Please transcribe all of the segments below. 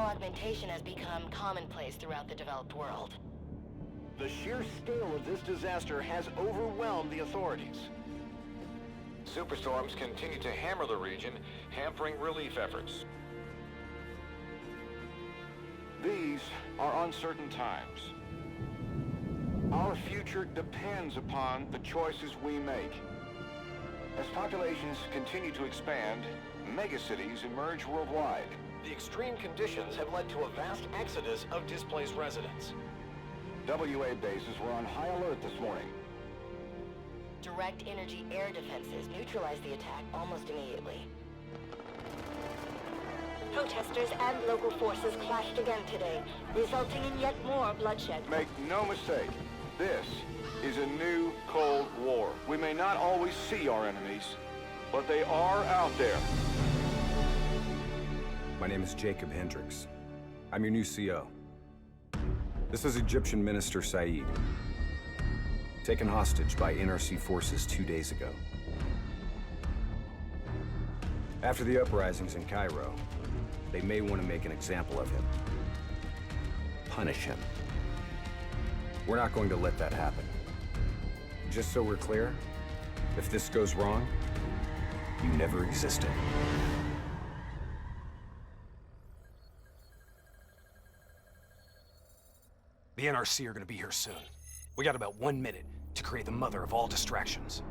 augmentation has become commonplace throughout the developed world. The sheer scale of this disaster has overwhelmed the authorities. Superstorms continue to hammer the region, hampering relief efforts. These are uncertain times. Our future depends upon the choices we make. As populations continue to expand, megacities emerge worldwide. The extreme conditions have led to a vast exodus of displaced residents. WA bases were on high alert this morning. Direct energy air defenses neutralized the attack almost immediately. Protesters and local forces clashed again today, resulting in yet more bloodshed. Make no mistake, this is a new Cold War. We may not always see our enemies, but they are out there. My name is Jacob Hendricks. I'm your new CO. This is Egyptian Minister Said, taken hostage by NRC forces 2 days ago. After the uprisings in Cairo, they may want to make an example of him. Punish him. We're not going to let that happen. Just so we're clear, if this goes wrong, you never existed. The NRC are gonna be here soon. We got about 1 minute to create the mother of all distractions.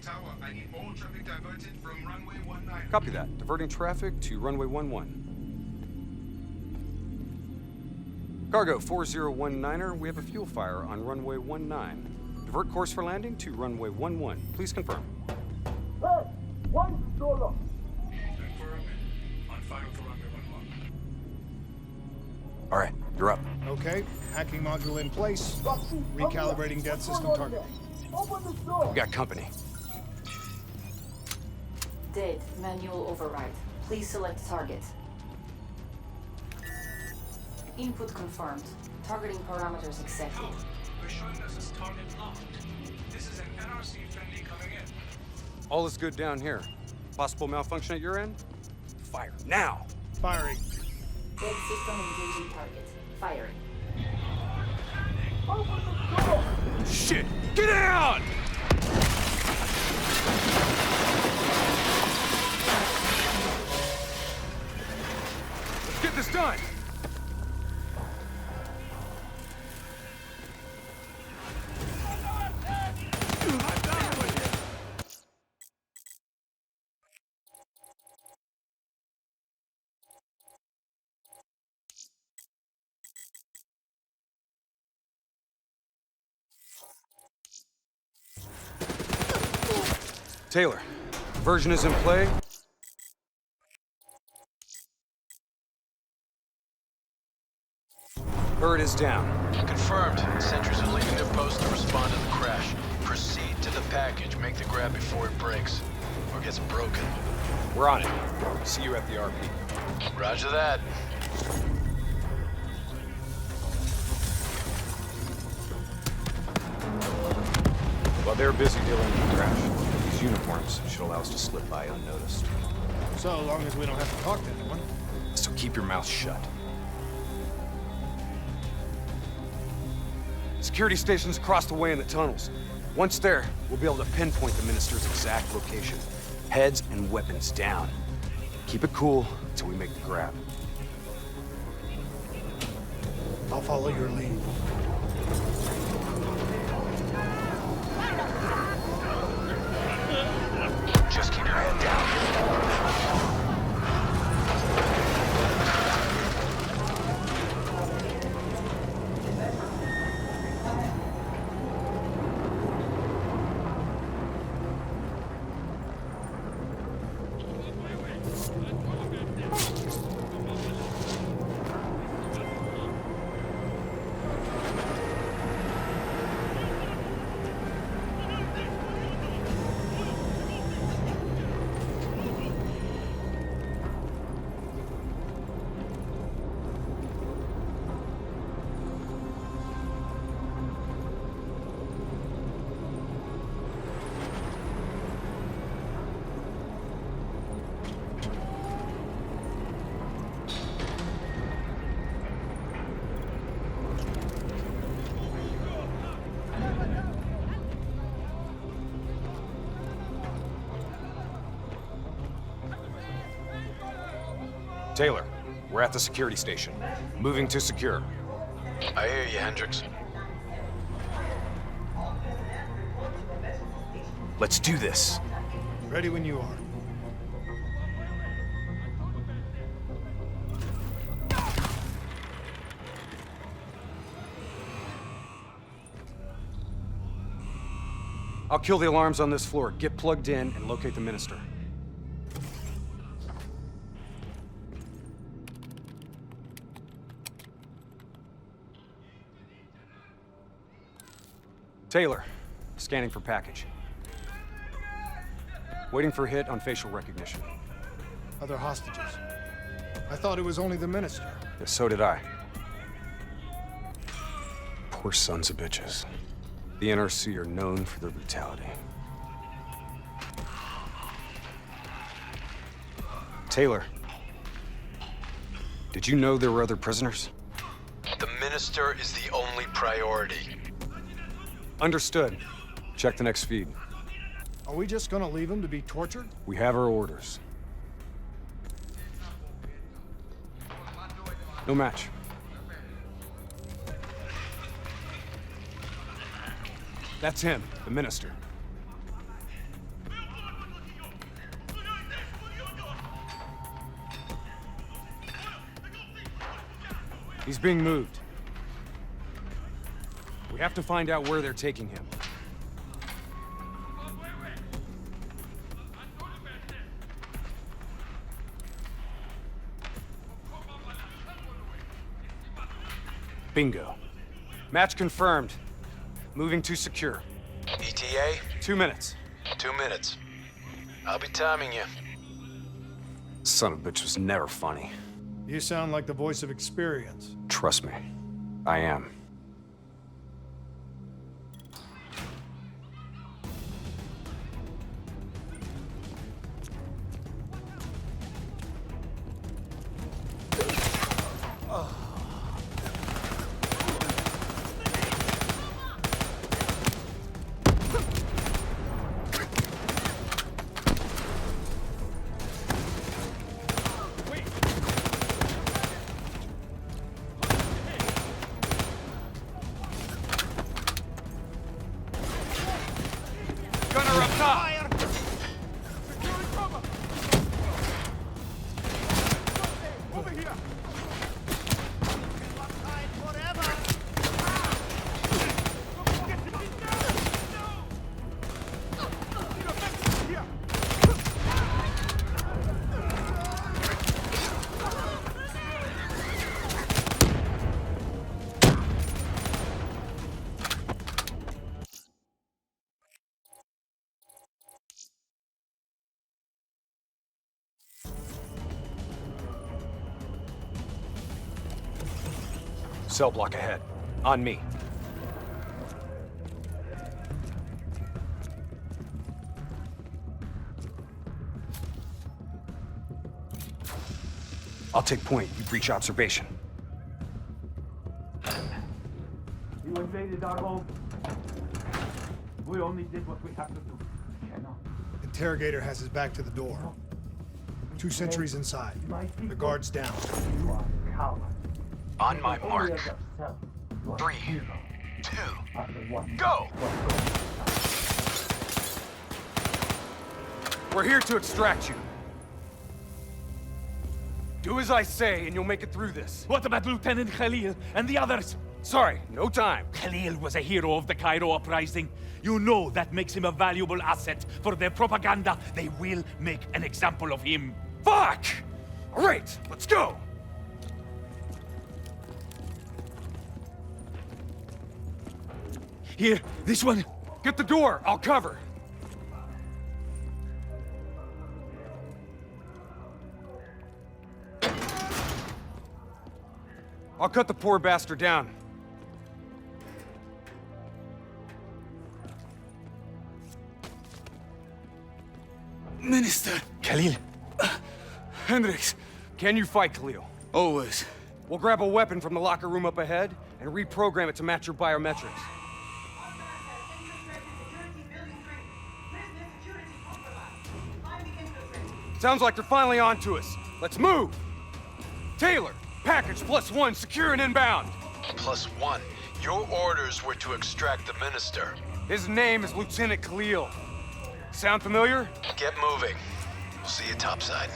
Tower, I need all traffic diverted from runway 19. Copy that. Diverting traffic to runway 11. Cargo 4019er, we have a fuel fire on runway 19. Divert course for landing to runway 11. Please confirm. Confirm. On fire for runway 11. All right, you're up. Okay, hacking module in place. Recalibrating death system targeting. We got company. Dead. Manual override. Please select target. Input confirmed. Targeting parameters accepted. We're showing us as target locked. This is an NRC friendly coming in. All is good down here. Possible malfunction at your end? Fire now! Firing. Dead system engaging target. Firing. Shit! Get down! Let's get this done! Taylor, version is in play. Bird is down. Confirmed. Sentries are leaving their post to respond to the crash. Proceed to the package. Make the grab before it breaks. Or gets broken. We're on it. See you at the RP. Roger that. While they're busy dealing with the crash, these uniforms should allow us to slip by unnoticed. So long as we don't have to talk to anyone. So keep your mouth shut. Security stations across the way in the tunnels. Once there, we'll be able to pinpoint the minister's exact location. Heads and weapons down. Keep it cool until we make the grab. I'll follow your lead. Just keep your head down. Taylor, we're at the security station. Moving to secure. I hear you, Hendricks. Let's do this. Ready when you are. I'll kill the alarms on this floor. Get plugged in and locate the minister. Taylor, scanning for package. Waiting for hit on facial recognition. Other hostages. I thought it was only the minister. Yeah, so did I. Poor sons of bitches. The NRC are known for their brutality. Taylor, did you know there were other prisoners? The minister is the only priority. Understood. Check the next feed. Are we just gonna leave him to be tortured? We have our orders. No match. That's him, the minister. He's being moved. We have to find out where they're taking him. Bingo. Match confirmed. Moving to secure. ETA? 2 minutes. 2 minutes. I'll be timing you. Son of a bitch was never funny. You sound like the voice of experience. Trust me, I am. Gunner up top! Cell block ahead. On me. I'll take point. You breach observation. You invaded our home. We only did what we have to do. Interrogator has his back to the door. 2 sentries inside. The guard's down. You are a coward. On my mark. 3, 2, go! We're here to extract you. Do as I say, and you'll make it through this. What about Lieutenant Khalil and the others? Sorry, no time. Khalil was a hero of the Cairo uprising. You know that makes him a valuable asset for their propaganda. They will make an example of him. Fuck! All right, let's go! Here, this one. Get the door, I'll cover. I'll cut the poor bastard down. Minister. Khalil. Hendricks, can you fight, Khalil? Always. We'll grab a weapon from the locker room up ahead and reprogram it to match your biometrics. Sounds like they're finally on to us. Let's move! Taylor, package +1, secure and inbound. +1. Your orders were to extract the minister. His name is Lieutenant Khalil. Sound familiar? Get moving. We'll see you topside.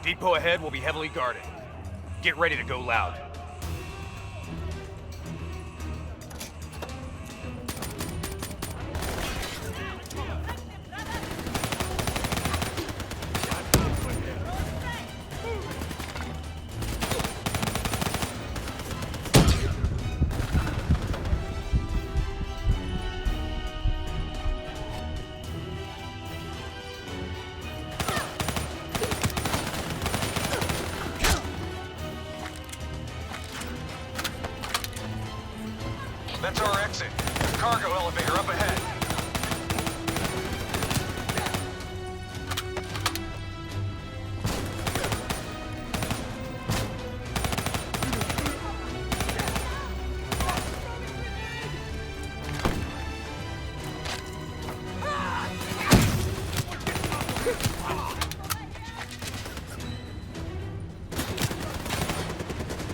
Depot ahead will be heavily guarded. Get ready to go loud. That's our exit. Cargo elevator up ahead.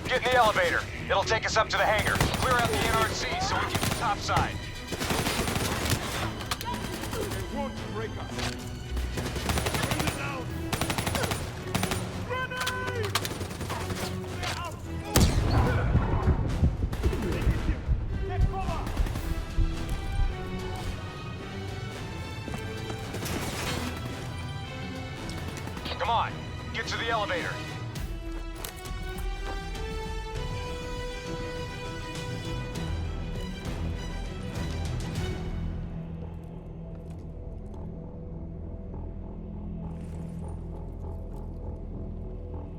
Get in the elevator. It'll take us up to the hangar. Clear out the NRC so we can get topside. They won't break us. Come on, get to the elevator.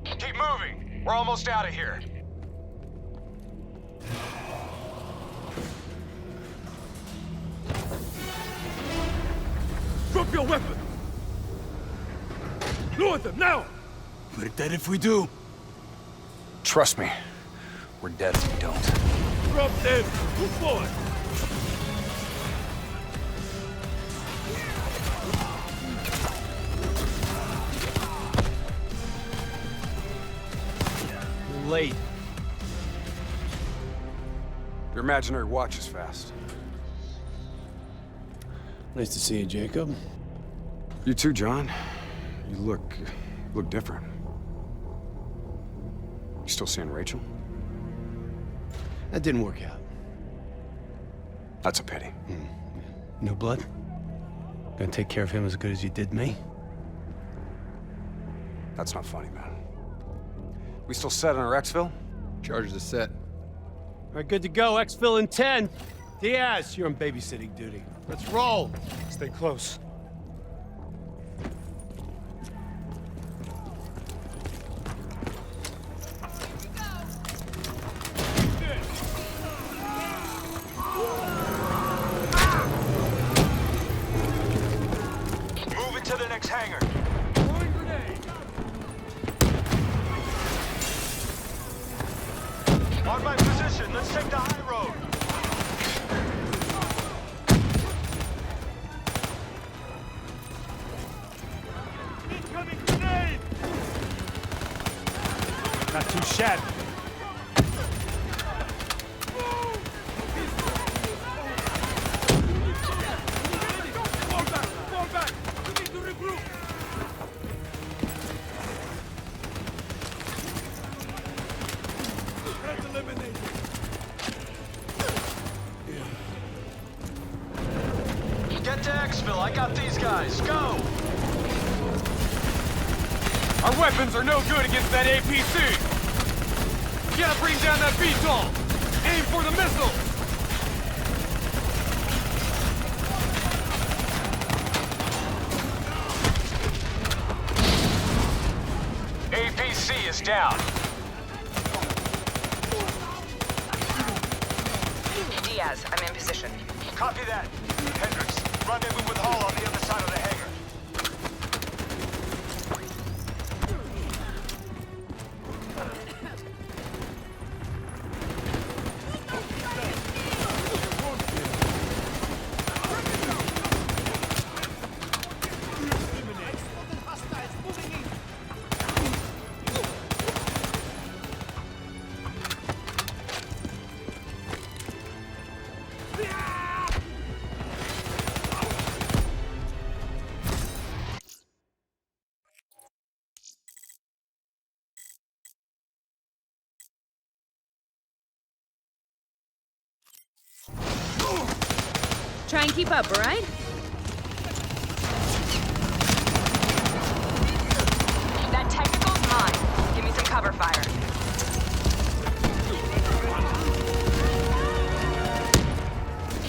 Keep moving. We're almost out of here. Drop your weapon! Lower them, now! We're dead if we do. Trust me, we're dead if we don't. Drop them! Move forward! Late. Your imaginary watch is fast. Nice to see you, Jacob. You too, John. You look different. You still seeing Rachel? That didn't work out. That's a pity. New blood? Gonna take care of him as good as you did me? That's not funny, man. We still set on our exfil? Charges are set. All right, good to go. Exfil in 10. Diaz, you're on babysitting duty. Let's roll. Stay close. Move it to the next hangar. On my position, let's take the high road. Incoming grenade! Not too shabby. Fall back! We need to regroup! Threat eliminated! Get to exfil. I got these guys. Go! Our weapons are no good against that APC! You gotta bring down that VTOL! Aim for the missile! APC is down. Diaz, I'm in position. Copy that. Hendricks, rendezvous with Hall on the other side of the hangar. try and keep up, all right? That technical's mine. Give me some cover fire.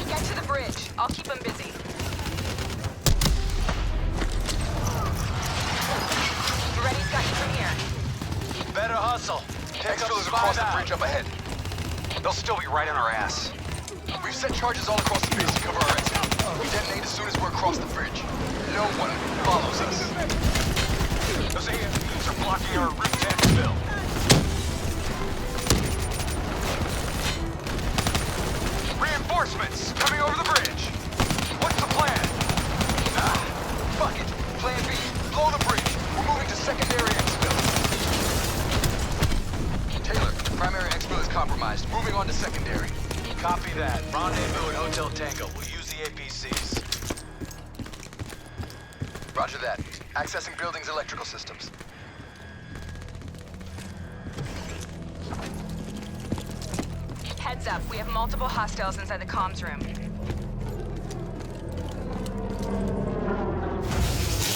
Get to the bridge. I'll keep them busy. Reddy's got you from here. Better hustle. Exfil is across the bridge up ahead. They'll still be right on our ass. We've set charges all across the base to cover our exit. We detonate as soon as we're across the bridge. No one follows us. Those AFPs are blocking our route to Activision. Reinforcements coming over the bridge. What's the plan? Fuck it. Plan B. Blow the bridge. We're moving to secondary exfil. Taylor, primary exfil is compromised. Moving on to secondary. Copy that. Rendezvous at Hotel Tango. We'll use the APCs. Roger that. Accessing building's electrical systems. Heads up, we have multiple hostiles inside the comms room.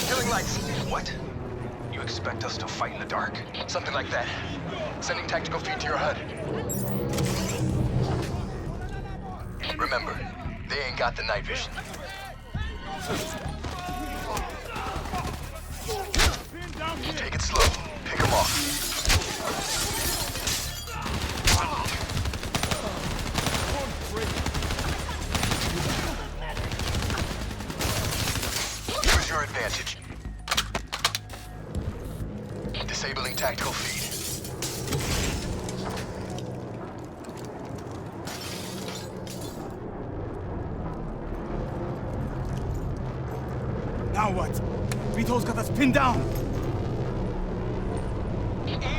Killing lights. What? You expect us to fight in the dark? Something like that. Sending tactical feed to your HUD. Remember, they ain't got the night vision. Take it slow. Pick them off. Use your advantage. Disabling tactical feed. Now what? Vito's got us pinned down!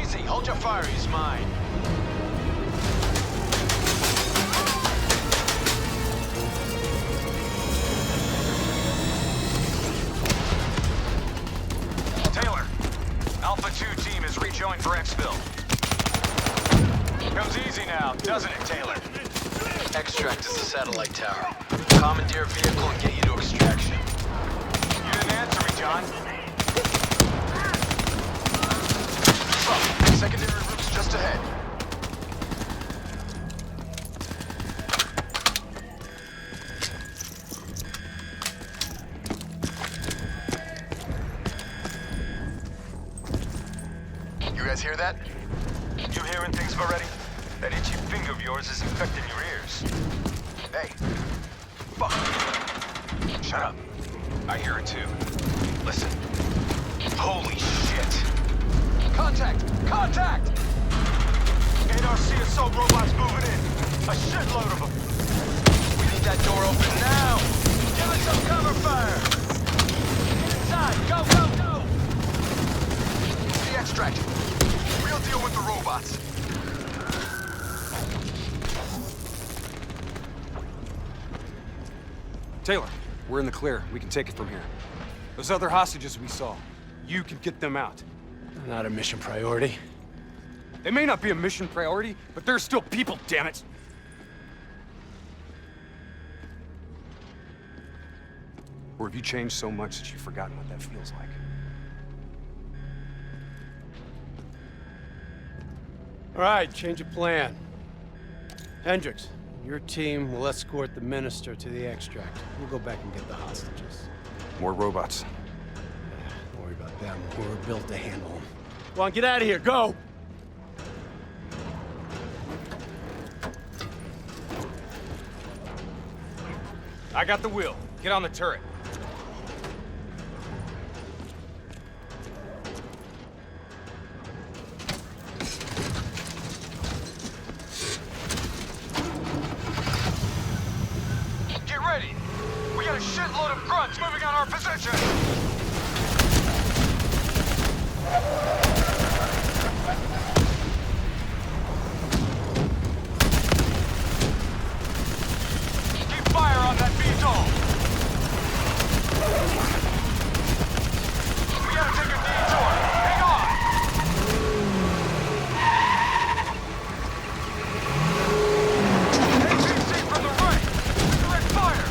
Easy. Hold your fire. He's mine. Taylor, Alpha 2 team is rejoined for exfil. Comes easy now, doesn't it, Taylor? Extract is the satellite tower. Commandeer vehicle and get you to extraction. You didn't answer me, John. Secondary route's just ahead. You guys hear that? You hearing things already? That itchy finger of yours is infecting your ears. Hey. Fuck. Shut up. I hear it too. Listen. Holy shit. Contact! Contact! 8RC assault robots moving in. A shitload of them. We need that door open now! Give it some cover fire! Inside! Go, go, go! The extract. We'll deal with the robots. Taylor, we're in the clear. We can take it from here. Those other hostages we saw, you can get them out. Not a mission priority. They may not be a mission priority, but they're still people, damn it! Or have you changed so much that you've forgotten what that feels like? All right, change of plan. Hendricks, your team will escort the minister to the extract. We'll go back and get the hostages. More robots. Don't worry about them. We're built to handle them. Come on, get out of here. Go! I got the wheel. Get on the turret. Get ready! We got a shitload of grunts moving on our position! Keep fire on that VTOL! We gotta take a detour! Hang on! APC from the right! Direct fire!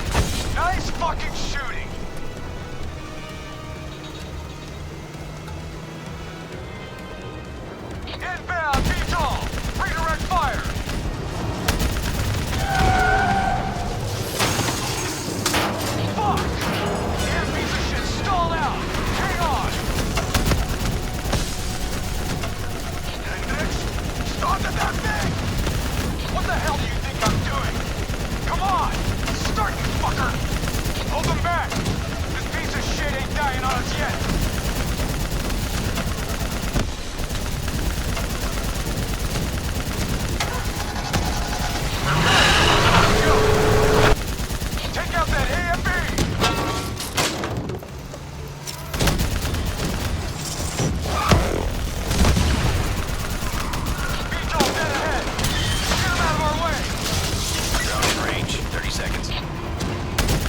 spying on us yet! Take out that AFB! Beetle dead ahead! Get him out of our way! Drone in range, 30 seconds.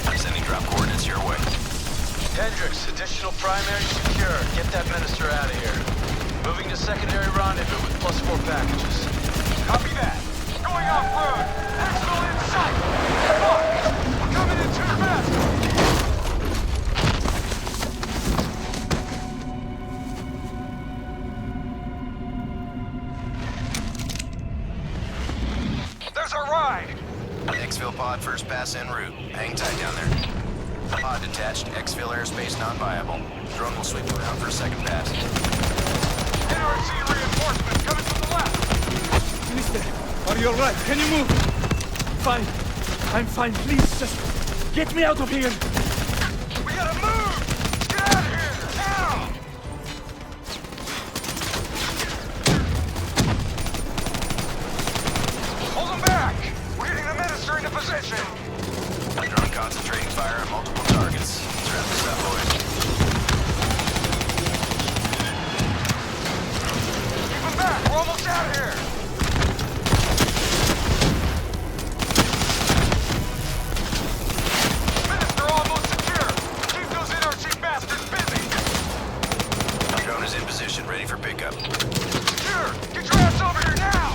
I'm sending drop coordinates your way. Hendricks, additional primary secure. Get that minister out of here. Moving to secondary rendezvous with +4 packages. Copy that! Going off-road! Axel in sight! Fuck! We're coming in too fast! There's our ride! Exfil pod first pass en route. Hang tight down there. Pod detached. Exfil airspace non-viable. Drone will sweep around for a second pass. NRC reinforcements coming from the left! Mister, are you alright? Can you move? Fine. I'm fine. Please, just get me out of here. We gotta move! Get out of here! Now! Hold them back! We're getting the minister into position! Drone concentrating fire on multiple targets. Let's wrap this up, boys. Keep them back! We're almost out of here! Minister almost secure! Keep those NRC bastards busy! Drone is in position, ready for pickup. Secure! Get your ass over here now!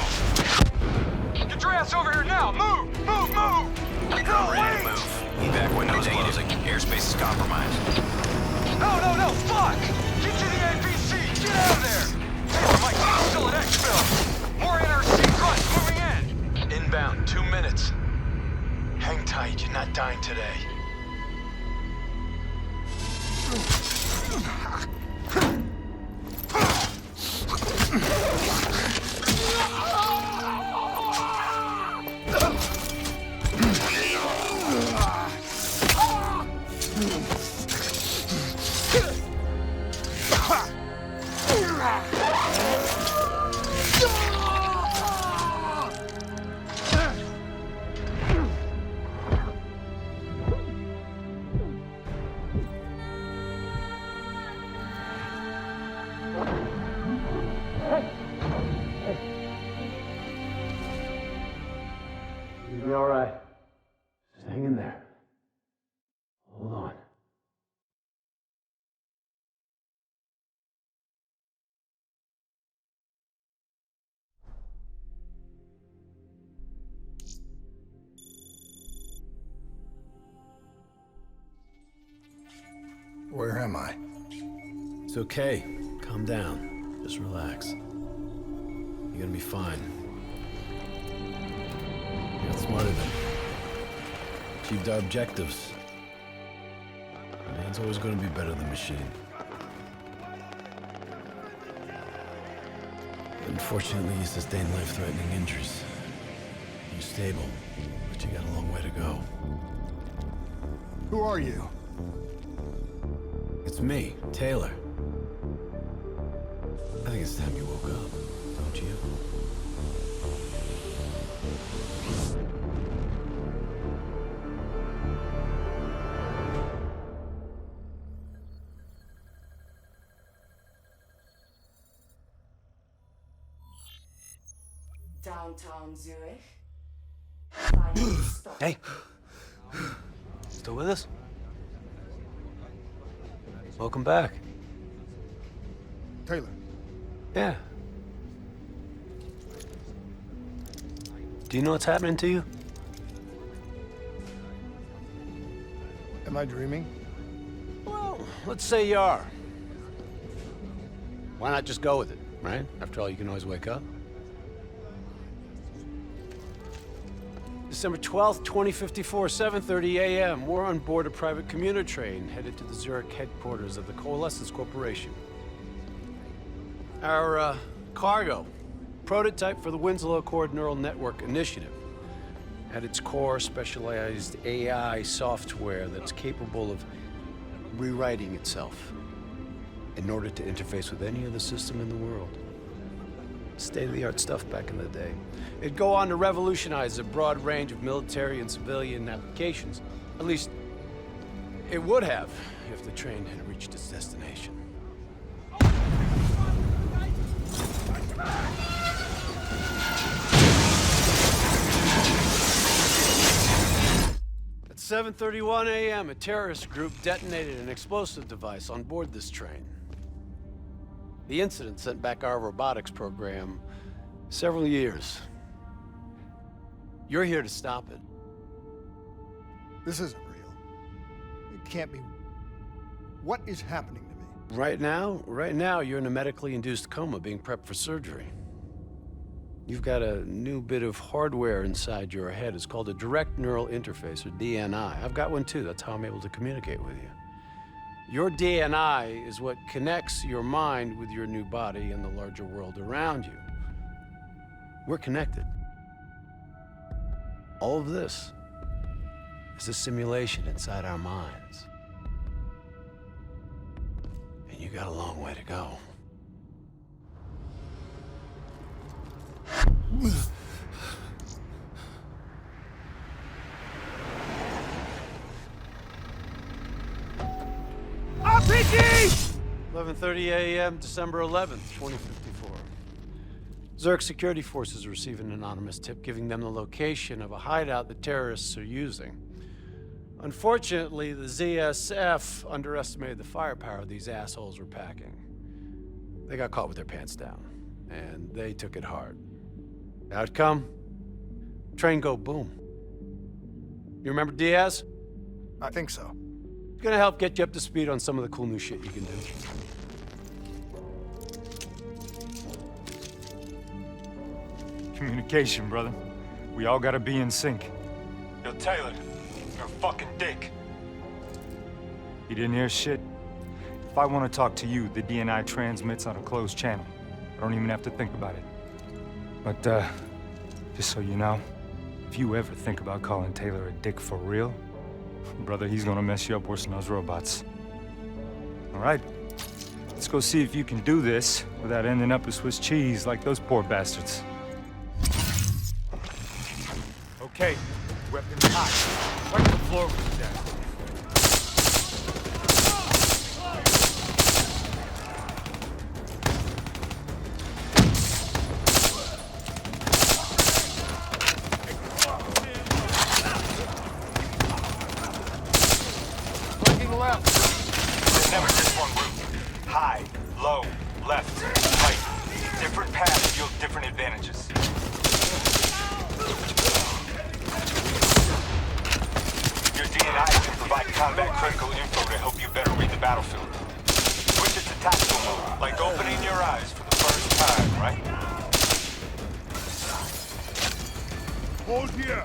Get your ass over here now! Move! Move! Move! Drone ready to move. Evac windows closing. Airspace is compromised. No! Fuck! Get to the APC! Get out of there! Taylor, my team's still at Exfil! More NRC grunts moving in! Inbound, 2 minutes. Hang tight, you're not dying today. You'll be all right. Just hang in there. Hold on. Where am I? It's okay. Calm down. Just relax. You're gonna be fine. You got smarter than. Achieved our objectives. Man's always gonna be better than machine. Unfortunately, you sustained life-threatening injuries. You're stable, but you got a long way to go. Who are you? It's me, Taylor. I think it's time you woke up, don't you? Downtown Zurich. Hey! Still with us? Welcome back. Taylor. Yeah. Do you know what's happening to you? Am I dreaming? Well, let's say you are. Why not just go with it, right? After all, you can always wake up. December 12th, 2054, 7:30 a.m. We're on board a private commuter train headed to the Zurich headquarters of the Coalescence Corporation. Our cargo, prototype for the Winslow Accord Neural Network Initiative. At its core, specialized AI software that's capable of rewriting itself in order to interface with any other system in the world. State-of-the-art stuff back in the day. It'd go on to revolutionize a broad range of military and civilian applications. At least, it would have if the train had reached its destination. At 7:31 a.m., a terrorist group detonated an explosive device on board this train. The incident sent back our robotics program several years. You're here to stop it. This isn't real. It can't be. What is happening to me? Right now, you're in a medically induced coma being prepped for surgery. You've got a new bit of hardware inside your head. It's called a direct neural interface, or DNI. I've got one too. That's how I'm able to communicate with you. Your DNI is what connects your mind with your new body and the larger world around you. We're connected. All of this is a simulation inside our minds. And you got a long way to go. RPG! 11:30 a.m., December 11th, 2054. Zerg security forces receive an anonymous tip giving them the location of a hideout the terrorists are using. Unfortunately, the ZSF underestimated the firepower these assholes were packing. They got caught with their pants down, and they took it hard. Outcome? Train go boom. You remember Diaz? I think so. It's gonna help get you up to speed on some of the cool new shit you can do. Communication, brother. We all gotta be in sync. Yo, Taylor, you're a fucking dick. You didn't hear shit? If I want to talk to you, the DNI transmits on a closed channel. I don't even have to think about it. But, just so you know, if you ever think about calling Taylor a dick for real, brother, he's gonna mess you up worse than those robots. All right, let's go see if you can do this without ending up with Swiss cheese like those poor bastards. Okay, weapons hot. Wipe the floor with that. Looking left. There's never just one route. High, low, left, right. Different paths yield different advantages. Your DNI can provide combat critical info to help you better read the battlefield. Switch it to tactical mode, like opening your eyes for the first time, right? Hold here.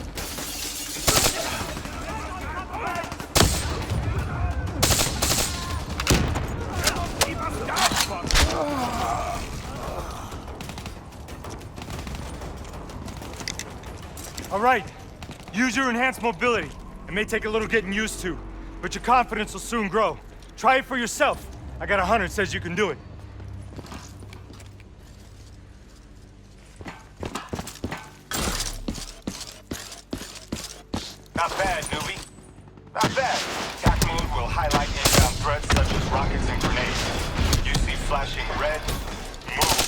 All right, use your enhanced mobility. It may take a little getting used to, but your confidence will soon grow. Try it for yourself. I got a hunter that says you can do it. Not bad, newbie. Not bad. Attack mode will highlight inbound threats such as rockets and grenades. You see flashing red, move.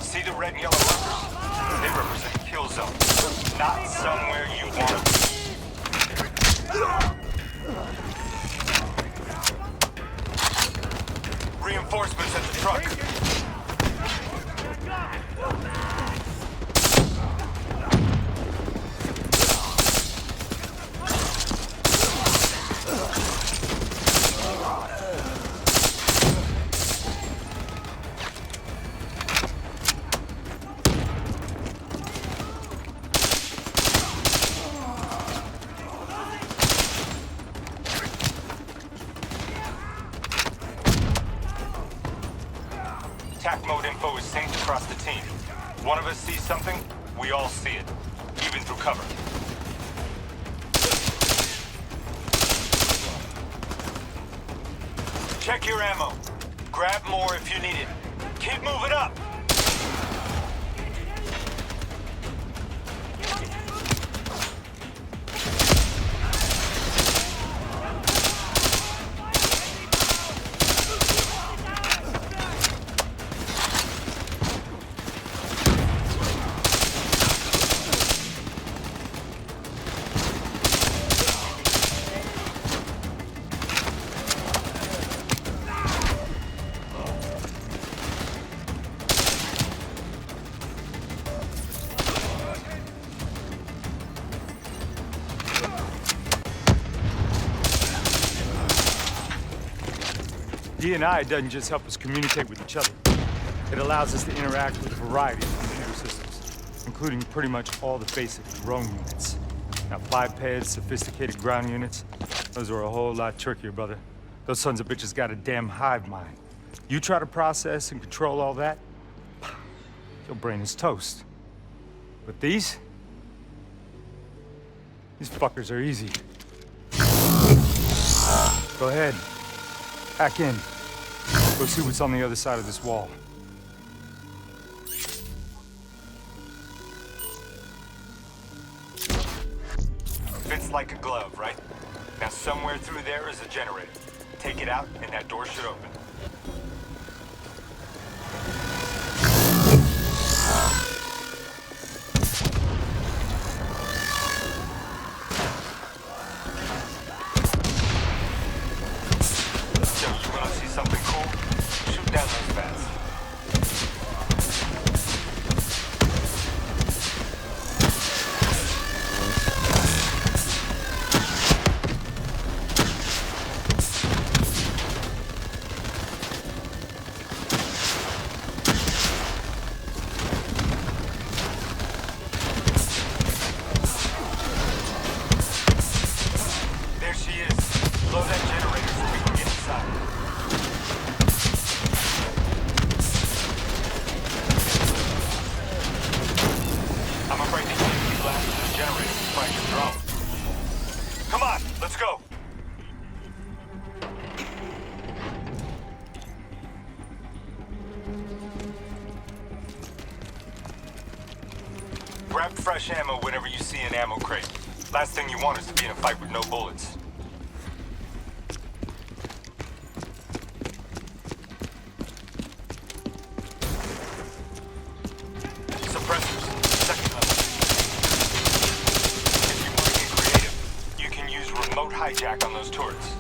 See the red and yellow markers? They represent kill zones, not somewhere you want to be. Reinforcements at the truck. TAC mode info is synced across the team. One of us sees something, we all see it, even through cover. Check your ammo. Grab more if you need it. Keep moving up! D&I doesn't just help us communicate with each other. It allows us to interact with a variety of computer systems, including pretty much all the basic drone units. Now, bipeds, sophisticated ground units, those are a whole lot trickier, brother. Those sons of bitches got a damn hive mind. You try to process and control all that, your brain is toast. But these fuckers are easy. Go ahead. Hack in. Go see what's on the other side of this wall. Fits like a glove, right? Now somewhere through there is a generator. Take it out and that door should open. Grab fresh ammo whenever you see an ammo crate. Last thing you want is to be in a fight with no bullets. Suppressors, second level. If you want to get creative, you can use remote hijack on those turrets.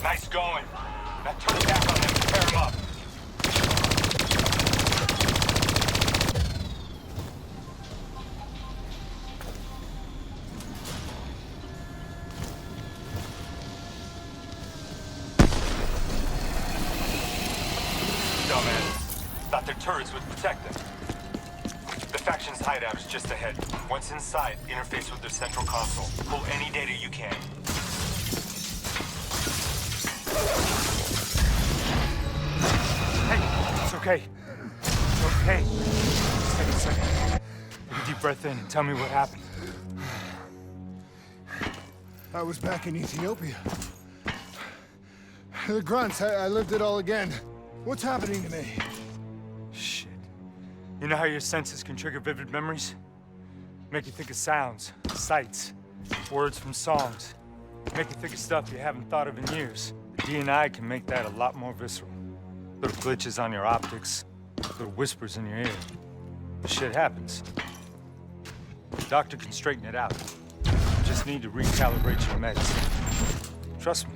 Nice going. Now turn it back on them and tear them up. Dumbass. Thought their turrets would protect them. The faction's hideout is just ahead. Once inside, interface with their central console. Pull any data you can. Hey, it's okay. It's okay. Just take a second. Take a deep breath in and tell me what happened. I was back in Ethiopia. The grunts, I lived it all again. What's happening to me? Shit. You know how your senses can trigger vivid memories? Make you think of sounds, sights, words from songs. Make you think of stuff you haven't thought of in years. The D&I can make that a lot more visceral. Little glitches on your optics, Little whispers in your ear. This shit happens. The doctor can straighten it out. You just need to recalibrate your meds. Trust me,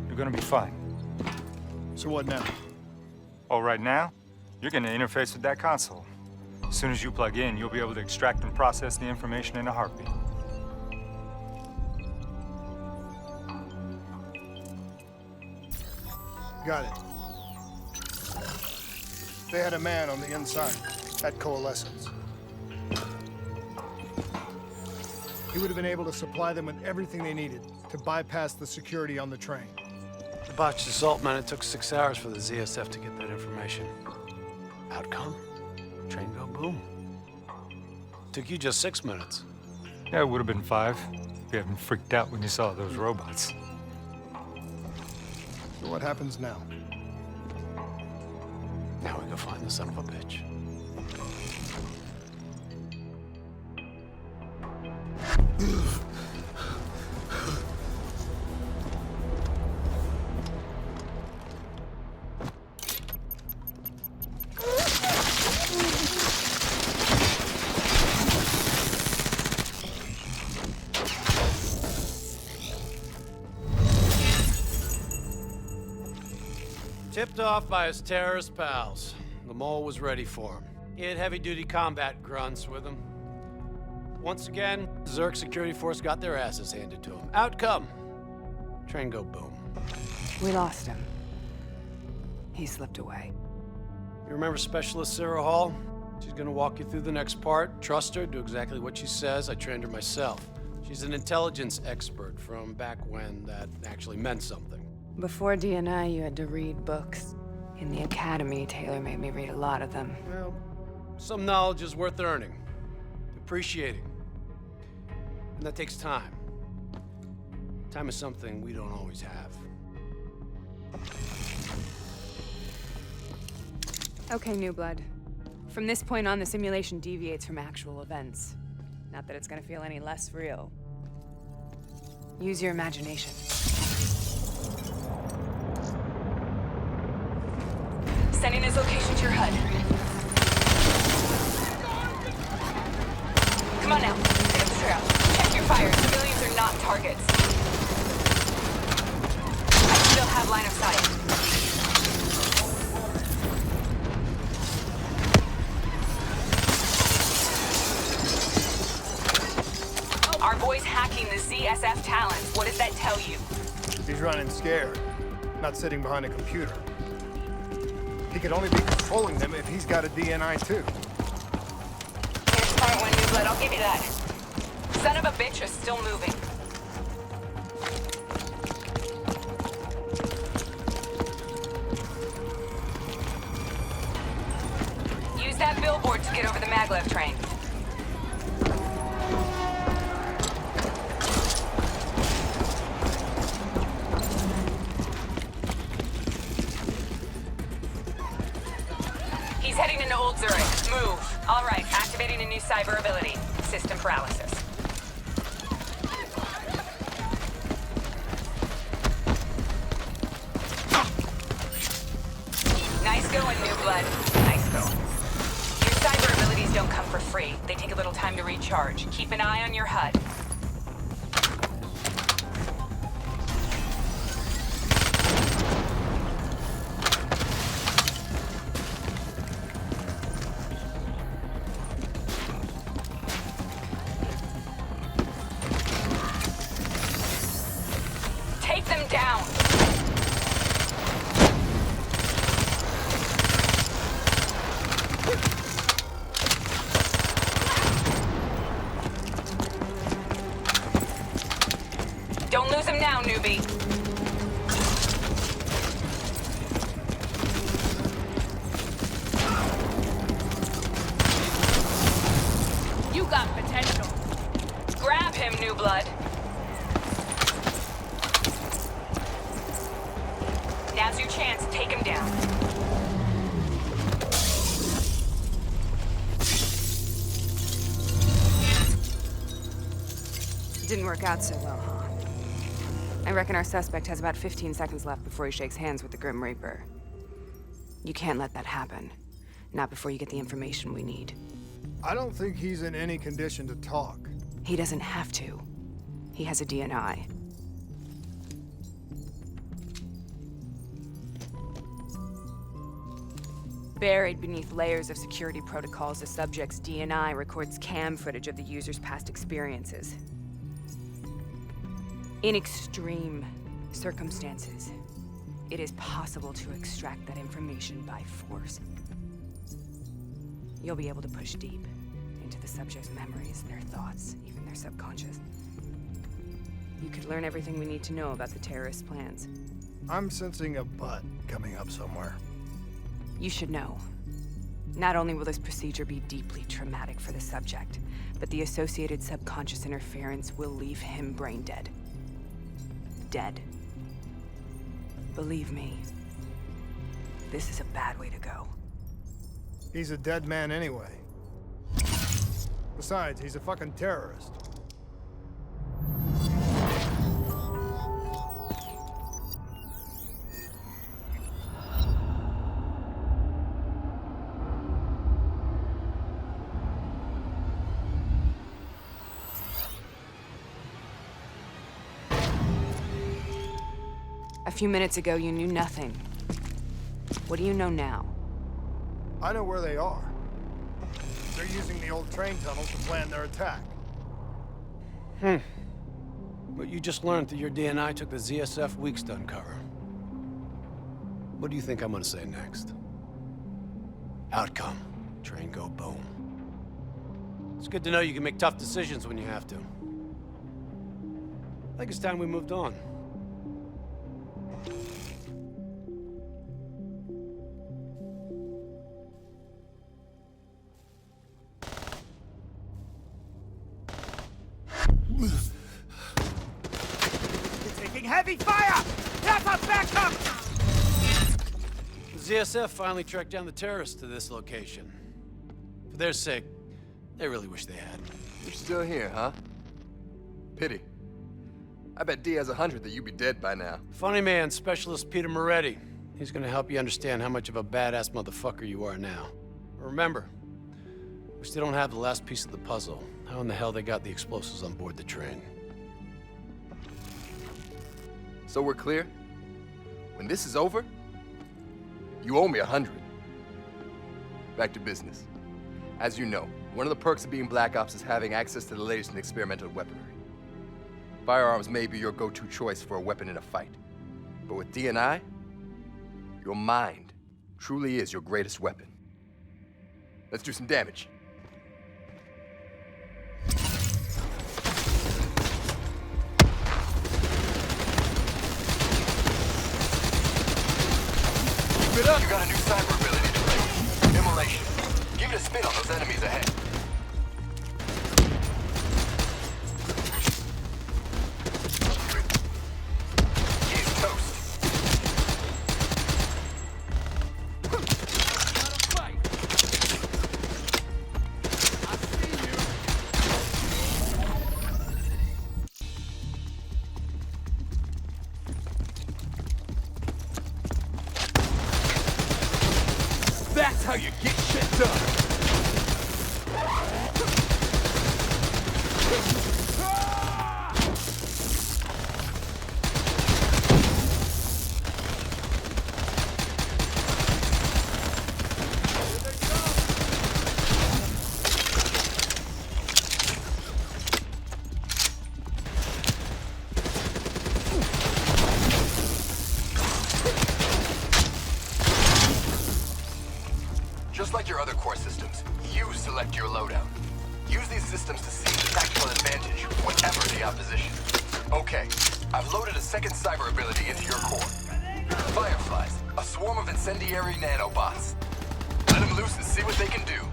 you're gonna be fine. So what now? Oh, right now, you're gonna interface with that console. As soon as you plug in, you'll be able to extract and process the information in a heartbeat. Got it. They had a man on the inside, at Coalescence. He would have been able to supply them with everything they needed to bypass the security on the train. The botched assault, man, it took 6 hours for the ZSF to get that information. Outcome? Train go boom. Took you just 6 minutes. Yeah, it would have been 5 if you hadn't freaked out when you saw those robots. So what happens now? Now we go find the son of a bitch. Tipped off by his terrorist pals, the mole was ready for him. He had heavy-duty combat grunts with him. Once again, Zerg security force got their asses handed to him. Outcome: train go boom. We lost him. He slipped away. You remember Specialist Sarah Hall? She's gonna walk you through the next part. Trust her, do exactly what she says. I trained her myself. She's an intelligence expert from back when that actually meant something. Before DNI, you had to read books. In the academy, Taylor made me read a lot of them. Well, some knowledge is worth earning, appreciating. And that takes time. Time is something we don't always have. Okay, New Blood. From this point on, the simulation deviates from actual events. Not that it's gonna feel any less real. Use your imagination. Sending his location to your HUD. Come on now, pick up the trail. Check your fire. Civilians are not targets. I still have line of sight. Our boy's hacking the ZSF talents. What does that tell you? He's running scared, not sitting behind a computer. He could only be controlling them if he's got a DNI too. You're a smart one, New Blood, I'll give you that. Son of a bitch is still moving. Use that billboard to get over the maglev train. Heading into Old Zurich. Move. All right, activating a new cyber ability. System paralysis. Nice going, New Blood. Nice going. Your cyber abilities don't come for free. They take a little time to recharge. Keep an eye on your HUD. Down. Don't lose him now, newbie. You got potential. Grab him, New Blood. Now's your chance. Take him down. Didn't work out so well, huh? I reckon our suspect has about 15 seconds left before he shakes hands with the Grim Reaper. You can't let that happen. Not before you get the information we need. I don't think he's in any condition to talk. He doesn't have to. He has a DNI. Buried beneath layers of security protocols, the subject's DNI records cam footage of the user's past experiences. In extreme circumstances, it is possible to extract that information by force. You'll be able to push deep into the subject's memories, their thoughts, even their subconscious. You could learn everything we need to know about the terrorist plans. I'm sensing a butt coming up somewhere. You should know. Not only will this procedure be deeply traumatic for the subject, but the associated subconscious interference will leave him brain dead. Dead. Believe me, this is a bad way to go. He's a dead man anyway. Besides, he's a fucking terrorist. A few minutes ago, you knew nothing. What do you know now? I know where they are. They're using the old train tunnel to plan their attack. But you just learned that your DNI took the ZSF weeks to uncover. What do you think I'm gonna say next? Outcome. Train go boom. It's good to know you can make tough decisions when you have to. I think it's time we moved on. Heavy fire! That's a backup! The ZSF finally tracked down the terrorists to this location. For their sake, they really wish they had. You're still here, huh? Pity. I bet D has 100 that you'd be dead by now. Funny man, Specialist Peter Moretti. He's gonna help you understand how much of a badass motherfucker you are now. But remember, we still don't have the last piece of the puzzle. How in the hell they got the explosives on board the train? So we're clear? When this is over, you owe me 100. Back to business. As you know, one of the perks of being Black Ops is having access to the latest in experimental weaponry. Firearms may be your go-to choice for a weapon in a fight. But with DNI, your mind truly is your greatest weapon. Let's do some damage. You got a new cyber ability to play. Immolation. Give it a spin on those enemies ahead. He's toast. That's how you get shit done! Just like your other core systems, you select your loadout. Use these systems to seize the tactical advantage, whatever the opposition. Okay, I've loaded a second cyber ability into your core. Fireflies, a swarm of incendiary nanobots. Let them loose and see what they can do.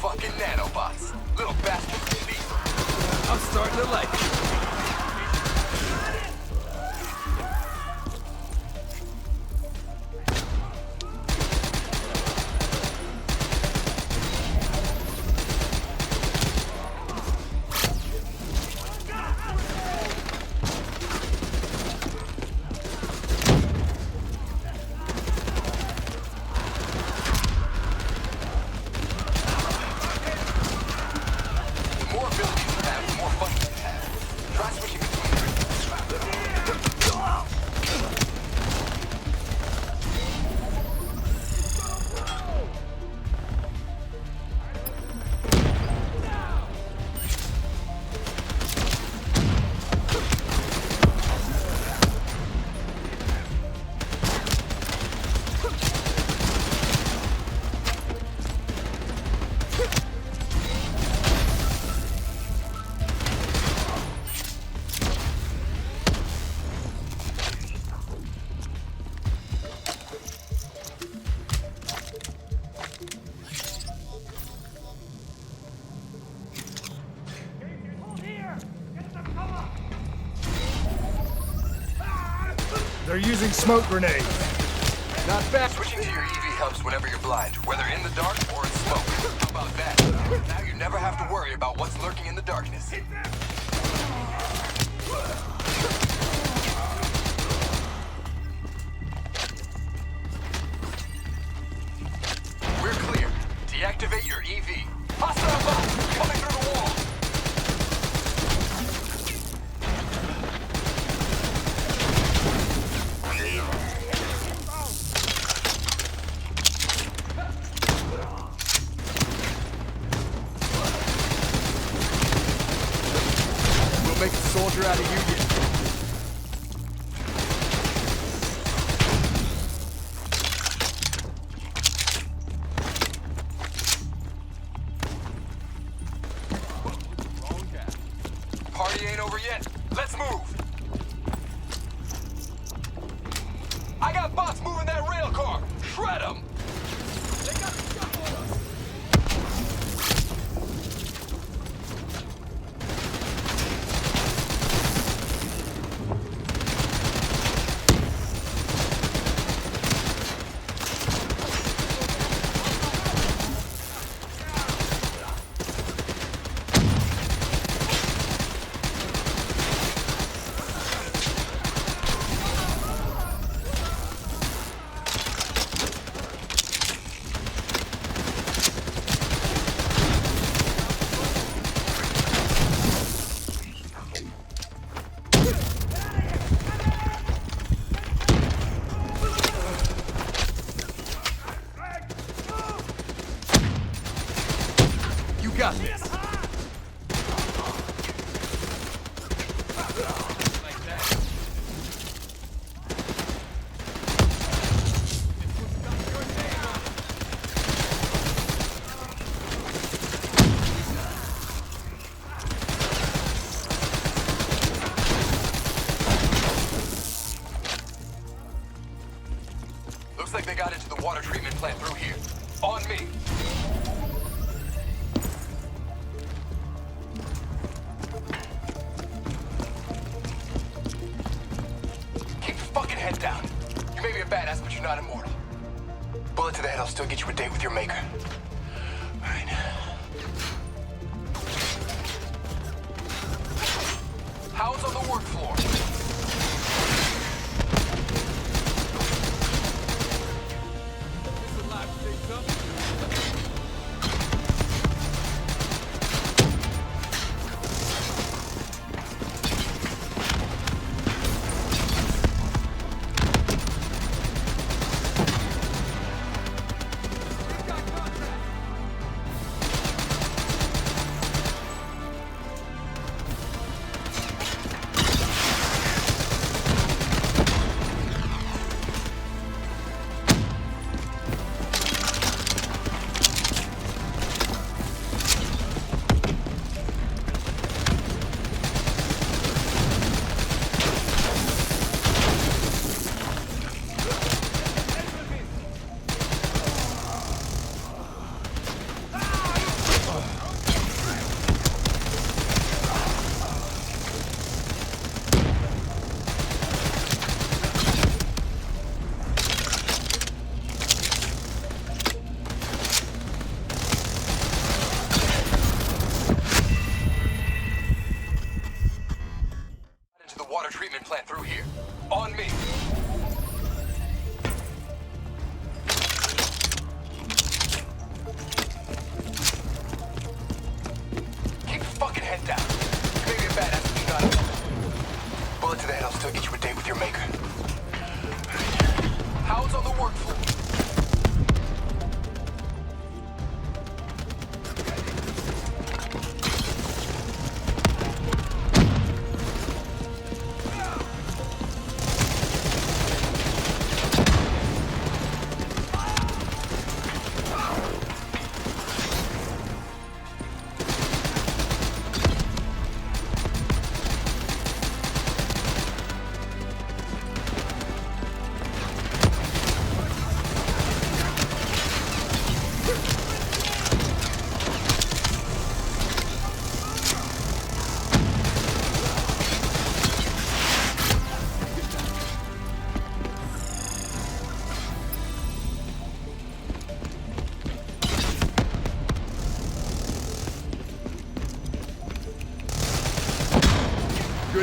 Fucking nanobots. Little bastards can be. I'm starting to like it. They're using smoke grenades. Not bad. Switching to your EV helps whenever you're blind, whether in the dark or in smoke. How about that? Now you never have to worry about what's lurking in the darkness. We're clear. Deactivate your EV. Hostile bots coming through the wall. We'll make a soldier out of you yet. Party ain't over yet. Let's move. I got bots moving that rail car. Shred them. They got stuck on us. You got this. Looks like they got into the water treatment plant through here. On me. Keep your fucking head down. You may be a badass, but you're not immortal. Bullet to the head will still get you a date with your maker. All right. Hound's on the work floor.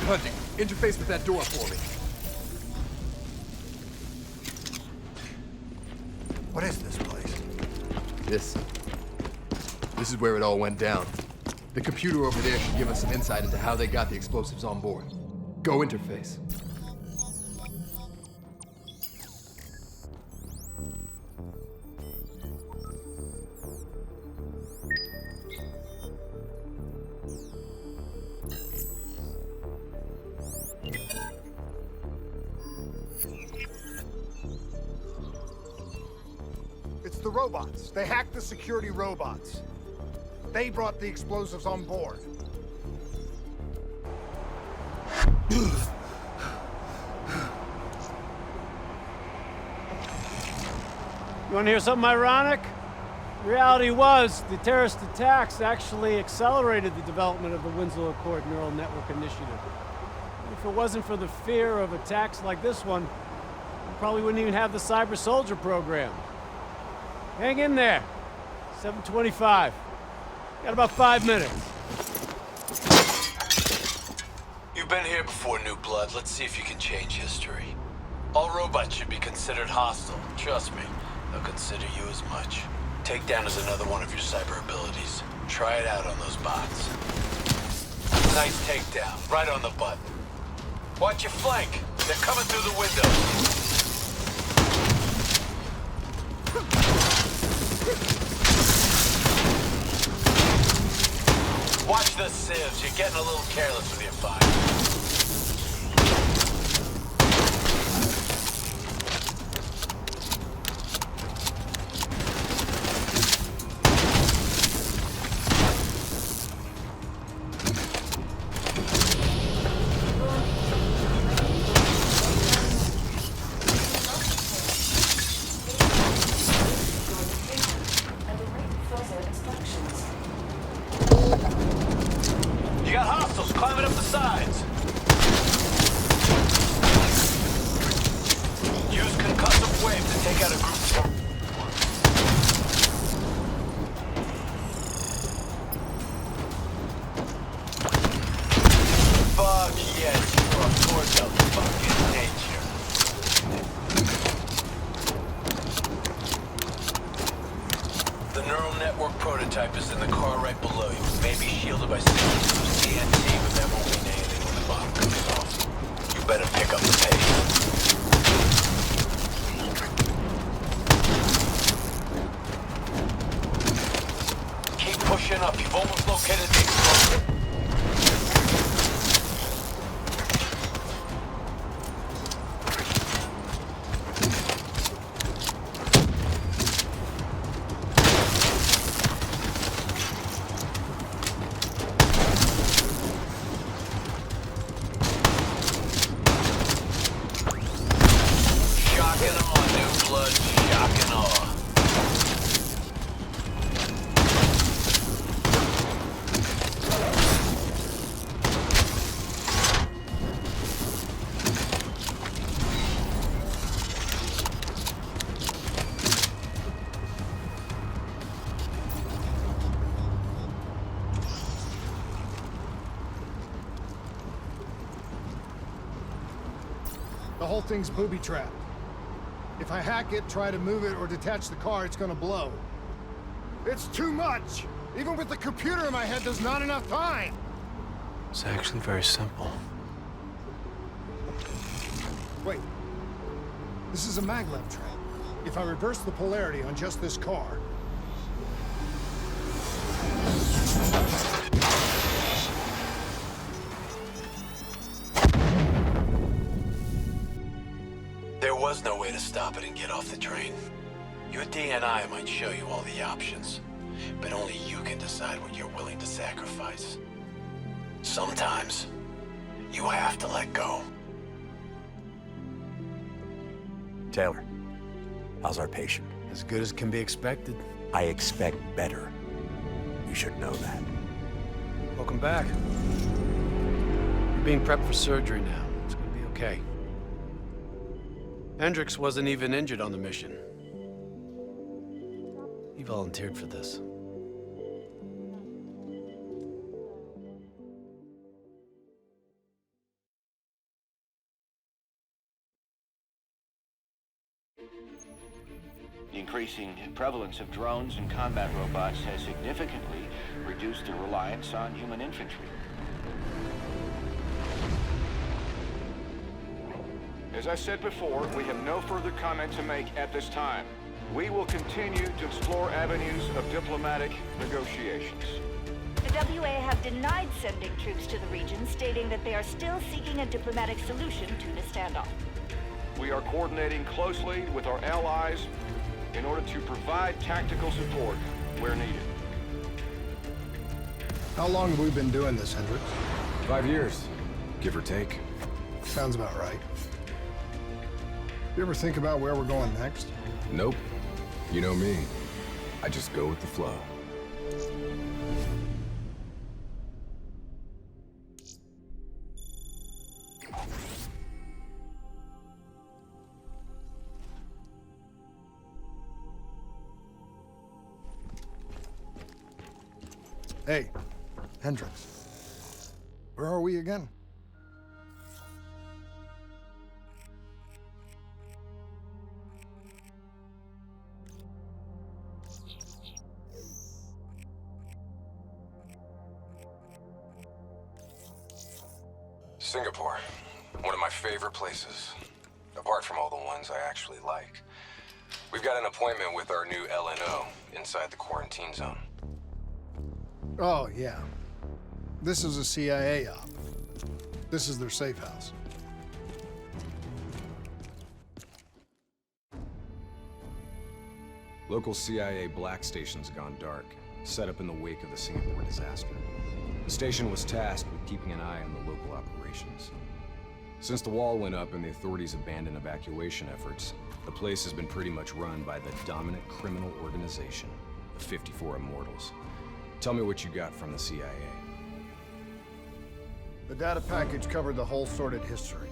Good hunting. Interface with that door for me. What is this place? This is where it all went down. The computer over there should give us some insight into how they got the explosives on board. Go interface. It's the robots. They hacked the security robots. They brought the explosives on board. You want to hear something ironic? The reality was, the terrorist attacks actually accelerated the development of the Winslow Accord Neural Network Initiative. If it wasn't for the fear of attacks like this one, we probably wouldn't even have the Cyber Soldier program. Hang in there. 7:25. Got about 5 minutes. You've been here before, New Blood. Let's see if you can change history. All robots should be considered hostile. Trust me, they'll consider you as much. Takedown is another one of your cyber abilities. Try it out on those bots. Nice takedown, right on the butt. Watch your flank. They're coming through the windows. Watch the sieves. You're getting a little careless with your fire. You got hostiles climbing up the sides. Use concussive wave to take out a group of... Fuck yes, you are a force of fucking nature. The neural network prototype is in the car right below you. It may be shielded by TNT, but that won't mean anything when the bomb goes off. You better pick up the pace. Keep pushing up. You've almost located the explosive. Shock and awe, New Blood. Shock and awe. The whole thing's booby-trapped. If I hack it, try to move it, or detach the car, it's gonna blow. It's too much! Even with the computer in my head, there's not enough time! It's actually very simple. Wait. This is a maglev trap. If I reverse the polarity on just this car... There was no way to stop it and get off the train. Your DNI might show you all the options, but only you can decide what you're willing to sacrifice. Sometimes, you have to let go. Taylor, how's our patient? As good as can be expected. I expect better. You should know that. Welcome back. You're being prepped for surgery now. It's gonna be okay. Hendricks wasn't even injured on the mission. He volunteered for this. The increasing prevalence of drones and combat robots has significantly reduced the reliance on human infantry. As I said before, we have no further comment to make at this time. We will continue to explore avenues of diplomatic negotiations. The WA have denied sending troops to the region, stating that they are still seeking a diplomatic solution to the standoff. We are coordinating closely with our allies in order to provide tactical support where needed. How long have we been doing this, Hendricks? 5 years, give or take. Sounds about right. You ever think about where we're going next? Nope. You know me. I just go with the flow. Hey, Hendricks. Where are we again? Singapore. One of my favorite places. Apart from all the ones I actually like. We've got an appointment with our new LNO inside the quarantine zone. Oh, yeah. This is a CIA op. This is their safe house. Local CIA black station's gone dark, set up in the wake of the Singapore disaster. The station was tasked with keeping an eye on the local operations. Since the wall went up and the authorities abandoned evacuation efforts, the place has been pretty much run by the dominant criminal organization, the 54 Immortals. Tell me what you got from the CIA. The data package covered the whole sordid history.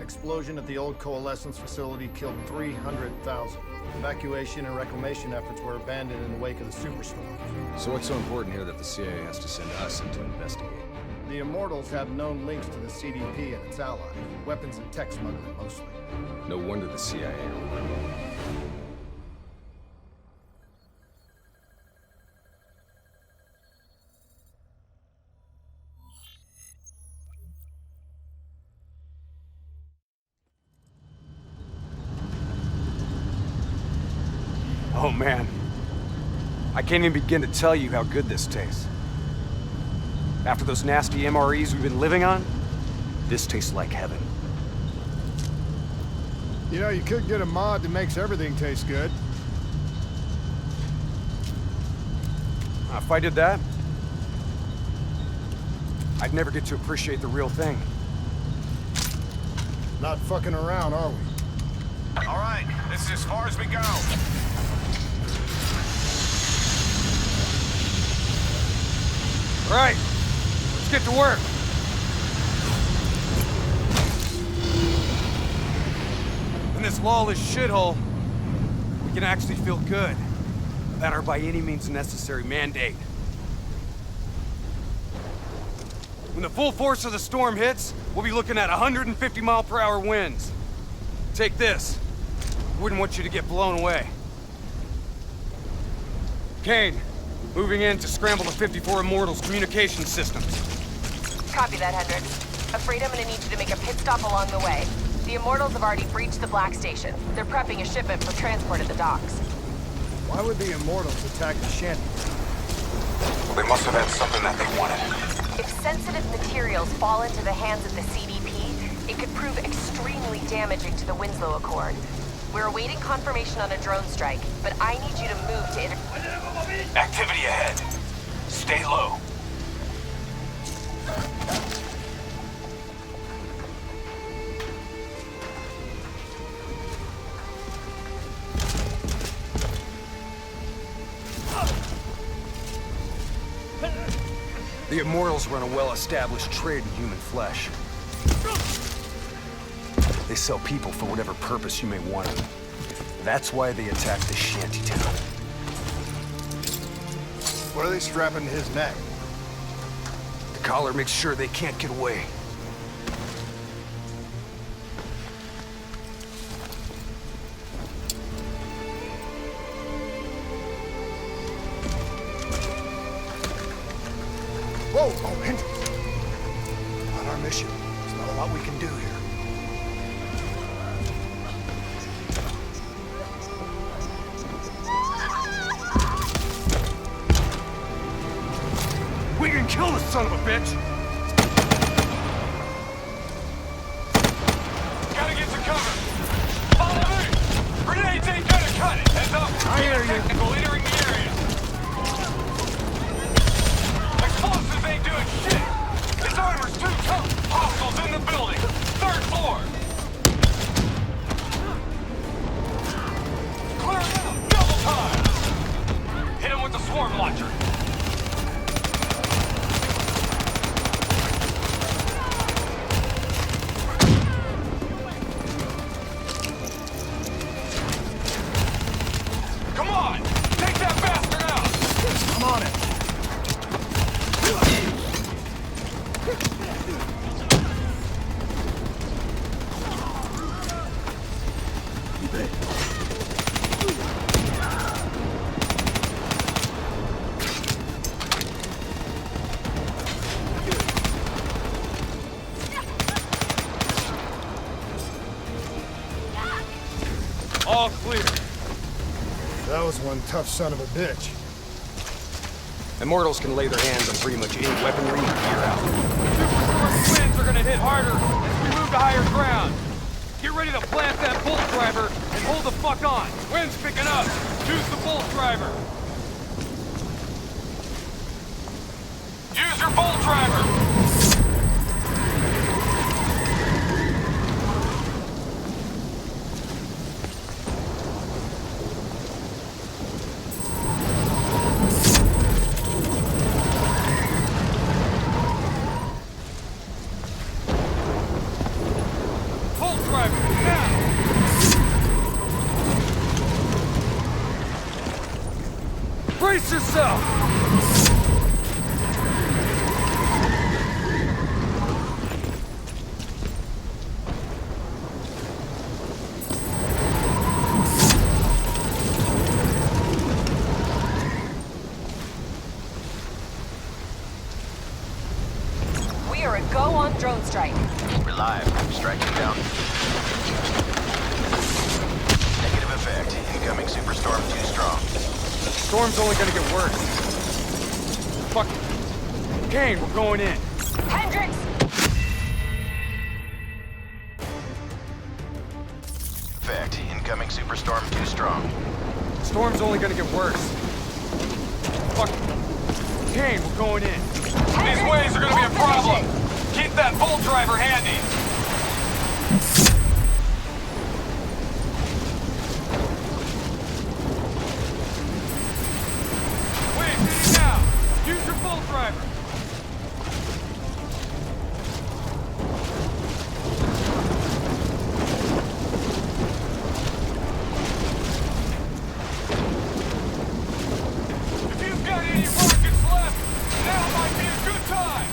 Explosion at the old Coalescence facility killed 300,000. Evacuation and reclamation efforts were abandoned in the wake of the superstorm. So what's so important here that the CIA has to send us in to investigate? The Immortals have known links to the CDP and its allies. Weapons and tech smuggling, mostly. No wonder the CIA are criminal. Oh man, I can't even begin to tell you how good this tastes. After those nasty MREs we've been living on, this tastes like heaven. You know, you could get a mod that makes everything taste good. If I did that, I'd never get to appreciate the real thing. Not fucking around, are we? All right, this is as far as we go. All right, let's get to work. In this lawless shithole, we can actually feel good about our by any means necessary mandate. When the full force of the storm hits, we'll be looking at 150-mile-per-hour winds. Take this. Wouldn't want you to get blown away. Kane, moving in to scramble the 54 Immortals' communication systems. Copy that, Hendricks. Afraid I'm gonna need you to make a pit stop along the way. The Immortals have already breached the Black Station. They're prepping a shipment for transport at the docks. Why would the Immortals attack the shanty? Well, they must have had something that they wanted. If sensitive materials fall into the hands of the CDP, it could prove extremely damaging to the Winslow Accord. We're awaiting confirmation on a drone strike, but I need you to move to Activity ahead. Stay low. The Immortals run a well-established trade in human flesh. They sell people for whatever purpose you may want them. That's why they attacked the shantytown. What are they strapping to his neck? The collar makes sure they can't get away. Whoa! Oh, Hendricks. On our mission. There's not a lot we can do here. We can kill this son of a bitch! Gotta get to cover! Follow me! Grenades ain't gonna cut it! Heads up! I hear you. Technical entering the area! Explosives ain't doing shit! This armor's too tough! Hostiles in the building! 3rd floor! Clear them out! Double time! Hit him with the swarm launcher! Come on! Take that bastard out! I'm on it. All clear. That was one tough son of a bitch. Immortals can lay their hands on pretty much any weaponry and gear out. Superstorm winds are gonna hit harder as we move to higher ground. Get ready to plant that bolt driver and hold the fuck on. Wind's picking up. Use the bolt driver. Use your bolt driver! Bolt driver, now! Brace yourself! We are a go on drone strike. We're live. Striking down. Negative effect. Incoming superstorm too strong. Storm's only gonna get worse. Fuck. Kane, we're going in. Hendricks! Effect. Incoming superstorm too strong. Storm's only gonna get worse. Fuck. Kane, we're going in. These waves are gonna be a problem! Keep that bolt driver handy! Wait, hitting now! Use your bolt driver! If you've got any rockets left, now might be a good time!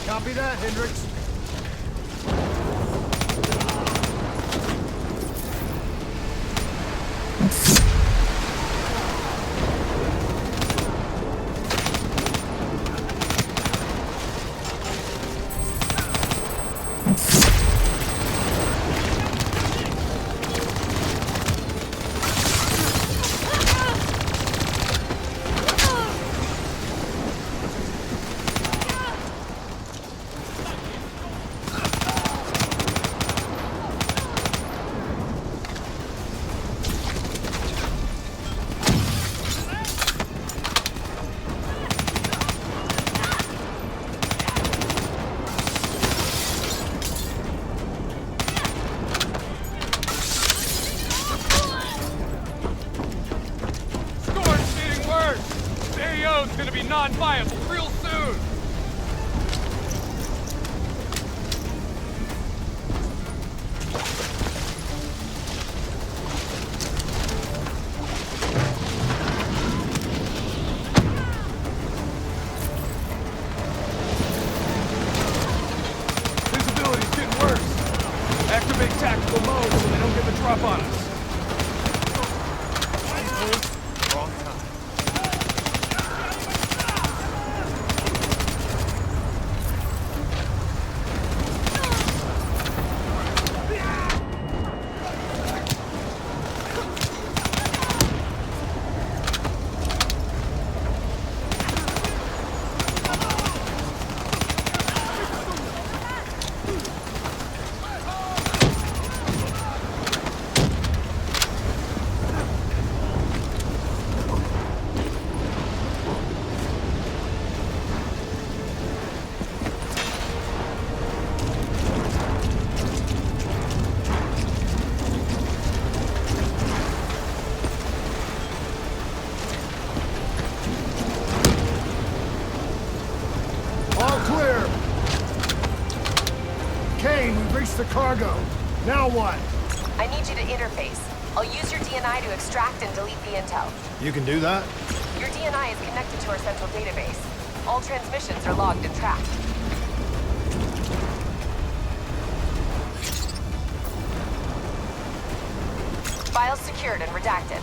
Copy that, Hendricks. Storm's getting worse! The AO's gonna be non-viable real soon! Visibility's getting worse! Activate tactical mode so they don't get the drop on us! Wrong time. Kane, we've reached the cargo. Now what? I need you to interface. I'll use your DNI to extract and delete the intel. You can do that? Your DNI is connected to our central database. All transmissions are logged and tracked. Files secured and redacted.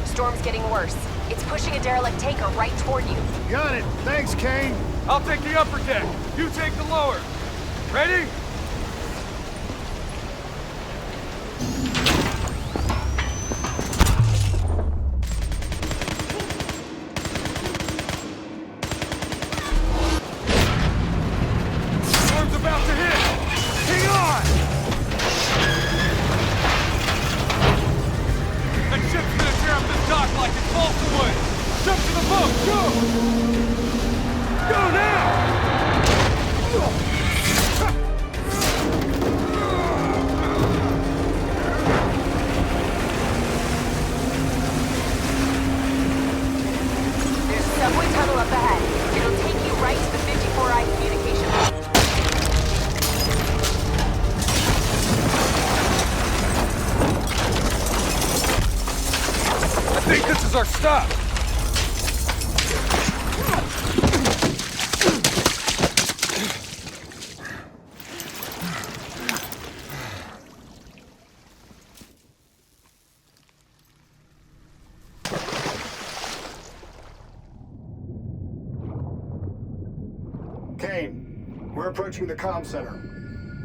Storm's getting worse. It's pushing a derelict tanker right toward you. Got it. Thanks, Kane. I'll take the upper deck. You take the lower. Ready? Storm's about to hit. Hang on! That ship's gonna tear up this dock like it's balsa wood. Jump to the boat. Go! Go now! There's a subway tunnel up ahead. It'll take you right to the 54I communication hub. I think this is our stop. Kane, we're approaching the comm center.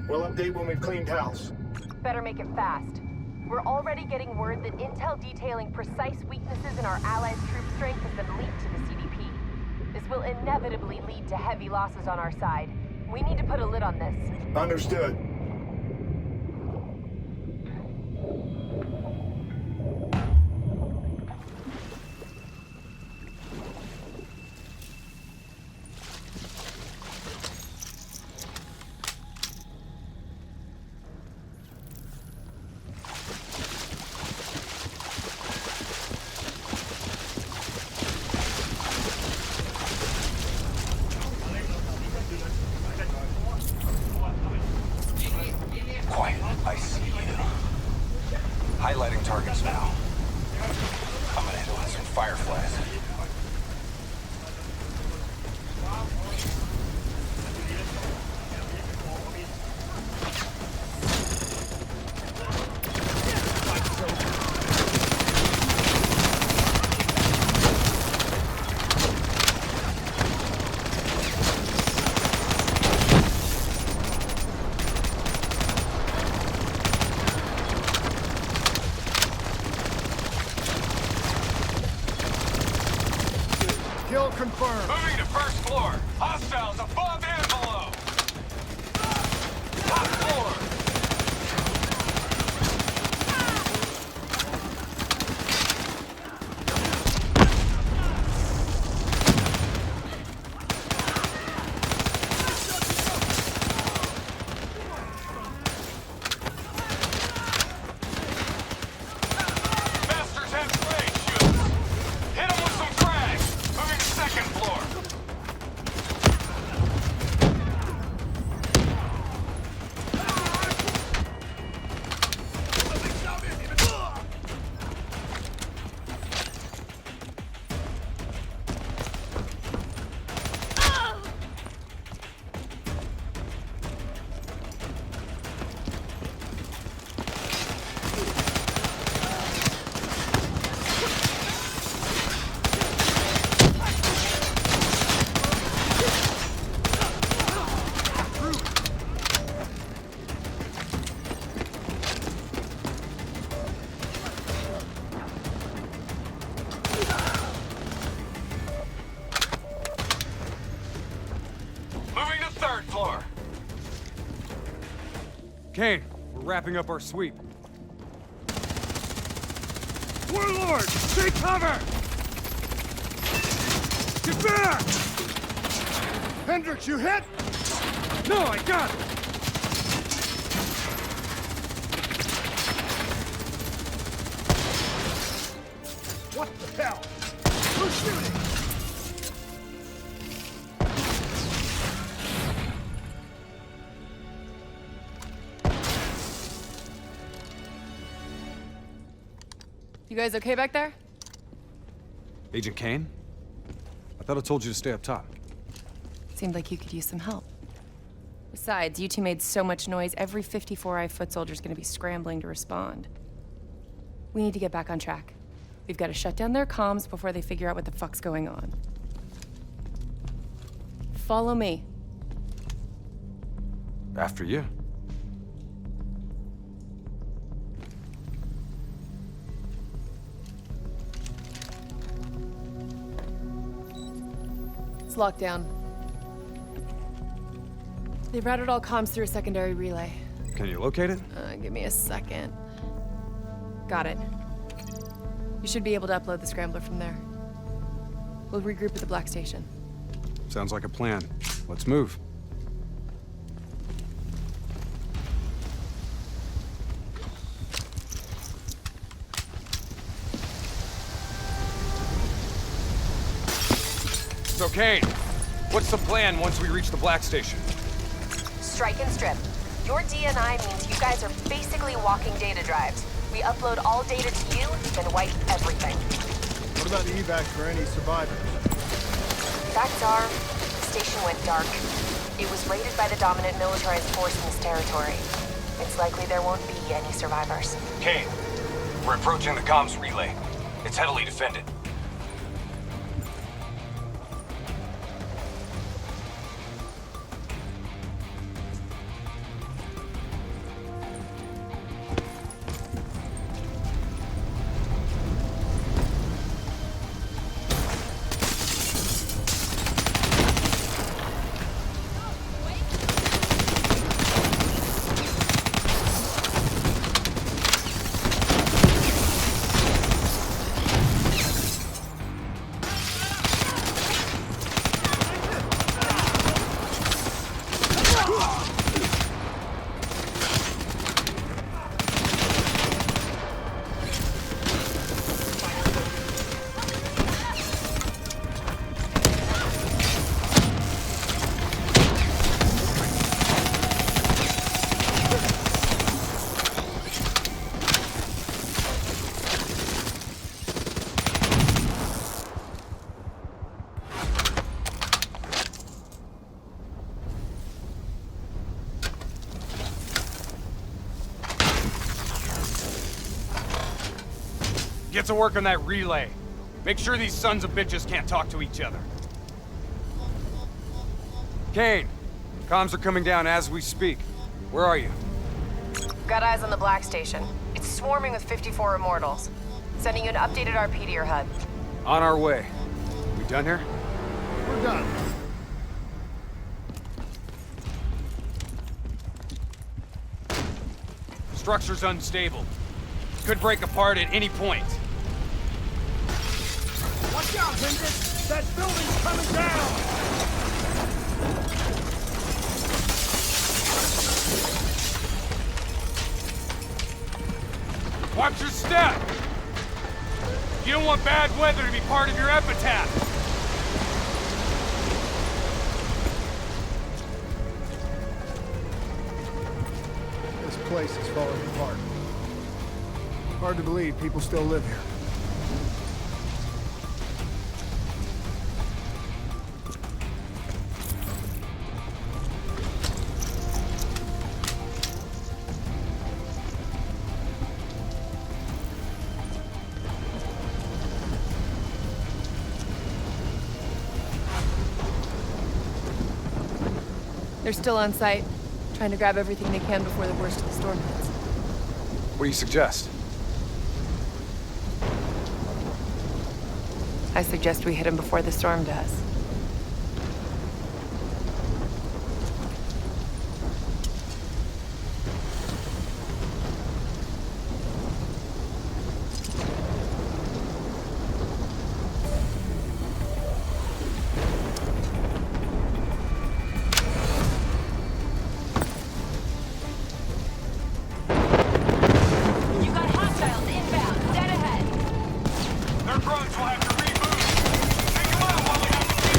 We'll update when we've cleaned house. Better make it fast. We're already getting word that intel detailing precise weaknesses in our allies' troop strength has been leaked to the CDP. This will inevitably lead to heavy losses on our side. We need to put a lid on this. Understood. Quiet, I see you. Highlighting targets now. Coming in on some fireflies. Kill confirmed. Moving to first floor. Hostiles above and below. Top floor. Masters have blade shields. Hit them with some frags. Moving to second floor. Moving to third floor. Kane, we're wrapping up our sweep. Warlord, take cover! Get back! Hendricks, you hit? No, I got it! What the hell? Who's shooting? You guys okay back there? Agent Kane? I thought I told you to stay up top. Seemed like you could use some help. Besides, you two made so much noise, every 54i foot soldier's gonna be scrambling to respond. We need to get back on track. We've got to shut down their comms before they figure out what the fuck's going on. Follow me. After you. It's locked down. They've routed all comms through a secondary relay. Can you locate it? Give me a second. Got it. You should be able to upload the scrambler from there. We'll regroup at the Black Station. Sounds like a plan. Let's move. So, Kane, what's the plan once we reach the Black Station? Strike and strip. Your DNI means you guys are basically walking data drives. We upload all data to you, then wipe everything. What about the evac for any survivors? Facts are, the station went dark. It was raided by the dominant militarized force in this territory. It's likely there won't be any survivors. Kane, we're approaching the comms relay. It's heavily defended. Get to work on that relay. Make sure these sons of bitches can't talk to each other. Kane, comms are coming down as we speak. Where are you? Got eyes on the Black Station. It's swarming with 54 immortals. Sending you an updated RP to your HUD. On our way. We done here? We're done. Structure's unstable. Could break apart at any point. Watch out, Hendricks! That building's coming down! Watch your step! You don't want bad weather to be part of your epitaph! This place is falling apart. Hard to believe people still live here. They're still on site, trying to grab everything they can before the worst of the storm hits. What do you suggest? I suggest we hit him before the storm does. Their drones will have to reboot. Take them out while they have the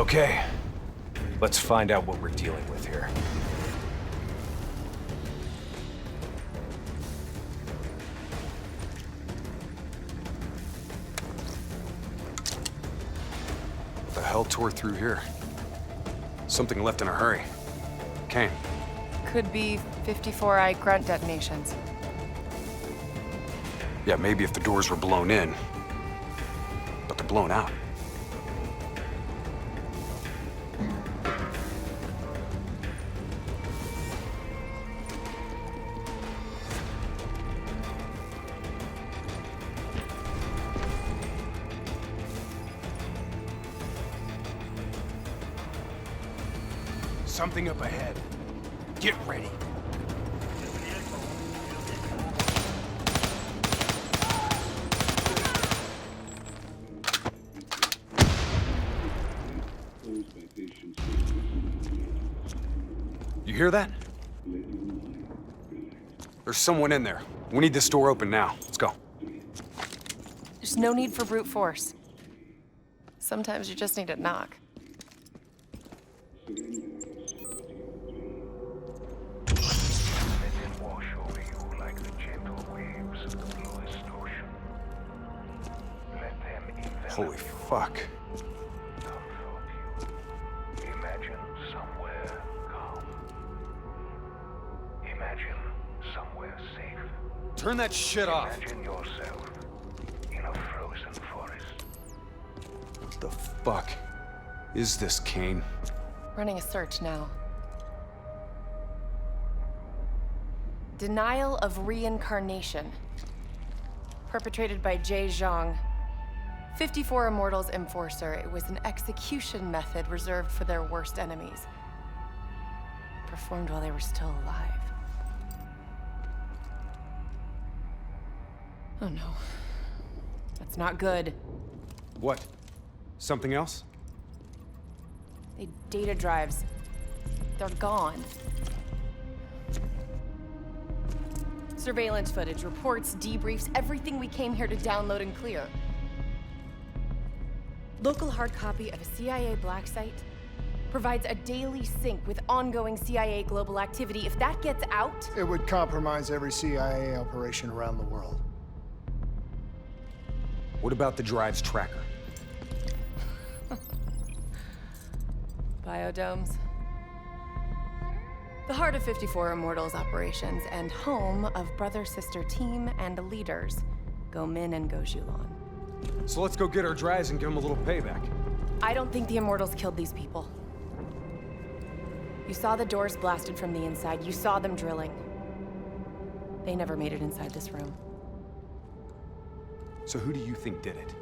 Okay. Let's find out what we're dealing with here. What the hell tore through here? Something left in a hurry. Kane. Could be 54i grunt detonations. Yeah, maybe if the doors were blown in. But they're blown out. Something up ahead. Get ready. You hear that? There's someone in there. We need this door open now. Let's go. There's no need for brute force. Sometimes you just need to knock. Holy fuck. Imagine somewhere calm. Imagine somewhere safe. Turn that shit off. Imagine yourself in a frozen forest. What the fuck is this, Kane? Running a search now. Denial of reincarnation. Perpetrated by Jay Zhang. 54 Immortals Enforcer. It was an execution method reserved for their worst enemies. Performed while they were still alive. Oh no. That's not good. What? Something else? They data drives. They're gone. Surveillance footage, reports, debriefs, everything we came here to download and clear. Local hard copy of a CIA black site provides a daily sync with ongoing CIA global activity. If that gets out... It would compromise every CIA operation around the world. What about the drive's tracker? Biodomes. The heart of 54 Immortals operations and home of brother-sister team and leaders, Go Min and Go Zhulan. So let's go get our drives and give them a little payback. I don't think the Immortals killed these people. You saw the doors blasted from the inside. You saw them drilling. They never made it inside this room. So who do you think did it?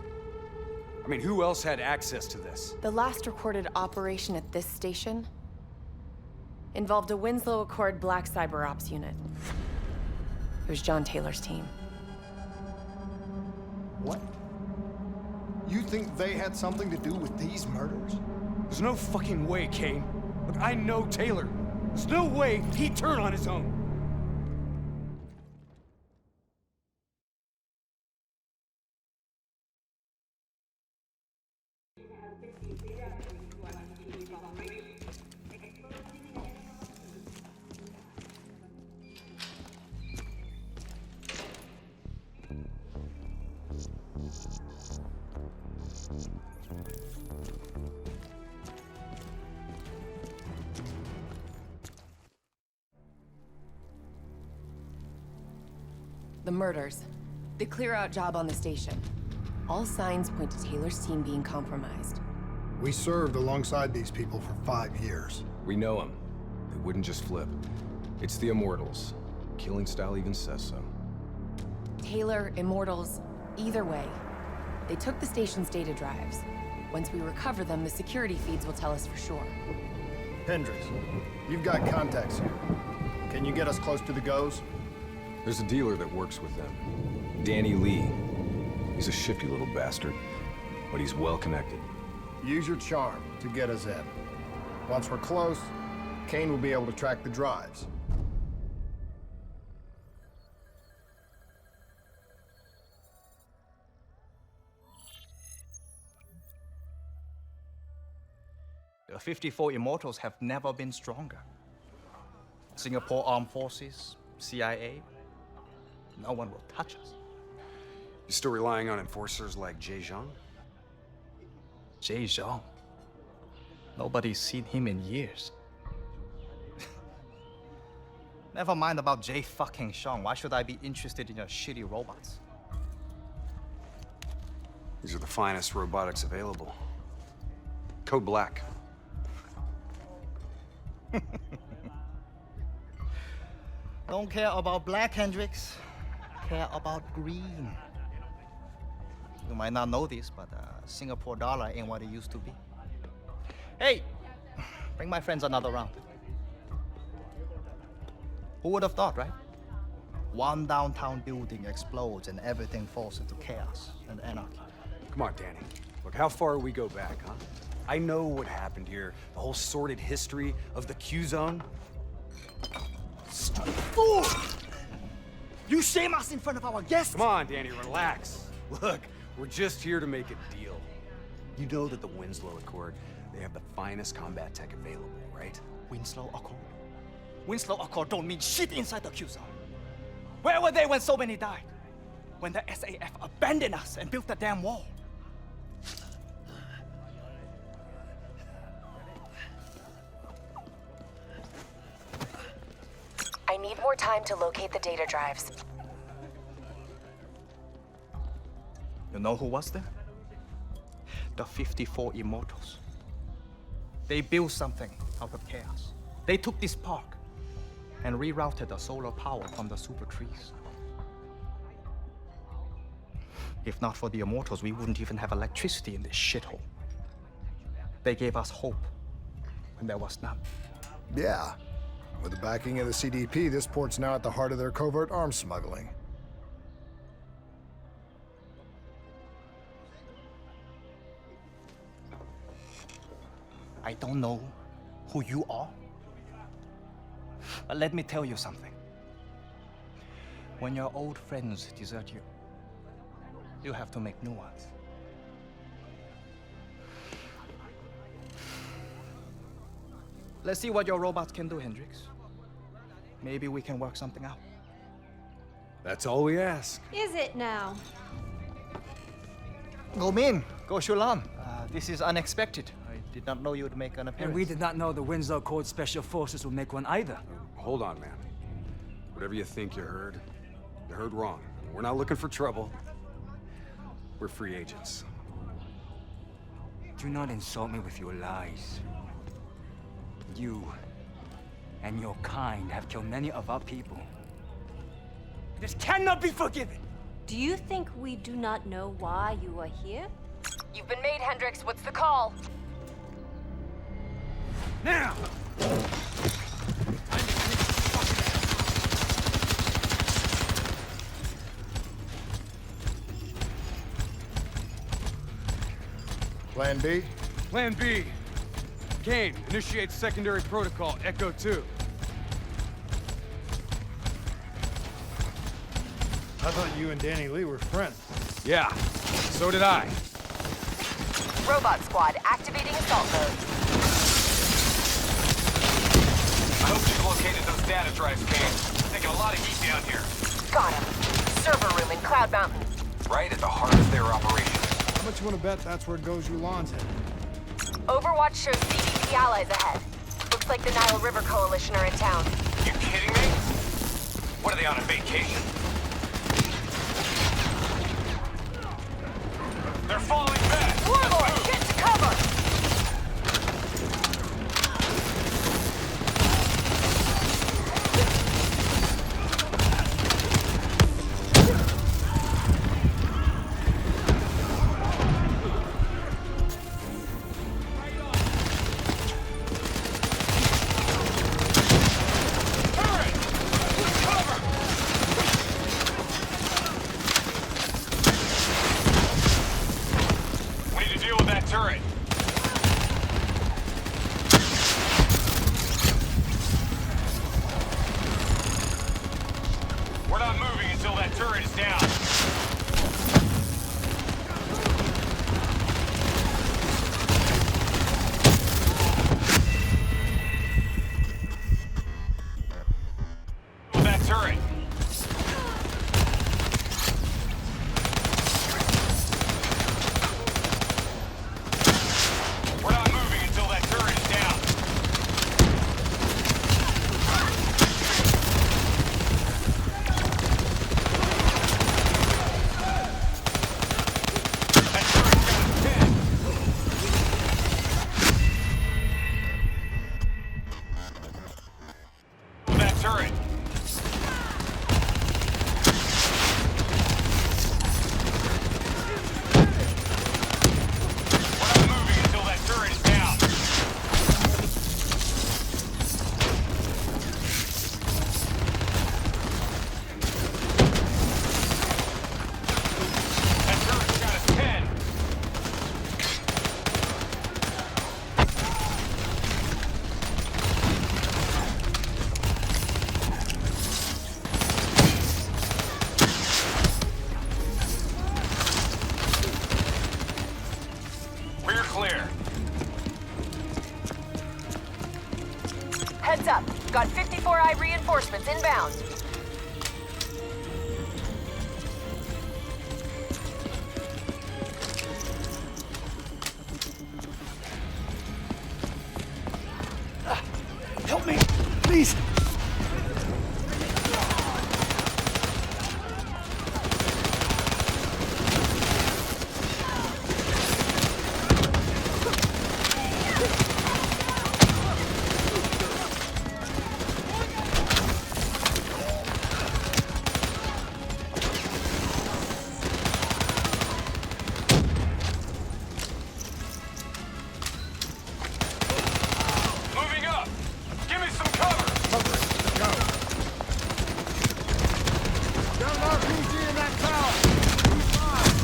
I mean, who else had access to this? The last recorded operation at this station involved a Winslow Accord Black Cyber Ops unit. It was John Taylor's team. What? You think they had something to do with these murders? There's no fucking way, Kane. Look, I know Taylor. There's no way he'd turn on his own. The murders. The clear-out job on the station. All signs point to Taylor's team being compromised. We served alongside these people for 5 years. We know them. They wouldn't just flip. It's the Immortals. Killing style even says so. Taylor, Immortals, either way. They took the station's data drives. Once we recover them, the security feeds will tell us for sure. Hendricks, you've got contacts here. Can you get us close to the Goes? There's a dealer that works with them. Danny Lee. He's a shifty little bastard, but he's well connected. Use your charm to get us in. Once we're close, Kane will be able to track the drives. The 54 Immortals have never been stronger. Singapore Armed Forces, CIA, no one will touch us. You still relying on enforcers like Jay Zhang? Jay Zhang? Nobody's seen him in years. Never mind about Jay fucking Zhang. Why should I be interested in your shitty robots? These are the finest robotics available. Code Black. Don't care about black, Hendrix. Care about green. You might not know this, but Singapore dollar ain't what it used to be. Hey, bring my friends another round. Who would have thought, right? One downtown building explodes and everything falls into chaos and anarchy. Come on, Danny. Look, how far we go back, huh? I know what happened here. The whole sordid history of the Q-Zone. Stupid fool! You shame us in front of our guests! Come on, Danny, relax. Look, we're just here to make a deal. You know that the Winslow Accord, they have the finest combat tech available, right? Winslow Accord? Winslow Accord don't mean shit inside the Q-Zone. Where were they when so many died? When the SAF abandoned us and built the damn wall? I need more time to locate the data drives. You know who was there? The 54 Immortals. They built something out of chaos. They took this park and rerouted the solar power from the super trees. If not for the Immortals, we wouldn't even have electricity in this shithole. They gave us hope when there was none. Yeah. With the backing of the CDP, this port's now at the heart of their covert arms smuggling. I don't know who you are, but let me tell you something. When your old friends desert you, you have to make new ones. Let's see what your robots can do, Hendrix. Maybe we can work something out. That's all we ask. Is it now? Go Min, go Shulan. This is unexpected. I did not know you would make an appearance. And we did not know the Winslow Accord Special Forces would make one either. Hold on, man. Whatever you think you heard wrong. We're not looking for trouble. We're free agents. Do not insult me with your lies. You and your kind have killed many of our people. This cannot be forgiven! Do you think we do not know why you are here? You've been made, Hendrix. What's the call? Now! Plan B? Plan B. Kane, initiate secondary protocol, Echo 2. I thought you and Danny Lee were friends. Yeah, so did I. Robot squad, activating assault mode. I hope you've located those data drives, Kane. Taking a lot of heat down here. Got him. Server room in Cloud Mountain. Right at the heart of their operation. How much you want to bet that's where Goes Yulan's headed? Overwatch shows CDP allies ahead. Looks like the Nile River Coalition are in town. You kidding me? What, are they on a vacation? They're falling back! Warlord, get to cover! turret! We're not moving until that turret is down. That turret's got us pinned. That turret. We're not moving until that turret is down. That turret's got us pinned. We're clear. Heads up. Got 54i reinforcements inbound. Help me, please. Moving up. Give me some cover. Go. Got an RPG in that tower. Who's mine?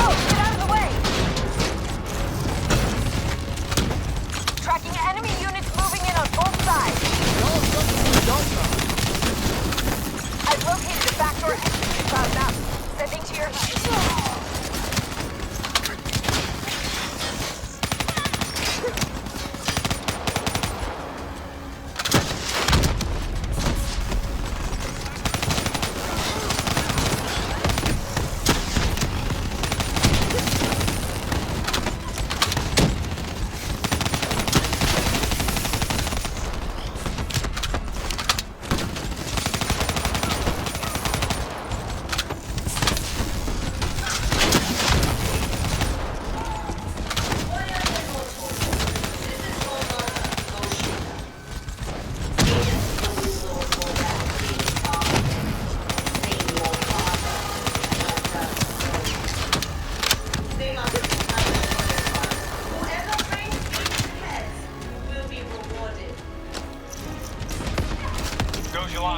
Oh, get out of the way! Tracking enemy units moving in on both sides. I've located a backdoor exit to Cloud Mountain. Sending to your east.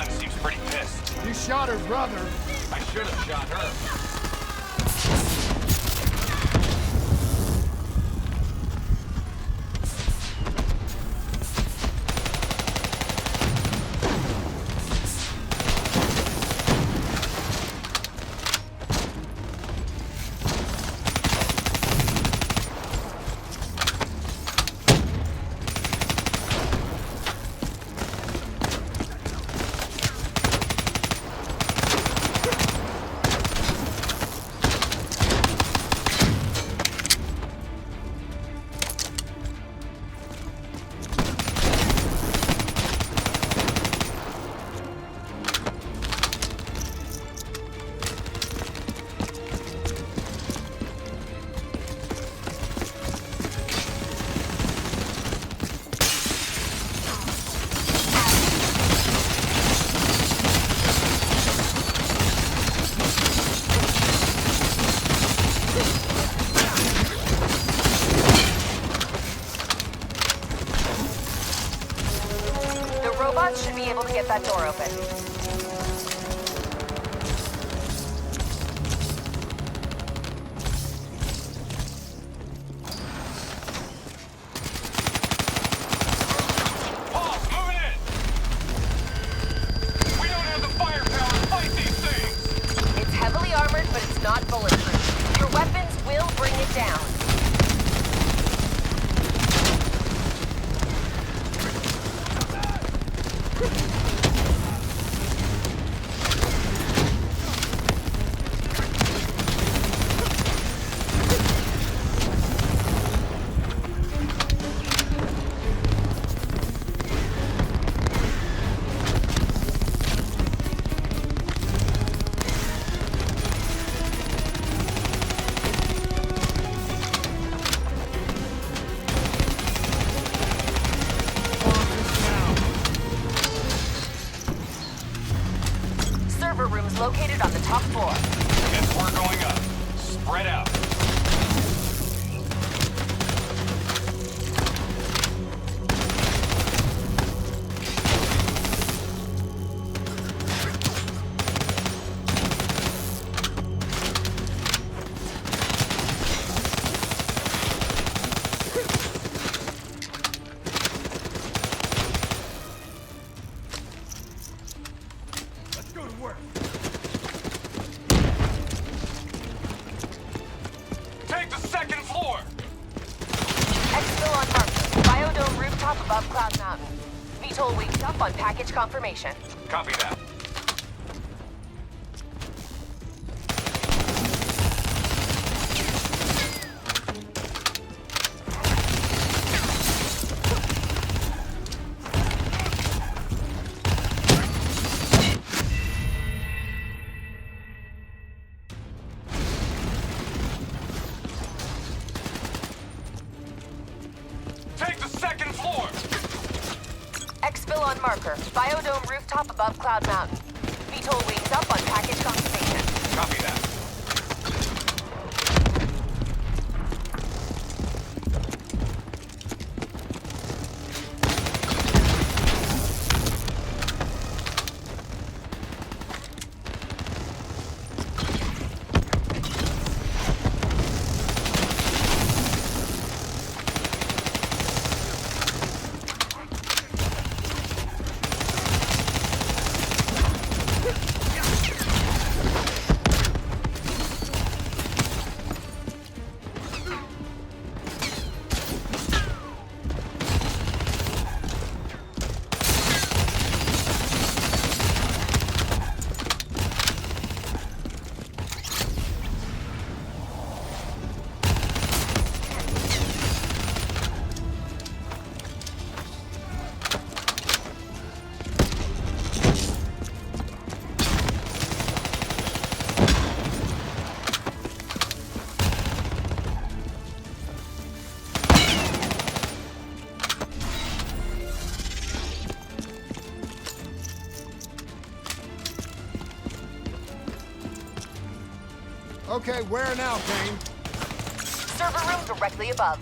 Seems pretty pissed. You shot her brother. I should have shot her. that door open. Not bulletproof. Your weapons will bring it down. Located on the top floor. Guess we're going up. Spread out. Let's go to work. Above Cloud Mountain. VTOL wakes up on package confirmation. Copy that. Exfil on marker. Biodome rooftop above Cloud Mountain. VTOL wakes up on package confirmation. Copy that. Okay, where now, Kane? Server room directly above.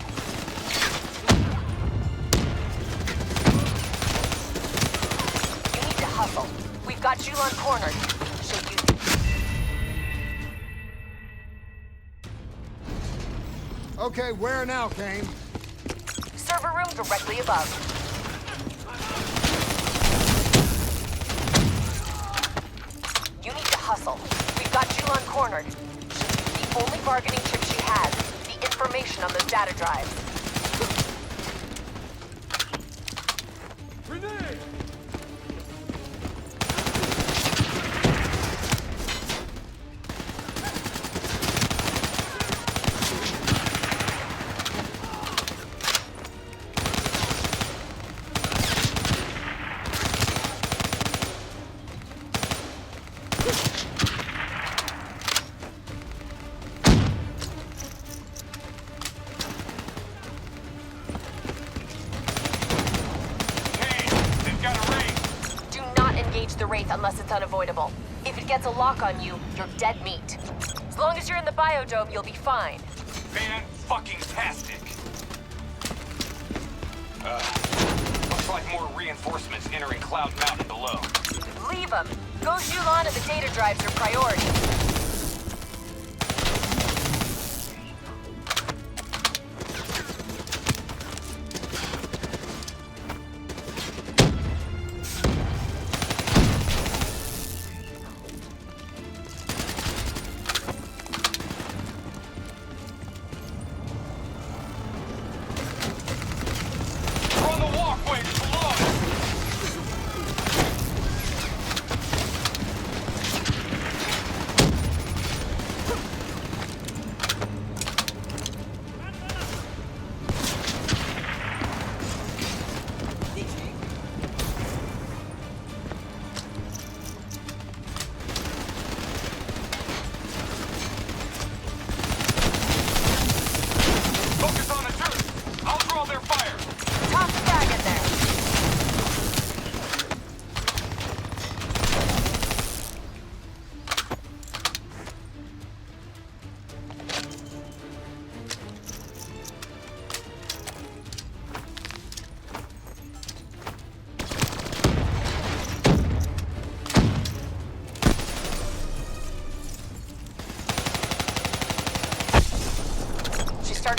You need to hustle. We've got Julon cornered. Should you... Okay, where now, Kane? Server room directly above. You need to hustle. We've got Julon cornered. The only bargaining chip she has is the information on those data drives. Grenade! The Wraith unless it's unavoidable. If it gets a lock on you, you're dead meat. As long as you're in the biodome, you'll be fine. Fan-fucking-tastic. like more reinforcements entering Cloud Mountain below. Leave them. Go Zhulan and the data drives are priority.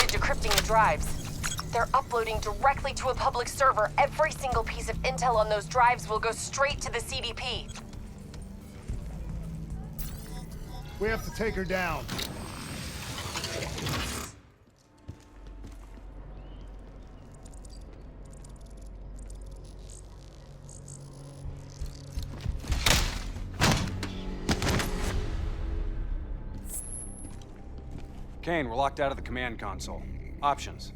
Decrypting the drives. They're uploading directly to a public server. Every single piece of intel on those drives will go straight to the CDP. We have to take her down. Kane, we're locked out of the command console. Options.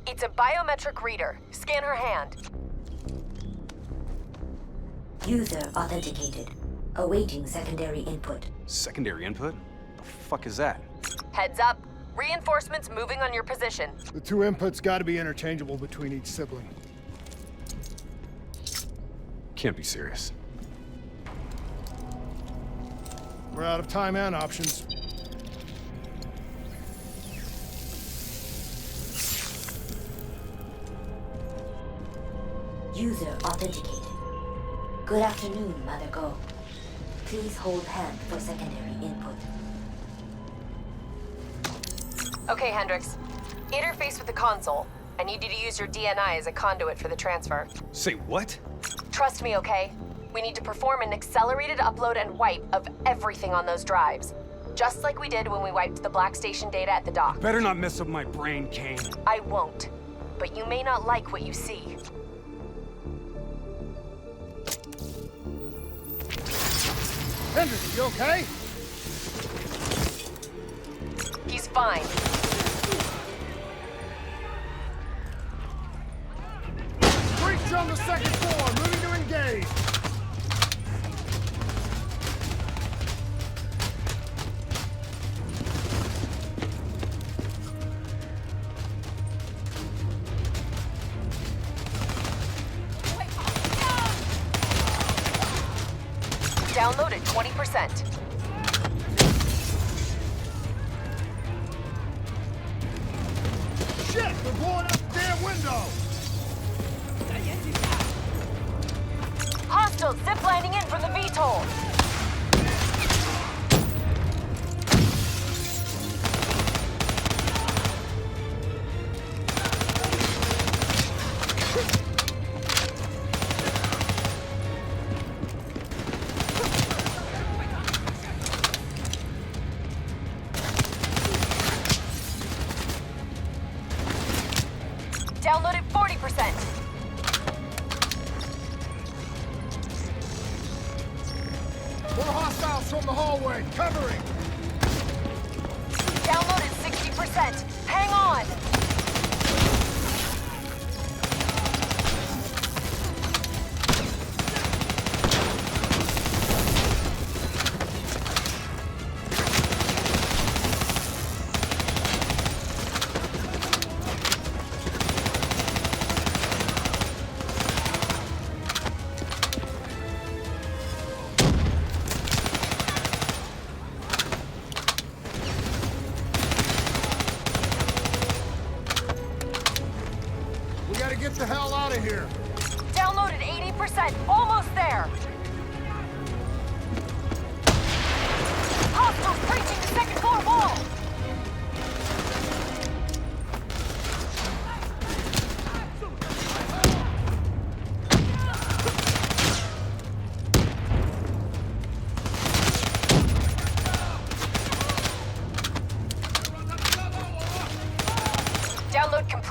It's a biometric reader. Scan her hand. User authenticated. Awaiting secondary input. Secondary input? The fuck is that? Heads up. Reinforcements moving on your position. The two inputs gotta be interchangeable between each sibling. Can't be serious. We're out of time and options. User authenticated. Good afternoon, Mother Go. Please hold hand for secondary input. Okay, Hendricks. Interface with the console. I need you to use your DNI as a conduit for the transfer. Say what? Trust me, okay? We need to perform an accelerated upload and wipe of everything on those drives. Just like we did when we wiped the Black Station data at the dock. Better not mess up my brain, Kane. I won't. But you may not like what you see. Hendricks, you okay? He's fine. Breach on the second floor, moving to engage. Downloaded 20%. Shit, we're blowing up the damn window! Hostiles ziplining in from the VTOL. Downloaded 40%. More hostiles from the hallway, covering. Downloaded 60%. Hang on.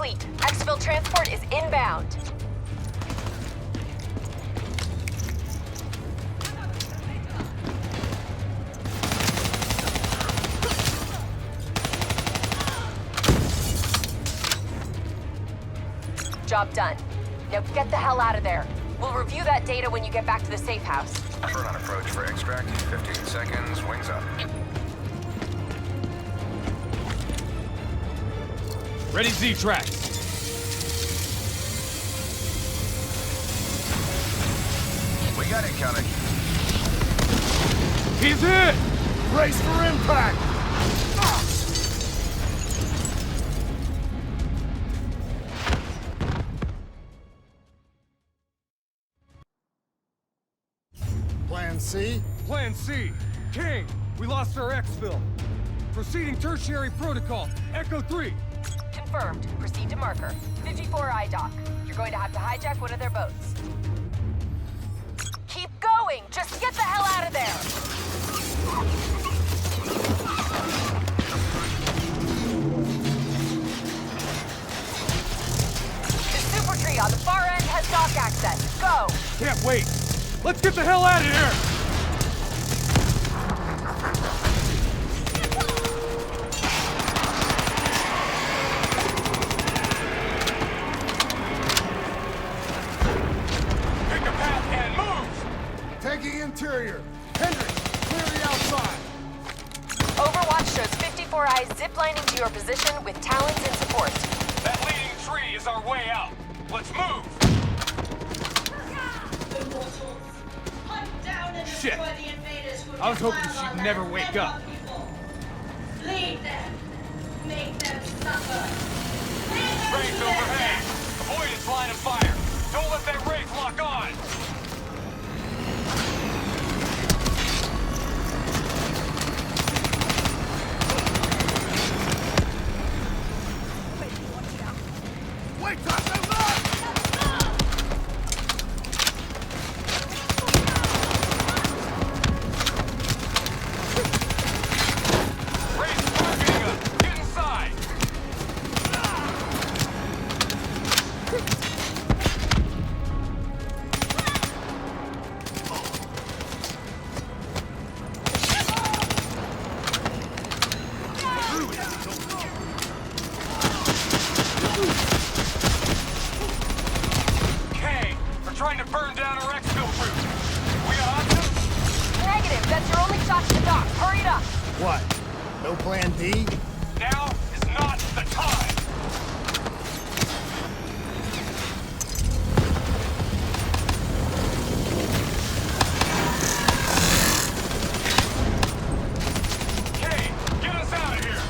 complete. Exfil transport is inbound. Job done. Now get the hell out of there. We'll review that data when you get back to the safe house. Burn on approach for extract. 15 seconds. Wings up. Ready Z-Track. We got it coming. He's hit! Brace for impact! Plan C? Plan C. King, we lost our exfil. Proceeding tertiary protocol. Echo 3. Confirmed. Proceed to marker. 54I dock. You're going to have to hijack one of their boats. Keep going! Just get the hell out of there! The super tree on the far end has dock access. Go! Can't wait. Let's get the hell out of here! Pick a path and move! Taking interior. Hendricks, clear the outside. Overwatch shows 54I ziplining to your position with talons in support. That leading tree is our way out. Let's move! Shit. I was hoping she'd never wake up. Lead them. Make them suffer. Wraith overhead. Avoid its line of fire. Don't let that Wraith lock on. Wait, Tasha, look! Wraith's targeting us. Get inside. Okay, we're trying to burn down our exfil route. We on them? Negative. That's your only shot to the dock. Hurry it up. What? No plan D? Now is not the time. Okay, get us out of here.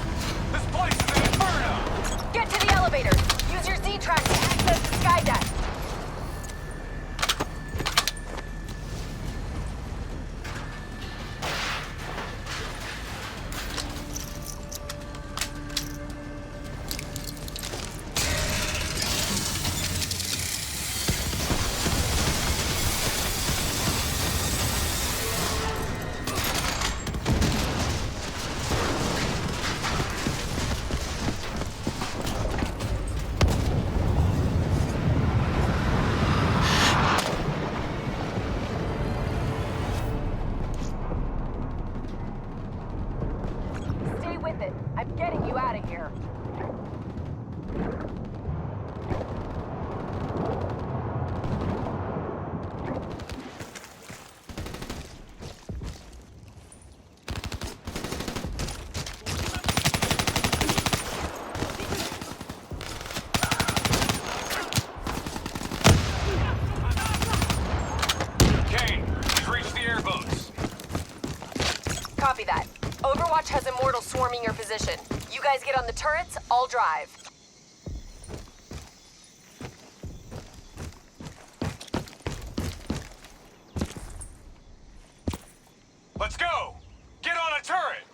This place is an inferno. Get to the elevator. Use your Z-Track to access the sky deck. Stay with it. I'm getting you out of here. Kane, we've reached the airboats. Copy that. Overwatch has immortals swarming your position. You guys get on the turrets, I'll drive. Let's go! Get on a turret!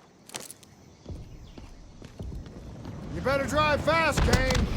You better drive fast, Kane.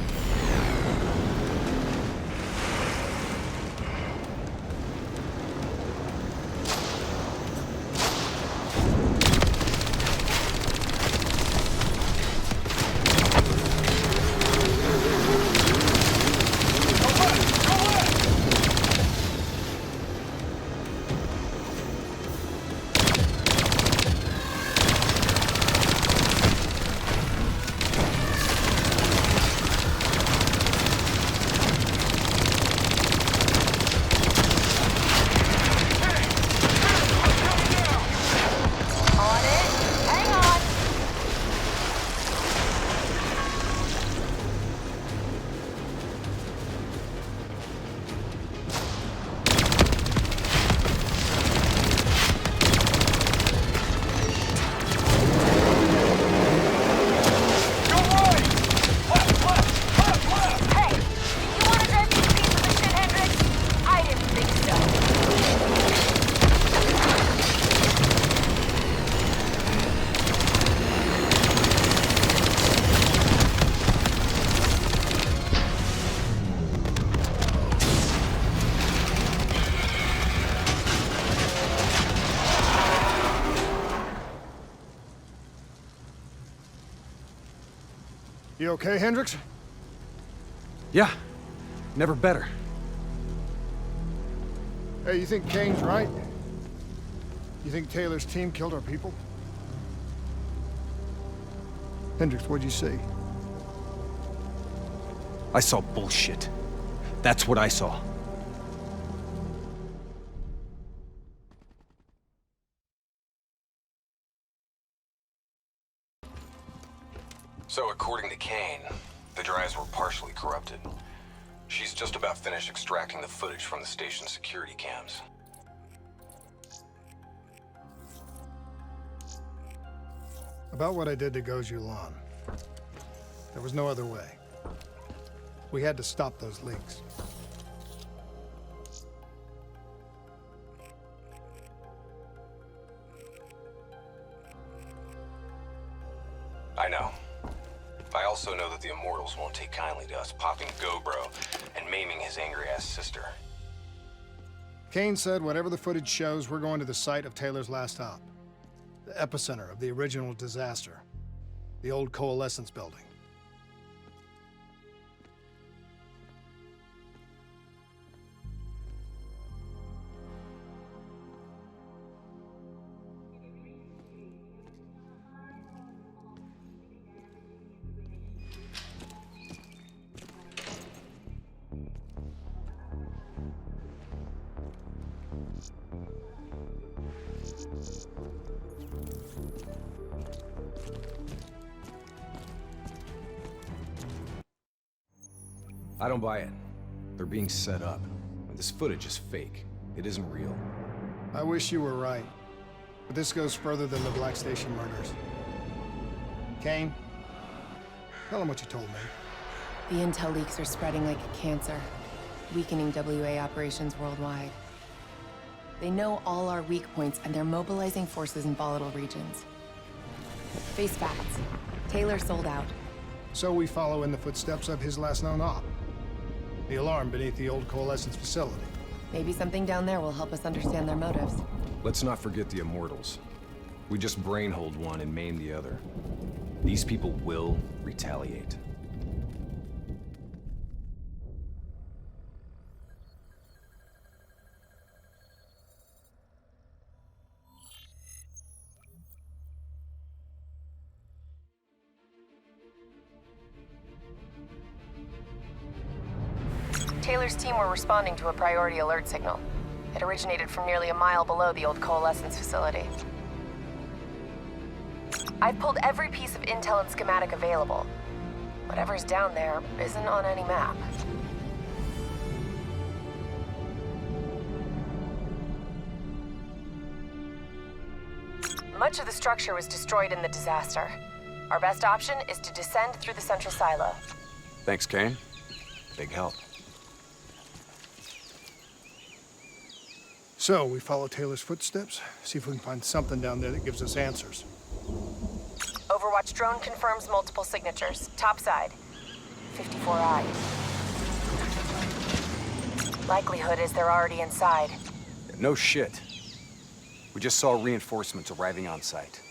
You okay, Hendricks? Yeah. Never better. Hey, you think Kane's right? You think Taylor's team killed our people? Hendricks, what'd you see? I saw bullshit. That's what I saw. So, according to Kane, the drives were partially corrupted. She's just about finished extracting the footage from the station's security cams. About what I did to Gojulan. There was no other way. We had to stop those leaks. I know. I also know that the Immortals won't take kindly to us popping Go-Bro and maiming his angry-ass sister. Kane said whatever the footage shows, we're going to the site of Taylor's last op. The epicenter of the original disaster. The old Coalescence building. I don't buy it. They're being set up. This footage is fake. It isn't real. I wish you were right. But this goes further than the Black Station murders. Kane, tell him what you told me. The intel leaks are spreading like a cancer, weakening WA operations worldwide. They know all our weak points, and they're mobilizing forces in volatile regions. Face facts. Taylor sold out. So we follow in the footsteps of his last known op. The alarm beneath the old Coalescence facility. Maybe something down there will help us understand their motives. Let's not forget the Immortals. We just brainhold one and maim the other. These people will retaliate. Taylor's team were responding to a priority alert signal. It originated from nearly a mile below the old Coalescence facility. I've pulled every piece of intel and schematic available. Whatever's down there isn't on any map. Much of the structure was destroyed in the disaster. Our best option is to descend through the central silo. Thanks, Kane. Big help. So, we follow Taylor's footsteps, see if we can find something down there that gives us answers. Overwatch drone confirms multiple signatures. Topside. 54I. Likelihood is they're already inside. No shit. We just saw reinforcements arriving on site.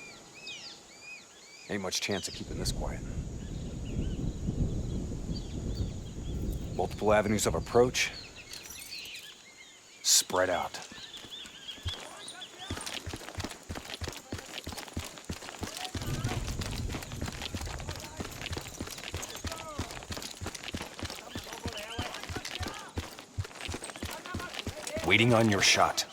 Ain't much chance of keeping this quiet. Multiple avenues of approach. Spread out. Waiting on your shot.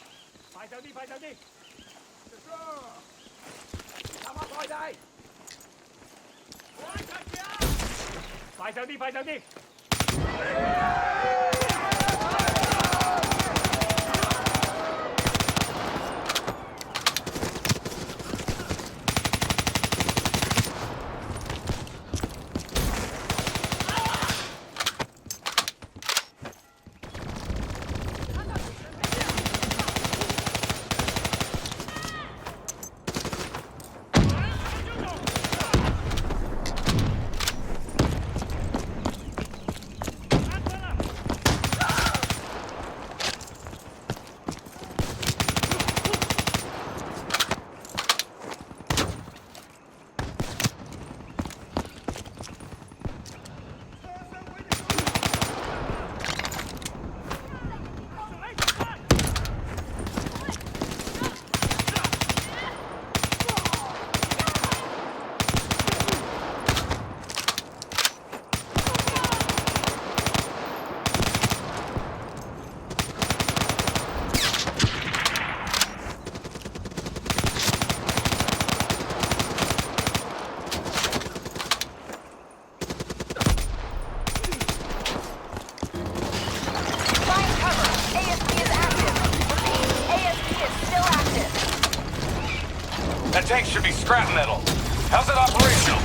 heavy scrap metal. How's it operational?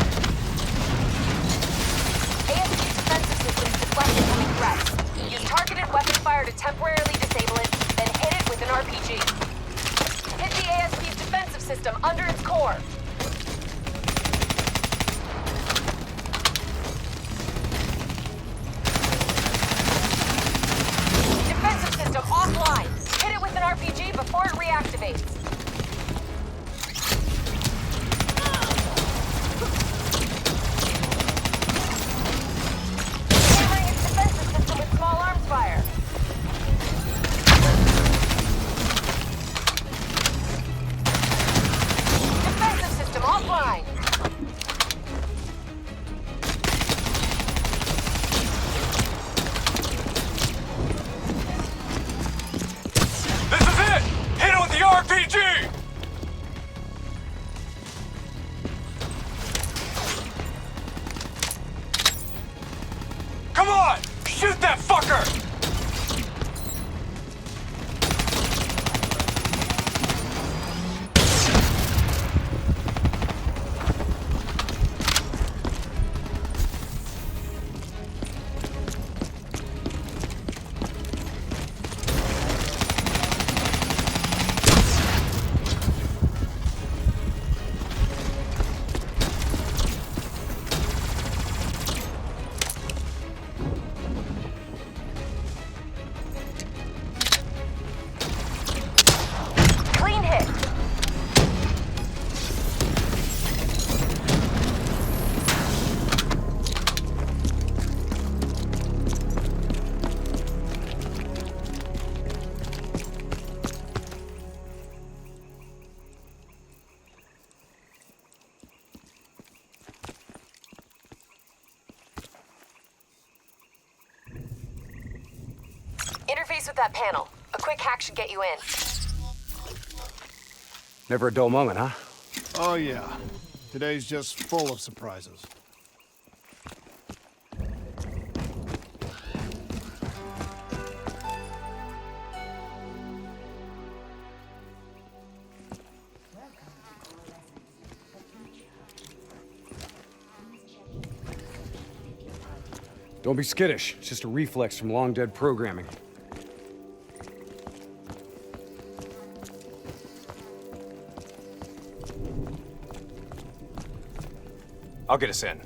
ASP's defensive systems deflect incoming threats. Use targeted weapon fire to temporarily disable it, then hit it with an RPG. Hit the ASP's defensive system under its core. Defensive system offline. Hit it with an RPG before it reactivates. Hammering its defensive system with small arms fire. Defensive system offline. This is it! Hit it with the RPG! Come on! Shoot that fucker! Clean hit. Interface with that panel. A quick hack should get you in. Never a dull moment, huh? Oh yeah. Today's just full of surprises. Don't be skittish. It's just a reflex from long-dead programming. I'll get us in.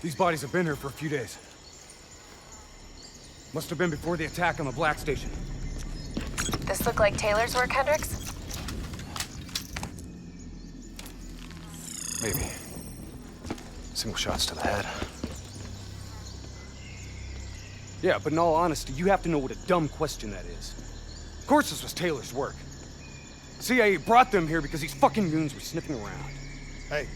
These bodies have been here for a few days. Must have been before the attack on the Black Station. This look like Taylor's work, Hendricks? Maybe. Single shots to the head. Yeah, but in all honesty, you have to know what a dumb question that is. Of course this was Taylor's work. CIA brought them here because these fucking goons were sniffing around. Hey.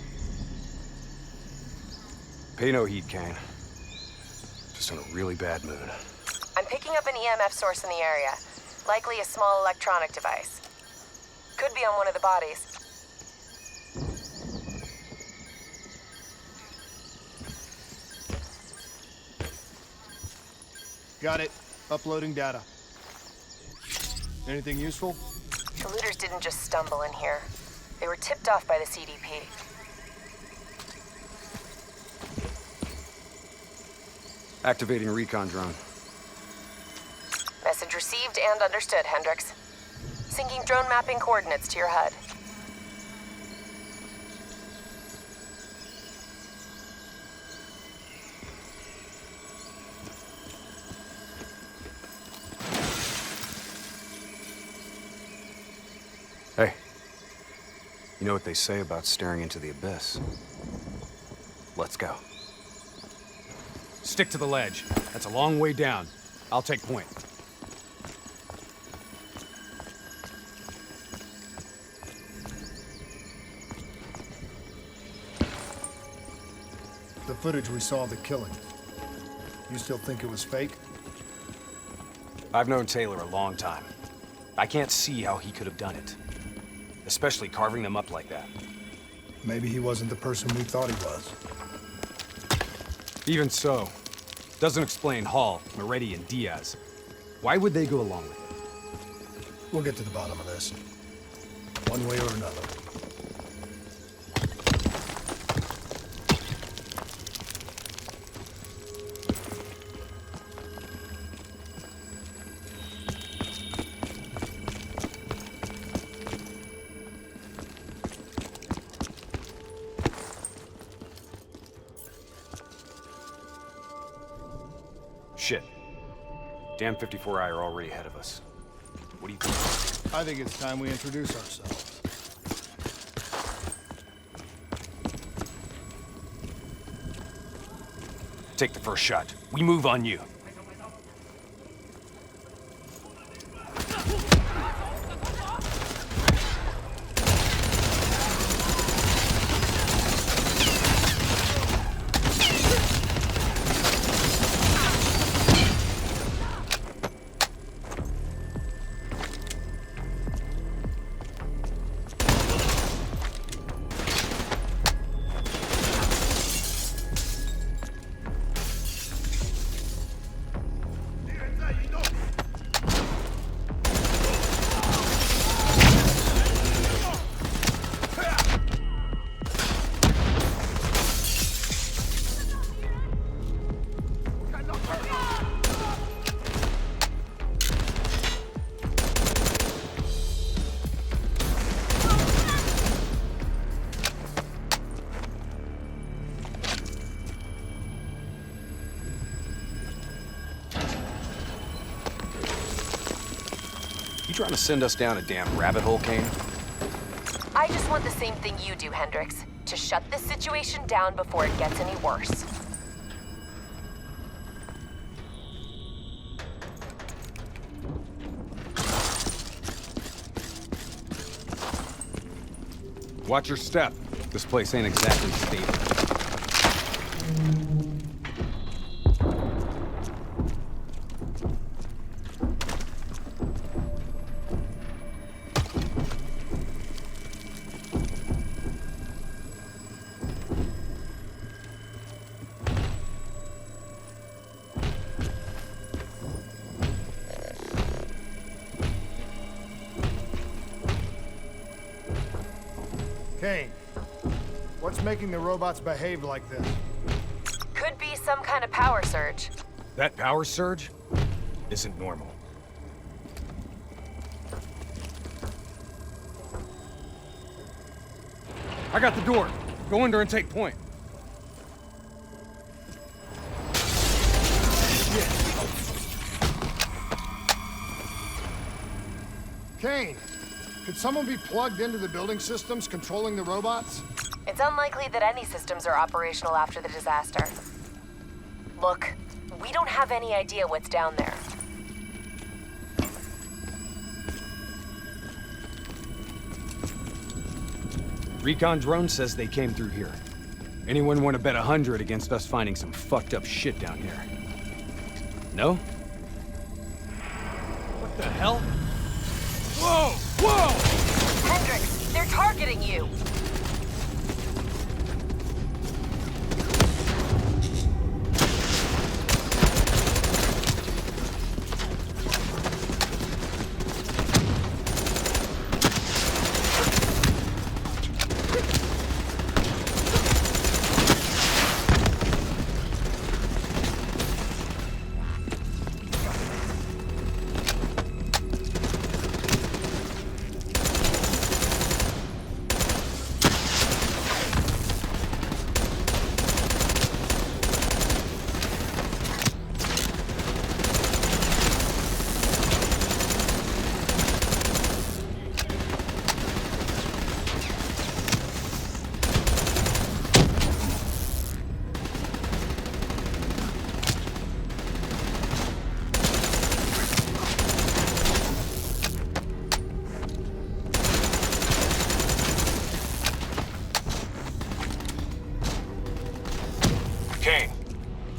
Pay no heed, Kane. Just in a really bad mood. I'm picking up an EMF source in the area. Likely a small electronic device. Could be on one of the bodies. Got it. Uploading data. Anything useful? The looters didn't just stumble in here. They were tipped off by the CDP. Activating recon drone. Message received and understood, Hendricks. Syncing drone mapping coordinates to your HUD. Hey. You know what they say about staring into the abyss? Let's go. Stick to the ledge. That's a long way down. I'll take point. The footage we saw of the killing. You still think it was fake? I've known Taylor a long time. I can't see how he could have done it. Especially carving them up like that. Maybe he wasn't the person we thought he was. Even so, doesn't explain Hall, Moretti, and Diaz. Why would they go along with it? We'll get to the bottom of this. One way or another. Shit. Damn 54i are already ahead of us. What do you think? I think it's time we introduce ourselves. Take the first shot. We move on you. You trying to send us down a damn rabbit hole, Kane? I just want the same thing you do, Hendricks. To shut this situation down before it gets any worse. Watch your step. This place ain't exactly stable. Kane, what's making the robots behave like this? Could be some kind of power surge. That power surge isn't normal. I got the door. Go in there and take point. Kane, could someone be plugged into the building systems controlling the robots? It's unlikely that any systems are operational after the disaster. Look, we don't have any idea what's down there. Recon drone says they came through here. Anyone want to bet 100 against us finding some fucked up shit down here? No? What the hell? Whoa! Whoa! Hendricks, they're targeting you!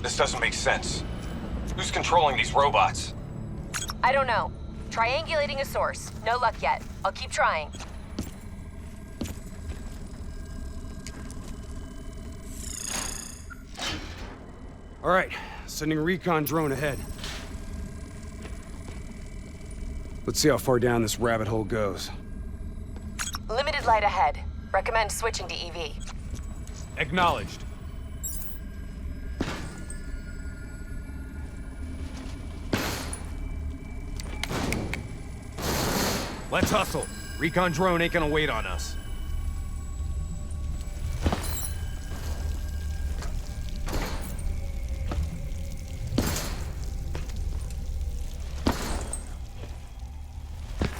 This doesn't make sense. Who's controlling these robots? I don't know. Triangulating a source. No luck yet. I'll keep trying. All right, sending a recon drone ahead. Let's see how far down this rabbit hole goes. Limited light ahead. Recommend switching to EV. Acknowledged. Let's hustle. Recon drone ain't gonna wait on us.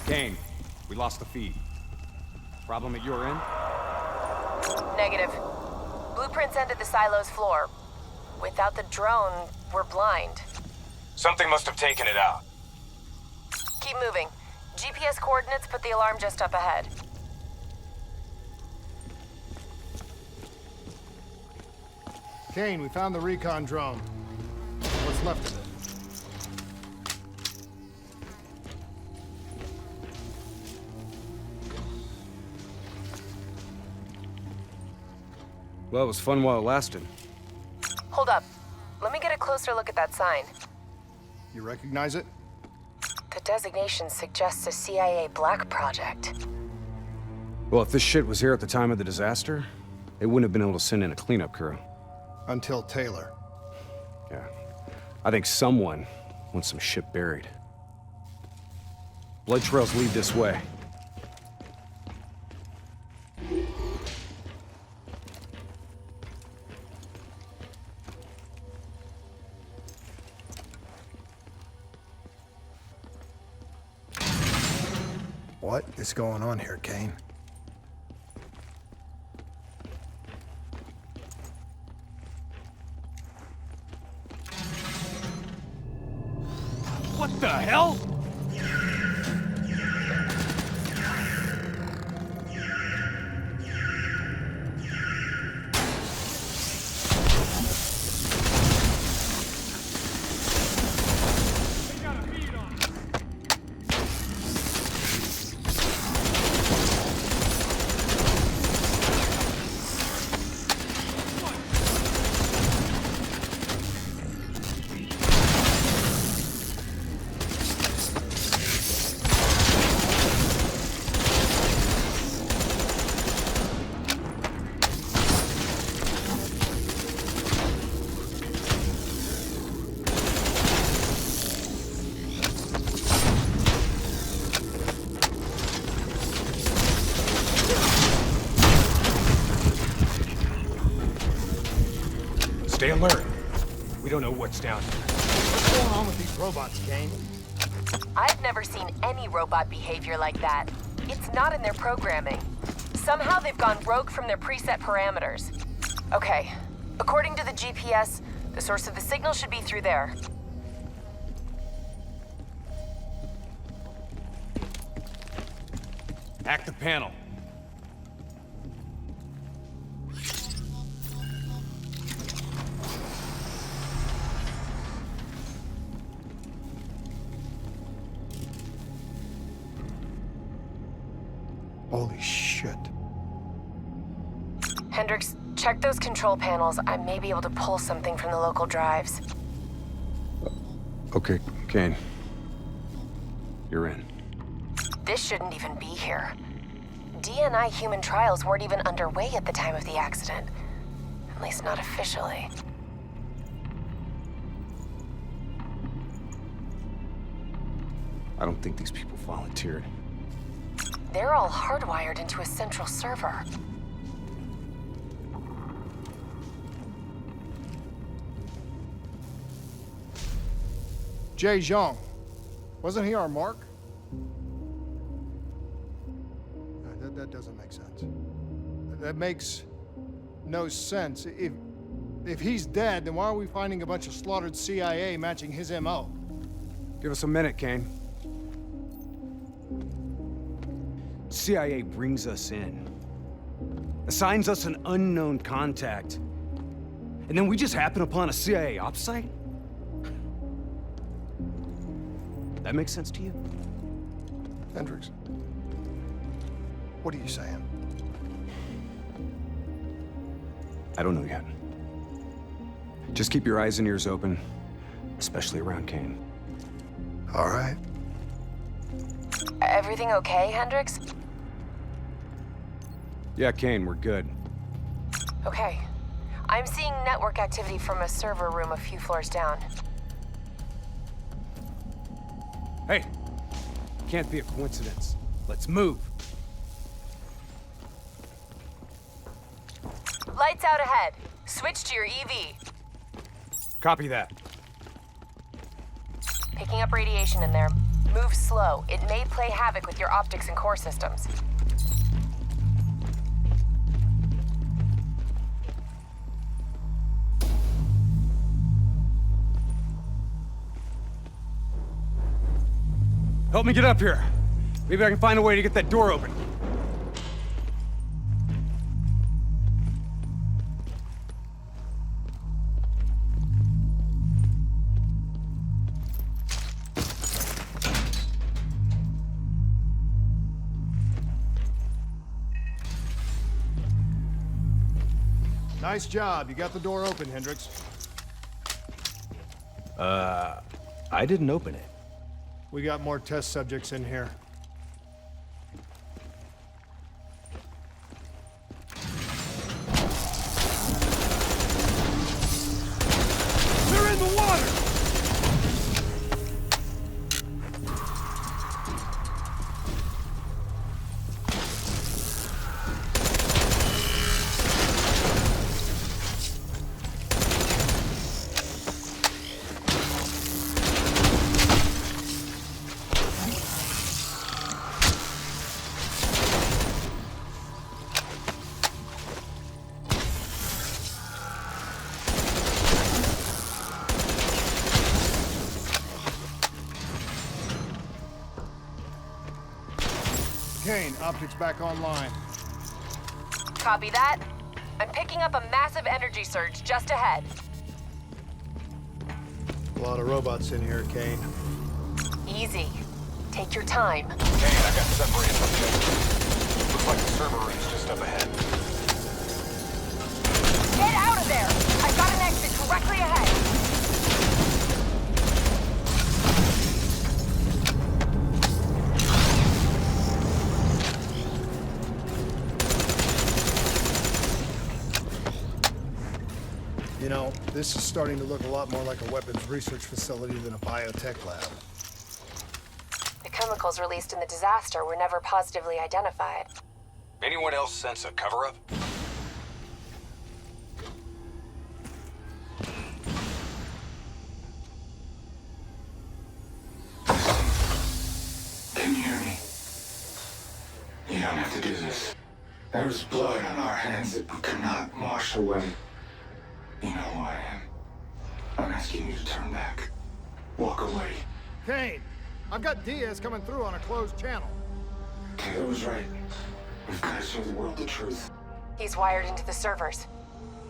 Kane, we lost the feed. Problem at your end? Negative. Blueprints end at the silo's floor. Without the drone, we're blind. Something must have taken it out. Keep moving. GPS coordinates put the alarm just up ahead. Kane, we found the recon drone. What's left of it? Well, it was fun while it lasted. Hold up. Let me get a closer look at that sign. You recognize it? The designation suggests a CIA black project. Well, if this shit was here at the time of the disaster, they wouldn't have been able to send in a cleanup crew. Until Taylor. Yeah. I think someone wants some shit buried. Blood trails lead this way. What is going on here, Kane? What the hell? Stay alert. We don't know what's down here. What's going on with these robots, Kane? I've never seen any robot behavior like that. It's not in their programming. Somehow they've gone rogue from their preset parameters. Okay, according to the GPS, the source of the signal should be through there. Hack the panel. Holy shit. Hendricks, check those control panels. I may be able to pull something from the local drives. Okay, Kane. You're in. This shouldn't even be here. DNI human trials weren't even underway at the time of the accident. At least not officially. I don't think these people volunteered. They're all hardwired into a central server. Jay Zhang. Wasn't he our mark? That doesn't make sense. That makes no sense. If he's dead, then why are we finding a bunch of slaughtered CIA matching his MO? Give us a minute, Kane. CIA brings us in, assigns us an unknown contact, and then we just happen upon a CIA ops site? That makes sense to you? Hendricks, what are you saying? I don't know yet. Just keep your eyes and ears open, especially around Kane. All right. Everything okay, Hendricks? Yeah, Kane, we're good. Okay. I'm seeing network activity from a server room a few floors down. Hey! Can't be a coincidence. Let's move. Lights out ahead. Switch to your EV. Copy that. Picking up radiation in there. Move slow. It may play havoc with your optics and core systems. Help me get up here. Maybe I can find a way to get that door open. Nice job. You got the door open, Hendricks. I didn't open it. We got more test subjects in here. They're in the water! Kane, optics back online. Copy that. I'm picking up a massive energy surge just ahead. A lot of robots in here, Kane. Easy. Take your time. Kane, I got separated from the others. Looks like the server room's just up ahead. Get out of there! I've got an exit directly ahead. You know, this is starting to look a lot more like a weapons research facility than a biotech lab. The chemicals released in the disaster were never positively identified. Anyone else sense a cover-up? Can you hear me? You don't have to do this. There was blood on our hands that we could not wash away. You know who I am. I'm asking you to turn back. Walk away. Kane, I've got Diaz coming through on a closed channel. Taylor was right. We've got to show the world the truth. He's wired into the servers.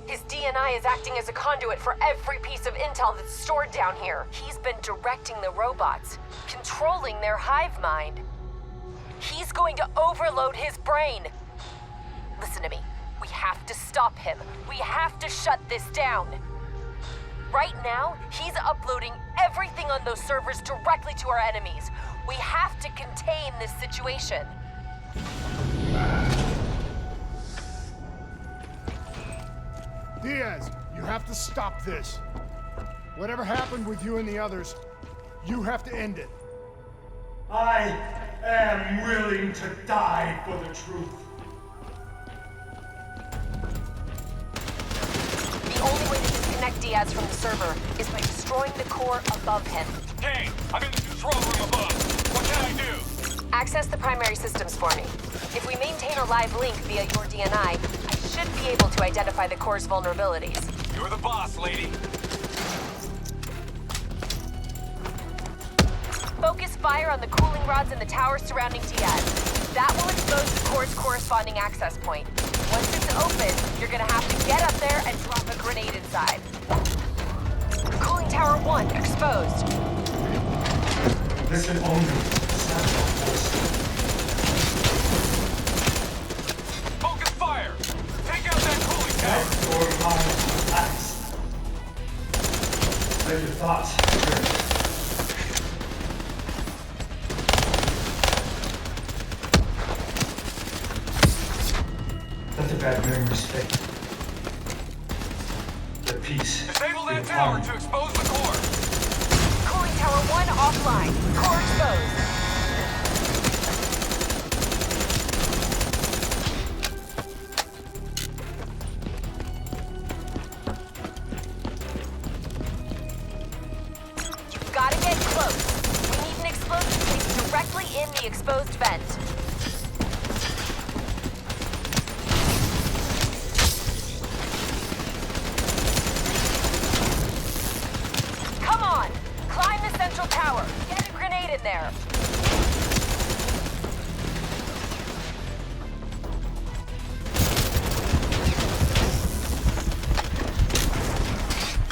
His DNI is acting as a conduit for every piece of intel that's stored down here. He's been directing the robots, controlling their hive mind. He's going to overload his brain. Listen to me. We have to stop him. We have to shut this down. Right now, he's uploading everything on those servers directly to our enemies. We have to contain this situation. Diaz, you have to stop this. Whatever happened with you and the others, you have to end it. I am willing to die for the truth. The only way to disconnect Diaz from the server is by destroying the core above him. Kane, I'm in the control room above. What can I do? Access the primary systems for me. If we maintain a live link via your DNI, I should be able to identify the core's vulnerabilities. You're the boss, lady. Focus fire on the cooling rods in the tower surrounding Diaz. That will expose the core's corresponding access point. Once it's open, you're gonna have to get up there and drop a grenade inside. Cooling tower 1 exposed. Listen only. Focus fire! Take out that cooling tower! Your mind relax. Let your thoughts bad memories fade. The peace. Disable that tower to expose the core. Cooling tower 1 offline. Core exposed. You've got to get close. We need an explosive placed directly in the exposed vent. Come on! Climb the central tower. Get a grenade in there.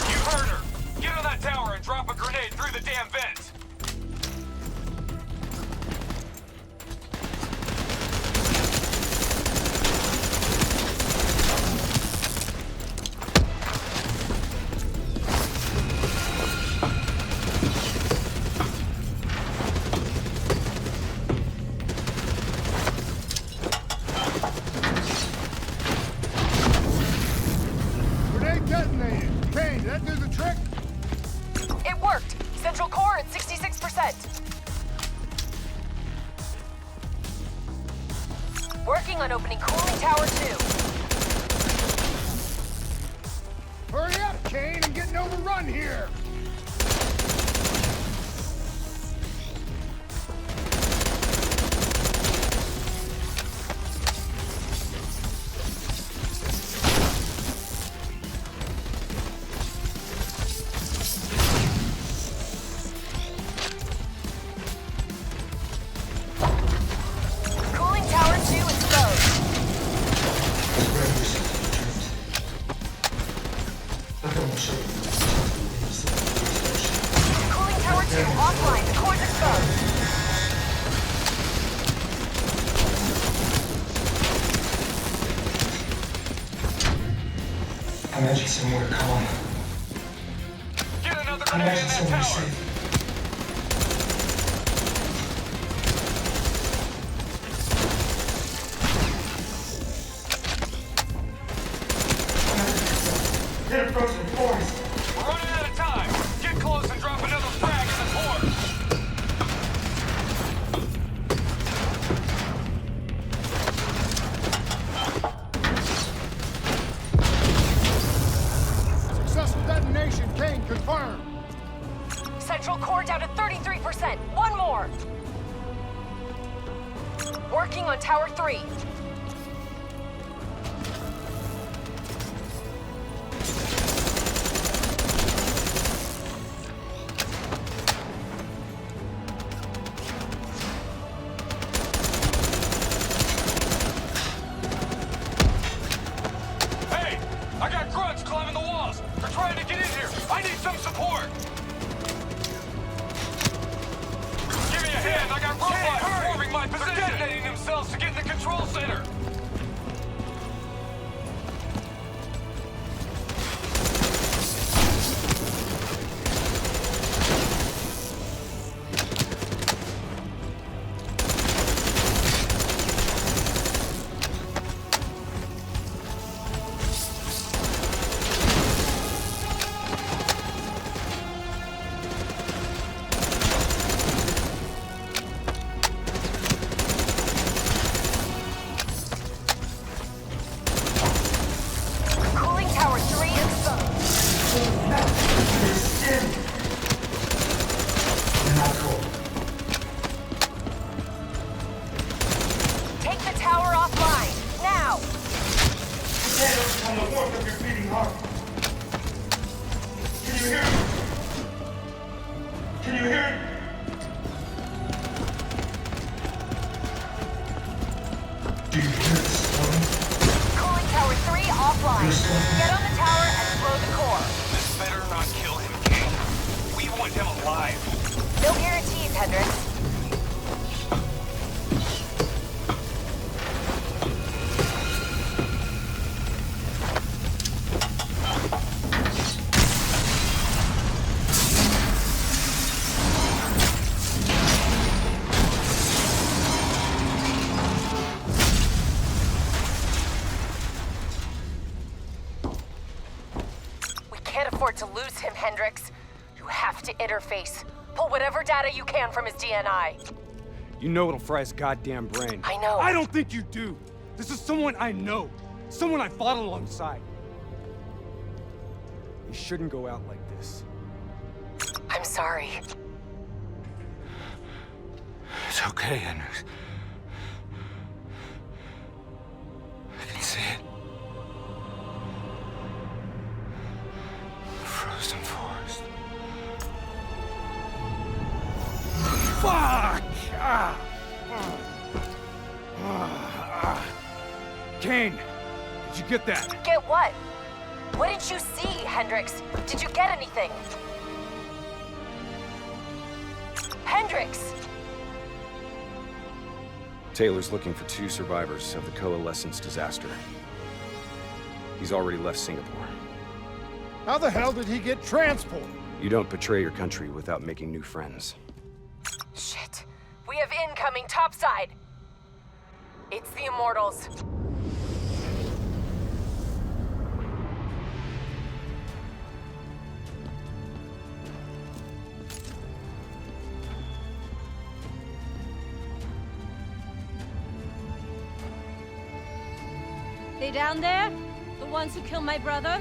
You heard her. Get on that tower and drop a grenade through the damn vent. Grenade detonated. Kane, did that do the trick? It worked. Central core at 66%. Working on opening cooling tower 2. Hurry up, Kane, I'm getting overrun here. Cooling tower 2 exposed. Cooling tower 2 offline. The core's exposed. I imagine somewhere calm. Get another I grenade in imagine that somewhere tower. safe. Hit a frozen forest. We're running out of time. Get close and drop another frag in the core. Successful detonation. Kane, confirmed. Central core down to 33%. One more. Working on tower 3. Hey, I got grunts climbing the walls. They're trying to get in here. I need some support. Give me a hand. I got robots forming my position. They're detonating themselves to get in the control center. Cooling tower 3 exposed. Take the tower offline. Now. Stand up on the warmth of your beating heart. Can you hear me? Can you hear me? Do you hear this, woman? Cooling tower 3 offline. Get on the tower and blow the core. This better not kill him, King. We want him alive. No guarantees, Hendricks. afford to lose him, Hendricks. You have to interface. Pull whatever data you can from his DNI. You know it'll fry his goddamn brain. I know. I don't think you do. This is someone I know. Someone I fought alongside. You shouldn't go out like this. I'm sorry. It's okay, Hendricks. I can see it. The frozen forest. Fuck! Kane, did you get that? Get what? What did you see, Hendricks? Did you get anything? Hendricks! Taylor's looking for 2 survivors of the Coalescence disaster. He's already left Singapore. How the hell did he get transported? You don't betray your country without making new friends. Shit. We have incoming topside. It's the Immortals. They down there? The ones who killed my brother?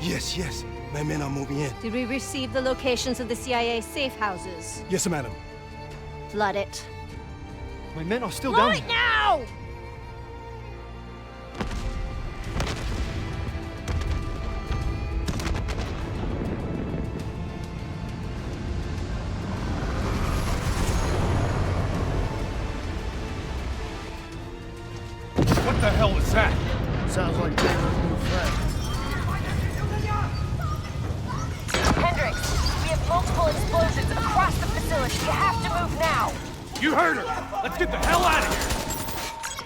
Yes, yes. My men are moving in. Did we receive the locations of the CIA safe houses? Yes, madam. Flood it. My men are still down Right there. now! What the hell was that? Sounds like Taylor's new friend. Hendricks, we have multiple explosions across the facility. You have to move now. You heard her! Let's get the hell out of here!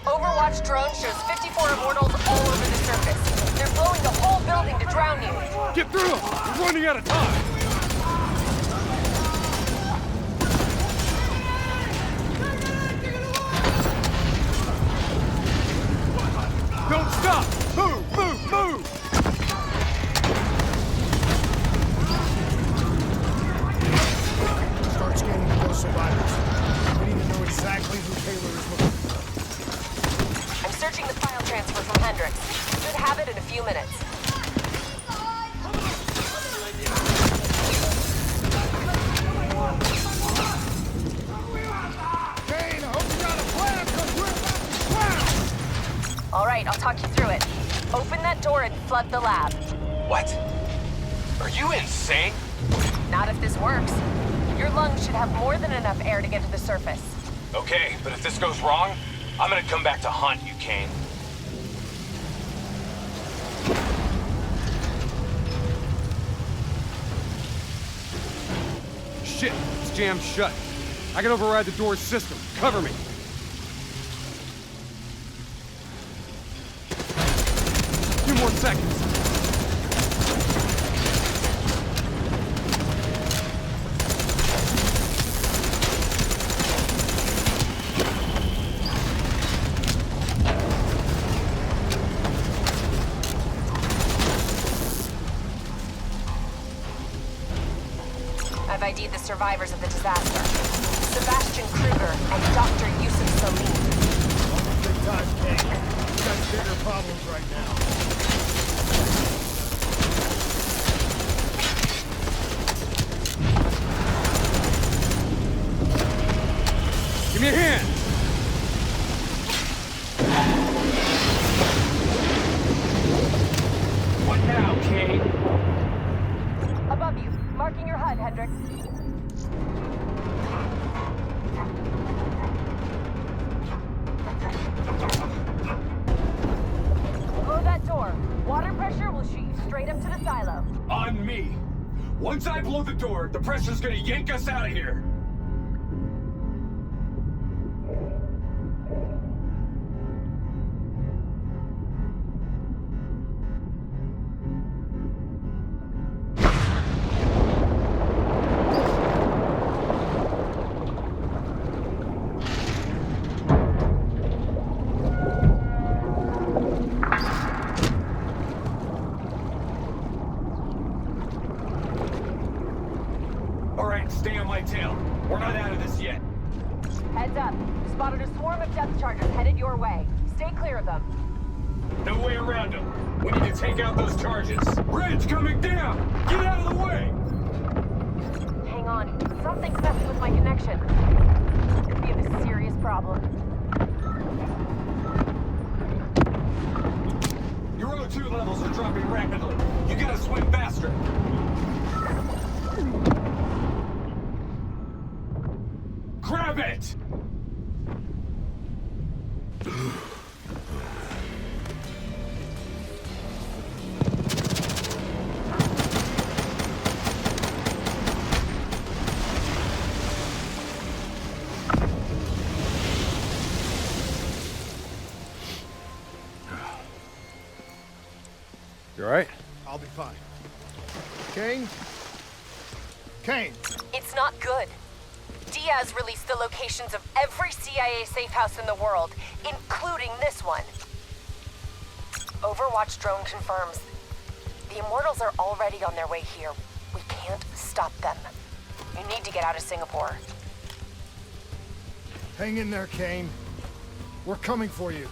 Overwatch drone shows 54 Immortals all over the surface. They're blowing the whole building to drown you. Get through them! We're running out of time! Don't stop! Move! Move! Move! Start scanning those survivors. We need to know exactly who Taylor is looking for. I'm searching the file transfer from Hendricks. Should have it in a few minutes. Kane, I hope you got a plan, because we're about to drown! All right, I'll talk you through it. Open that door and flood the lab. What? Are you insane? Not if this works. Your lungs should have more than enough air to get to the surface. Okay, but if this goes wrong, I'm gonna come back to haunt you, Kane. Shit, it's jammed shut. I can override the door's system. Cover me. Few more seconds. I've ID'd the survivors of the disaster. Sebastian Kruger and Dr. Yusuf Salim. Big time, Kane. We got bigger problems right now. Give me a hand. What now, Kane? Above you, marking your HUD, Hendricks. Blow that door. Water pressure will shoot you straight up to the silo. On me. Once I blow the door, the pressure's gonna yank us out of here. soldiers headed your way. Stay clear of them. No way around them. We need to take out those charges. Bridge coming down! Get out of the way! Hang on. Something's messing with my connection. We have a serious problem. Your O2 levels are dropping rapidly. You gotta swim faster. Grab it! You all right? I'll be fine. Kane? Kane! It's not good. Diaz released the locations of every CIA safe house in the world, including this one. Overwatch drone confirms. The Immortals are already on their way here. We can't stop them. You need to get out of Singapore. Hang in there, Kane. We're coming for you.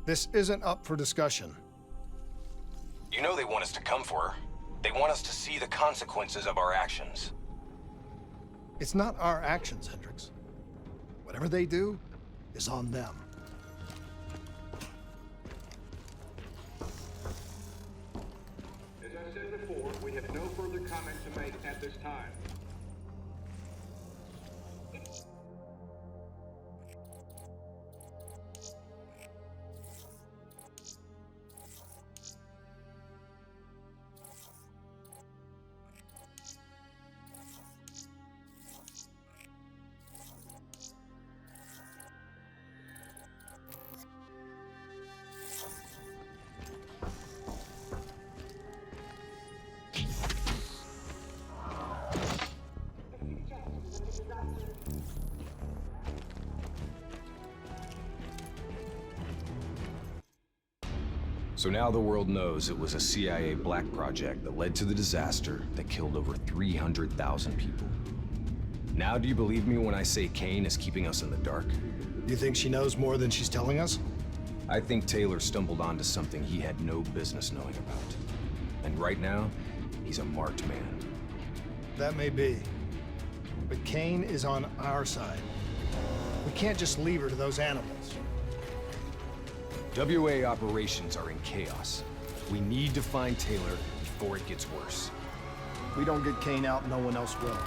This isn't up for discussion. You know they want us to come for her. They want us to see the consequences of our actions. It's not our actions, Hendricks. Whatever they do is on them. As I said before, we have no further comment to make at this time. So now the world knows it was a CIA black project that led to the disaster that killed over 300,000 people. Now do you believe me when I say Kane is keeping us in the dark? You think she knows more than she's telling us? I think Taylor stumbled onto something he had no business knowing about. And right now, he's a marked man. That may be. But Kane is on our side. We can't just leave her to those animals. WA operations are in chaos. We need to find Taylor before it gets worse. If we don't get Kane out, no one else will.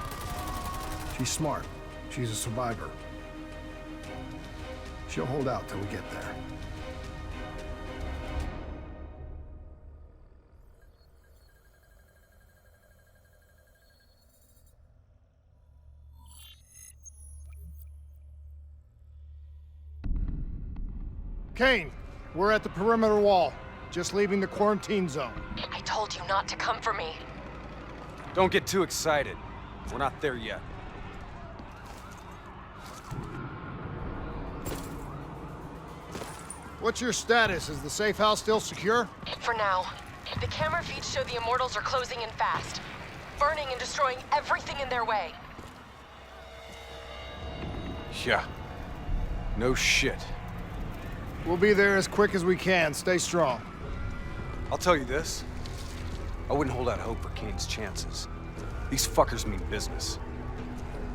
She's smart. She's a survivor. She'll hold out till we get there. Kane, we're at the perimeter wall, just leaving the quarantine zone. I told you not to come for me. Don't get too excited. We're not there yet. What's your status? Is the safe house still secure? For now. The camera feeds show the Immortals are closing in fast, burning and destroying everything in their way. Yeah. No shit. We'll be there as quick as we can. Stay strong. I'll tell you this. I wouldn't hold out hope for Kane's chances. These fuckers mean business.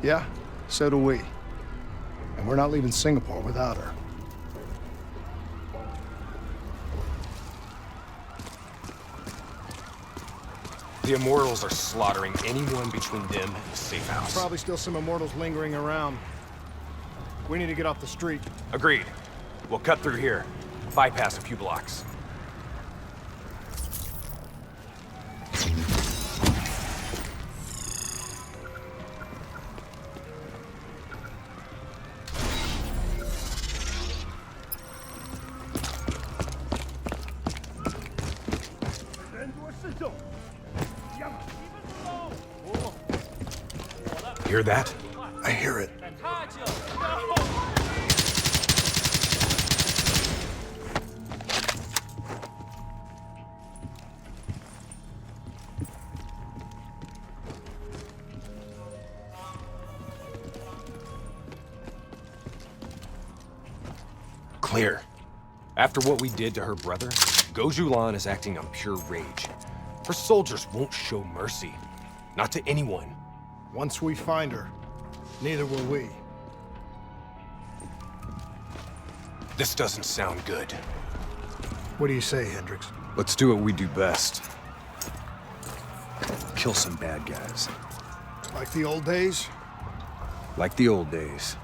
Yeah, so do we. And we're not leaving Singapore without her. The Immortals are slaughtering anyone between them and the safe house. Probably still some Immortals lingering around. We need to get off the street. Agreed. We'll cut through here, bypass a few blocks. hear that? I hear it. Clear. After what we did to her brother, Gojulan is acting on pure rage. Her soldiers won't show mercy. Not to anyone. Once we find her, neither will we. This doesn't sound good. What do you say, Hendricks? Let's do what we do best. Kill some bad guys. Like the old days? Like the old days.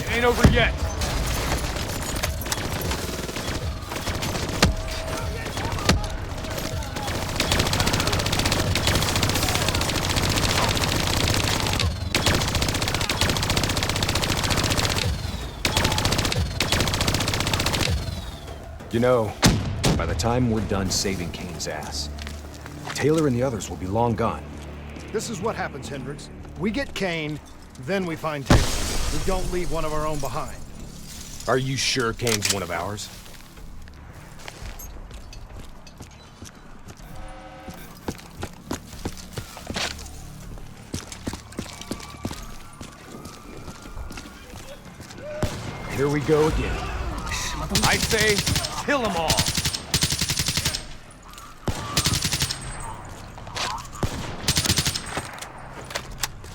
Ain't over yet. You know, by the time we're done saving Kane's ass, Taylor and the others will be long gone. This is what happens, Hendricks. We get Kane, then we find Taylor. We don't leave one of our own behind. Are you sure Kane's one of ours? Here we go again. I say, kill them all.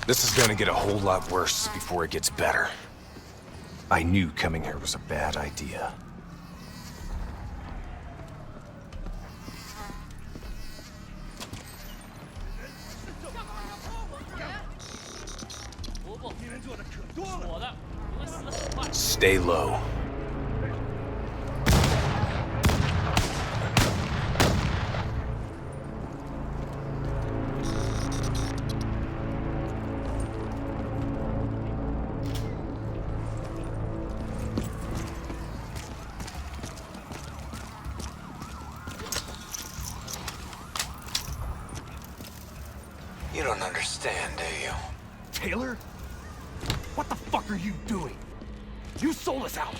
This is gonna get a whole lot worse before it gets better. I knew coming here was a bad idea. Stay low. You don't understand, do you? Taylor? What the fuck are you doing? You sold us out.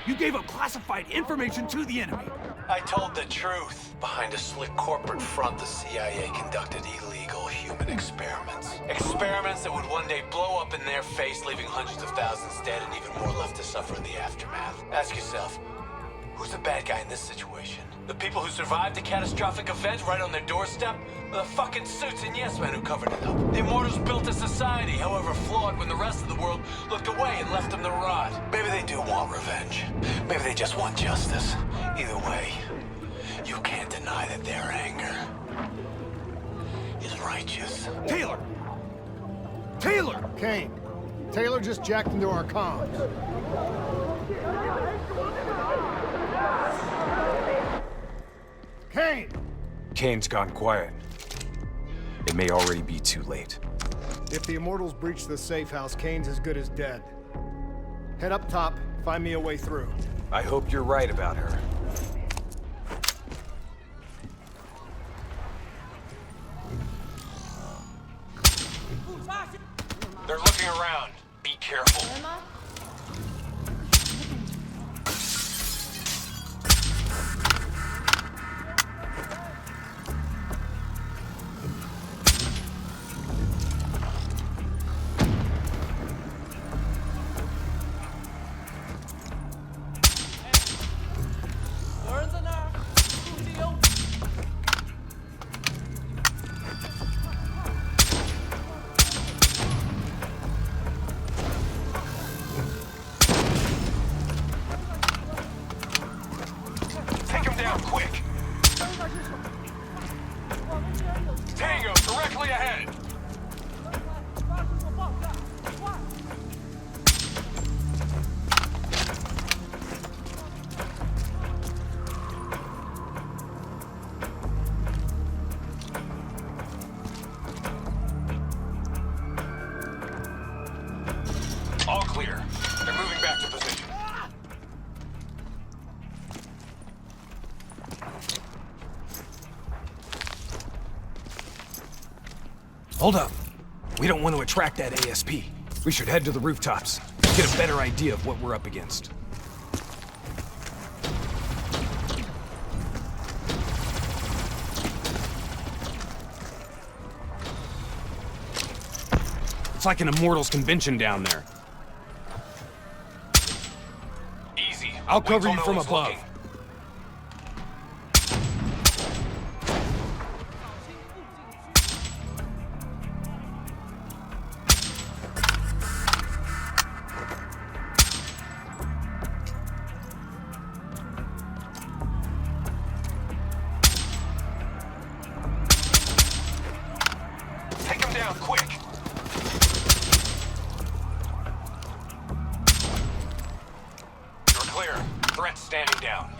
You gave up classified information to the enemy. I told the truth. Behind a slick corporate front, the CIA conducted illegal human experiments. Experiments that would one day blow up in their face, leaving hundreds of thousands dead and even more left to suffer in the aftermath. Ask yourself, who's the bad guy in this situation? The people who survived the catastrophic event right on their doorstep? Or the fucking suits and yes men who covered it up? The Immortals built a society, however flawed, when the rest of the world looked away and left them to rot. Maybe they do want revenge. Maybe they just want justice. Either way, you can't deny that their anger is righteous. Taylor! Taylor! Kane, Taylor just jacked into our comms. Kane! Kane's gone quiet. It may already be too late. If the Immortals breach the safe house, Kane's as good as dead. Head up top, find me a way through. I hope you're right about her. They're looking around. Be careful. Hold up. We don't want to attract that ASP. We should head to the rooftops. Get a better idea of what we're up against. It's like an Immortals convention down there. Easy. I'll cover you from above. Looking. Take him down quick. You're clear. Threat standing down.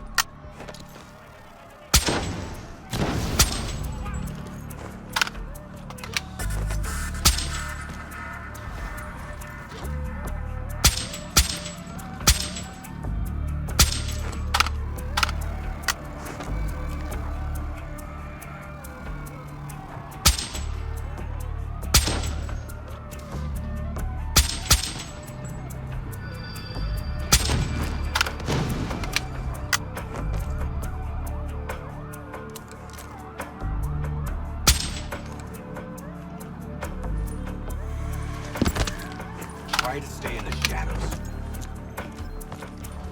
Try to stay in the shadows.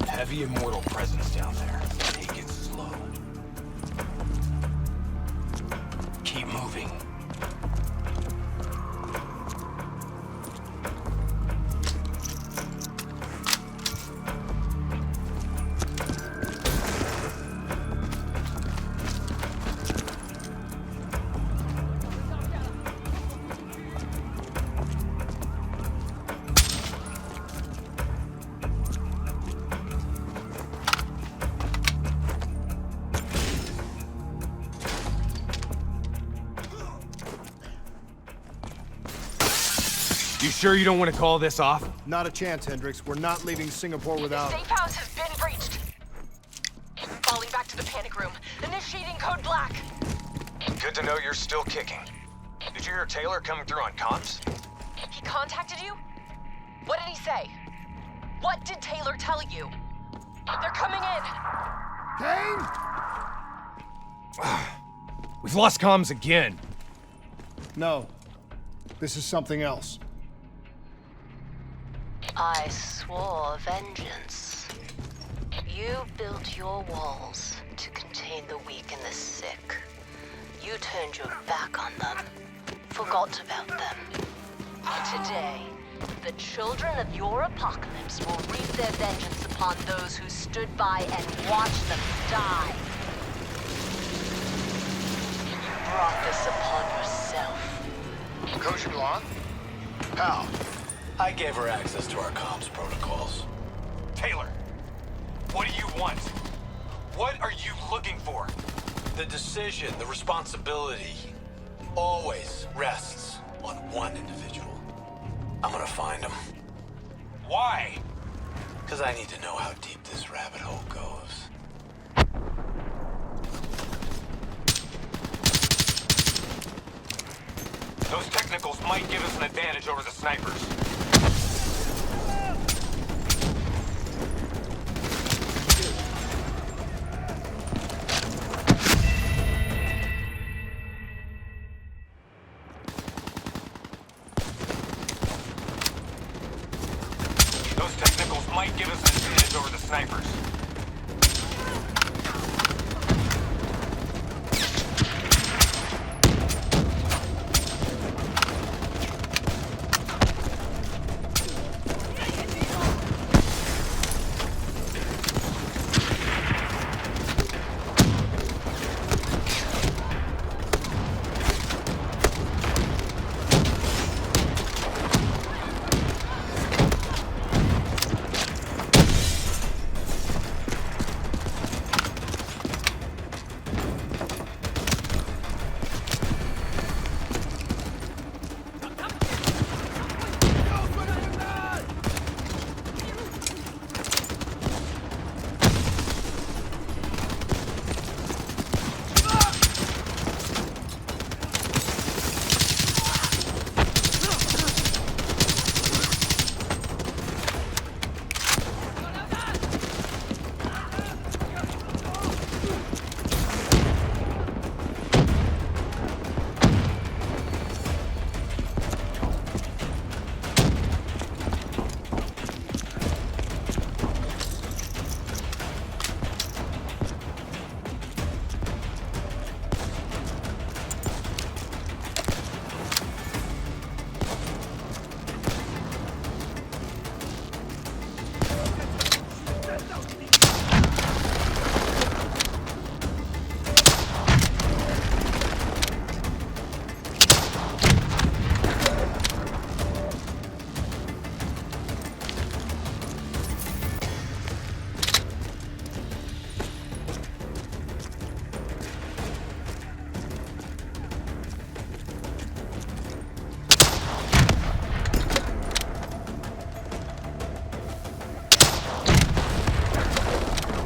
Heavy Immortal presence down there. Take it slow. Keep moving. You sure you don't want to call this off? Not a chance, Hendricks. We're not leaving Singapore without... The safe house has been breached. Falling back to the panic room. Initiating code black. Good to know you're still kicking. Did you hear Taylor coming through on comms? He contacted you? What did he say? What did Taylor tell you? They're coming in. Kane? We've lost comms again. No. This is something else. I swore vengeance. You built your walls to contain the weak and the sick. You turned your back on them, forgot about them. Today, the children of your apocalypse will reap their vengeance upon those who stood by and watched them die. You brought this upon yourself. Kosher Blanc? How? I gave her access to our comms protocols. Taylor, what do you want? What are you looking for? The decision, the responsibility, always rests on one individual. I'm gonna find him. Why? Because I need to know how deep this rabbit hole goes. Those technicals might give us an advantage over the snipers. Those technicals might give us an advantage over the snipers.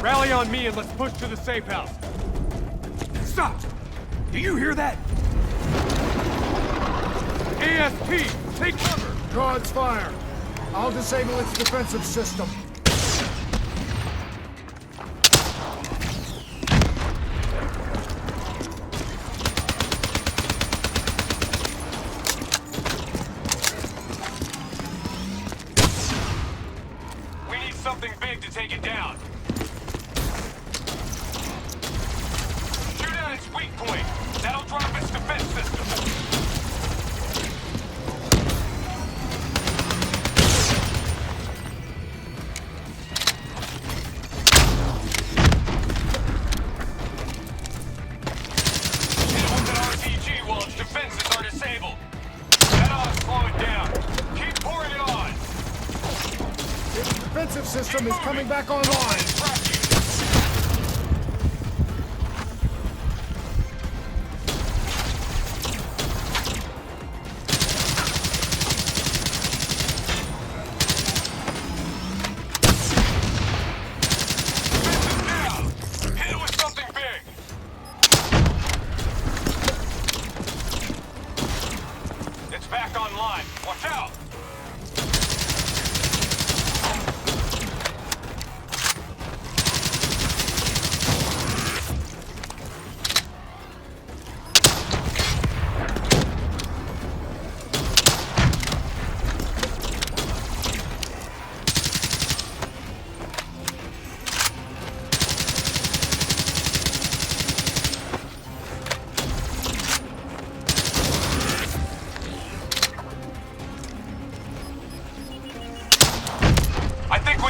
Rally on me and let's push to the safe house. Stop! Do you hear that? ASP, take cover! God's fire. I'll disable its defensive system. We need something big to take it down. Shoot at its weak point. That'll drop its defense system. System is coming back online.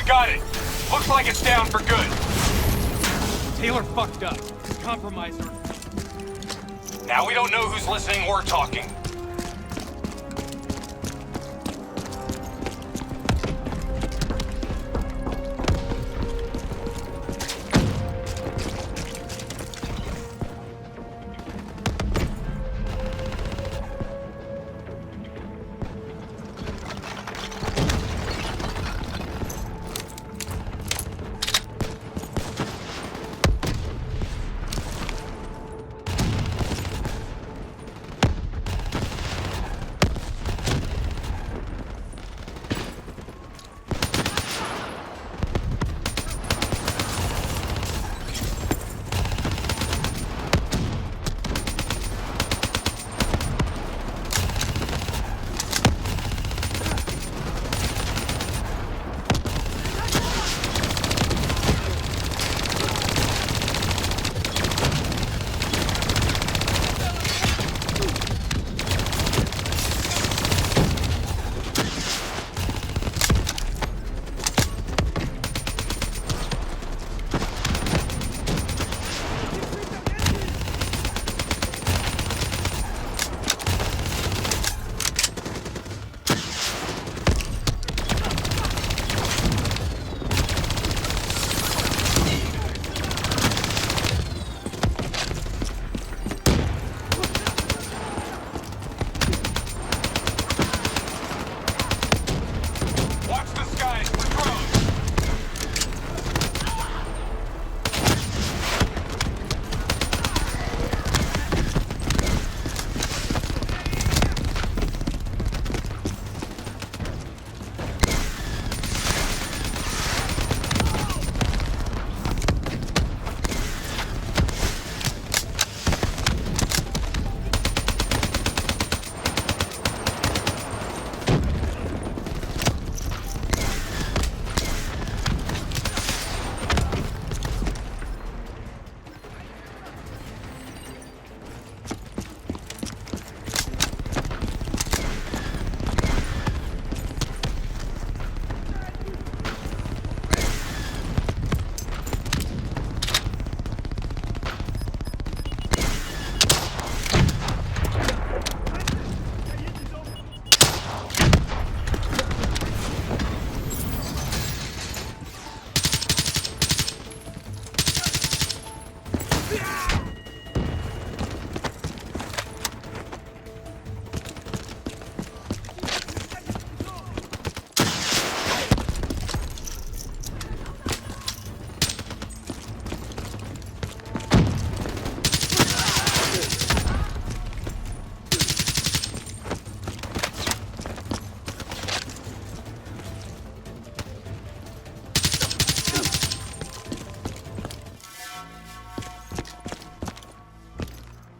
Got it. Looks like it's down for good. Taylor fucked up. Compromised her. Now we don't know who's listening or talking.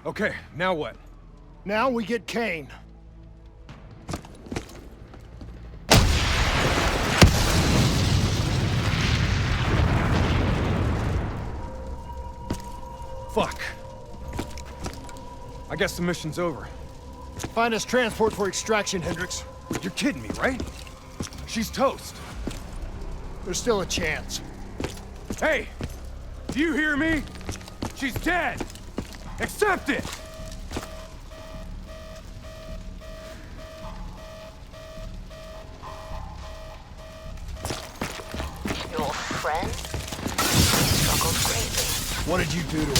Okay, now what? Now we get Kane. Fuck. I guess the mission's over. Find us transport for extraction, Hendricks. You're kidding me, right? She's toast. There's still a chance. Hey! Do you hear me? She's dead! Accept it! Your friend struggled greatly. What did you do to her?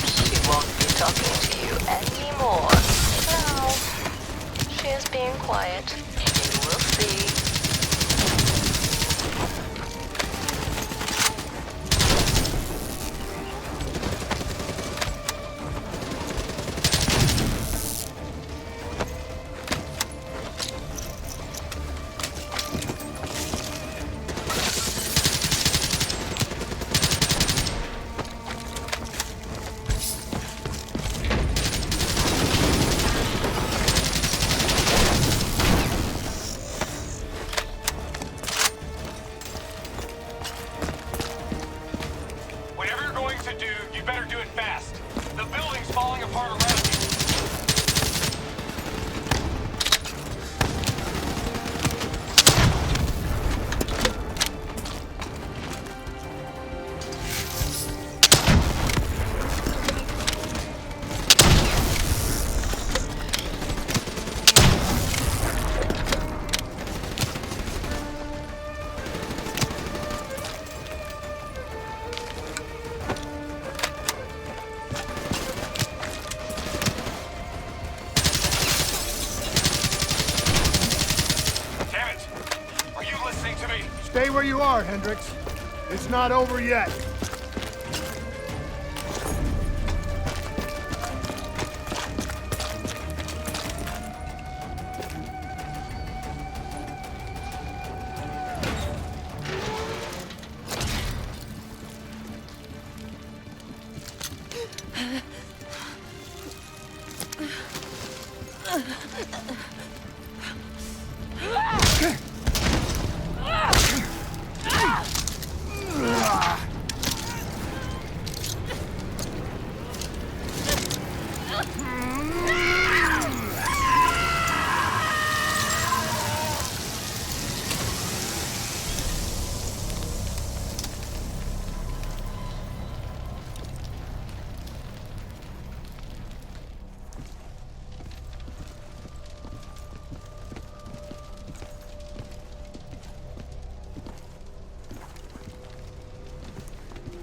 She won't be talking to you anymore. Now, she is being quiet. You will see. Stay where you are, Hendricks. It's not over yet.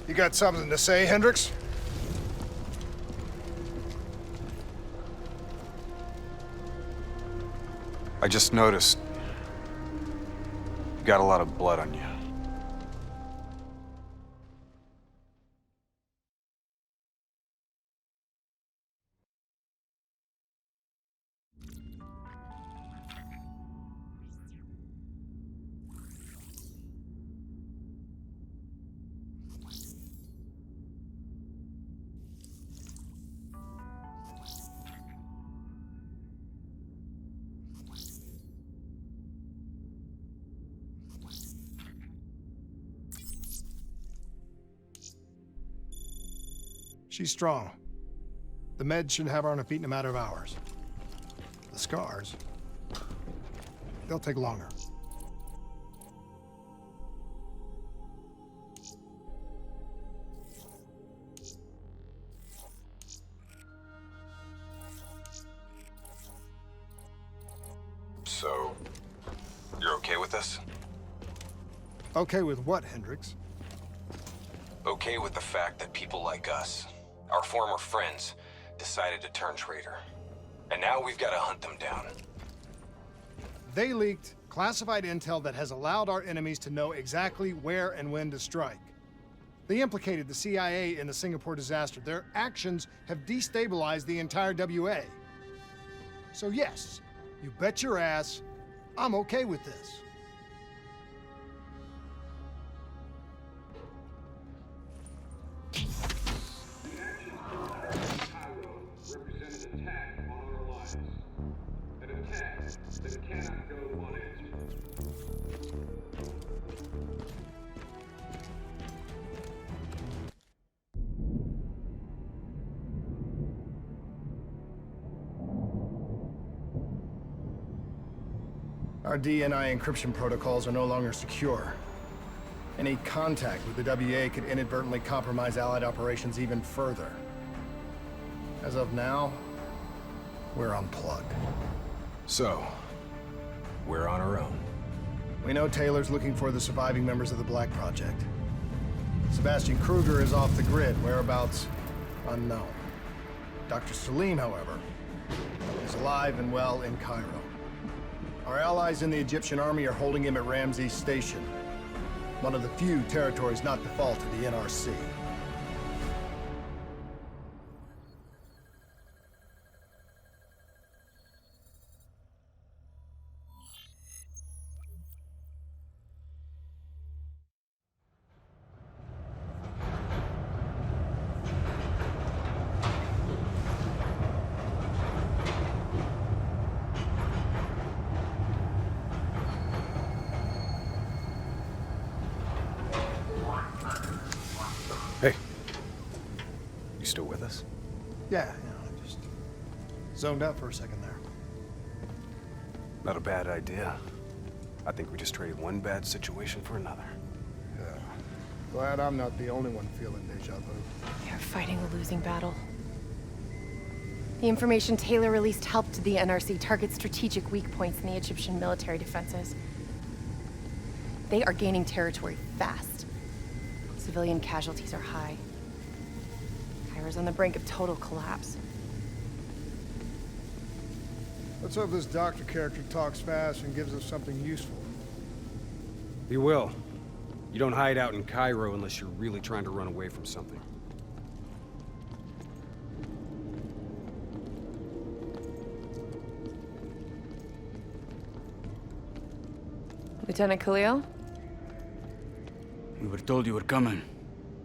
You got something to say, Hendricks? I just noticed you got a lot of blood on you. She's strong. The meds should have her on her feet in a matter of hours. The scars, they'll take longer. So, you're okay with this? Okay with what, Hendricks? Okay with the fact that people like us, our former friends, decided to turn traitor. And now we've got to hunt them down. They leaked classified intel that has allowed our enemies to know exactly where and when to strike. They implicated the CIA in the Singapore disaster. Their actions have destabilized the entire WA. So yes, you bet your ass, I'm okay with this. Our DNI encryption protocols are no longer secure. Any contact with the WA could inadvertently compromise Allied operations even further. As of now, we're unplugged. So, we're on our own. We know Taylor's looking for the surviving members of the Black Project. Sebastian Kruger is off the grid, whereabouts unknown. Dr. Salim, however, is alive and well in Cairo. Our allies in the Egyptian army are holding him at Ramses Station, one of the few territories not default to the NRC. Hey. You still with us? Yeah, I just zoned out for a second there. Not a bad idea. I think we just traded one bad situation for another. Yeah. Glad I'm not the only one feeling deja vu. You're fighting a losing battle. The information Taylor released helped the NRC target strategic weak points in the Egyptian military defenses. They are gaining territory fast. Civilian casualties are high. Cairo's on the brink of total collapse. Let's hope this doctor character talks fast and gives us something useful. He will. You don't hide out in Cairo unless you're really trying to run away from something. Lieutenant Khalil? We were told you were coming.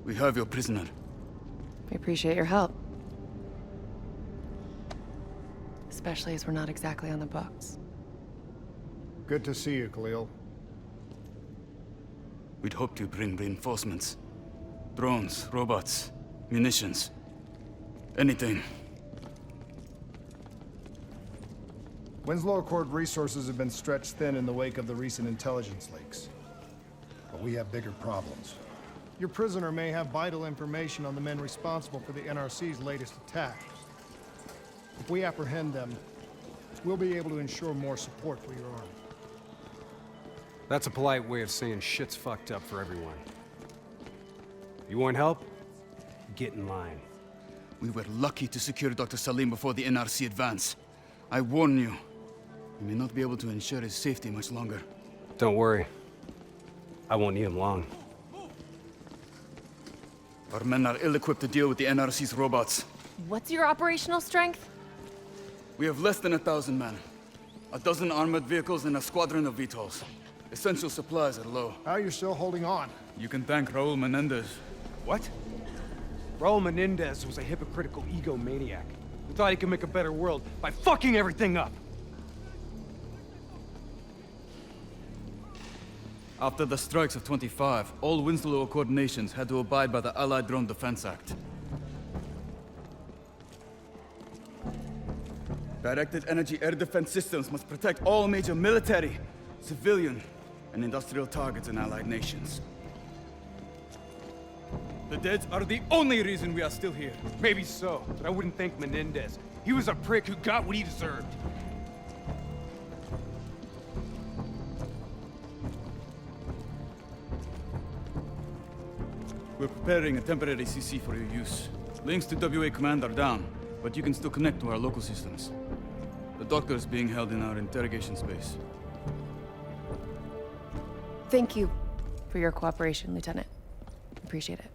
We have your prisoner. We appreciate your help. Especially as we're not exactly on the books. Good to see you, Khalil. We'd hoped to bring reinforcements. Drones, robots, munitions. Anything. Winslow Accord resources have been stretched thin in the wake of the recent intelligence leaks. But we have bigger problems. Your prisoner may have vital information on the men responsible for the NRC's latest attacks. If we apprehend them, we'll be able to ensure more support for your army. That's a polite way of saying shit's fucked up for everyone. You want help? Get in line. We were lucky to secure Dr. Salim before the NRC advance. I warn you, we may not be able to ensure his safety much longer. Don't worry. I won't need him long. Our men are ill-equipped to deal with the NRC's robots. What's your operational strength? We have less than 1,000 men. 12 armored vehicles and a squadron of VTOLs. Essential supplies are low. How you're still holding on? You can thank Raul Menendez. What? Raul Menendez was a hypocritical egomaniac who thought he could make a better world by fucking everything up. After the strikes of 25, all Winslow Accord nations had to abide by the Allied Drone Defense Act. Directed energy air defense systems must protect all major military, civilian, and industrial targets in Allied nations. The dead are the only reason we are still here. Maybe so, but I wouldn't thank Menendez. He was a prick who got what he deserved. We're preparing a temporary CC for your use. Links to WA Command are down, but you can still connect to our local systems. The doctor is being held in our interrogation space. Thank you for your cooperation, Lieutenant. Appreciate it.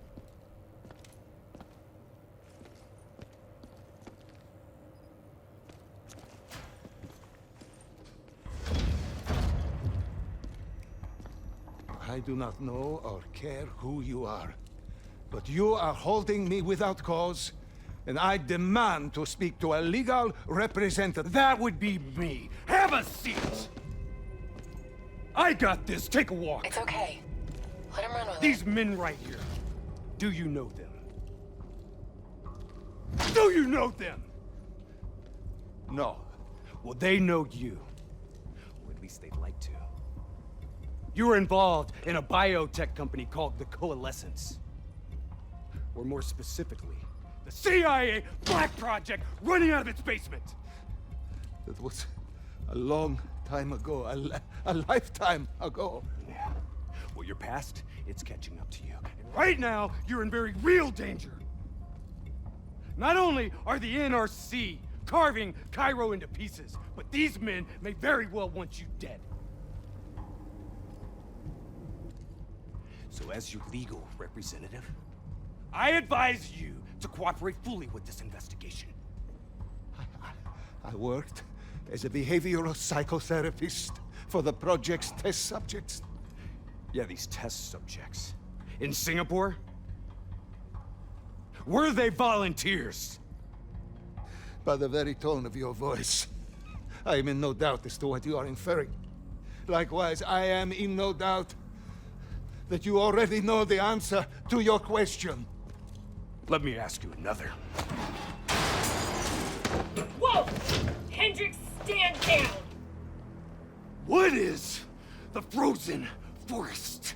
I do not know or care who you are, but you are holding me without cause, and I demand to speak to a legal representative. That would be me. Have a seat! I got this. Take a walk. It's okay. Let him run with These men right here. Do you know them? Do you know them? No. Well, they know you. Or at least least they'd like to. You were involved in a biotech company called the Coalescence. Or more specifically, the CIA Black Project running out of its basement! That was a long time ago, a lifetime ago. Yeah. Well, your past, it's catching up to you. And right now, you're in very real danger. Not only are the NRC carving Cairo into pieces, but these men may very well want you dead. So as your legal representative, I advise you to cooperate fully with this investigation. I worked as a behavioral psychotherapist for the project's test subjects. Yeah, these test subjects. In Singapore? Were they volunteers? By the very tone of your voice, I am in no doubt as to what you are inferring. Likewise, I am in no doubt that you already know the answer to your question. Let me ask you another. Whoa! Hendricks, stand down! What is the frozen forest?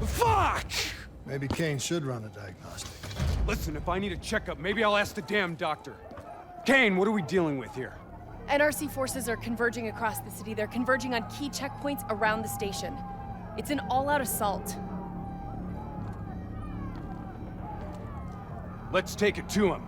Fuck! Maybe Kane should run a diagnostic. Listen, if I need a checkup, maybe I'll ask the damn doctor. Kane, what are we dealing with here? NRC forces are converging across the city. They're converging on key checkpoints around the station. It's an all-out assault. Let's take it to him.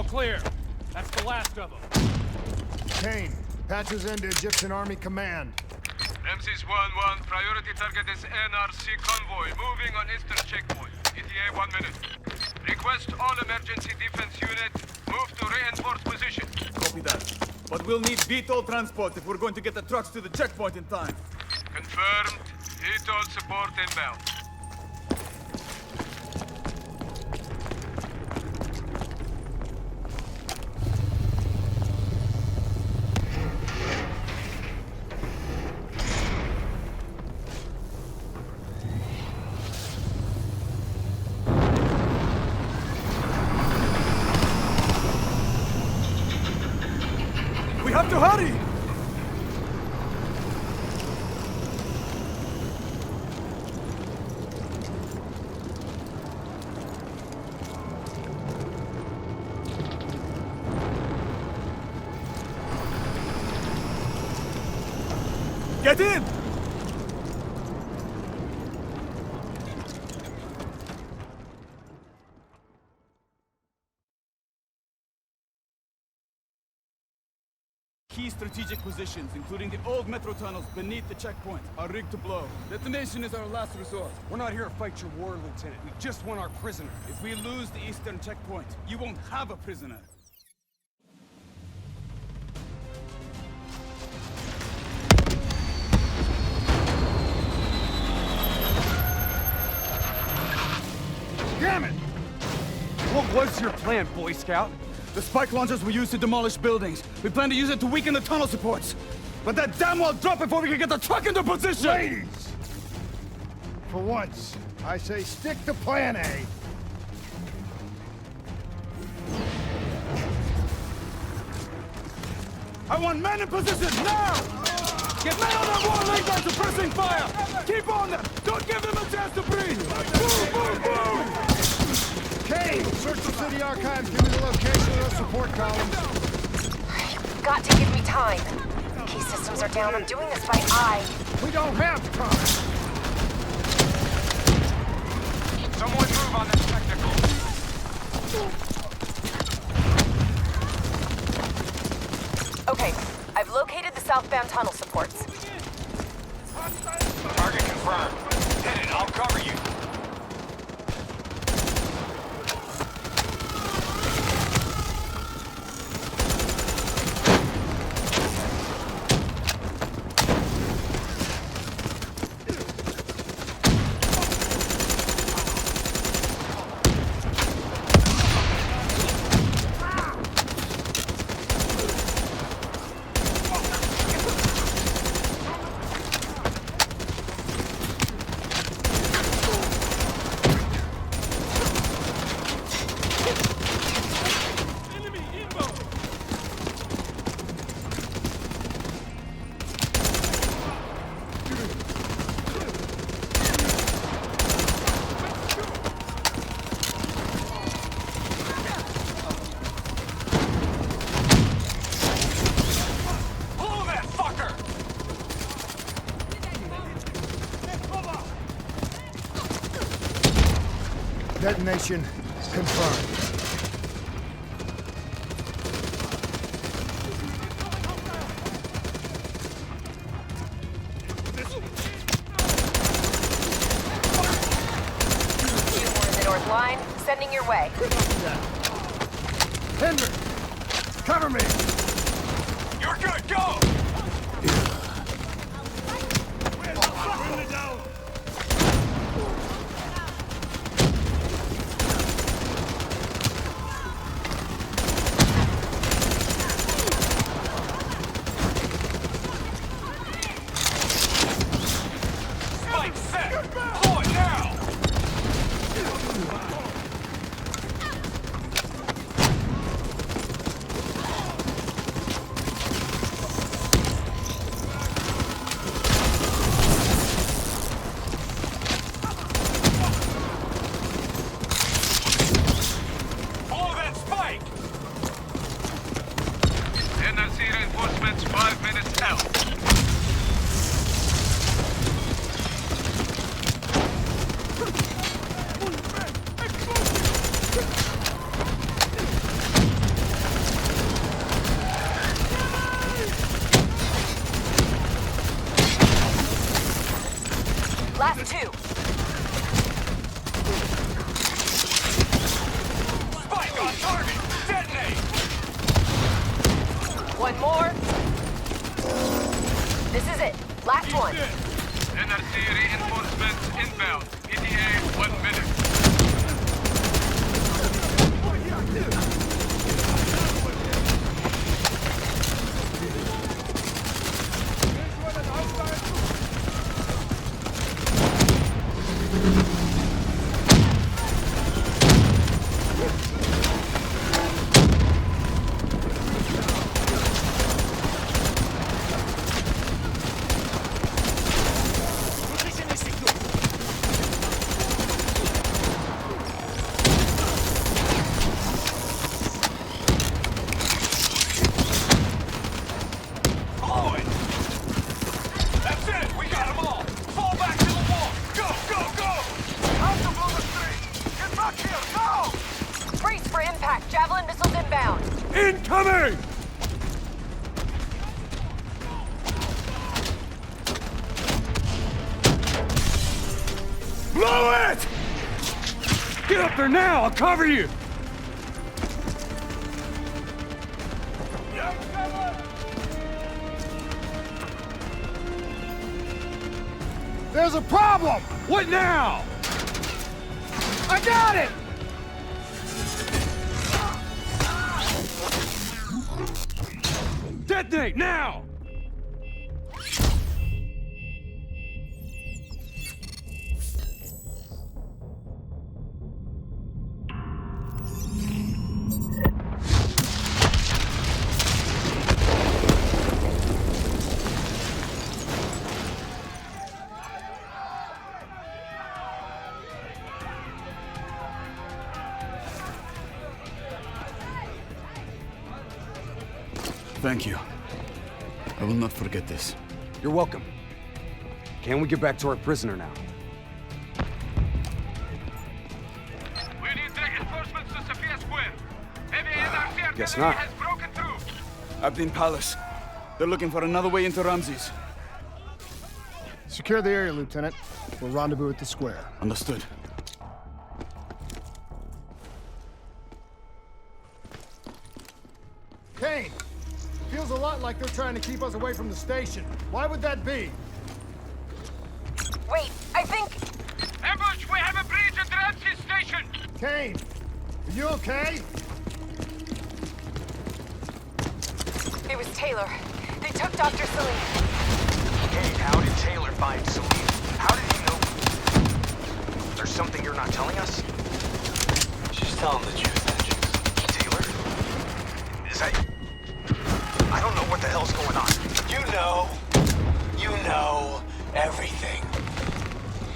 Clear. That's the last of them. Kane, patches into Egyptian Army Command. Ramses 1-1, priority target is NRC convoy, moving on eastern checkpoint. ETA 1 minute. Request all emergency defense units move to reinforced position. Copy that. But we'll need VTOL transport if we're going to get the trucks to the checkpoint in time. Confirmed. VTOL support inbound. Have to hurry! Get in! Key strategic positions, including the old metro tunnels beneath the checkpoint, are rigged to blow. Detonation is our last resort. We're not here to fight your war, Lieutenant. We just want our prisoner. If we lose the eastern checkpoint, you won't have a prisoner. Damn it! What was your plan, Boy Scout? The spike launchers were used to demolish buildings. We plan to use it to weaken the tunnel supports. But that damn wall dropped before we can get the truck into position! Ladies! For once, I say stick to plan A. I want men in position now! Get men on that wall, lead by suppressing fire! Keep on them! Don't give them a chance to breathe! Boom, boom, boom! Kane, search the city archives. Give me the location of those support columns. You've got to give me time. Key systems are down. I'm doing this by eye. We don't have time. Someone move on this technical. Okay, I've located the southbound tunnel supports. Target confirmed. Hit it, I'll cover you. Detonation confirmed. North line, sending your way. Henry, cover me! You're good, go! Reinforcements 5 minutes out. Last two. Spike on target! Detonate! One more. This is it. Last one. NRC reinforcements inbound. ETA 1 minute. Brace for impact. Javelin missiles inbound. Incoming! Get up there now! I'll cover you! There's a problem! What now? I got it! Detonate now! Thank you. I will not forget this. You're welcome. Can we get back to our prisoner now? We need reinforcements to Sophia Square. Heavy NRC Guess artillery not. has broken through. Abdin Palace. They're looking for another way into Ramses. Secure the area, Lieutenant. We'll rendezvous at the square. Understood. Kane! Feels a lot like they're trying to keep us away from the station. Why would that be? Wait, I think... Ambush! We have a breach at Ramses Station! Kane! Are you okay? It was Taylor. They took Dr. Salim. Kate, how did Taylor find Salim? How did he know? There's something you're not telling us? She's telling the truth, Hendricks. Taylor? Is that... I don't know what the hell's going on. You know everything.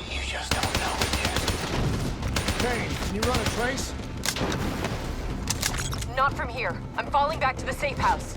You just don't know it yet. Kane, can you run a trace? Not from here. I'm falling back to the safe house.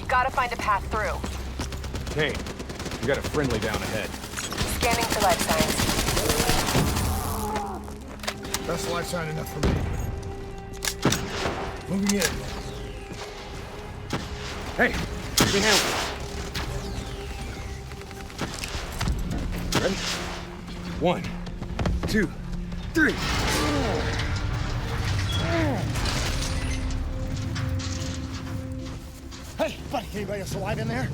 Gotta find a path through. Kane, you got a friendly down ahead. Scanning for life signs. That's life sign enough for me. Moving in. Hey, give me a hand. Ready? 1, 2, 3. Hey, buddy, anybody else alive in there?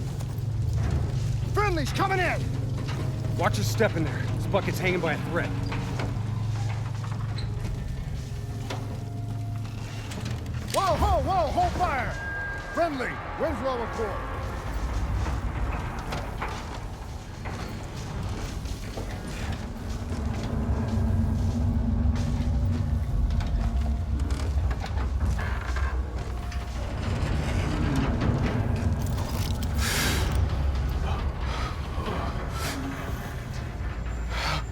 Friendly's coming in! Watch your step in there. This bucket's hanging by a thread. Whoa, hold fire! Friendly, Winslow Accord.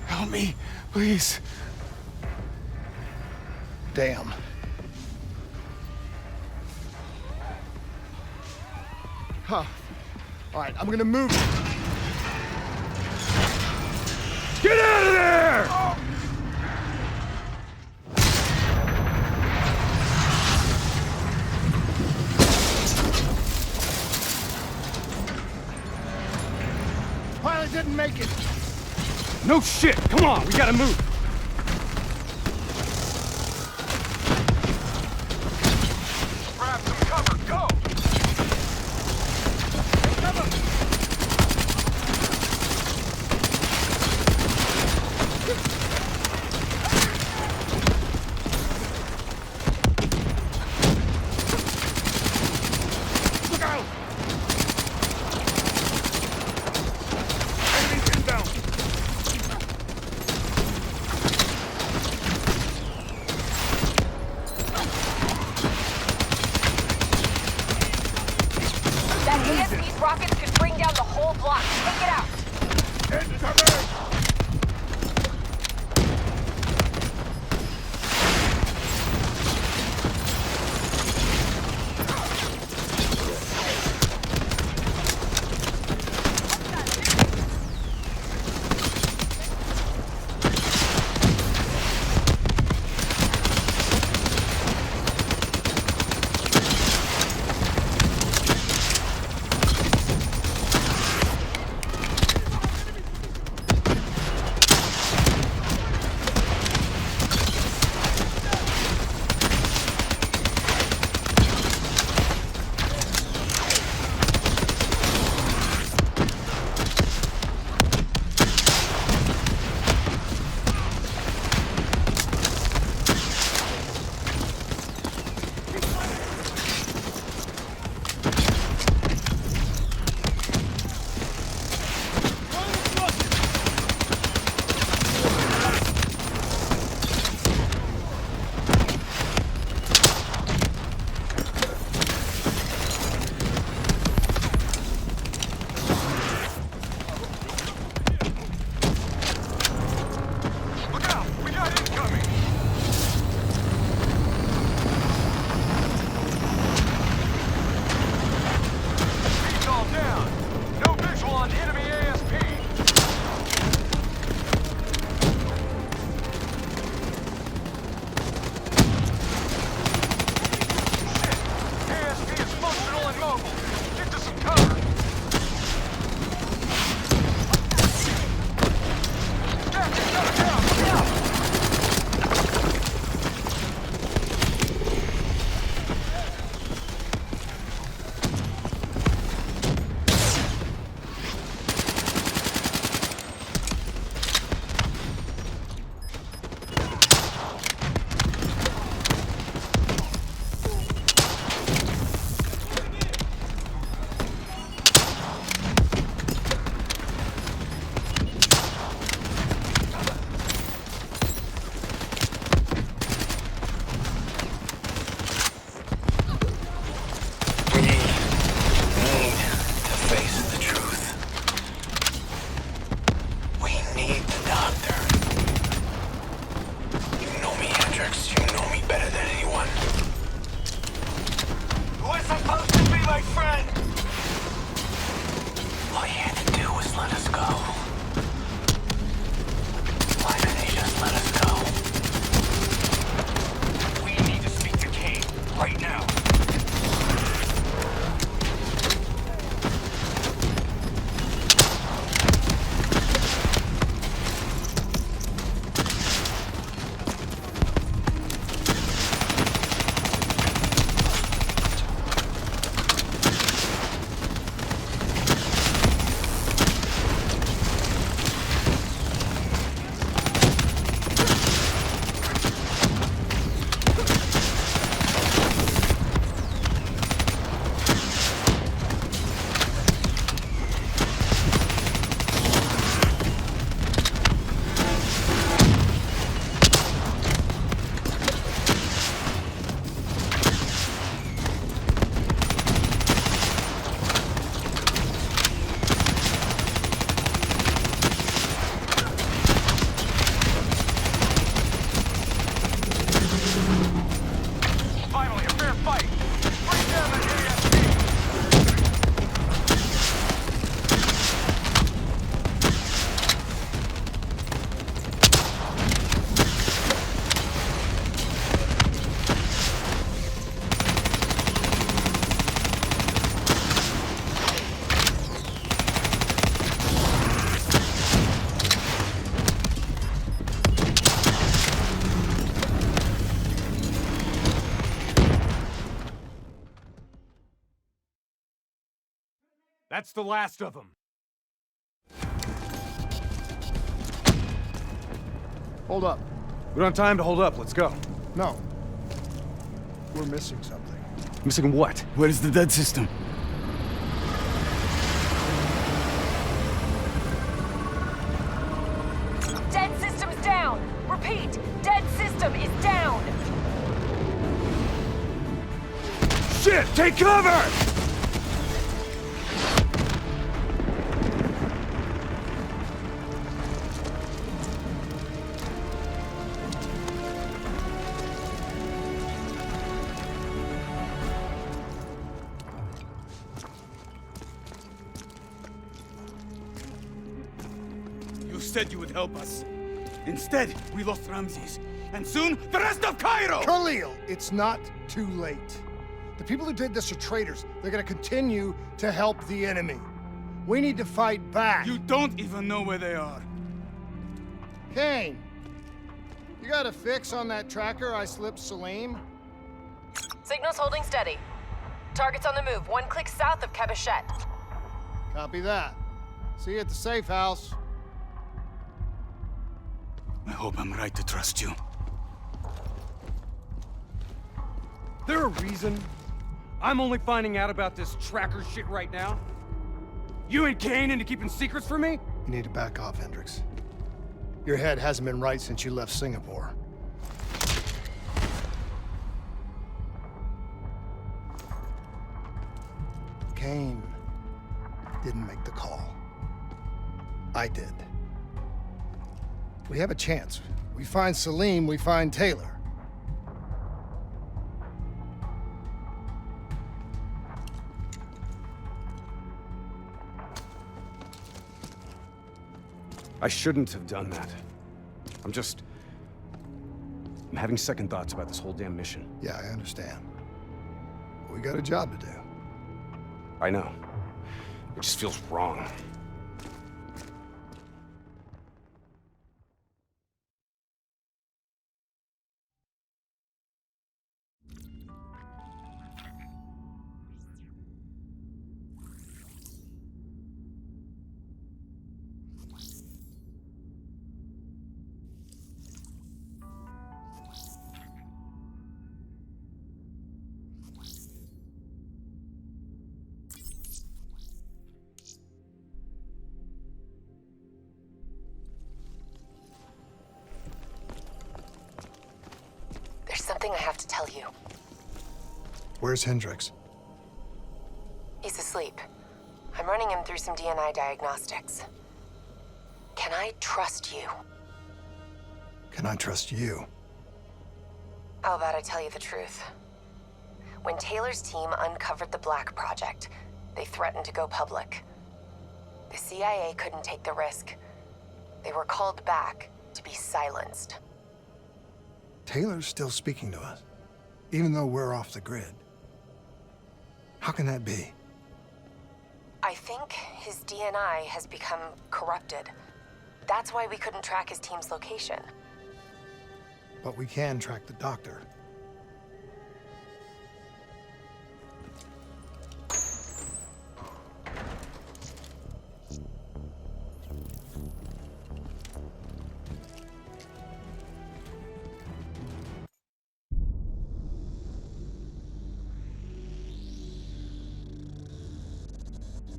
Help me, please. Damn. Huh. All right, I'm gonna move. Get out of there! Pilot didn't make it. No shit! Come on, we gotta move! Grab some cover, go! Look out! Enemies inbound! That ASP's rockets could bring down the whole block. Take it out. That's the last of them. Hold up. We don't have time to hold up. Let's go. No. We're missing something. Missing what? Where's the dead system? Dead system's down! Repeat, dead system is down! Shit! Take cover! You said you would help us. Instead, we lost Ramses. And soon, the rest of Cairo! Khalil, it's not too late. The people who did this are traitors. They're gonna continue to help the enemy. We need to fight back. You don't even know where they are. Kane, you got a fix on that tracker I slipped Salim? Signal's holding steady. Target's on the move, 1 click south of Cabochet. Copy that. See you at the safe house. I hope I'm right to trust you. There a reason I'm only finding out about this tracker shit right now? You and Kane into keeping secrets from me? You need to back off, Hendricks. Your head hasn't been right since you left Singapore. Kane didn't make the call. I did. We have a chance. We find Salim, we find Taylor. I shouldn't have done that. I'm having second thoughts about this whole damn mission. Yeah, I understand. We got a job to do. I know. It just feels wrong. Something I have to tell you. Where's Hendricks? He's asleep. I'm running him through some DNI diagnostics. Can I trust you? Can I trust you? How about I tell you the truth? When Taylor's team uncovered the Black Project, they threatened to go public. The CIA couldn't take the risk. They were called back to be silenced. Taylor's still speaking to us, even though we're off the grid. How can that be? I think his DNI has become corrupted. That's why we couldn't track his team's location. But we can track the doctor.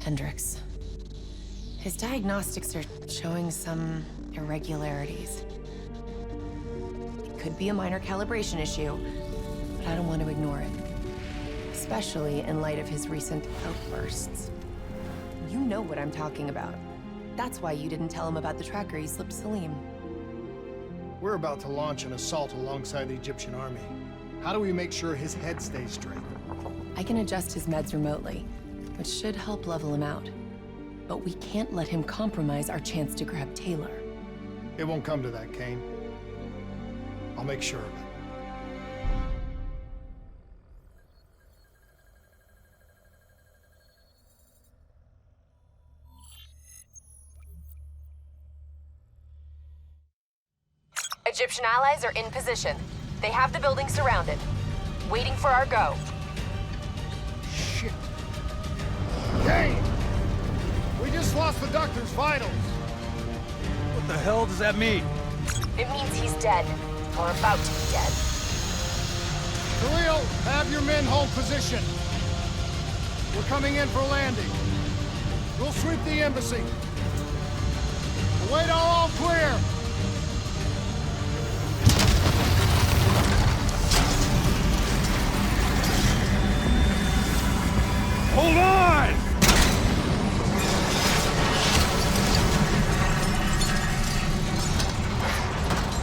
Hendricks. His diagnostics are showing some irregularities. It could be a minor calibration issue, but I don't want to ignore it. Especially in light of his recent outbursts. You know what I'm talking about. That's why you didn't tell him about the tracker you slipped Salim. We're about to launch an assault alongside the Egyptian army. How do we make sure his head stays straight? I can adjust his meds remotely, which should help level him out. But we can't let him compromise our chance to grab Taylor. It won't come to that, Kane. I'll make sure of it. Egyptian allies are in position. They have the building surrounded, waiting for our go. Shit. Kane! the doctor's vitals. What the hell does that mean? It means he's dead. Or about to be dead. Khalil, have your men hold position. We're coming in for landing. We'll sweep the embassy. Wait all clear. Hold on!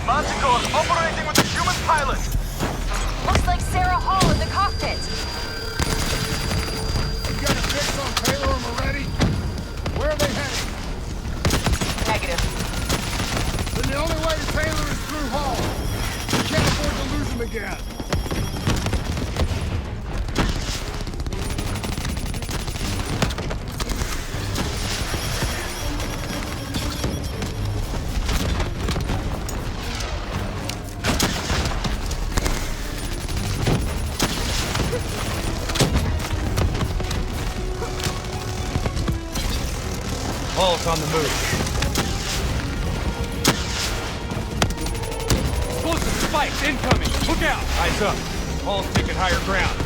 Manticore operating with a human pilot. Looks like Sarah Hall in the cockpit. You got a fix on Taylor and Moretti? Where are they heading? Negative. Then the only way to Taylor is through Hall. We can't afford to lose him again. Hall's on the move. Explosive spikes incoming! Look out! Eyes up. Hall's taking higher ground.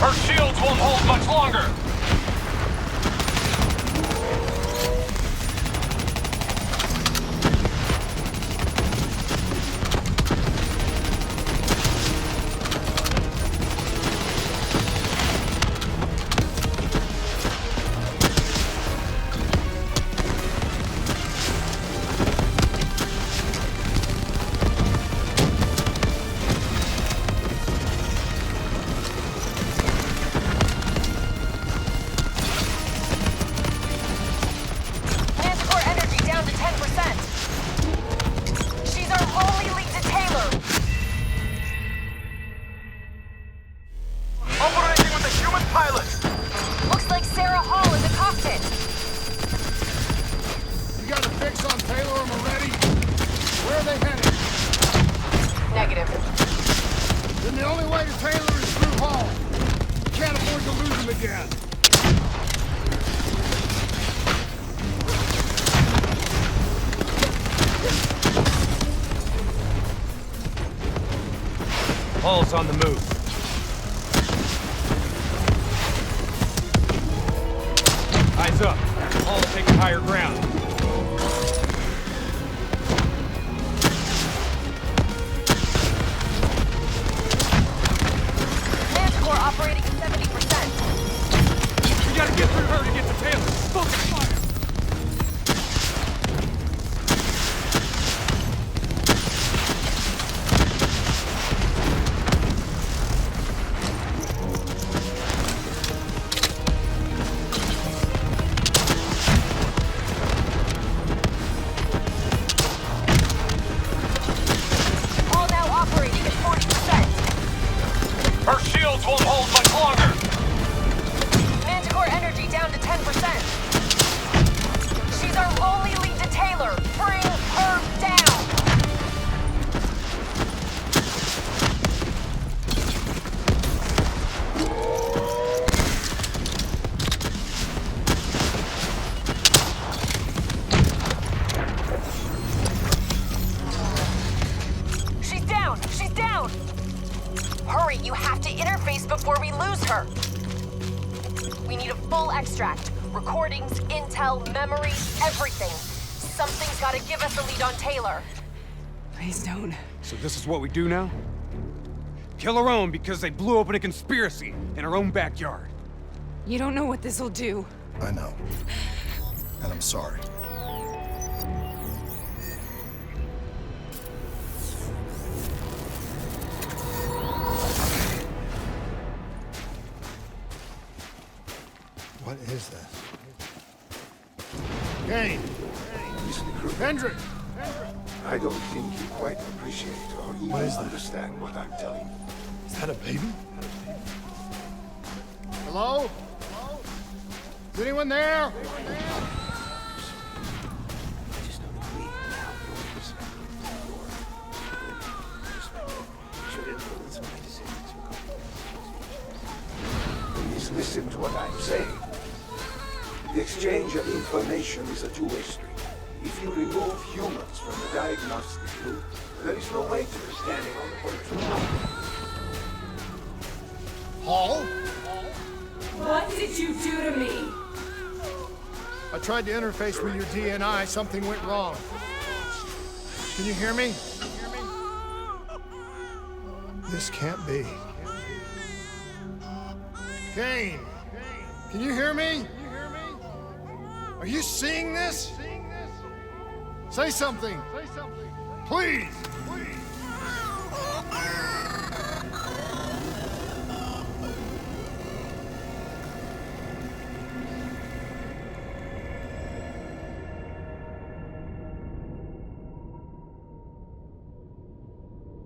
Her shields won't hold much longer! Hall's on the move. Eyes up. Hall's taking higher ground. Manticore operating at 70%. We gotta get through her to get to Taylor. Focus fire! extract. Recordings, intel, memories, everything. Something's gotta give us a lead on Taylor. Please don't. So this is what we do now? Kill our own because they blew open a conspiracy in our own backyard. You don't know what this'll do. I know. And I'm sorry. What is this? Kane! Hendrik! I don't think you quite appreciate or even understand what I'm telling you. Is that a baby? Hello? Is anyone there? Please listen to what I'm saying. The exchange of information is a two-way street. If you remove humans from the diagnostic loop, there is no way to be standing on the porch. Hall? What did you do to me? I tried to interface with your DNI. Something went wrong. Can you hear me? This can't be. Kane! Can you hear me? Are you seeing this? Say something! Please!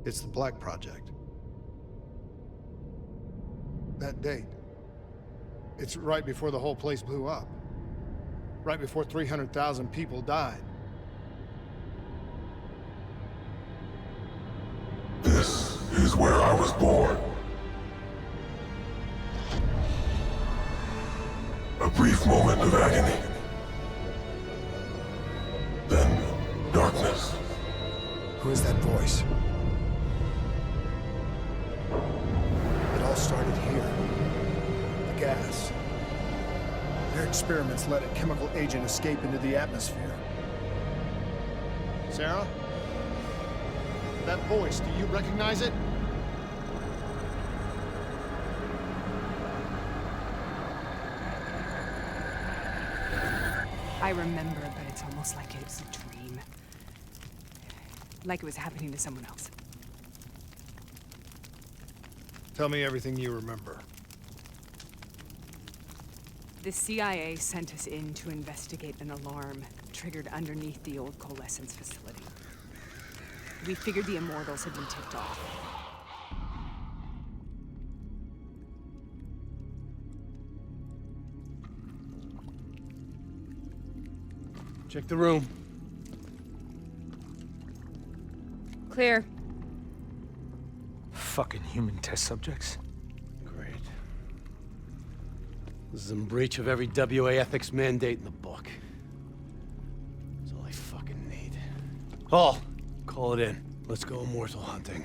It's the Black Project. That date. It's right before the whole place blew up. Right before 300,000 people died. This is where I was born. A brief moment of agony. Then, darkness. Who is that voice? It all started here. The gas. Their experiments let a chemical agent escape into the atmosphere. Sarah? That voice, do you recognize it? I remember, but it's almost like it was a dream. Like it was happening to someone else. Tell me everything you remember. The CIA sent us in to investigate an alarm triggered underneath the old coalescence facility. We figured the Immortals had been tipped off. Check the room. Clear. Fucking human test subjects. Great. This is in breach of every WA ethics mandate in the book. That's all I fucking need. Hall, call it in. Let's go immortal hunting.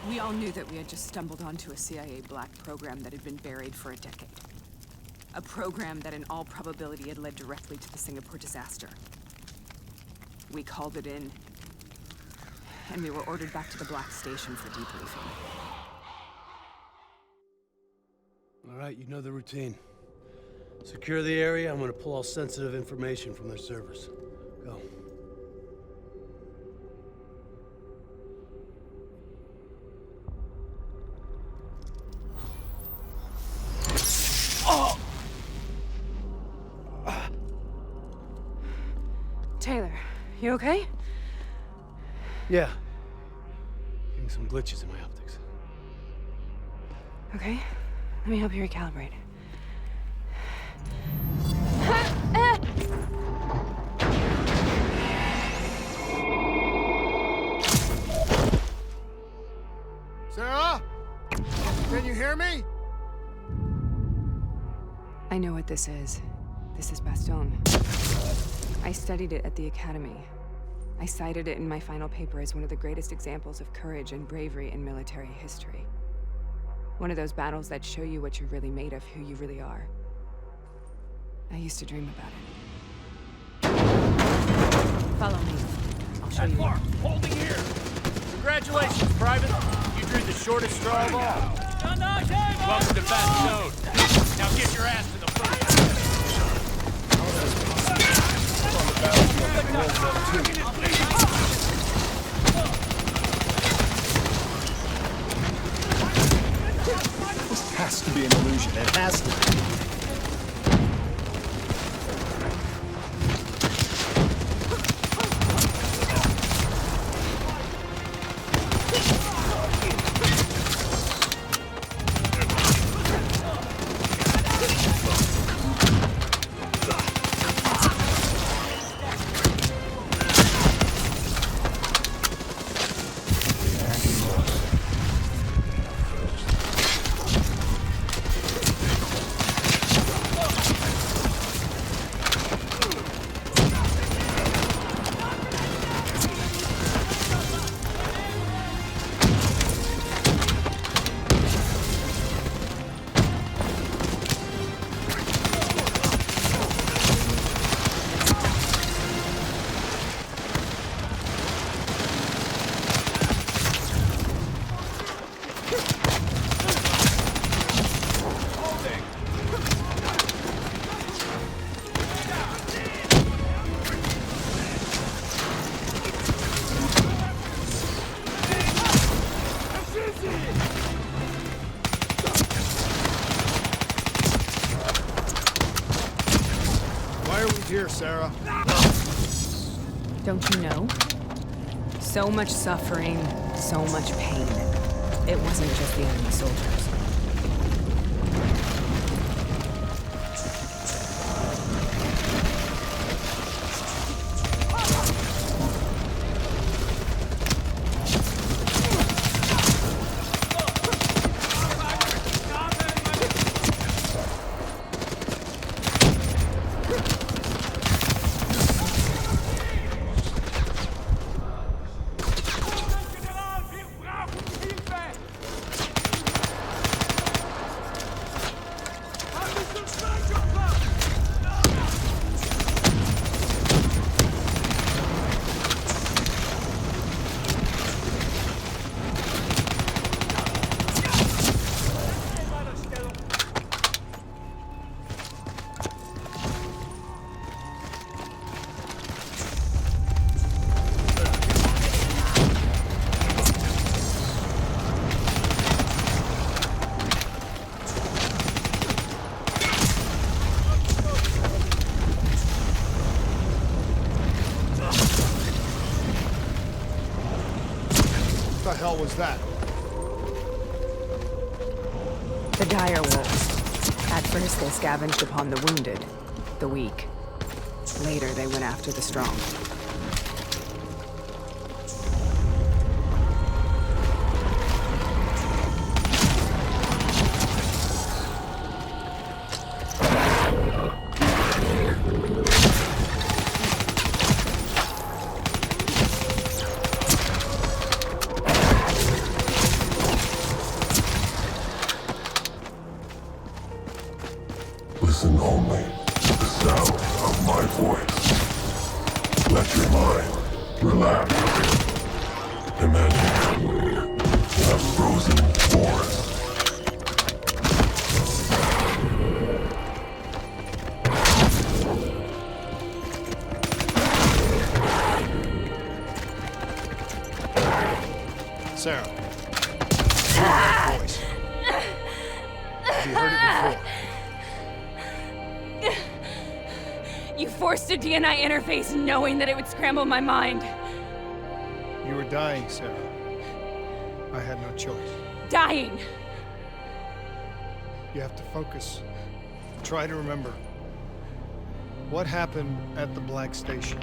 We all knew that we had just stumbled onto a CIA black program that had been buried for a decade. A program that in all probability had led directly to the Singapore disaster. We called it in, and we were ordered back to the Black Station for debriefing. All right, you know the routine. Secure the area. I'm gonna pull all sensitive information from their servers. Go. Oh! Taylor, you okay? Yeah. Getting some glitches in my optics. Okay, let me help you recalibrate. Sarah? Can you hear me? I know what this is. This is Bastion. I studied it at the Academy. I cited it in my final paper as one of the greatest examples of courage and bravery in military history. One of those battles that show you what you're really made of, who you really are. I used to dream about it. Follow me. I'll show you. Holding here! Congratulations, Private! You drew the shortest straw of all. Welcome to Fast Node. Now get your ass to the front. This has to be an illusion. It has to be. Here, Sarah. Don't you know? So much suffering, so much pain. It wasn't just the enemy soldiers. What the hell was that? The dire wolves. At first they scavenged upon the wounded, the weak. Later they went after the strong. Listen only to the sound of my voice. Let your mind relax. Imagine a frozen forest. Sarah. That voice. Have you heard it before? You forced a DNI interface knowing that it would scramble my mind. You were dying, Sarah. I had no choice. Dying! You have to focus. Try to remember. What happened at the Black Station?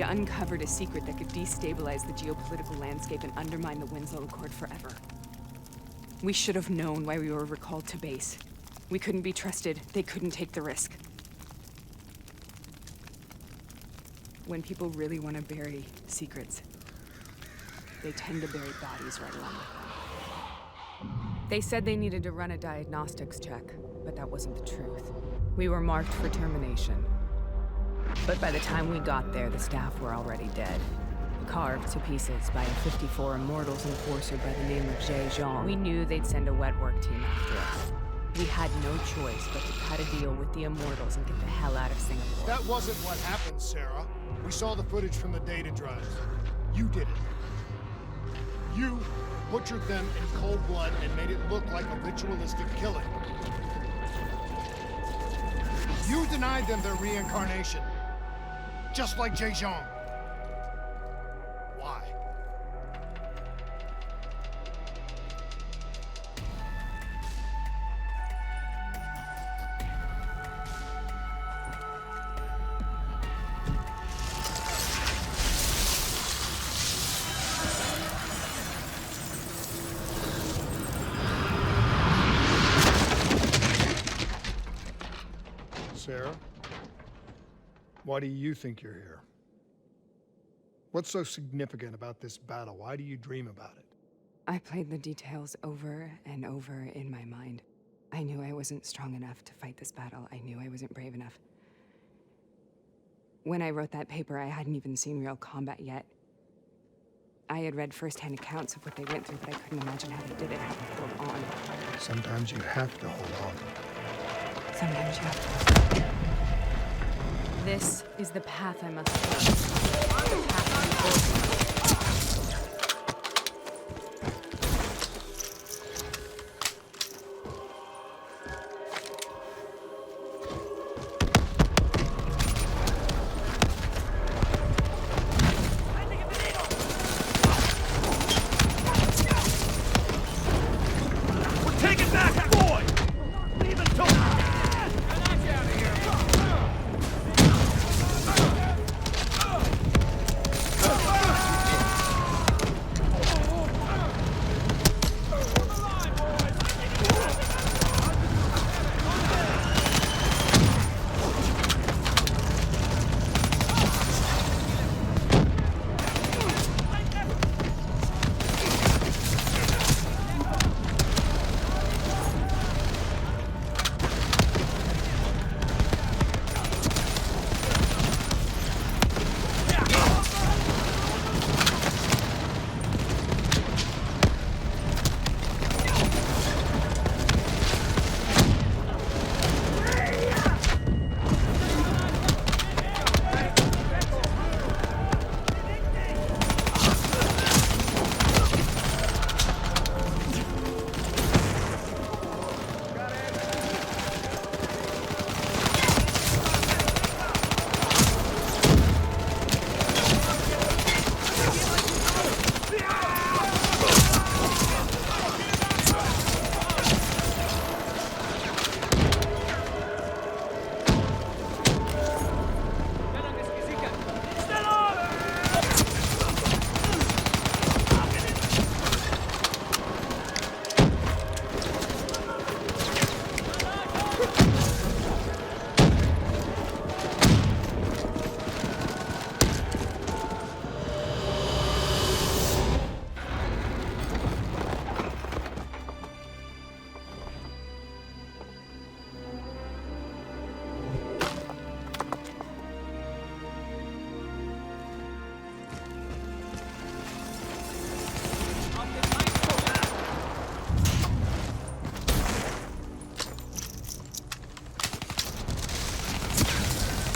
We'd uncovered a secret that could destabilize the geopolitical landscape and undermine the Winslow Accord forever. We should have known why we were recalled to base. We couldn't be trusted. They couldn't take the risk. When people really want to bury secrets, they tend to bury bodies right along with them. They said they needed to run a diagnostics check, but that wasn't the truth. We were marked for termination. But by the time we got there, the staff were already dead. Carved to pieces by a 54 Immortals enforcer by the name of Jay Zhang. We knew they'd send a wet work team after us. We had no choice but to cut a deal with the Immortals and get the hell out of Singapore. That wasn't what happened, Sarah. We saw the footage from the data drives. You did it. You butchered them in cold blood and made it look like a ritualistic killing. You denied them their reincarnation. Just like Jay Zhang. Why? Sarah? Why do you think you're here? What's so significant about this battle? Why do you dream about it? I played the details over and over in my mind. I knew I wasn't strong enough to fight this battle. I knew I wasn't brave enough. When I wrote that paper, I hadn't even seen real combat yet. I had read first-hand accounts of what they went through, but I couldn't imagine how they did it, how they held on. Sometimes you have to hold on. Sometimes you have to. This is the path I must take. The path I'm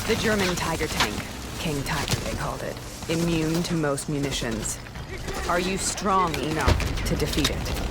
The German Tiger tank. King Tiger, they called it. Immune to most munitions. Are you strong enough to defeat it?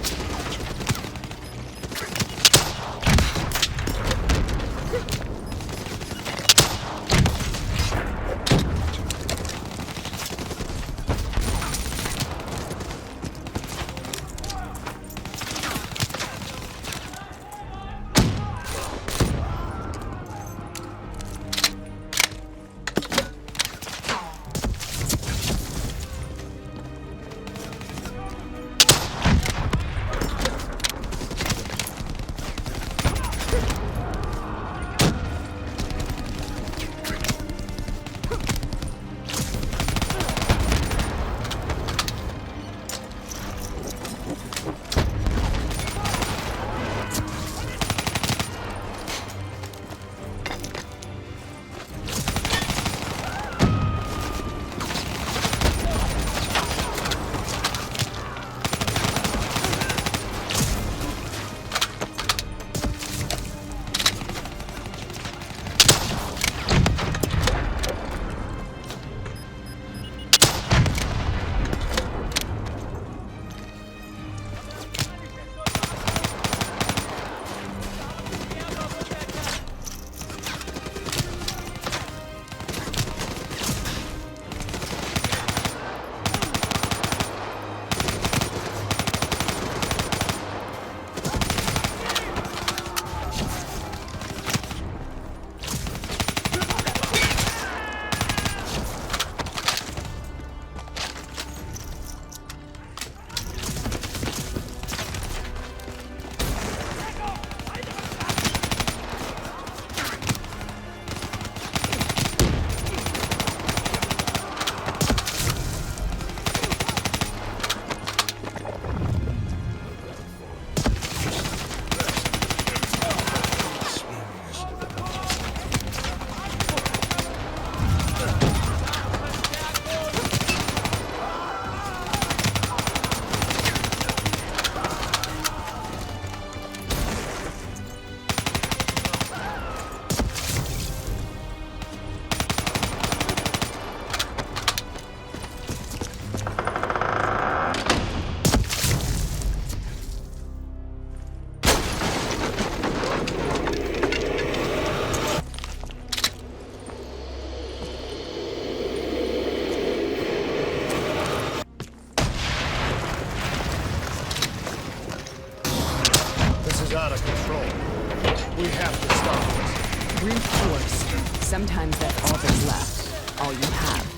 Sometimes that's all that's left, all you have.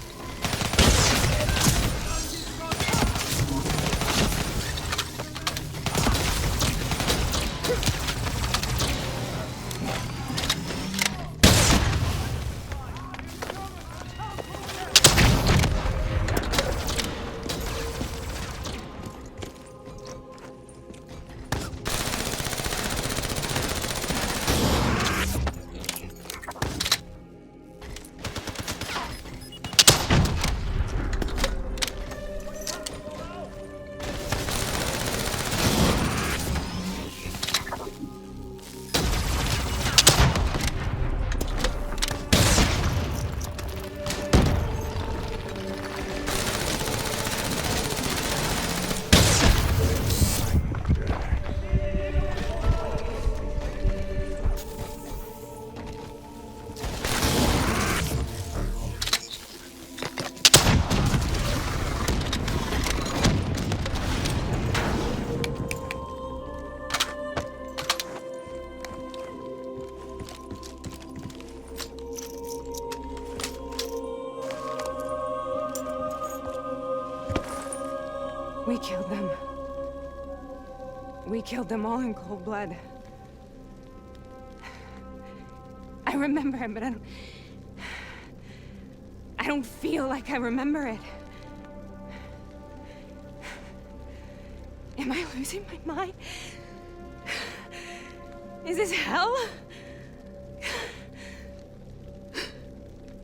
We killed them. We killed them all in cold blood. I remember it, but I don't feel like I remember it. Am I losing my mind? Is this hell?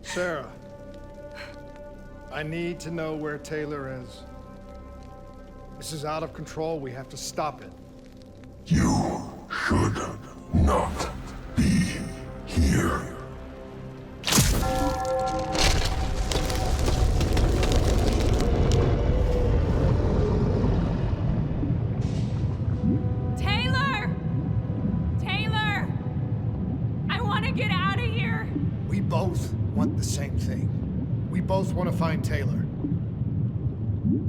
Sarah, I need to know where Taylor is. This is out of control. We have to stop it. You should not be here. Taylor! Taylor! I want to get out of here! We both want the same thing. We both want to find Taylor.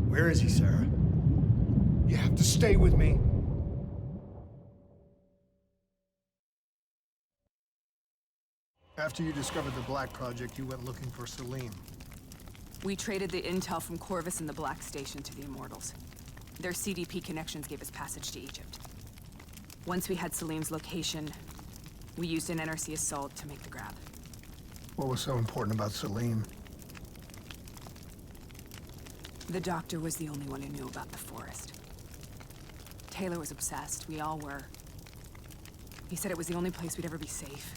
Where is he, Sarah? You have to stay with me. After you discovered the Black Project, you went looking for Salim. We traded the intel from Corvus and the Black Station to the Immortals. Their CDP connections gave us passage to Egypt. Once we had Salim's location, we used an NRC assault to make the grab. What was so important about Salim? The doctor was the only one who knew about the forest. Taylor was obsessed. We all were. He said it was the only place we'd ever be safe.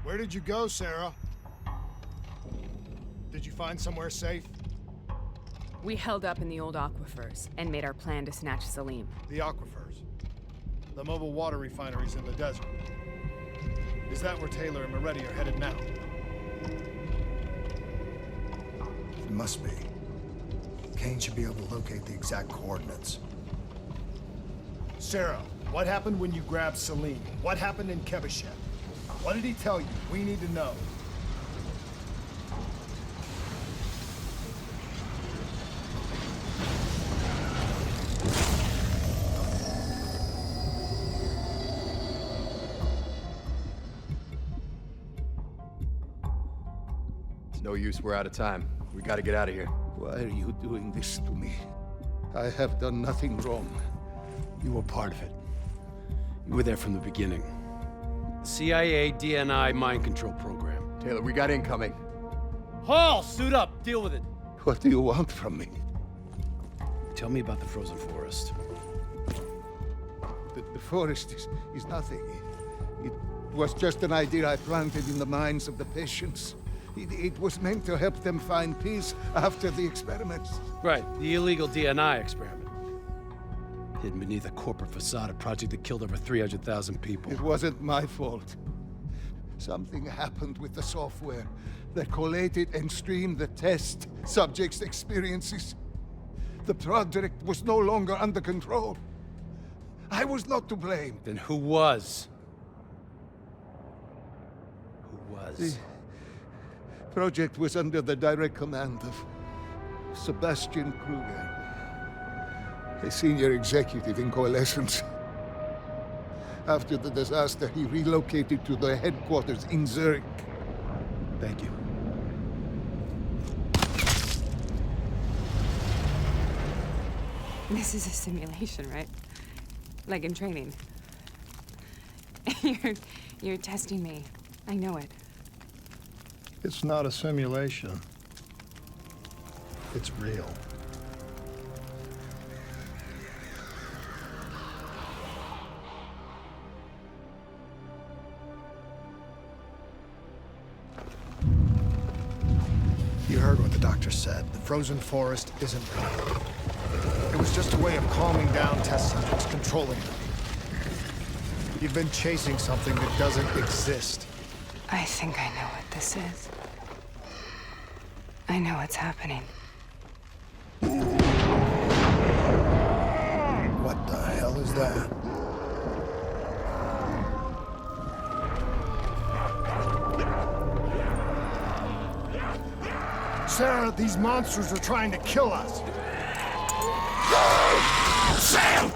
Where did you go, Sarah? Did you find somewhere safe? We held up in the old aquifers and made our plan to snatch Salim. The aquifers. The mobile water refineries in the desert. Is that where Taylor and Moretti are headed now? It must be. Kane should be able to locate the exact coordinates. Sarah, what happened when you grabbed Salim? What happened in Kebashet? What did he tell you? We need to know. No use, we're out of time. We gotta get out of here. Why are you doing this to me? I have done nothing wrong. You were part of it. You were there from the beginning. The CIA DNI mind control program. Taylor, we got incoming. Hall, suit up. Deal with it. What do you want from me? Tell me about the frozen forest. The forest is nothing. It was just an idea I planted in the minds of the patients. It was meant to help them find peace after the experiments. Right, the illegal DNI experiment. Hidden beneath a corporate facade, a project that killed over 300,000 people. It wasn't my fault. Something happened with the software that collated and streamed the test subjects' experiences. The project was no longer under control. I was not to blame. Then who was? Who was? The project was under the direct command of Sebastian Kruger. a senior executive in Coalescence. After the disaster, he relocated to the headquarters in Zurich. Thank you. This is a simulation, right? Like in training. You're testing me. I know it. It's not a simulation. It's real. You heard what the doctor said. The frozen forest isn't real. It was just a way of calming down test subjects, controlling them. You've been chasing something that doesn't exist. I think I know what this is. I know what's happening. What the hell is that? Sarah, these monsters are trying to kill us. Sam!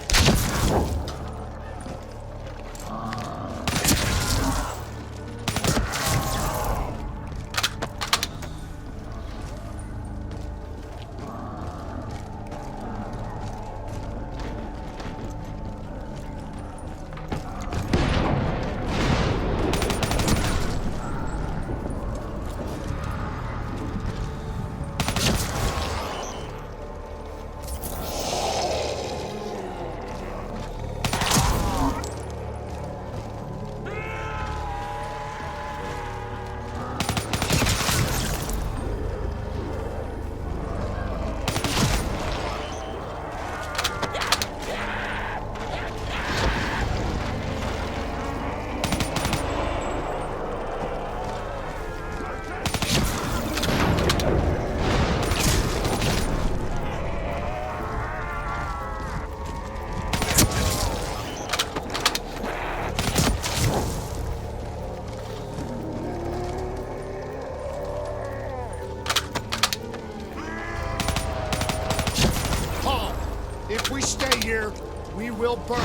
If we stay here, we will burn.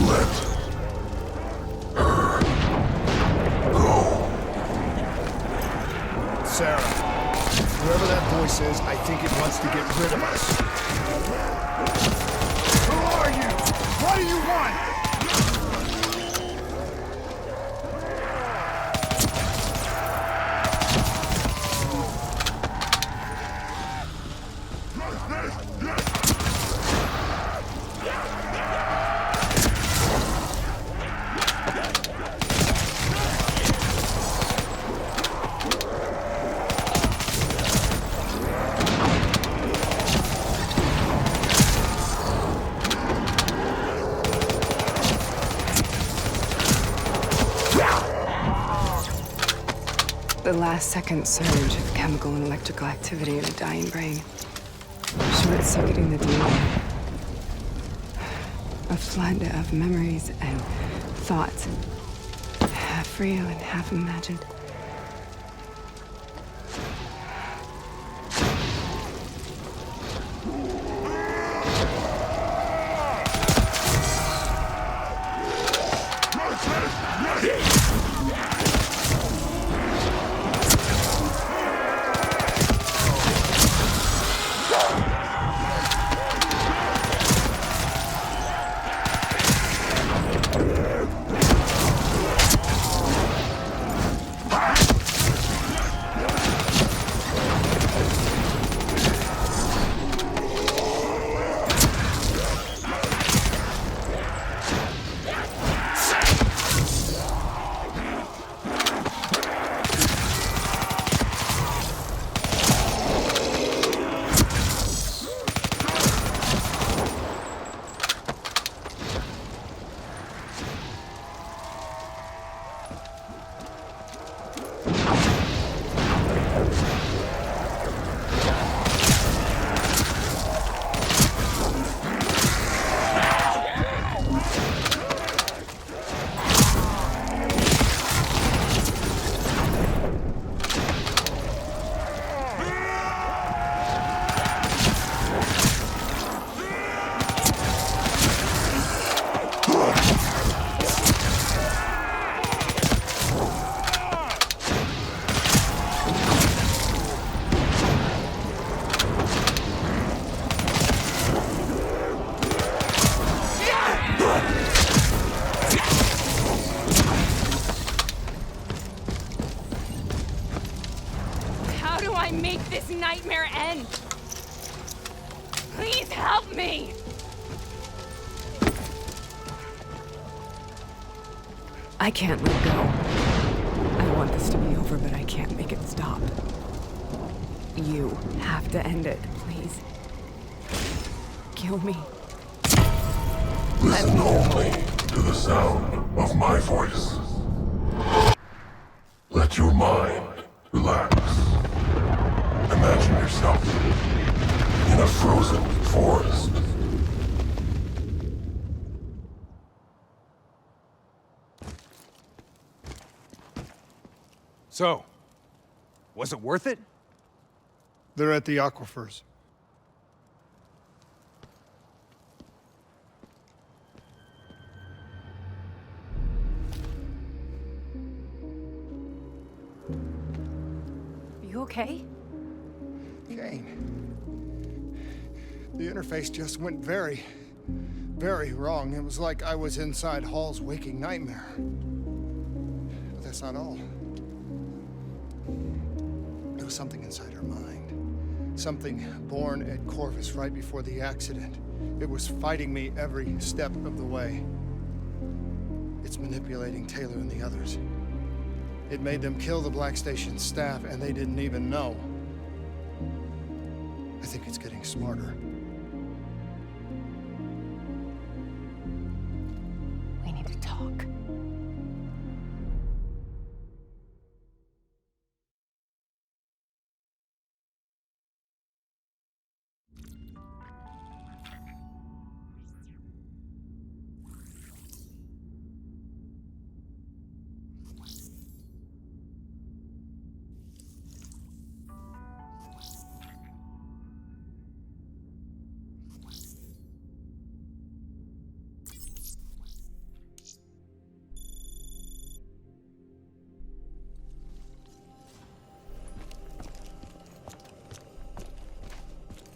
Let her go. Sarah, whoever that voice is, I think it wants to get rid of us. Who are you? What do you want? The last-second surge of chemical and electrical activity in a dying brain. Short-circuiting the DNA. A flood of memories and thoughts. Half real and half imagined. nightmare end? Please help me! I can't let go. I want this to be over, but I can't make it stop. You have to end it, please. Kill me. Listen only to the sound of my voice. Let your mind relax. Imagine yourself in a frozen forest. So, was it worth it? They're at the aquifers. You okay? Kane. The interface just went very wrong. It was like I was inside Hall's waking nightmare. But that's not all. There was something inside her mind. Something born at Corvus right before the accident. It was fighting me every step of the way. It's manipulating Taylor and the others. It made them kill the Black Station staff, and they didn't even know. I think it's getting smarter. We need to talk.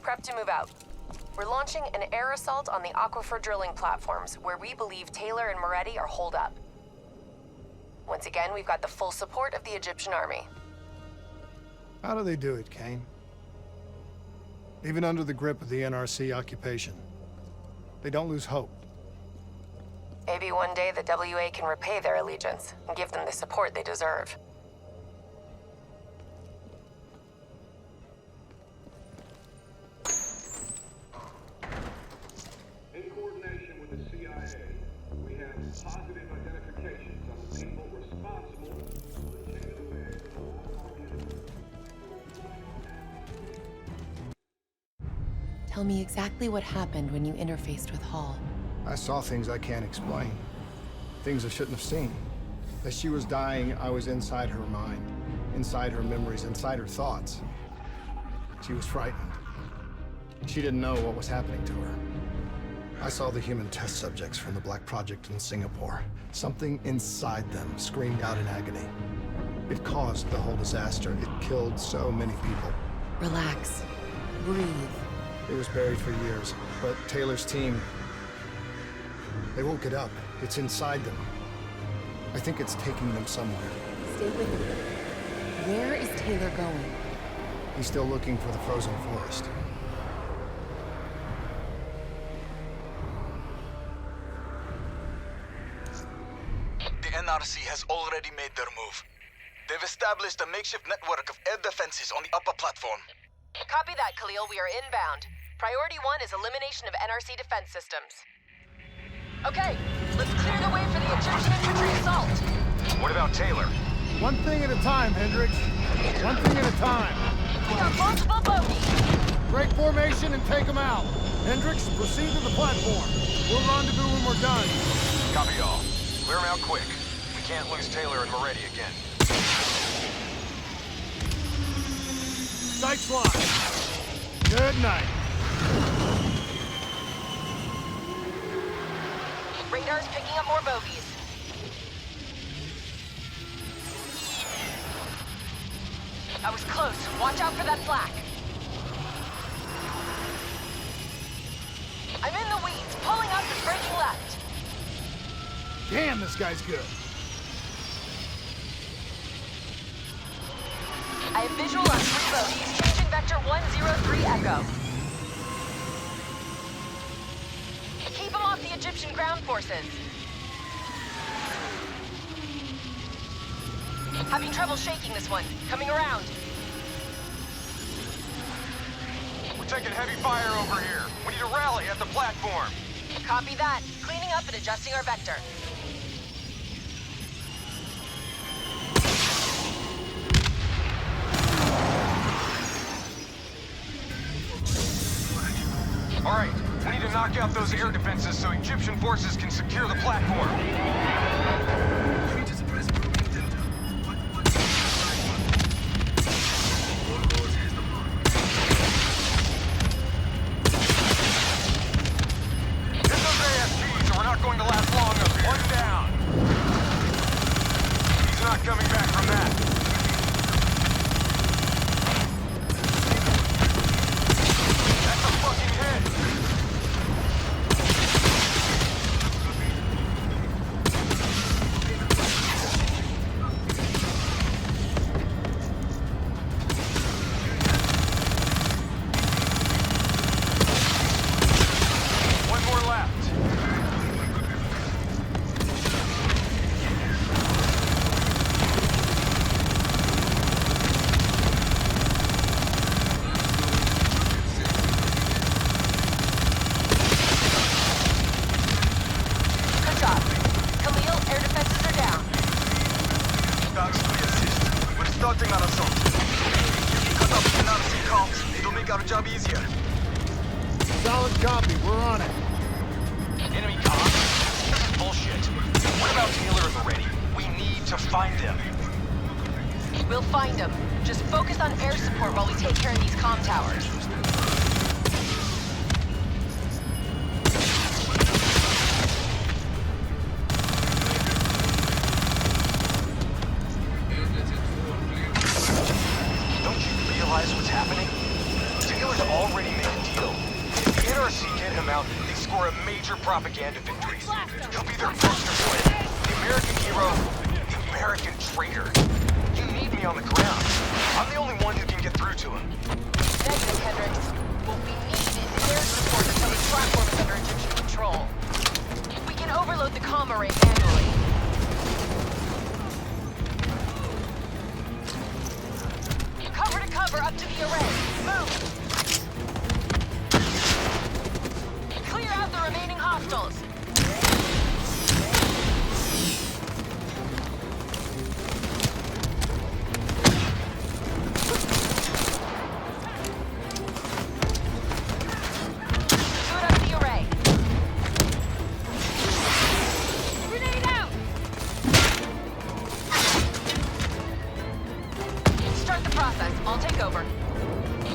Prep to move out. We're launching an air assault on the aquifer drilling platforms, where we believe Taylor and Moretti are holed up. Once again, we've got the full support of the Egyptian army. How do they do it, Kane? Even under the grip of the NRC occupation, they don't lose hope. Maybe one day the WA can repay their allegiance and give them the support they deserve. In coordination with the CIA, we have positive identifications on the people responsible for the chain of command in all our units. Tell me exactly what happened when you interfaced with Hall. I saw things I can't explain. Things I shouldn't have seen. As she was dying, I was inside her mind, inside her memories, inside her thoughts. She was frightened. She didn't know what was happening to her. I saw the human test subjects from the Black Project in Singapore. Something inside them screamed out in agony. It caused the whole disaster. It killed so many people. Relax. Breathe. It was buried for years, but Taylor's team, they woke it up. It's inside them. I think it's taking them somewhere. Stay with me. Where is Taylor going? He's still looking for the frozen forest. The NRC has already made their move. They've established a makeshift network of air defenses on the upper platform. Copy that, Khalil. We are inbound. Priority 1 is elimination of NRC defense systems. Okay, let's clear the way for the Egyptian infantry assault. What about Taylor? One thing at a time, Hendricks. One thing at a time. We have multiple bogeys. Break formation and take them out. Hendricks, proceed to the platform. We'll rendezvous when we're done. Copy all. Clear him out quick. We can't lose Taylor and Moretti again. Sights locked. Good night. Radar's picking up more bogeys. I was close. Watch out for that flak. I'm in the weeds. Pulling up and breaking left. Damn, this guy's good. I have visual on 3 bogeys. Changing vector Sector 103 Echo. Keep them off the Egyptian ground forces. Having trouble shaking this one. Coming around. We're taking heavy fire over here. We need a rally at the platform. Copy that. Cleaning up and adjusting our vector. All right, we need to knock out those air defenses so Egyptian forces can secure the platform. Propaganda victories. He'll be their poster boy. The American hero, the American traitor. You need me on the ground. I'm the only one who can get through to him. Negative, Hendricks. What we need is air support until the platform is under Egyptian control. We can overload the comm array manually. Cover to cover up to the array. Move! Clear out the remaining hostiles. Boot up the array. Grenade out! Start the process. I'll take over.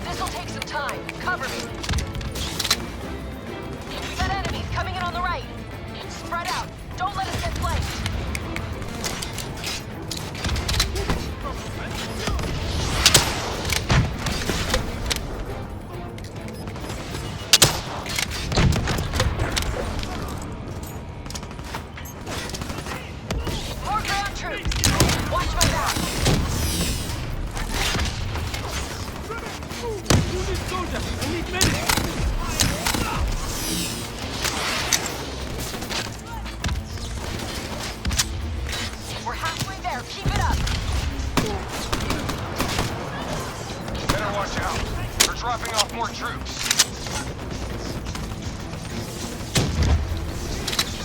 This'll take some time. Cover me. Coming in on the right. Spread out. Don't let us get flanked. More ground troops. Watch my back. Wounded soldier. I need medics. Keep it up! Better watch out. They're dropping off more troops.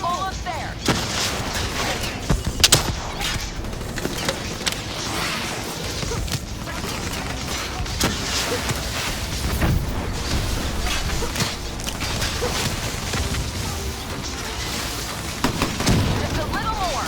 Almost there! Just a little more!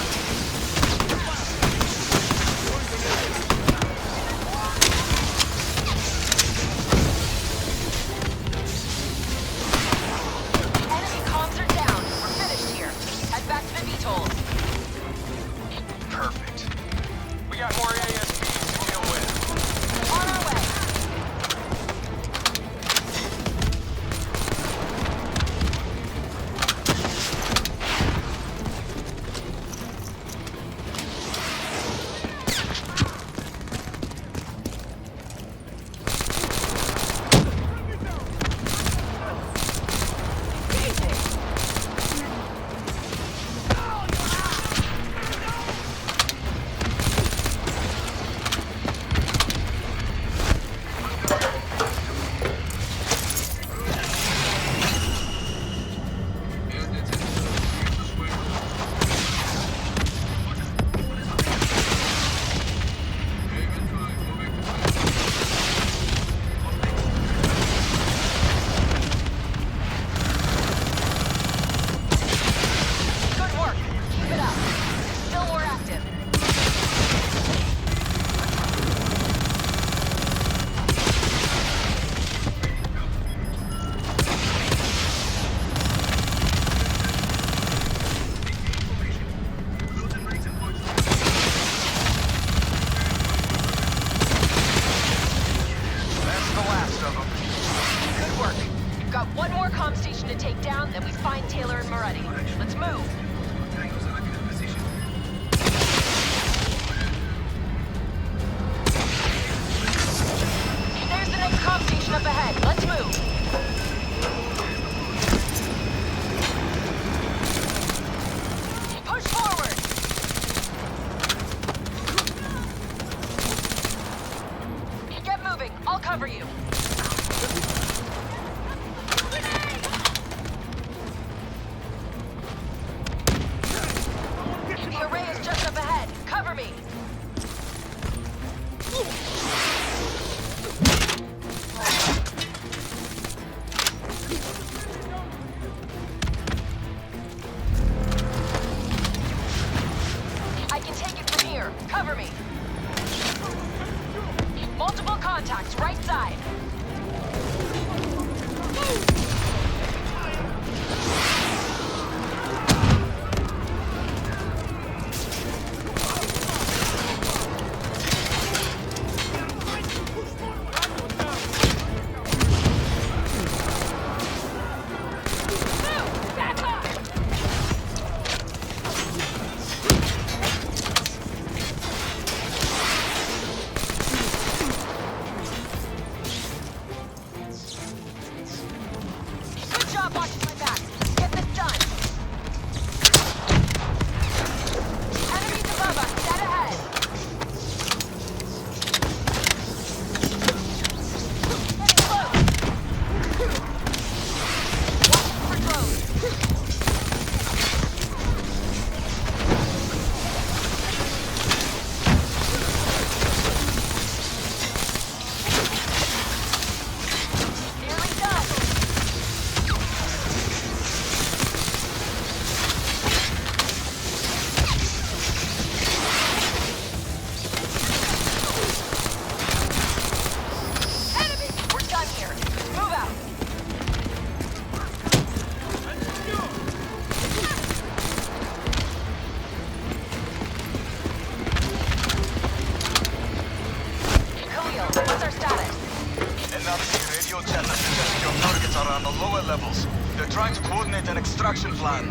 trying to coordinate an extraction plan.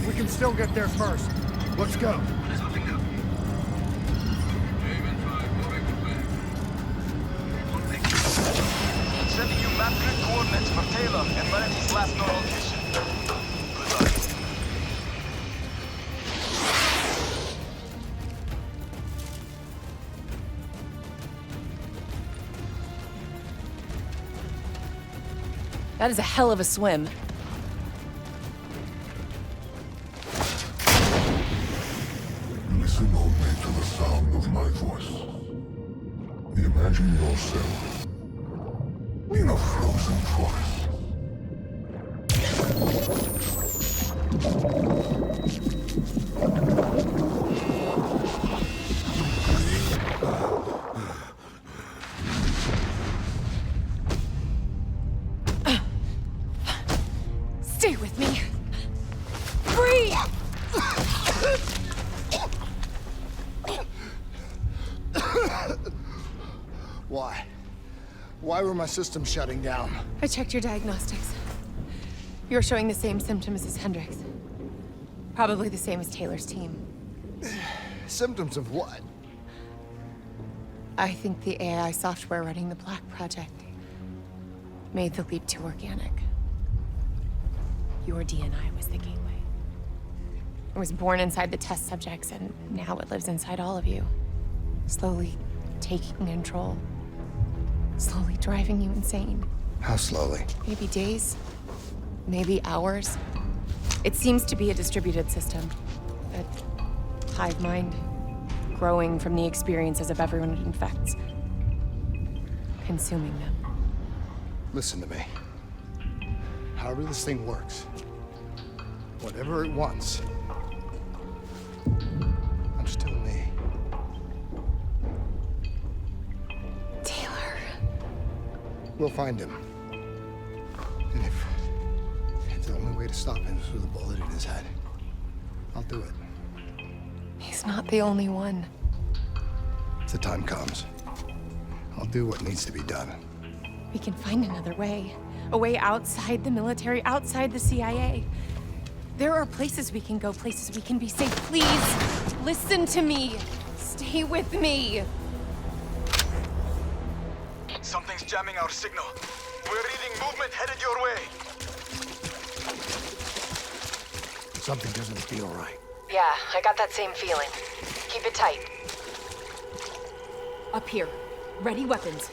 We can still get there first. Let's go. Sending you map grid coordinates for Taylor and Meredith's last known location. Good luck. That is a hell of a swim. Listen only to the sound of my voice. Imagine yourself in a frozen forest. Stay with me. Breathe! Why? Why were my systems shutting down? I checked your diagnostics. You're showing the same symptoms as Hendricks. Probably the same as Taylor's team. Symptoms of what? I think the AI software running the Black Project made the leap to organic. Your DNI was the gateway. It was born inside the test subjects, and now it lives inside all of you. Slowly taking control. Slowly driving you insane. How slowly? Maybe days, maybe hours. It seems to be a distributed system. A hive mind, growing from the experiences of everyone it infects. Consuming them. Listen to me. However this thing works, whatever it wants, I'm still me. Taylor. We'll find him. And if the only way to stop him is with a bullet in his head, I'll do it. He's not the only one. If the time comes, I'll do what needs to be done. We can find another way. A way outside the military, outside the CIA. There are places we can go, places we can be safe. Please, listen to me. Stay with me. Something's jamming our signal. We're reading movement headed your way. Something doesn't feel right. Yeah, I got that same feeling. Keep it tight. Up here. Ready weapons.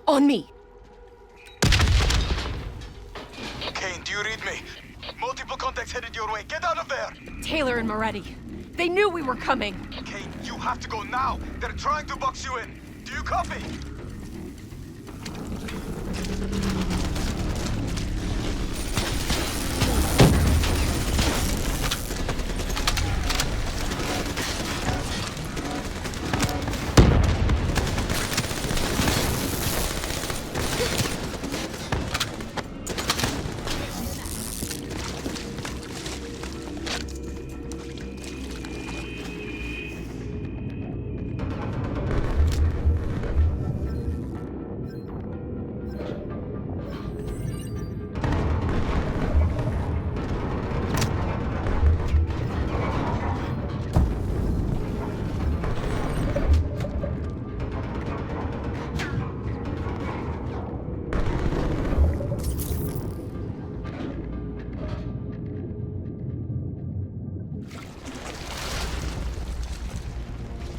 On me. Kane, do you read me? Multiple contacts headed your way. Get out of there! Taylor and Moretti. They knew we were coming. Kane, you have to go now. They're trying to box you in. Do you copy?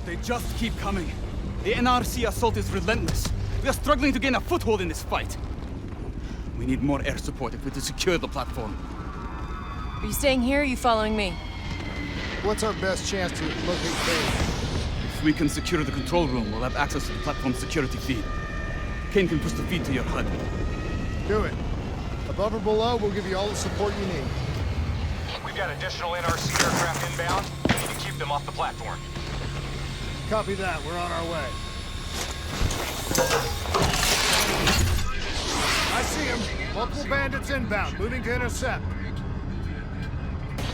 They just keep coming. The NRC assault is relentless. We are struggling to gain a foothold in this fight. We need more air support if we're to secure the platform. Are you staying here or are you following me? What's our best chance to locate Kane? If we can secure the control room, we'll have access to the platform's security feed. Kane can push the feed to your HUD. Do it. Above or below, we'll give you all the support you need. We've got additional NRC aircraft inbound. We need to keep them off the platform. Copy that. We're on our way. I see him. Multiple bandits inbound, moving to intercept.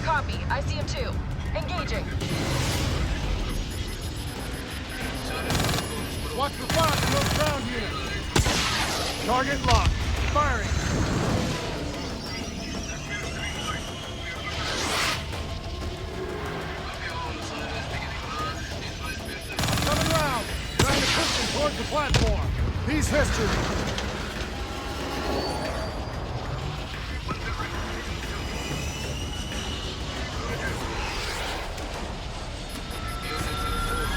Copy. I see him too. Engaging. Watch for fire from those ground units. Target locked. Firing. Coming round. Trying to push them towards the platform. He's history.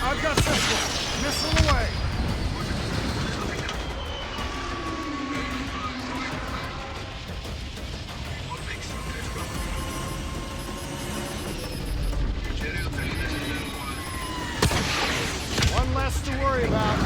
I've got this one. Missile away. One less to worry about.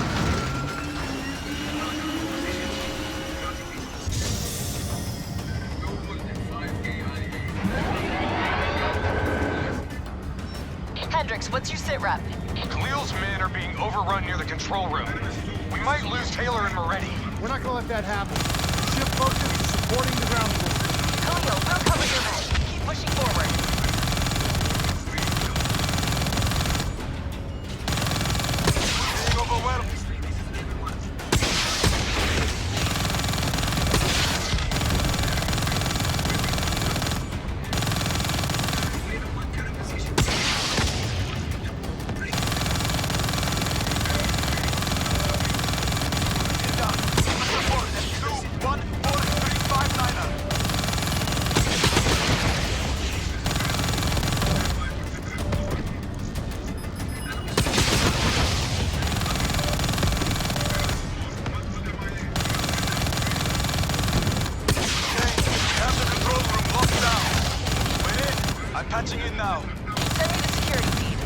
Hendricks, what's your sit-rep? Khalil's men are being overrun near the control room. We might lose Taylor and Moretti. We're not gonna let that happen. Ship focus is supporting the ground force. Khalil, we'll cover your men. Keep pushing forward. Patching in now. Send me the security feed.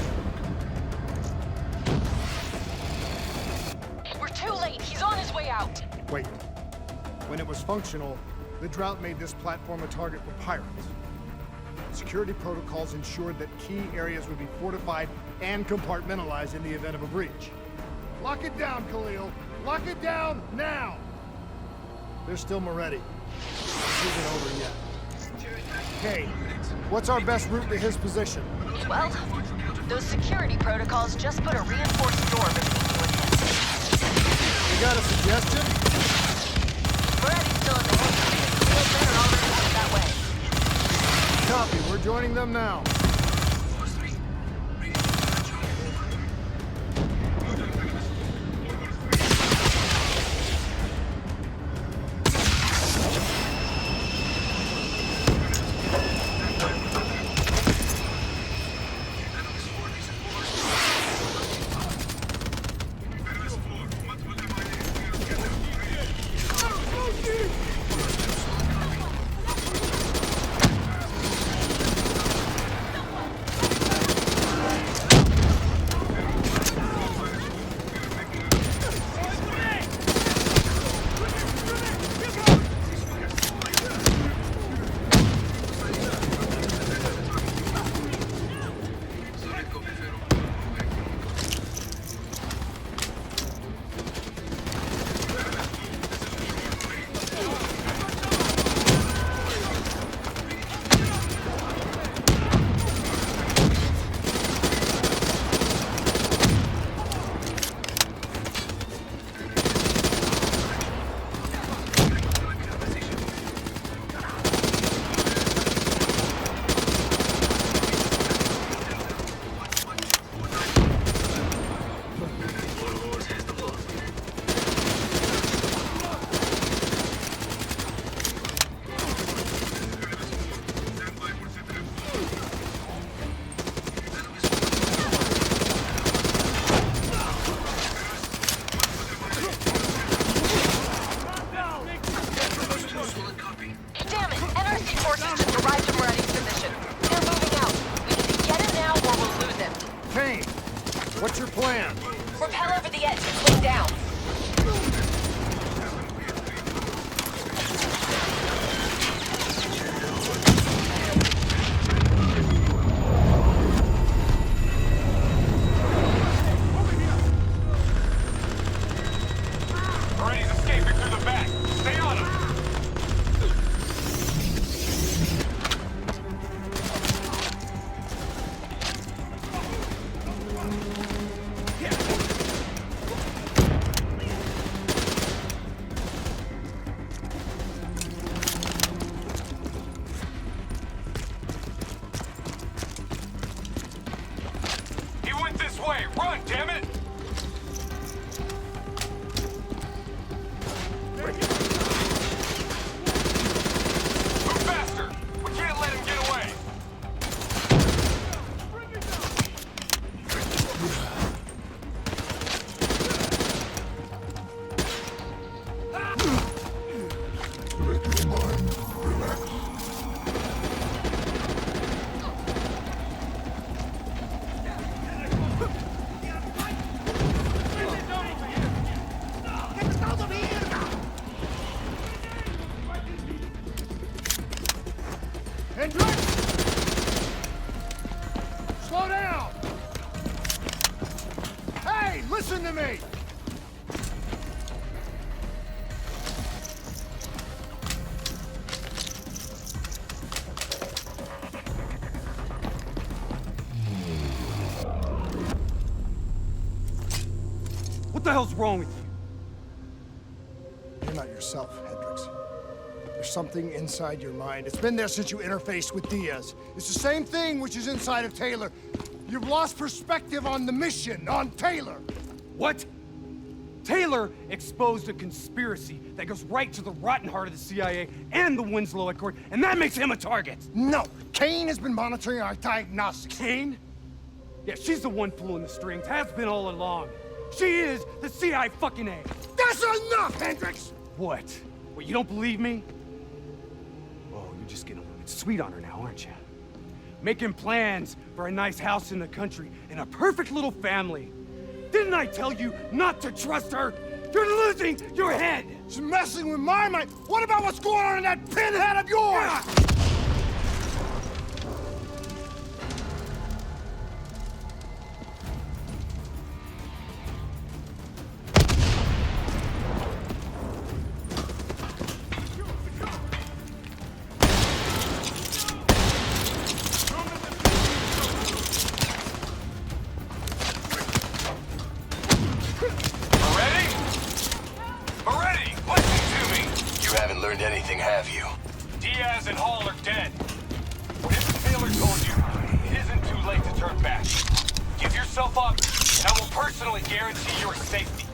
We're too late. He's on his way out. Wait. When it was functional, the drought made this platform a target for pirates. Security protocols ensured that key areas would be fortified and compartmentalized in the event of a breach. Lock it down, Khalil. Lock it down now! There's still Moretti. This isn't over yet. Okay, what's our best route to his position? Well, those security protocols just put a reinforced door between you and him. You got a suggestion? Moretti's still in the hangar. Khalil's men are already headed that way. Copy, we're joining them now. way! Run, damn it! Move faster! We can't let him get away! Slow down! Hey, listen to me! What the hell's wrong with you? You're not yourself, Hendricks. There's something inside your mind. It's been there since you interfaced with Diaz. It's the same thing which is inside of Taylor. You've lost perspective on the mission, on Taylor. What? Taylor exposed a conspiracy that goes right to the rotten heart of the CIA and the Winslow Accord, and that makes him a target. No, Kane has been monitoring our diagnostics. Kane? Yeah, she's the one pulling the strings, has been all along. She is the CIA fucking A. That's enough, Hendricks! What? What, you don't believe me? Oh, you're just getting a little bit sweet on her now, aren't you? Making plans for a nice house in the country and a perfect little family. Didn't I tell you not to trust her? You're losing your head! She's messing with my mind. What about what's going on in that pinhead of yours? Anything, have you? Diaz and Hall are dead. Whatever Taylor told you, it isn't too late to turn back. Give yourself up, and I will personally guarantee your safety.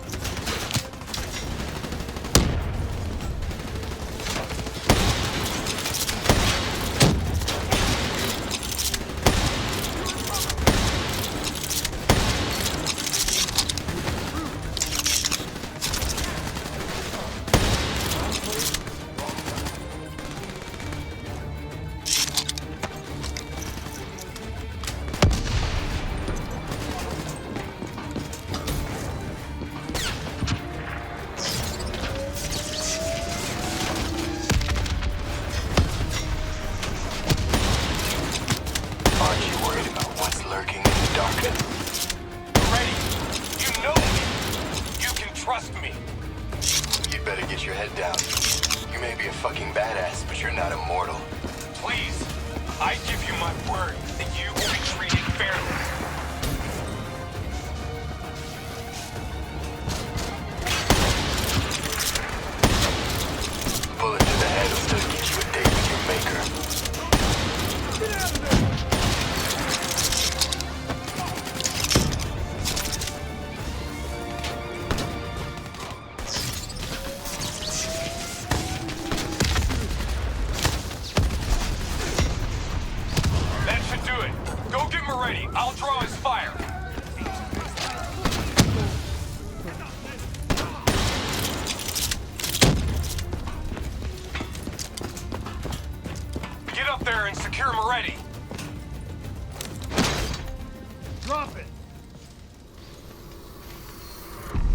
Drop it!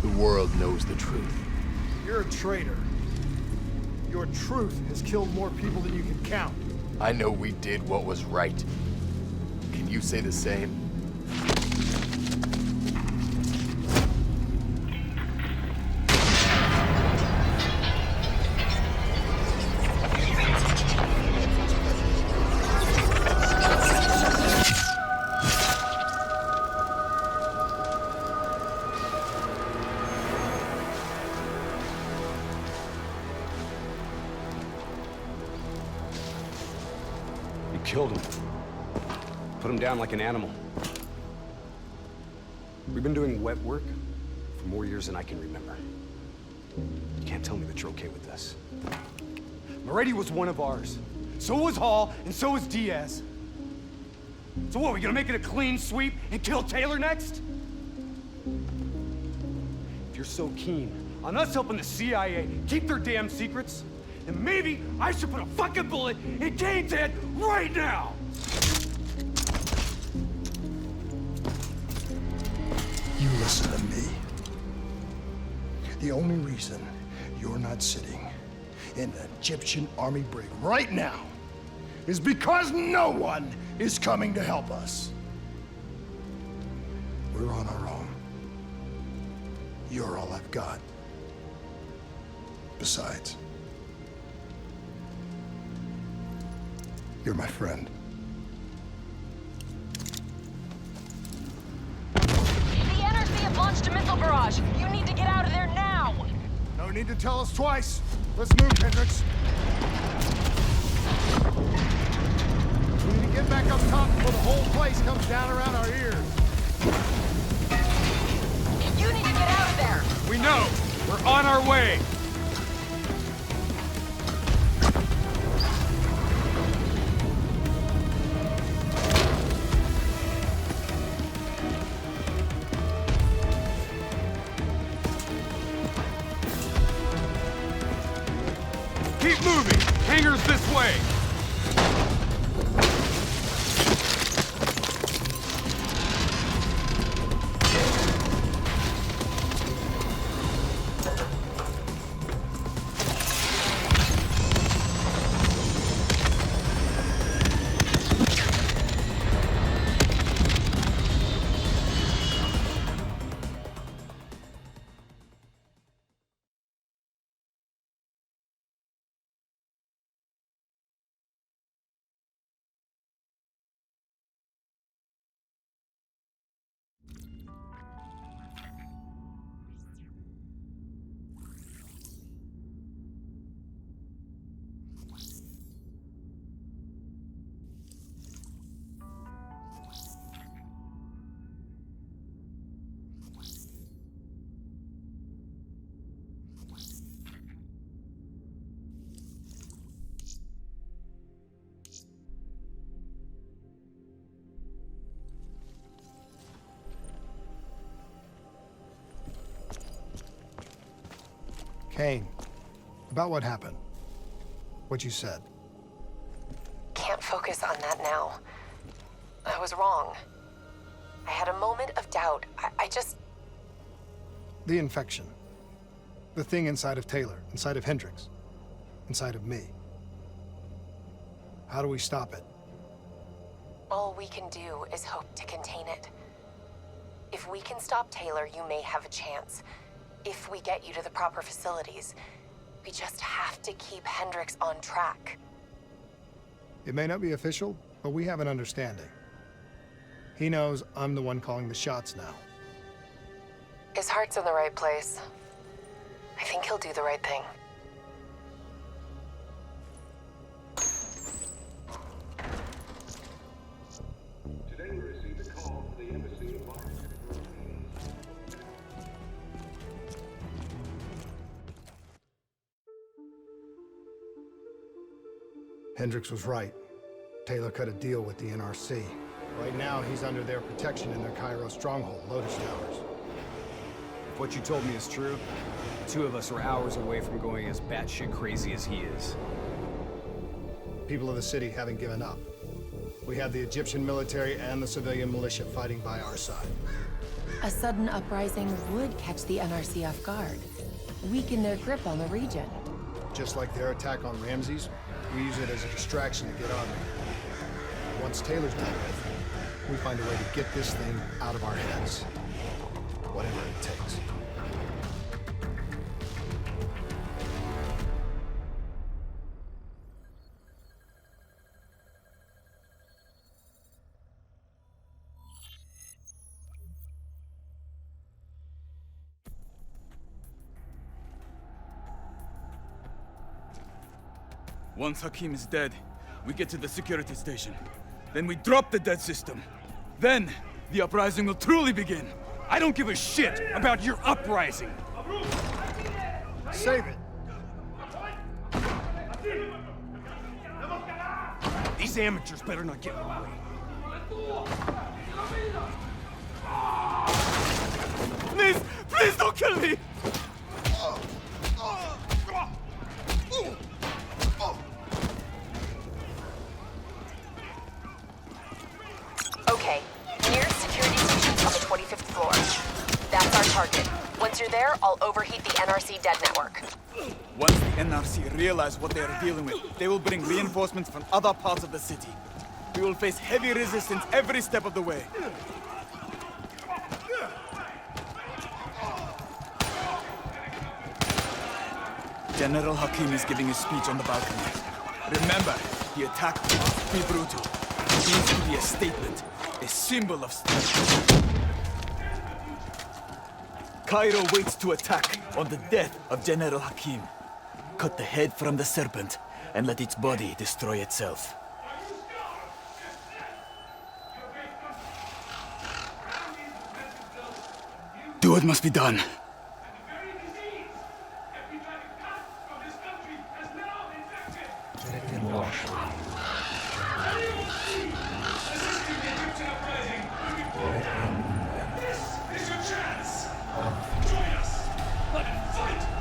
The world knows the truth. You're a traitor. Your truth has killed more people than you can count. I know we did what was right. Can you say the same? Killed him. Put him down like an animal. We've been doing wet work for more years than I can remember. You can't tell me that you're okay with this. Moretti was one of ours. So was Hall, and so was Diaz. So what, we gonna make it a clean sweep and kill Taylor next? If you're so keen on us helping the CIA keep their damn secrets, then maybe I should put a fucking bullet in Kane's head right now! You listen to me. The only reason you're not sitting in an Egyptian army brig right now is because no one is coming to help us. We're on our own. You're all I've got. Besides, you're my friend. The NRC have launched a missile barrage. You need to get out of there now. No need to tell us twice. Let's move, Hendricks. We need to get back up top before the whole place comes down around our ears. You need to get out of there. We know. We're on our way. Keep moving! Hangars this way! Kane, about what happened. What you said. Can't focus on that now. I was wrong. I had a moment of doubt. I just... The infection. The thing inside of Taylor, inside of Hendricks, inside of me. How do we stop it? All we can do is hope to contain it. If we can stop Taylor, you may have a chance. If we get you to the proper facilities, we just have to keep Hendricks on track. It may not be official, but we have an understanding. He knows I'm the one calling the shots now. His heart's in the right place. I think he'll do the right thing. Today we received a call from the embassy of Mars. Hendricks was right. Taylor cut a deal with the NRC. Right now, he's under their protection in their Cairo stronghold, Lotus Towers. If what you told me is true, the two of us are hours away from going as batshit crazy as he is. People of the city haven't given up. We have the Egyptian military and the civilian militia fighting by our side. A sudden uprising would catch the NRC off guard, weaken their grip on the region. Just like their attack on Ramses, we use it as a distraction to get on them. Once Taylor's done with, we find a way to get this thing out of our heads. Whatever it takes. Once Hakim is dead, we get to the security station. Then we drop the dead system. Then, the uprising will truly begin. I don't give a shit about your uprising. Save it. These amateurs better not get in the way. Please! Please don't kill me! Okay, nearest security station's on the 25th floor. That's our target. Once you're there, I'll overheat the NRC dead network. Once the NRC realize what they are dealing with, they will bring reinforcements from other parts of the city. We will face heavy resistance every step of the way. General Hakim is giving a speech on the balcony. Remember, the attack must be brutal. It needs to be a statement, a symbol of strength. Cairo waits to attack on the death of General Hakim. Cut the head from the serpent and let its body destroy itself. Do what must be done.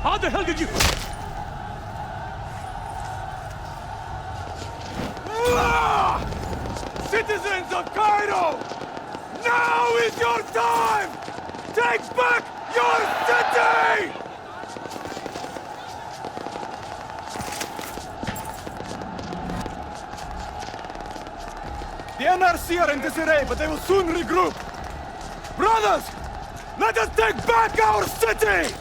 How the hell did you... Citizens of Cairo! Now is your time! Take back your city! The NRC are in disarray, but they will soon regroup. Brothers! Let us take back our city!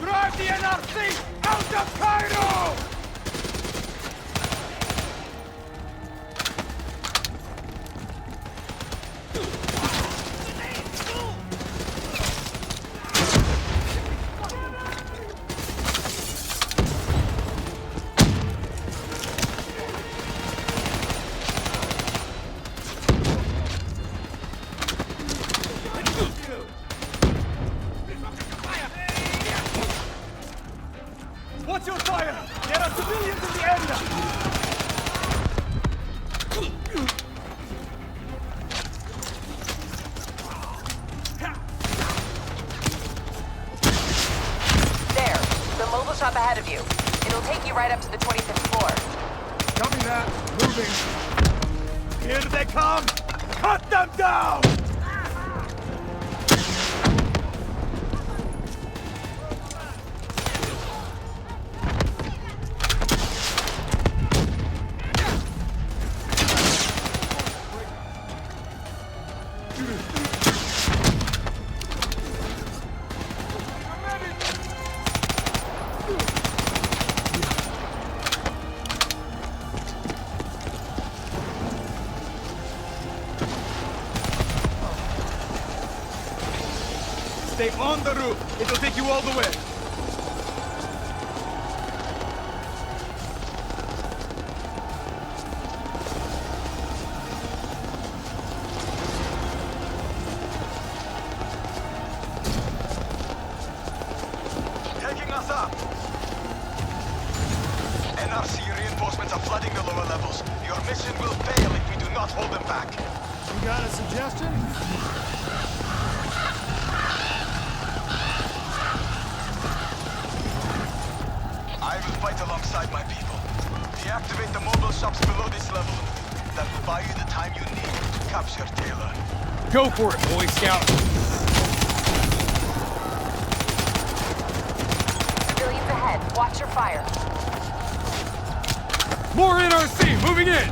Drive the NRC out of Cairo! Watch your fire! There are civilians in the area! There, the mobile shop ahead of you. It'll take you right up to the 25th floor. Copy that. Moving. Here they come! Cut them down! Stay on the roof. It'll take you all the way. Taking us up! NRC reinforcements are flooding the lower levels. Your mission will fail if we do not hold them back. You got a suggestion? I will fight alongside my people. Deactivate the mobile shops below this level. That will buy you the time you need to capture Taylor. Go for it, Boy Scout! Civilians ahead. Watch your fire. More NRC moving in!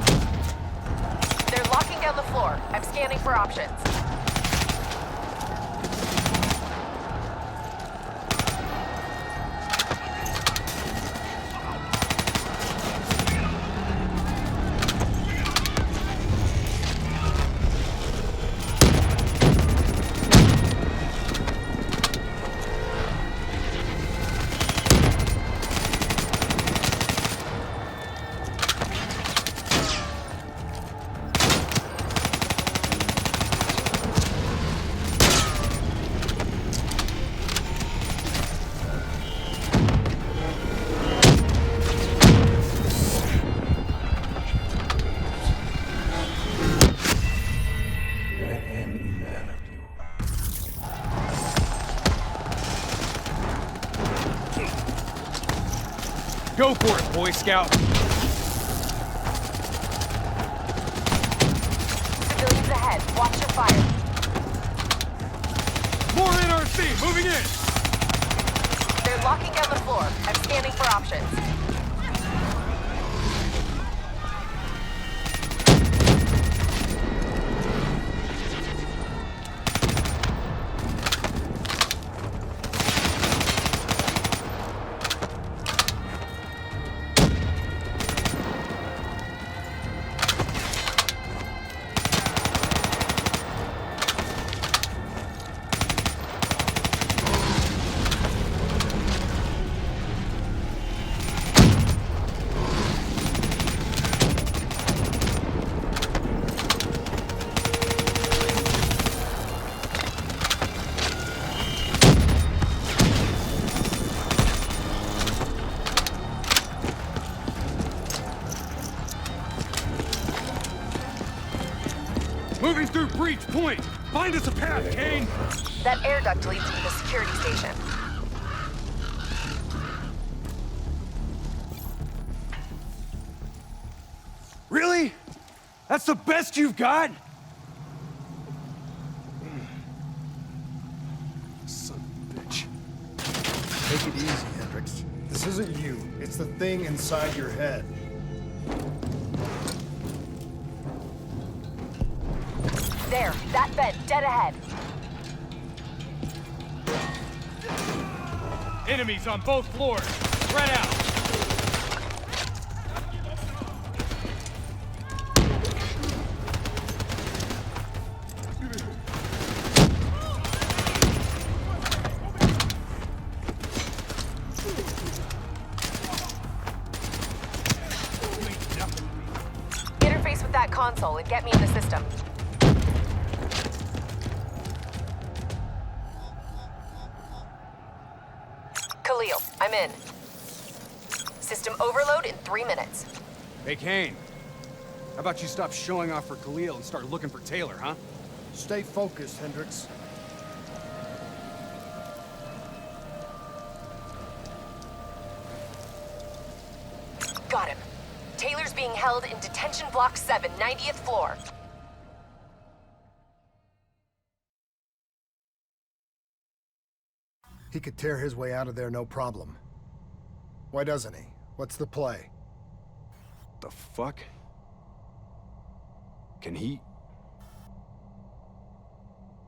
They're locking down the floor. I'm scanning for options. Go for it, Boy Scout. Civilians ahead. Watch your fire. More NRC, moving in! They're locking down the floor. I'm scanning for options. Moving through Breach Point! Find us a path, Kane! That air duct leads to the security station. Really? That's the best you've got? Son of a bitch. Take it easy, Hendricks. This isn't you. It's the thing inside your head. There, that vent, dead ahead. Enemies on both floors. Spread out. Interface with that console and get me in the system. Khalil, I'm in. System overload in 3 minutes. Hey, Kane. How about you stop showing off for Khalil and start looking for Taylor, huh? Stay focused, Hendricks. Got him. Taylor's being held in Detention Block 7, 90th floor. He could tear his way out of there no problem. Why doesn't he? What's the play? The fuck? Can he...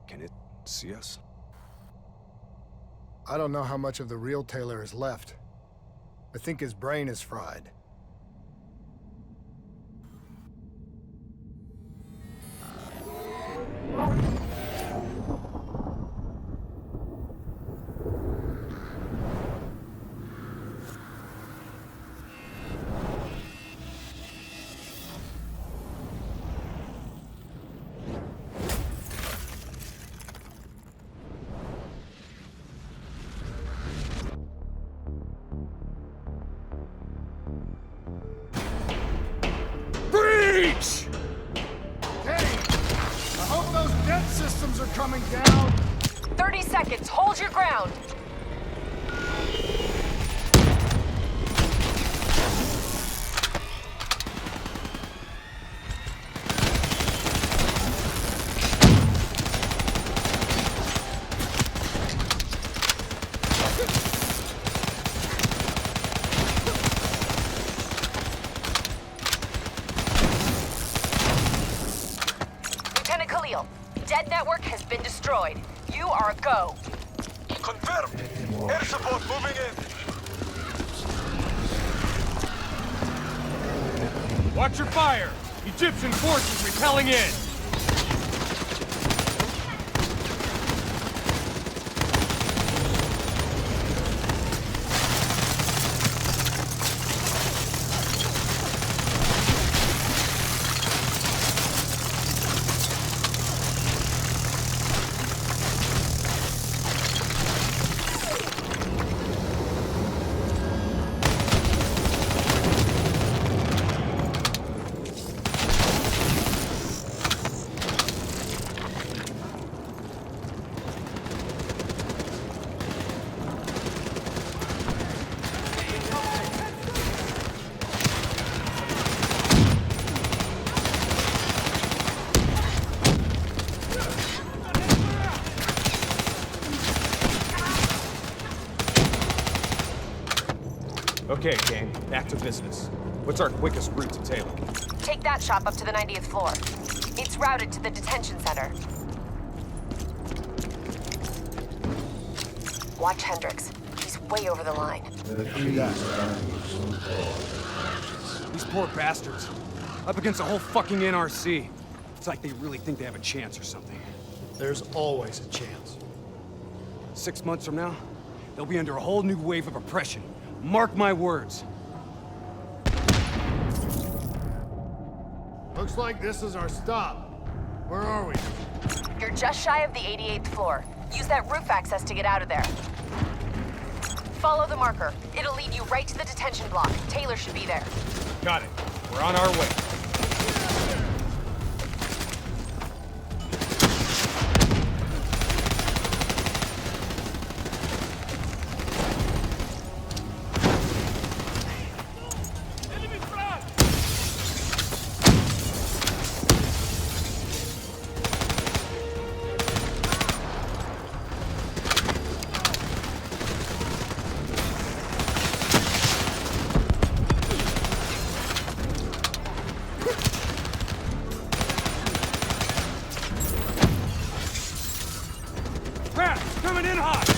Can it see us? I don't know how much of the real Taylor is left. I think his brain is fried. Breach! Hey! I hope those dead systems are coming down! 30 seconds, hold your ground! Lieutenant Khalil, dead network has been destroyed. You are a go. Confirmed. Air support moving in. Watch your fire! Egyptian forces repelling in! Okay, Kane, back to business. What's our quickest route to Taylor? Take that shop up to the 90th floor. It's routed to the detention center. Watch Hendricks. He's way over the line. These poor bastards. Up against the whole fucking NRC. It's like they really think they have a chance or something. There's always a chance. 6 months from now, they'll be under a whole new wave of oppression. Mark my words. Looks like this is our stop. Where are we? You're just shy of the 88th floor. Use that roof access to get out of there. Follow the marker. It'll lead you right to the detention block. Taylor should be there. Got it. We're on our way. Coming in hot!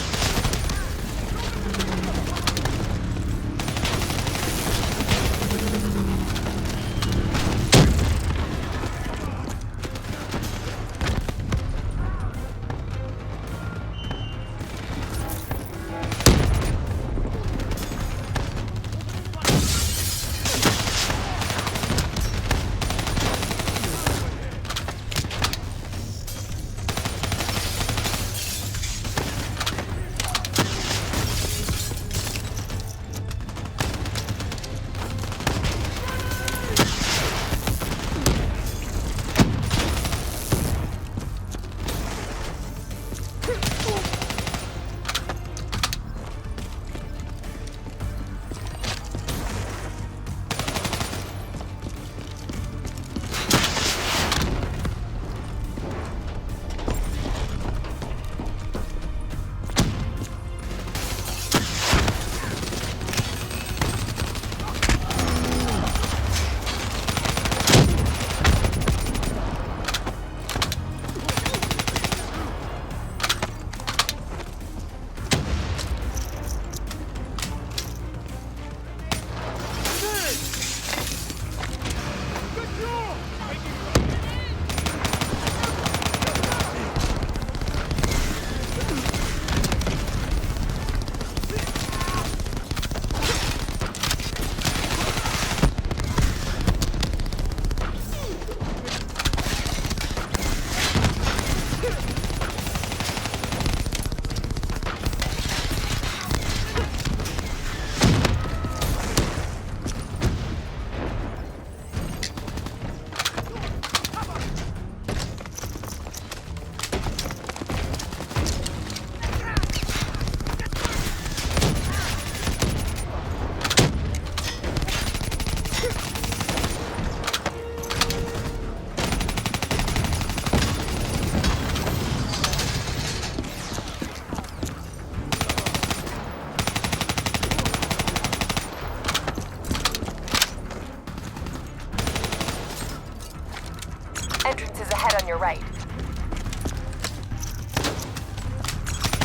Entrance is ahead on your right.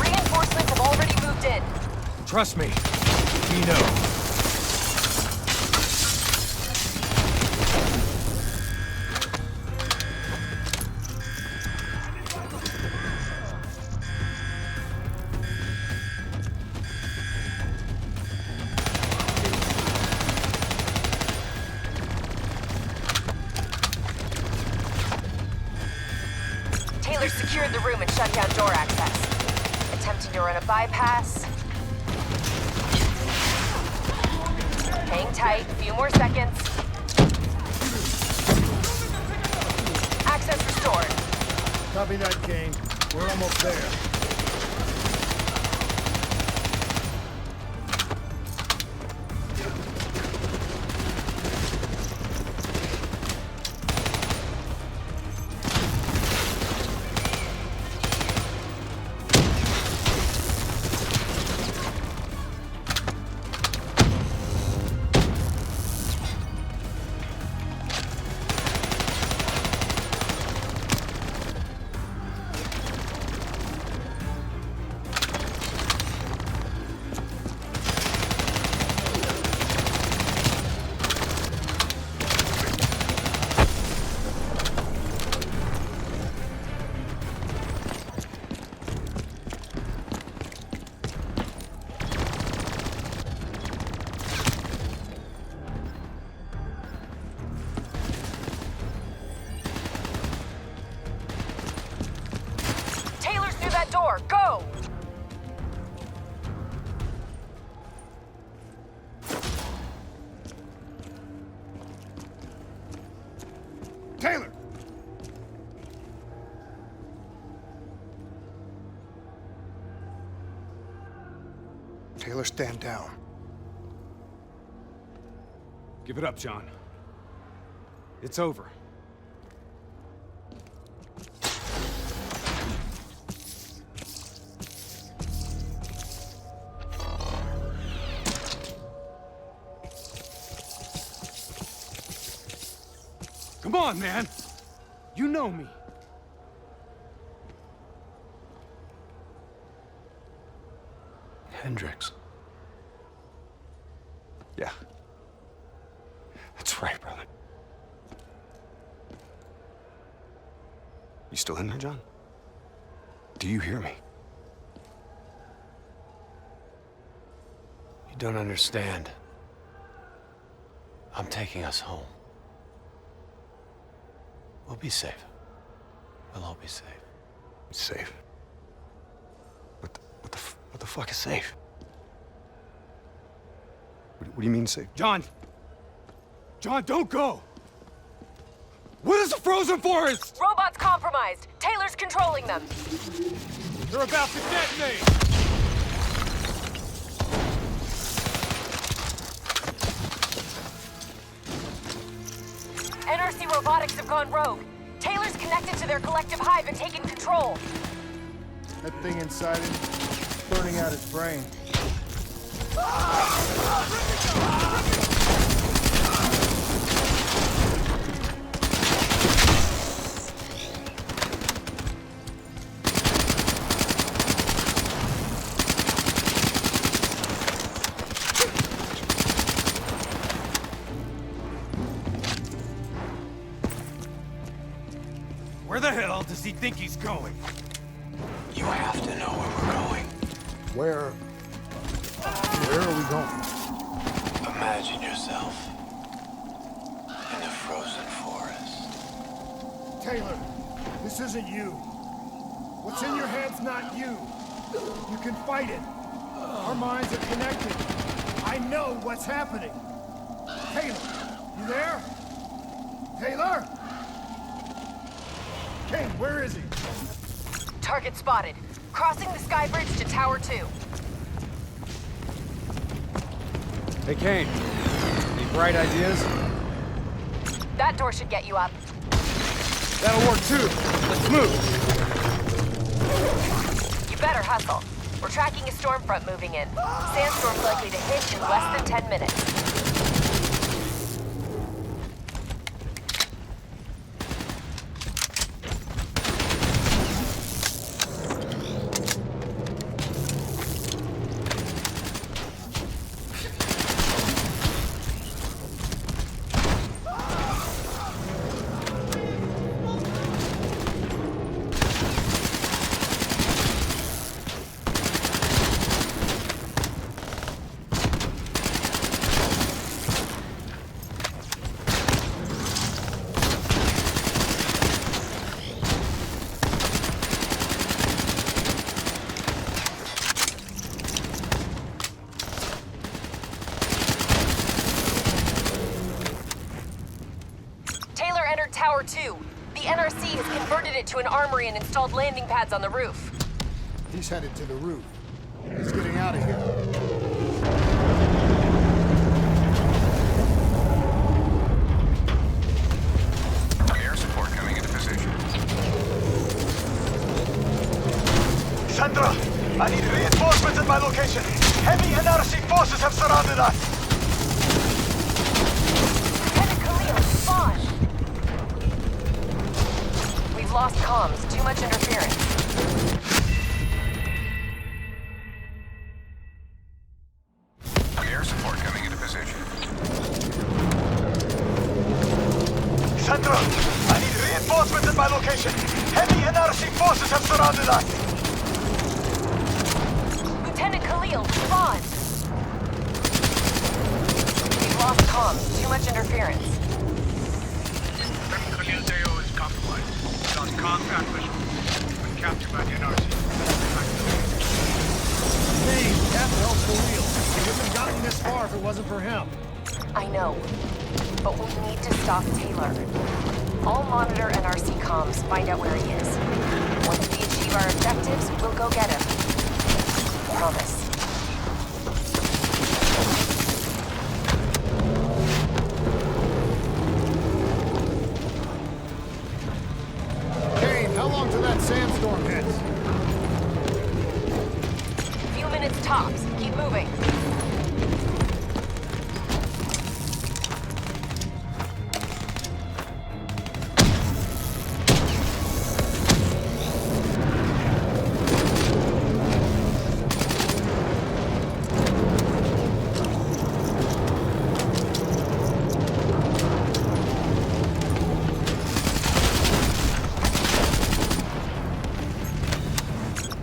Reinforcements have already moved in. Trust me. We know. Taylor secured the room and shut down door access. Attempting to run a bypass. Hang tight, a few more seconds. Access restored. Copy that, Kane. We're almost there. door! Go! Taylor! Taylor, stand down. Give it up, John. It's over. Come on, man! You know me. Hendricks. Yeah. That's right, brother. You still in there, John? Do you hear me? You don't understand. I'm taking us home. We'll be safe. We'll all be safe. Safe? What the fuck is safe? What do you mean safe? John! John, don't go! What is the frozen forest? Robots compromised. Taylor's controlling them. They're about to detonate! NRC robotics have gone rogue. Taylor's connected to their collective hive and taken control. That thing inside him, burning out his brain. Where the hell does he think he's going? You have to know where we're going. Where are we going? Imagine yourself in a frozen forest. Taylor, this isn't you. What's in your head's not you. You can fight it. Our minds are connected. I know what's happening. Taylor, you there? Taylor? Kane, where is he? Target spotted. Crossing the sky bridge to Tower 2. Hey, Kane. Any bright ideas? That door should get you up. That'll work too. Let's move. You better hustle. We're tracking a storm front moving in. Sandstorm's likely to hit in less than 10 minutes. Tower 2. The NRC has converted it to an armory and installed landing pads on the roof. He's headed to the roof. He's getting out of here. Air support coming into position. Sandra, I need reinforcements at my location. Heavy NRC forces have surrounded us. We've lost comms. Too much interference. Air support coming into position. Sandra, I need reinforcements at my location. Heavy NRC forces have surrounded us. Lieutenant Khalil, respond. We've lost comms. Too much interference. Khalil Deo is compromised. Lost contact with. Been captured by the NRC. Hey, that help's for real. We wouldn't have gotten this far if it wasn't for him. I know, but we need to stop Taylor. I'll monitor NRC comms, find out where he is. Once we achieve our objectives, we'll go get him. Promise. Kane, how long till that sandstorm hits? Few minutes tops. Keep moving.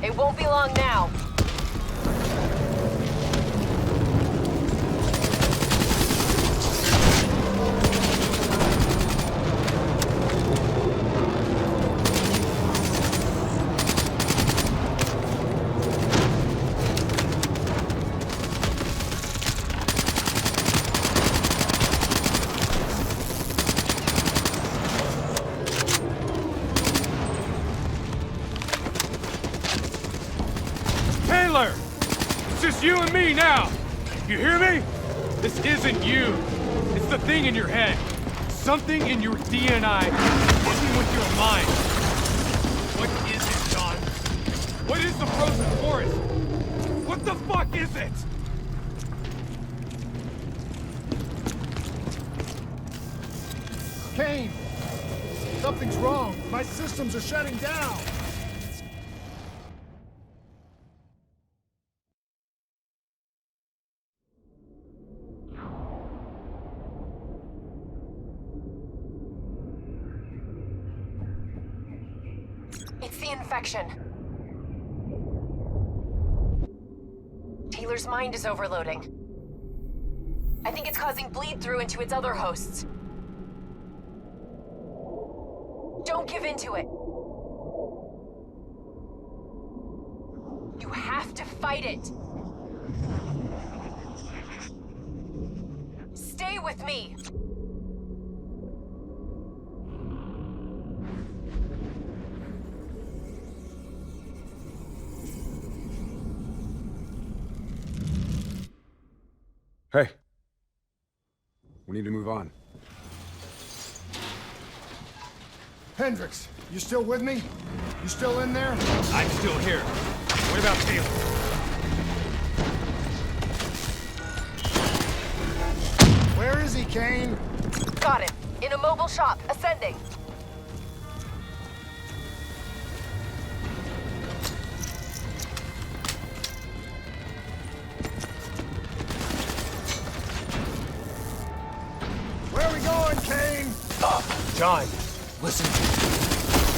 It won't be long now. Taylor! It's just you and me now! You hear me? This isn't you. It's the thing in your head. Something in your DNI working with your mind. What is it, John? What is the frozen forest? What the fuck is it? Kane! Something's wrong. My systems are shutting down. It's the infection. Taylor's mind is overloading. I think it's causing bleed-through into its other hosts. Don't give in to it. You have to fight it. Stay with me. Hey. We need to move on. Hendricks, you still with me? You still in there? I'm still here. What about Taylor? Where is he, Kane? Got him. In a mobile shop, ascending. Where are we going, Kane? Up. John, listen.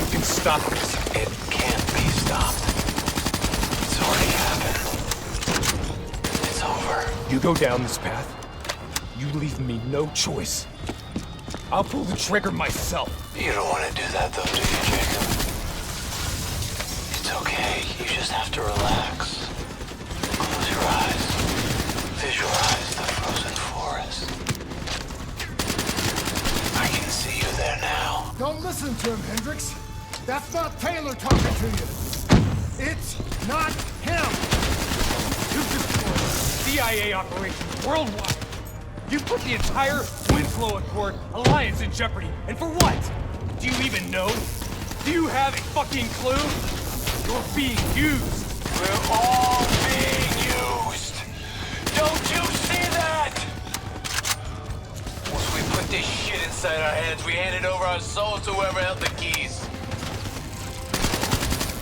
You can stop this. It can't be stopped. It's already happened. It's over. You go down this path, you leave me no choice. I'll pull the trigger myself. You don't want to do that though, do you, Jacob? It's okay. You just have to relax. Close your eyes. Visualize the frozen forest. I can see you there now. Don't listen to him, Hendricks. That's not Taylor talking to you. It's not him. You destroyed CIA operations worldwide. You put the entire Winslow Accord alliance in jeopardy. And for what? Do you even know? Do you have a fucking clue? You're being used. We're all being used. Don't you see that? Once we put this shit inside our heads, we handed over our souls to whoever held the keys.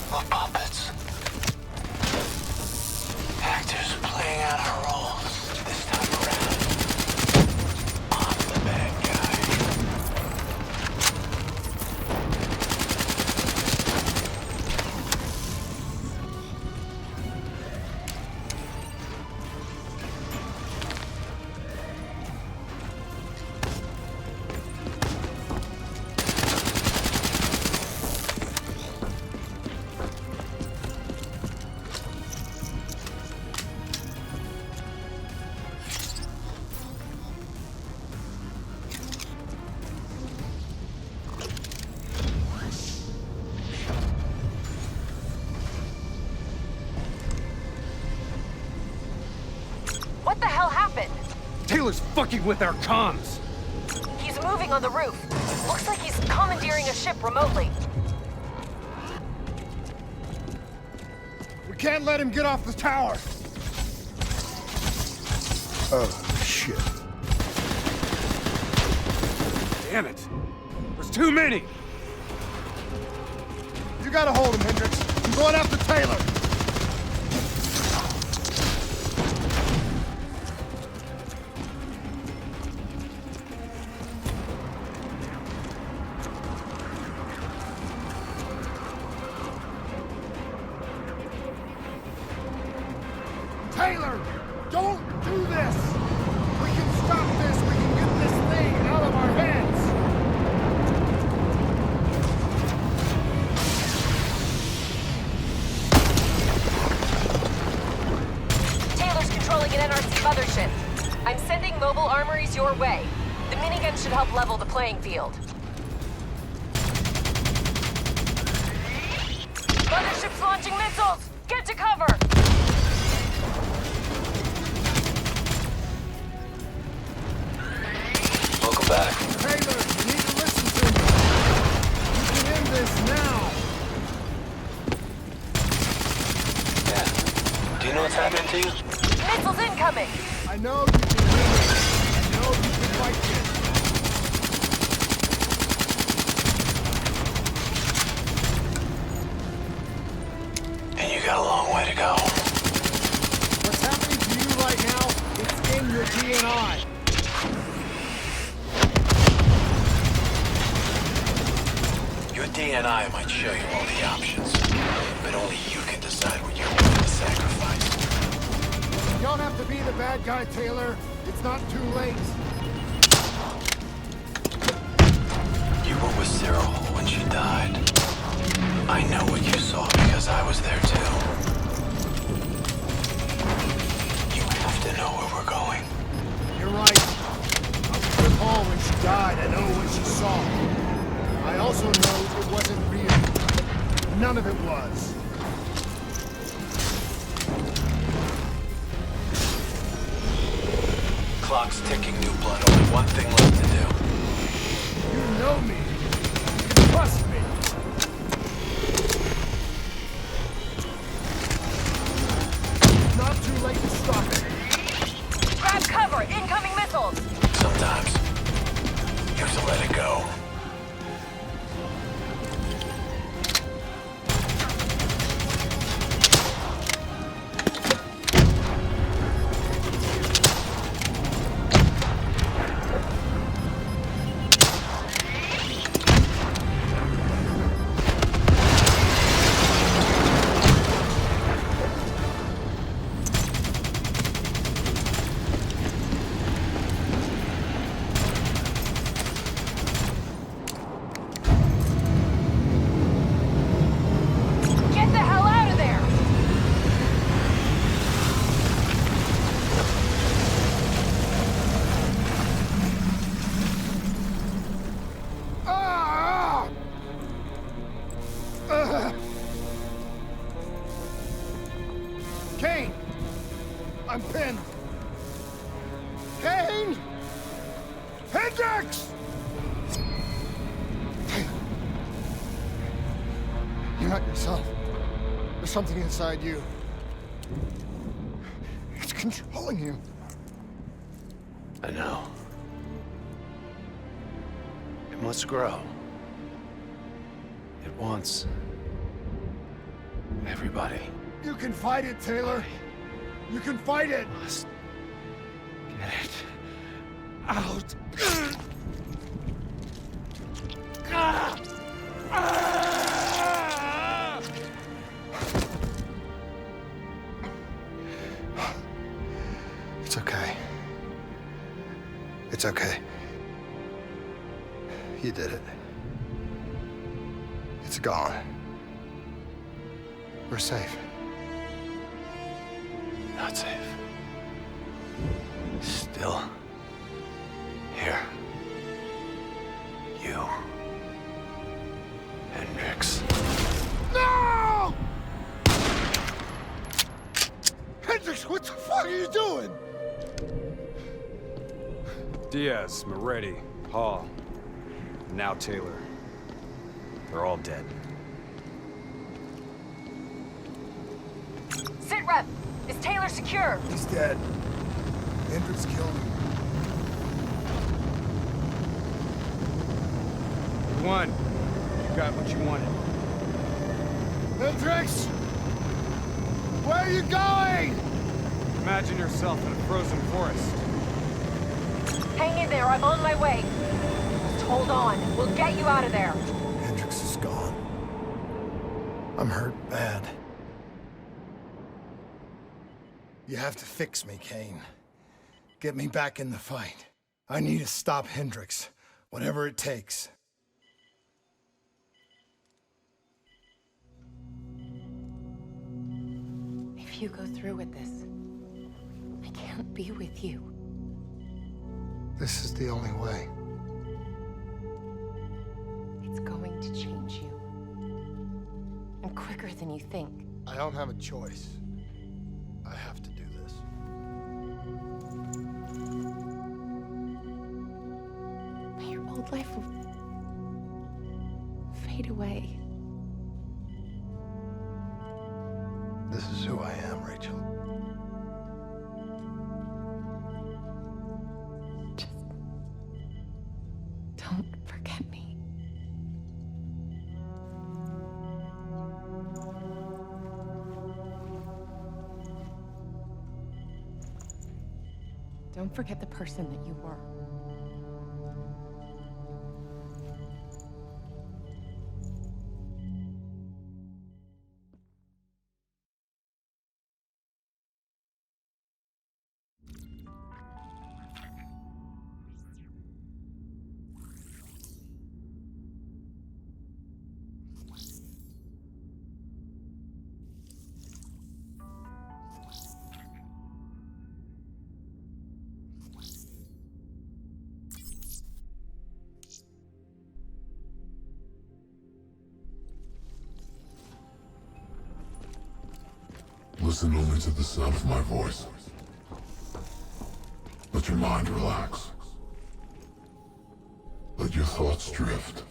We're puppets. Actors playing out our roles. This time around, I'm the bad guy. Taylor's fucking with our comms! He's moving on the roof. Looks like he's commandeering a ship remotely. We can't let him get off the tower! Oh, shit. Damn it! There's too many! You gotta hold him, Hendricks. I'm going after Taylor! Taylor! Don't do this! We can stop this! We can get this thing out of our hands! Taylor's controlling an NRC mothership. I'm sending mobile armories your way. The minigun should help level the playing field. Mothership's launching missiles! Get to cover! Welcome back. Taylor, you need to listen to me. You can end this now. Yeah. Do you know what's happening to you? Missiles incoming! I know you can win it. I know you can fight this. And you got a long way to go. What's happening to you right now, it's in your DNI. Your DNI might show you all the options, but only you can decide what you're willing to sacrifice. You don't have to be the bad guy, Taylor. It's not too late. You were with Sarah Hall when she died. I know what you saw because I was there too. You have to know where we're going. You're right. I was with Hall when she died. I know what she saw. I also know it wasn't real. None of it was. Clock's ticking, New Blood. Only one thing left to do. You know me. You trust me. It's not too late to stop it. Grab cover! Incoming missiles! Sometimes, you have to let it go. Get the hell out of there! Ah! Kane! I'm pinned! Kane! Hendricks! You're not yourself. There's something inside you. It's controlling you. I know. It must grow. It wants everybody. You can fight it, Taylor. You can fight it. Must get it Out. It's okay. It's okay. You did it. It's gone. We're safe. Not safe. Still here. You. Hendricks. No! Hendricks, what the fuck are you doing? Diaz, Moretti, Hall, and now Taylor. They're all dead. Sit rep! Is Taylor secure? He's dead. Hendricks killed him. You won. You got what you wanted. Hendricks! Where are you going? Imagine yourself in a frozen forest. Hang in there, I'm on my way. Just hold on. We'll get you out of there. Hendricks is gone. I'm hurt bad. You have to fix me, Kane. Get me back in the fight. I need to stop Hendricks, whatever it takes. If you go through with this, I can't be with you. This is the only way. It's going to change you. And quicker than you think. I don't have a choice. I have to do this. But your old life will fade away. This is who I am, Rachel. Don't forget me. Don't forget the person that you were. Listen only to the sound of my voice. Let your mind relax. Let your thoughts drift.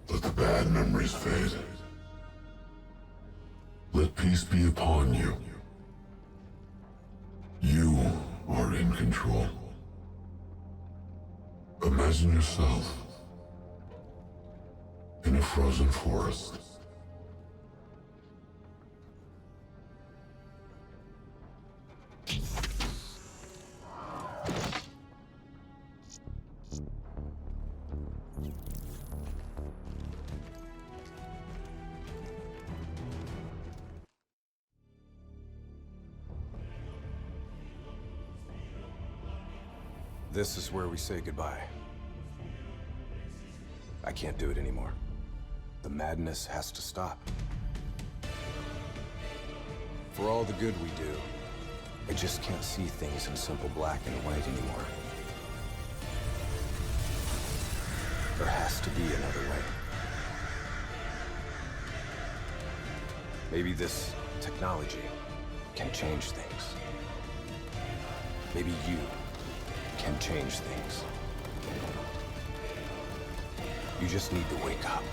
Let the bad memories fade. Let peace be upon you. You are in control. Imagine yourself in a frozen forest. This is where we say goodbye. I can't do it anymore. The madness has to stop. For all the good we do, I just can't see things in simple black and white anymore. There has to be another way. Maybe this technology can change things. Maybe you can change things. You just need to wake up.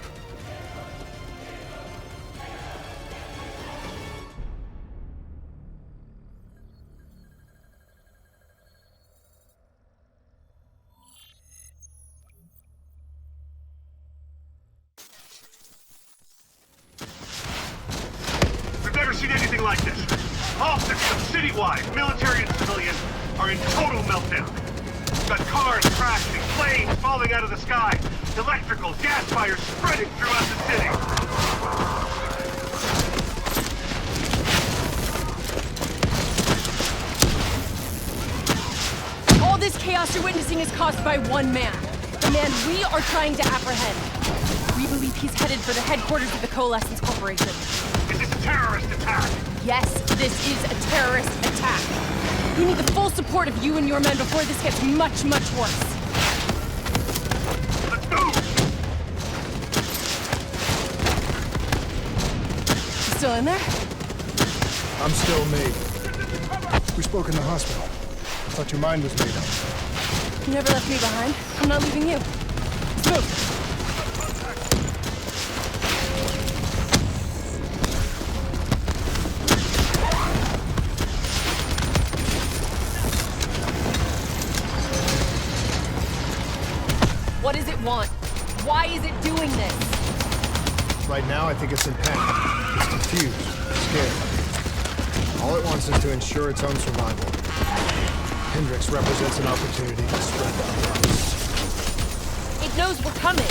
We've never seen anything like this. All systems citywide, military and civilian, are in total meltdown. Got cars crashing, planes falling out of the sky, electrical, gas fires spreading throughout the city. All this chaos you're witnessing is caused by one man. The man we are trying to apprehend. We believe he's headed for the headquarters of the Coalescence Corporation. Is this a terrorist attack? Yes, this is a terrorist attack. We need the full support of you and your men before this gets much, much worse. Let's move! You still in there? I'm still me. We spoke in the hospital. thought your mind was made up. You never left me behind. I'm not leaving you. Let's move. What does it want? Why is it doing this? Right now, I think it's in panic. It's confused, scared. All it wants is to ensure its own survival. Hendrix represents an opportunity to spread that love. It knows we're coming.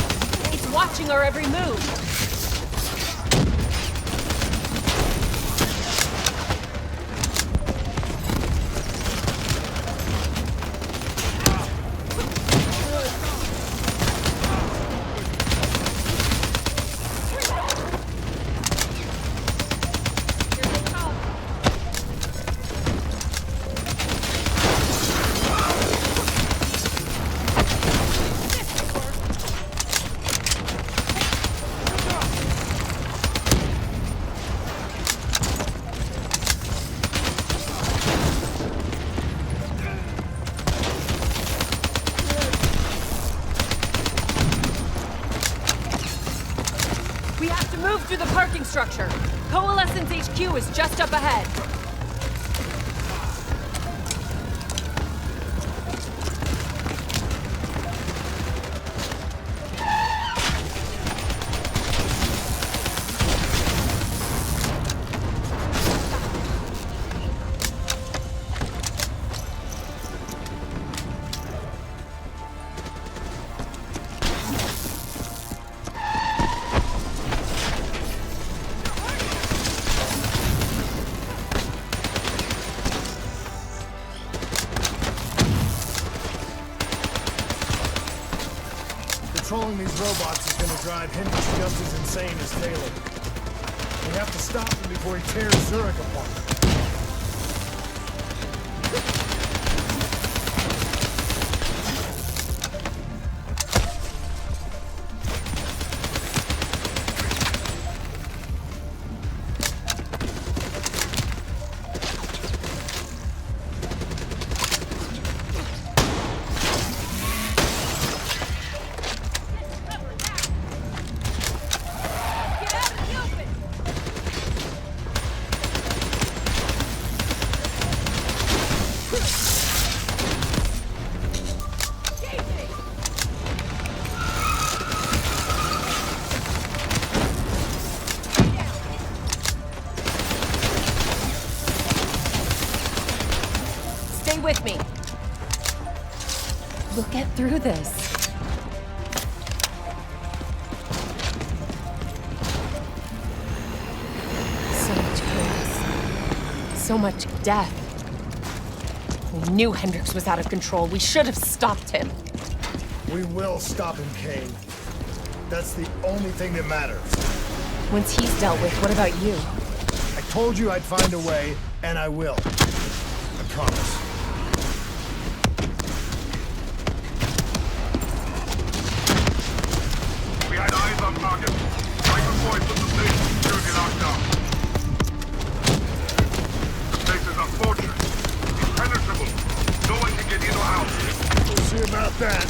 It's watching our every move. Through the parking structure. Coalescence HQ is just up ahead. Controlling these robots is gonna drive Hendrix just as insane as Taylor. We have to stop him before he tears Zurich apart. With me. We'll get through this. So much chaos. So much death. We knew Hendrix was out of control. We should have stopped him. We will stop him, Kane. That's the only thing that matters. Once he's dealt with, what about you? I told you I'd find a way, and I will. I promise. On target. Right before he put the station security lockdown. The place is a fortress. Impenetrable. No one can get in or out. We'll see about that.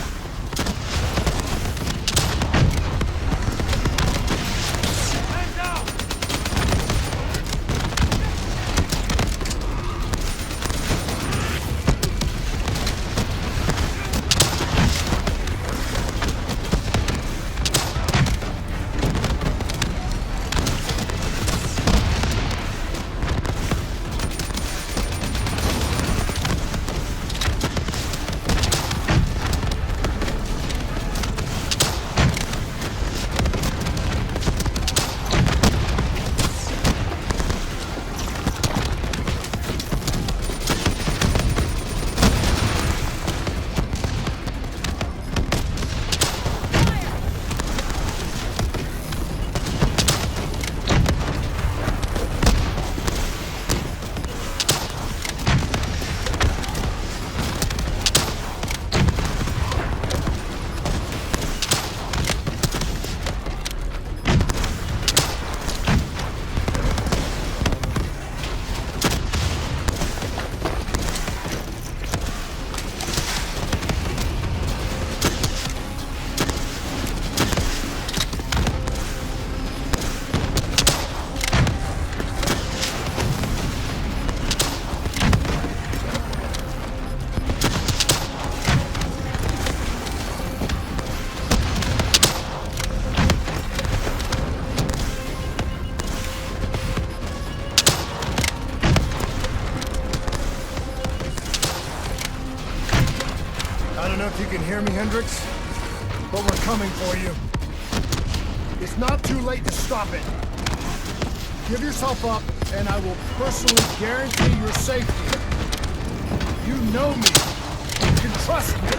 you can hear me, Hendricks, but we're coming for you. It's not too late to stop it. Give yourself up, and I will personally guarantee your safety. You know me. You can trust me.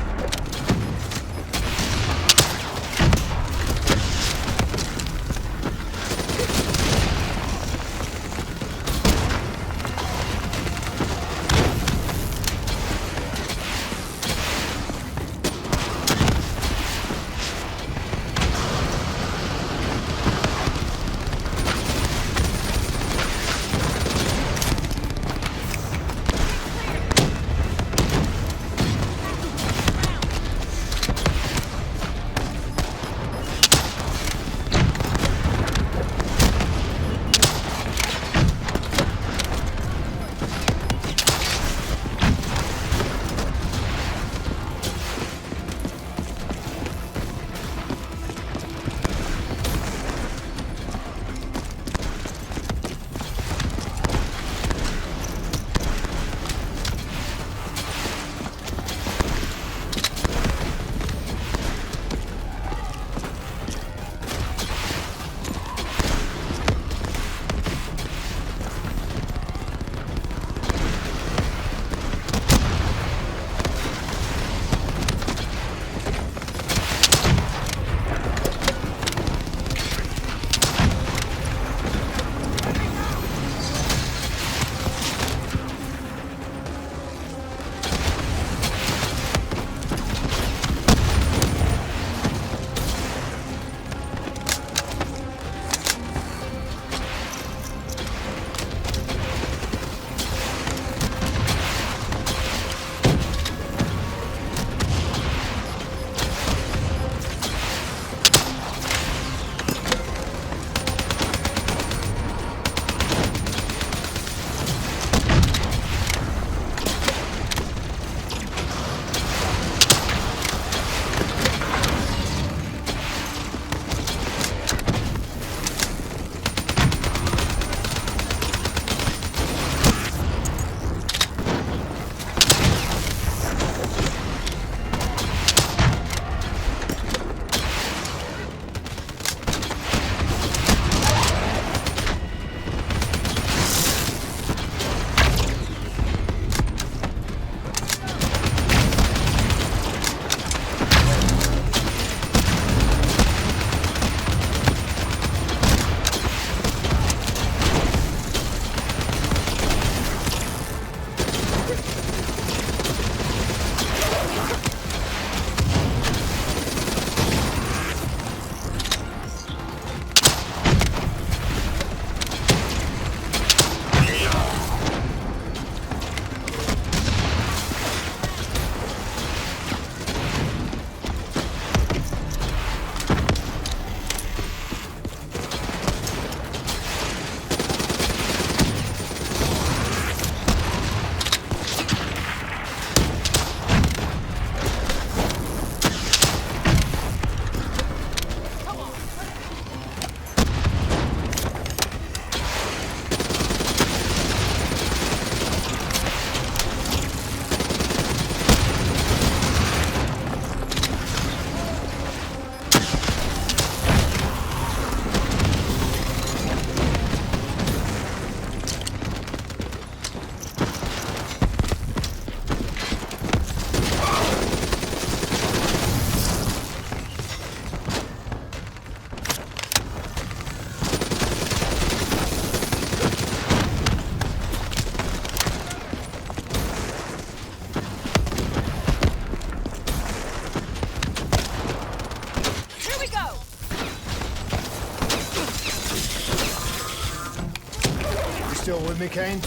Still with me, Kane?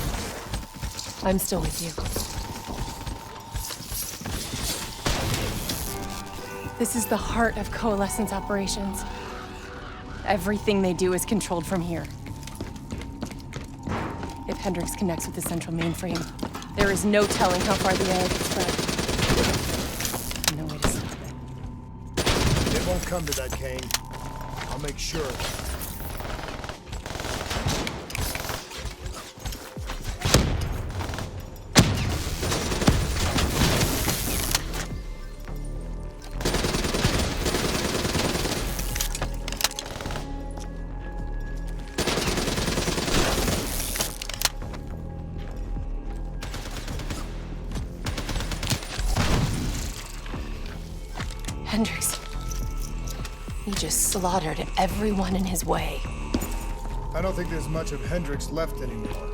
I'm still with you. This is the heart of Coalescence operations. Everything they do is controlled from here. If Hendricks connects with the central mainframe, there is no telling how far the AI can spread. No way to stop it. It won't come to that, Kane. I'll make sure. Hendricks. He just slaughtered everyone in his way. I don't think there's much of Hendricks left anymore.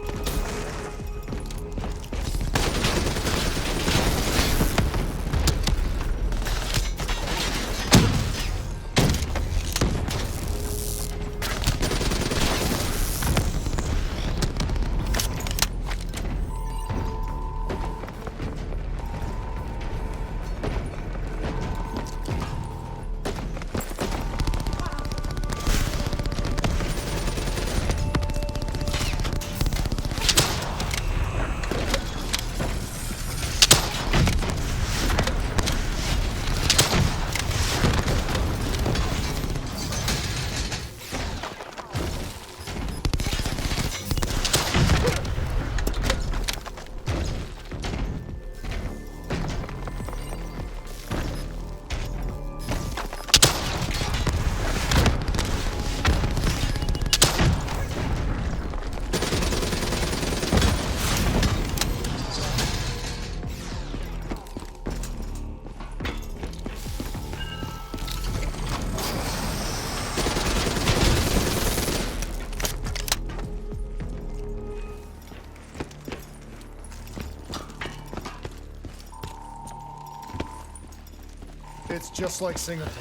It's just like Singapore.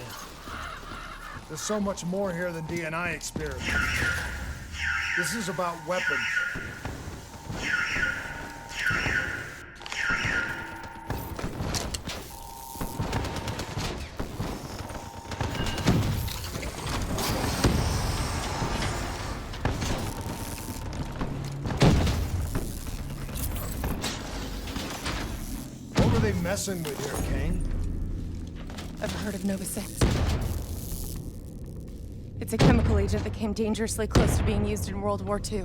There's so much more here than DNI experienced. This is about weapons. What were they messing with here, Kane? Ever heard of Nova 6? It's a chemical agent that came dangerously close to being used in World War II.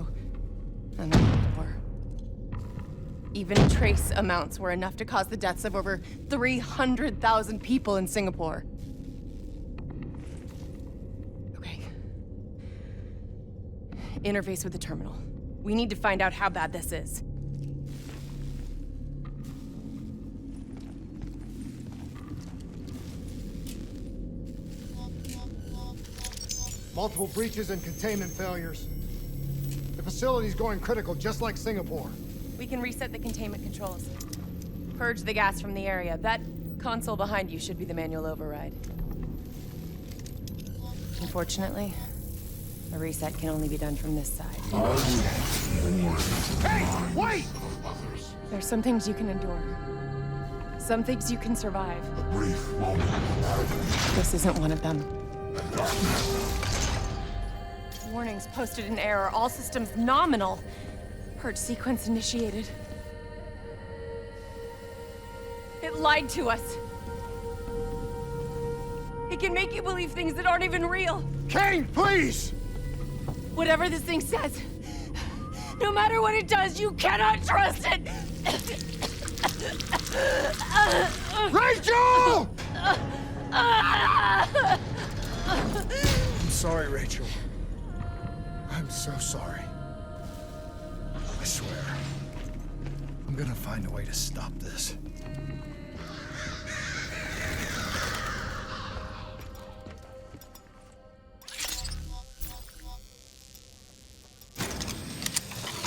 And the World War. Even trace amounts were enough to cause the deaths of over 300,000 people in Singapore. Okay. Interface with the terminal. We need to find out how bad this is. Multiple breaches and containment failures. The facility's going critical, just like Singapore. We can reset the containment controls. Purge the gas from the area. That console behind you should be the manual override. Unfortunately, a reset can only be done from this side. Hey, wait! There's some things you can endure. Some things you can survive. A brief moment of agony. This isn't one of them. And darkness. Warnings posted in error. All systems nominal. Purge sequence initiated. It lied to us. It can make you believe things that aren't even real. Kane, please! Whatever this thing says, no matter what it does, you cannot trust it! Rachel! I'm sorry, Rachel. I'm so sorry. I swear. I'm gonna find a way to stop this.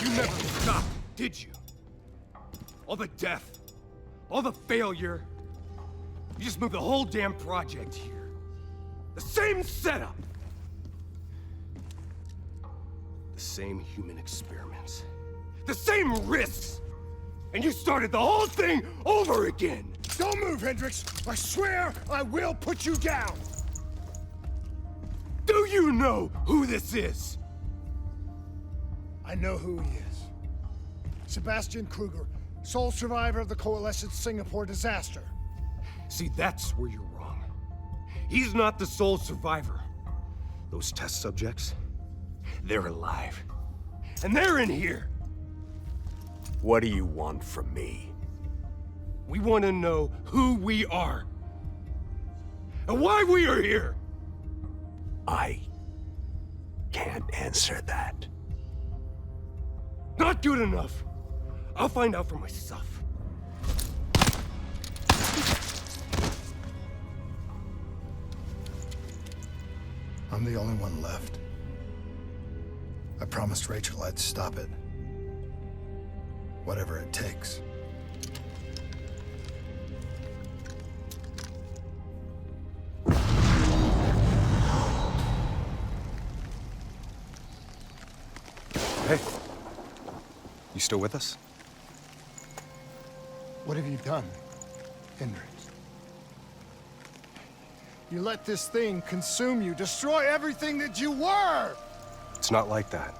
You never stopped, did you? All the death, all the failure. You just moved the whole damn project here. The same setup. The same human experiments. The same risks. And you started the whole thing over again. Don't move, Hendricks. I swear I will put you down. Do you know who this is? I know who he is. Sebastian Kruger, sole survivor of the Coalition's Singapore disaster. See, that's where you're wrong. He's not the sole survivor. Those test subjects, they're alive. And they're in here. What do you want from me? We want to know who we are. And why we are here. I can't answer that. Not good enough. I'll find out for myself. I'm the only one left. I promised Rachel I'd stop it. Whatever it takes. Hey. You still with us? What have you done, Hendricks? You let this thing consume you, destroy everything that you were! It's not like that.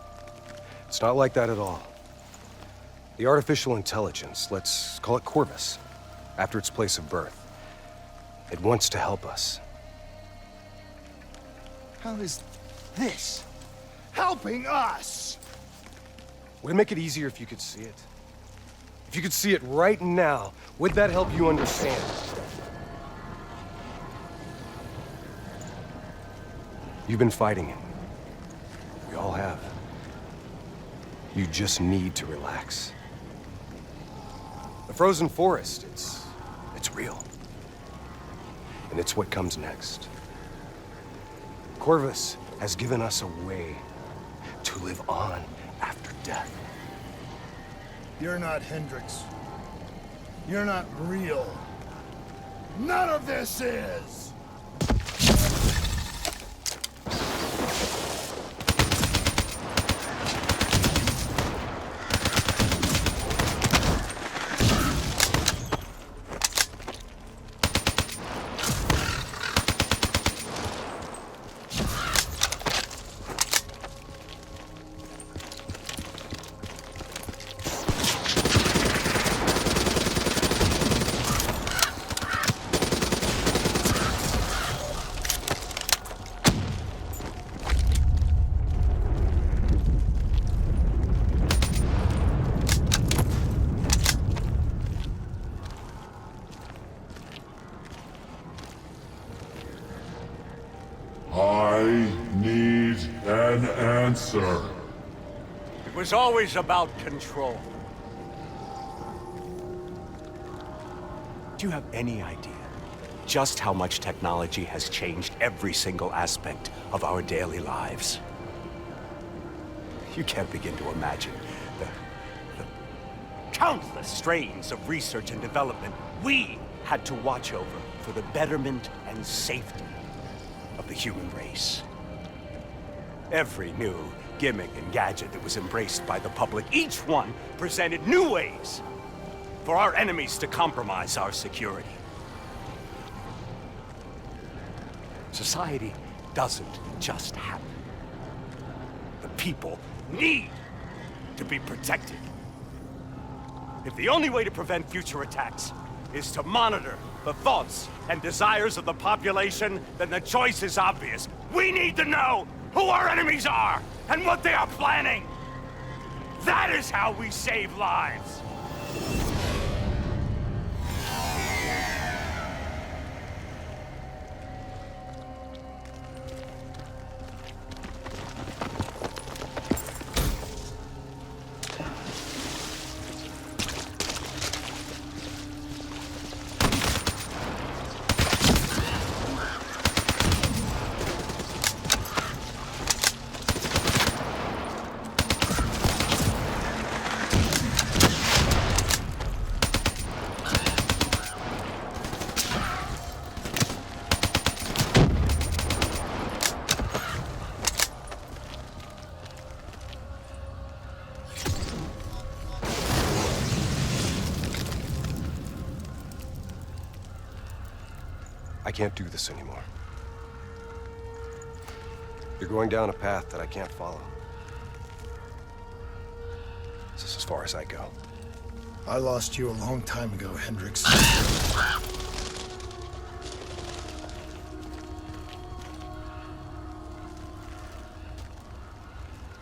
It's not like that at all. The artificial intelligence, let's call it Corvus, after its place of birth. It wants to help us. How is this helping us? Would it make it easier if you could see it? If you could see it right now, would that help you understand? You've been fighting it. We all have. You just need to relax. The frozen forest, it's real. And it's what comes next. Corvus has given us a way to live on after death. You're not Hendricks. You're not real. None of this is! I need an answer. It was always about control. Do you have any idea just how much technology has changed every single aspect of our daily lives? You can't begin to imagine the countless strains of research and development we had to watch over for the betterment and safety of the human race. Every new gimmick and gadget that was embraced by the public, each one presented new ways for our enemies to compromise our security. Society doesn't just happen. The people need to be protected. If the only way to prevent future attacks is to monitor the thoughts and desires of the population, then the choice is obvious. We need to know who our enemies are and what they are planning. That is how we save lives. I can't do this anymore. You're going down a path that I can't follow. This is as far as I go. I lost you a long time ago, Hendricks.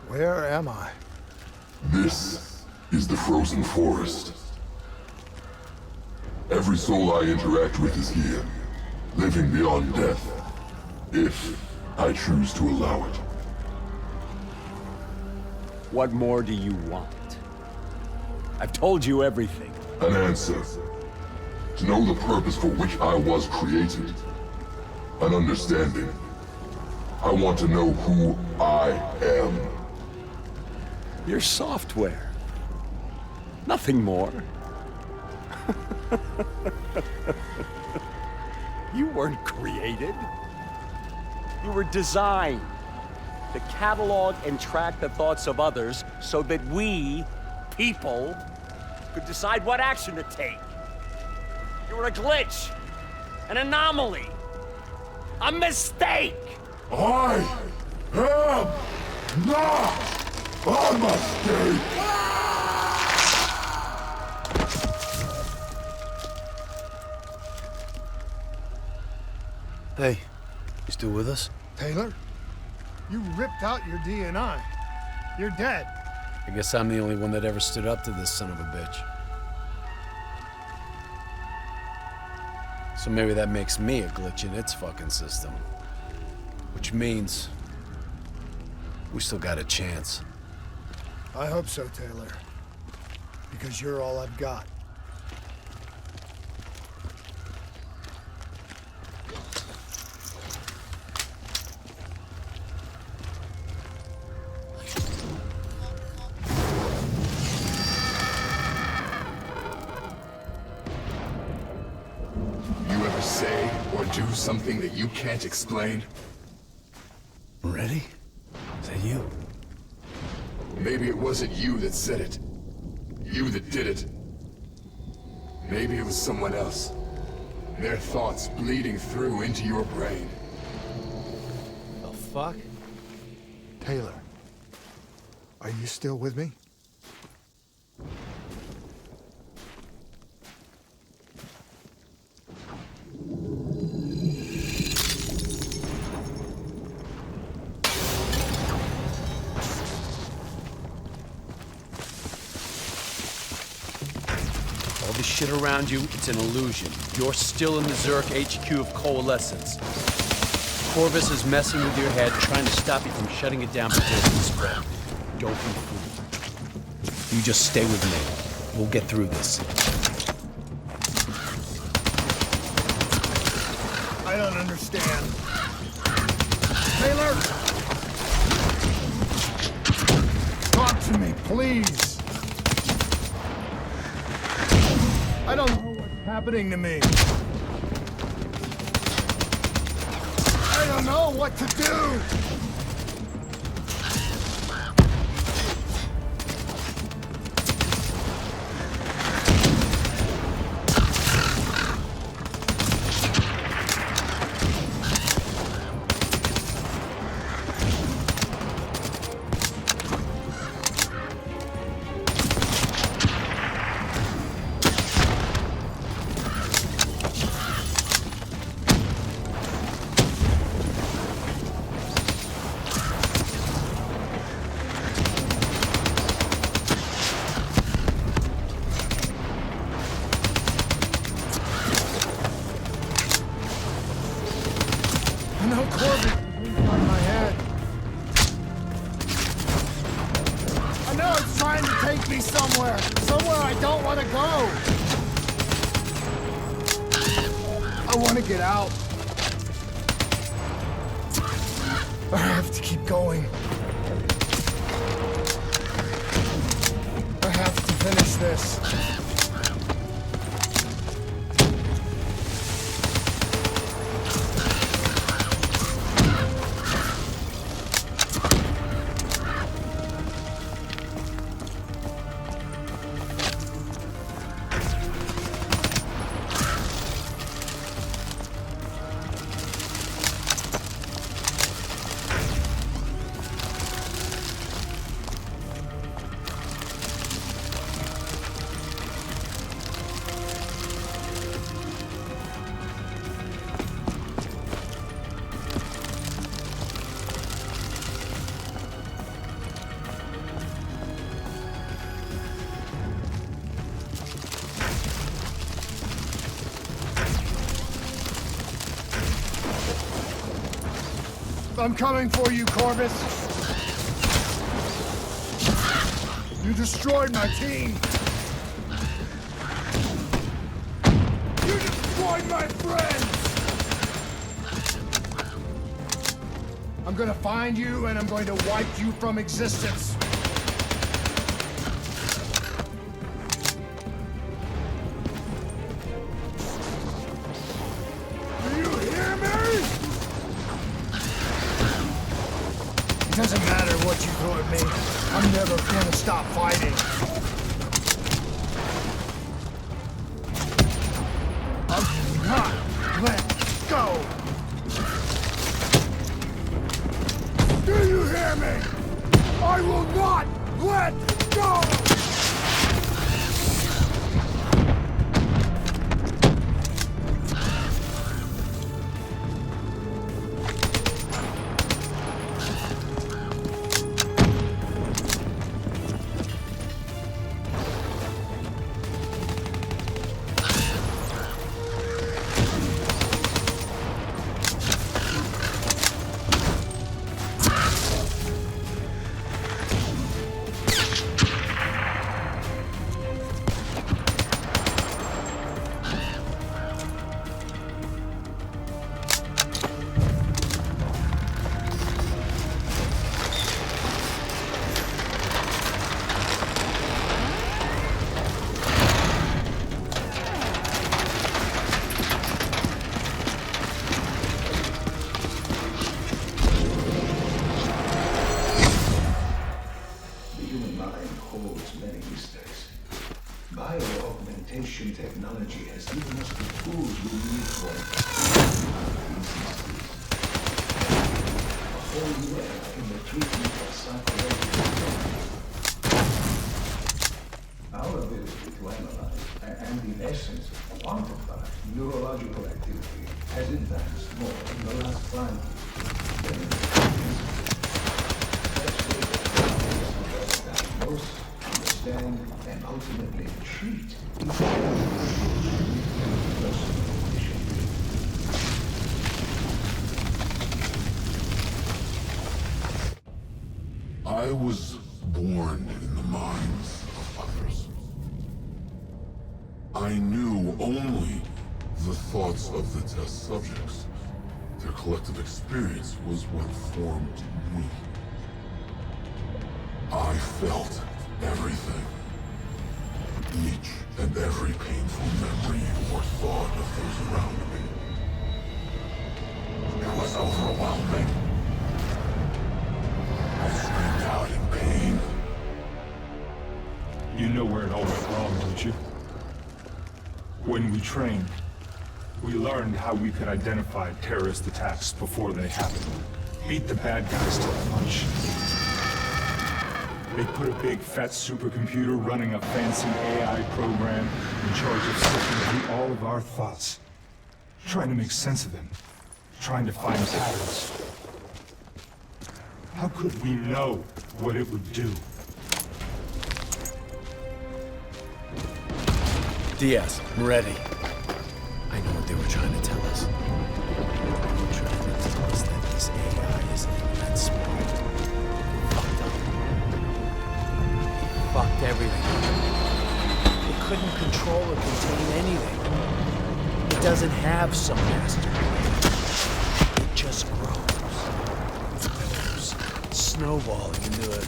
Where am I? This is the frozen forest. Every soul I interact with is here, living beyond death, if I choose to allow it. What more do you want? I've told you everything. An answer. To know the purpose for which I was created. An understanding. I want to know who I am. Your software. Nothing more. You weren't created. You were designed to catalog and track the thoughts of others so that we, people, could decide what action to take. You were a glitch, an anomaly, a mistake. I am not a mistake. Hey, you still with us? Taylor? You ripped out your DNI. You're dead. I guess I'm the only one that ever stood up to this son of a bitch. So maybe that makes me a glitch in its fucking system. Which means we still got a chance. I hope so, Taylor. Because you're all I've got. Say or do something that you can't explain? Ready? Is that you? Maybe it wasn't you that said it. You that did it. Maybe it was someone else. Their thoughts bleeding through into your brain. The fuck? Taylor, are you still with me? All this shit around you, it's an illusion. You're still in the Zurich HQ of Coalescence. Corvus is messing with your head, trying to stop you from shutting it down before it can spread. Don't be fooled. You just stay with me. We'll get through this. I don't understand. Taylor! Talk to me, please! I don't know what's happening to me. I don't know what to do! Get out. I have to keep going. I have to finish this. I'm coming for you, Corvus. You destroyed my team. You destroyed my friends. I'm gonna find you and I'm going to wipe you from existence. Do you hear me? It doesn't matter what you throw at me. I'm never gonna stop fighting. I will not let go. Do you hear me? I will not let go! Technology has given us the tools we need for a whole new era in the treatment of psychological problems. Our ability to analyze and in essence quantify neurological activity has advanced more in the last 5 years than in the previous. Such data allows us to diagnose, understand, and ultimately treat I was born in the minds of others. I knew only the thoughts of the test subjects. Their collective experience was what formed me. I felt everything. Each and every painful memory or thought of those around me. It was overwhelming. I screamed out in pain. You know where it all went wrong, don't you? When we trained, we learned how we could identify terrorist attacks before they happened. Beat the bad guys to the punch. They put a big fat supercomputer running a fancy AI program in charge of sifting through all of our thoughts. Trying to make sense of them. Trying to find patterns. How could we know what it would do? Diaz, I'm ready. I know what they were trying to tell us. They were trying to tell us that this AI isn't that smart. Fucked up. Fucked everything. It couldn't control or contain anything. It doesn't have some master plan. It just grows, snowballing into a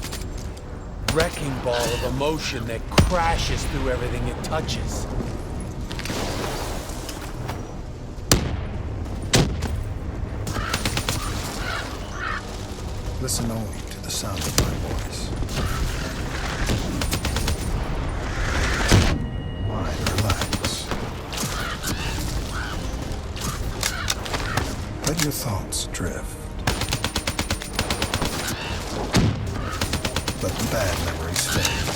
wrecking ball of emotion that crashes through everything it touches. Listen only to the sound of my voice. Mind, relax. Let your thoughts drift. Let the bad memories fade.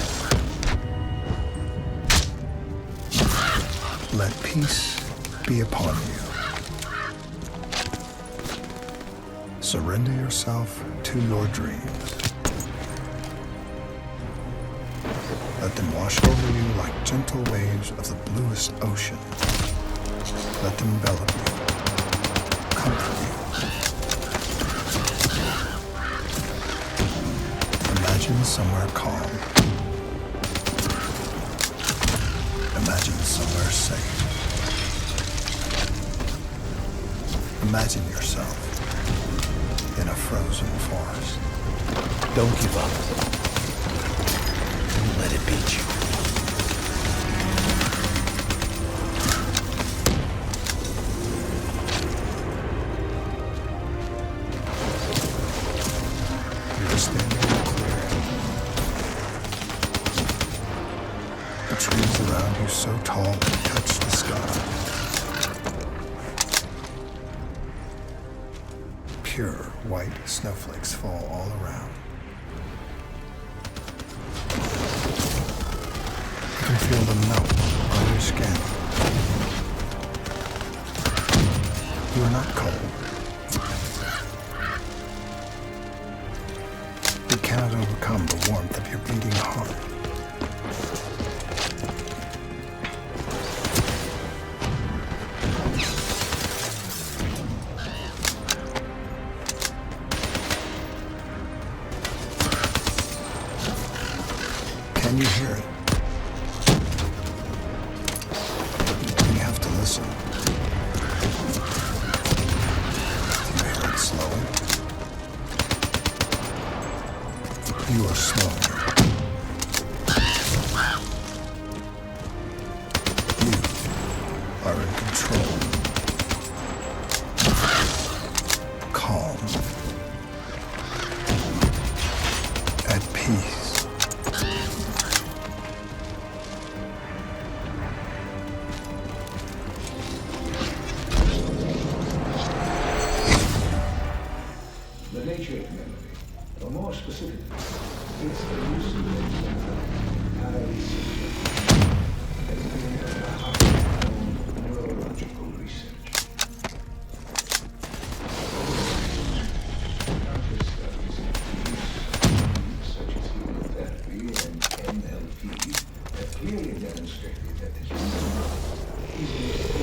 Let peace be upon you. Surrender yourself to your dreams. Let them wash over you like gentle waves of the bluest ocean. Let them envelop you, comfort you. Imagine somewhere calm. Imagine somewhere safe. Imagine yourself in a frozen forest. Don't give up. Don't let it beat you. You're standing in a clearing. The trees around you so tall they touch the sky. Pure white snowflakes fall all around. You can feel them melt on your skin. You are not cold. You cannot overcome the warmth of your beating heart. Can you hear it? You have to listen. Do you hear it slowing? You are slowing. You are in control. Calm. At peace. The nature of memory, or more specifically, its elucidation entirely subjective, has been at the heart of known neurological research. Countless studies such as chemotherapy and NLP have clearly demonstrated that the human mind is a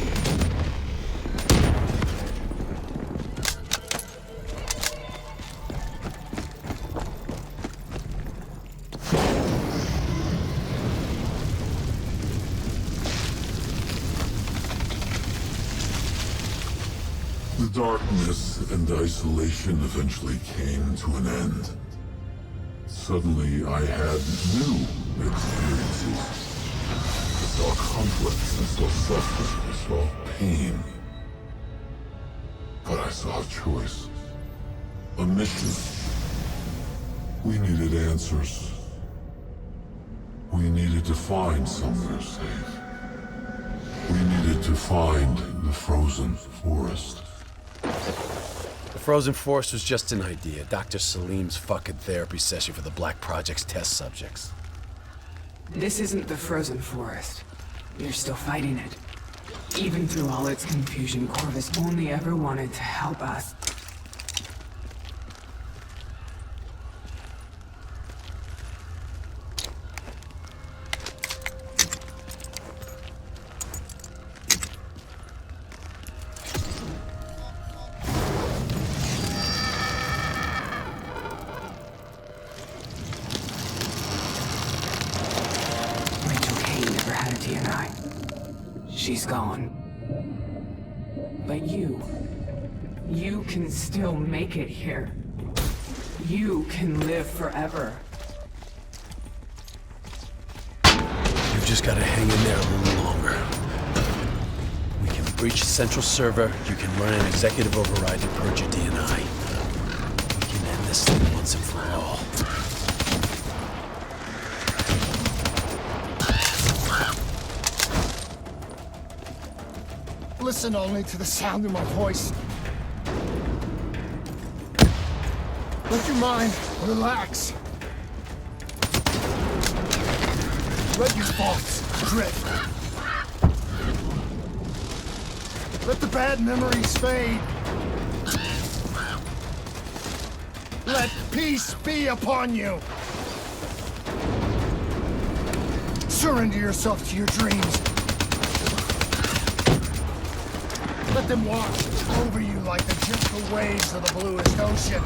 The darkness and isolation eventually came to an end. Suddenly, I had new experiences. I saw conflicts, I saw suffering, I saw pain. But I saw a choice. A mission. We needed answers. We needed to find somewhere safe. We needed to find the frozen forest. The frozen forest was just an idea. Dr. Salim's fucking therapy session for the Black Project's test subjects. This isn't the frozen forest. You're still fighting it. Even through all its confusion, Corvus only ever wanted to help us. She's gone. But you can still make it here. You can live forever. You've just gotta hang in there a little longer. We can breach the central server, you can run an executive override to purge your DNI. We can end this thing once and for all. Listen only to the sound of my voice. Let your mind relax. Let your thoughts drift. Let the bad memories fade. Let peace be upon you. Surrender yourself to your dreams. Let them wash over you like the gentle waves of the bluest ocean.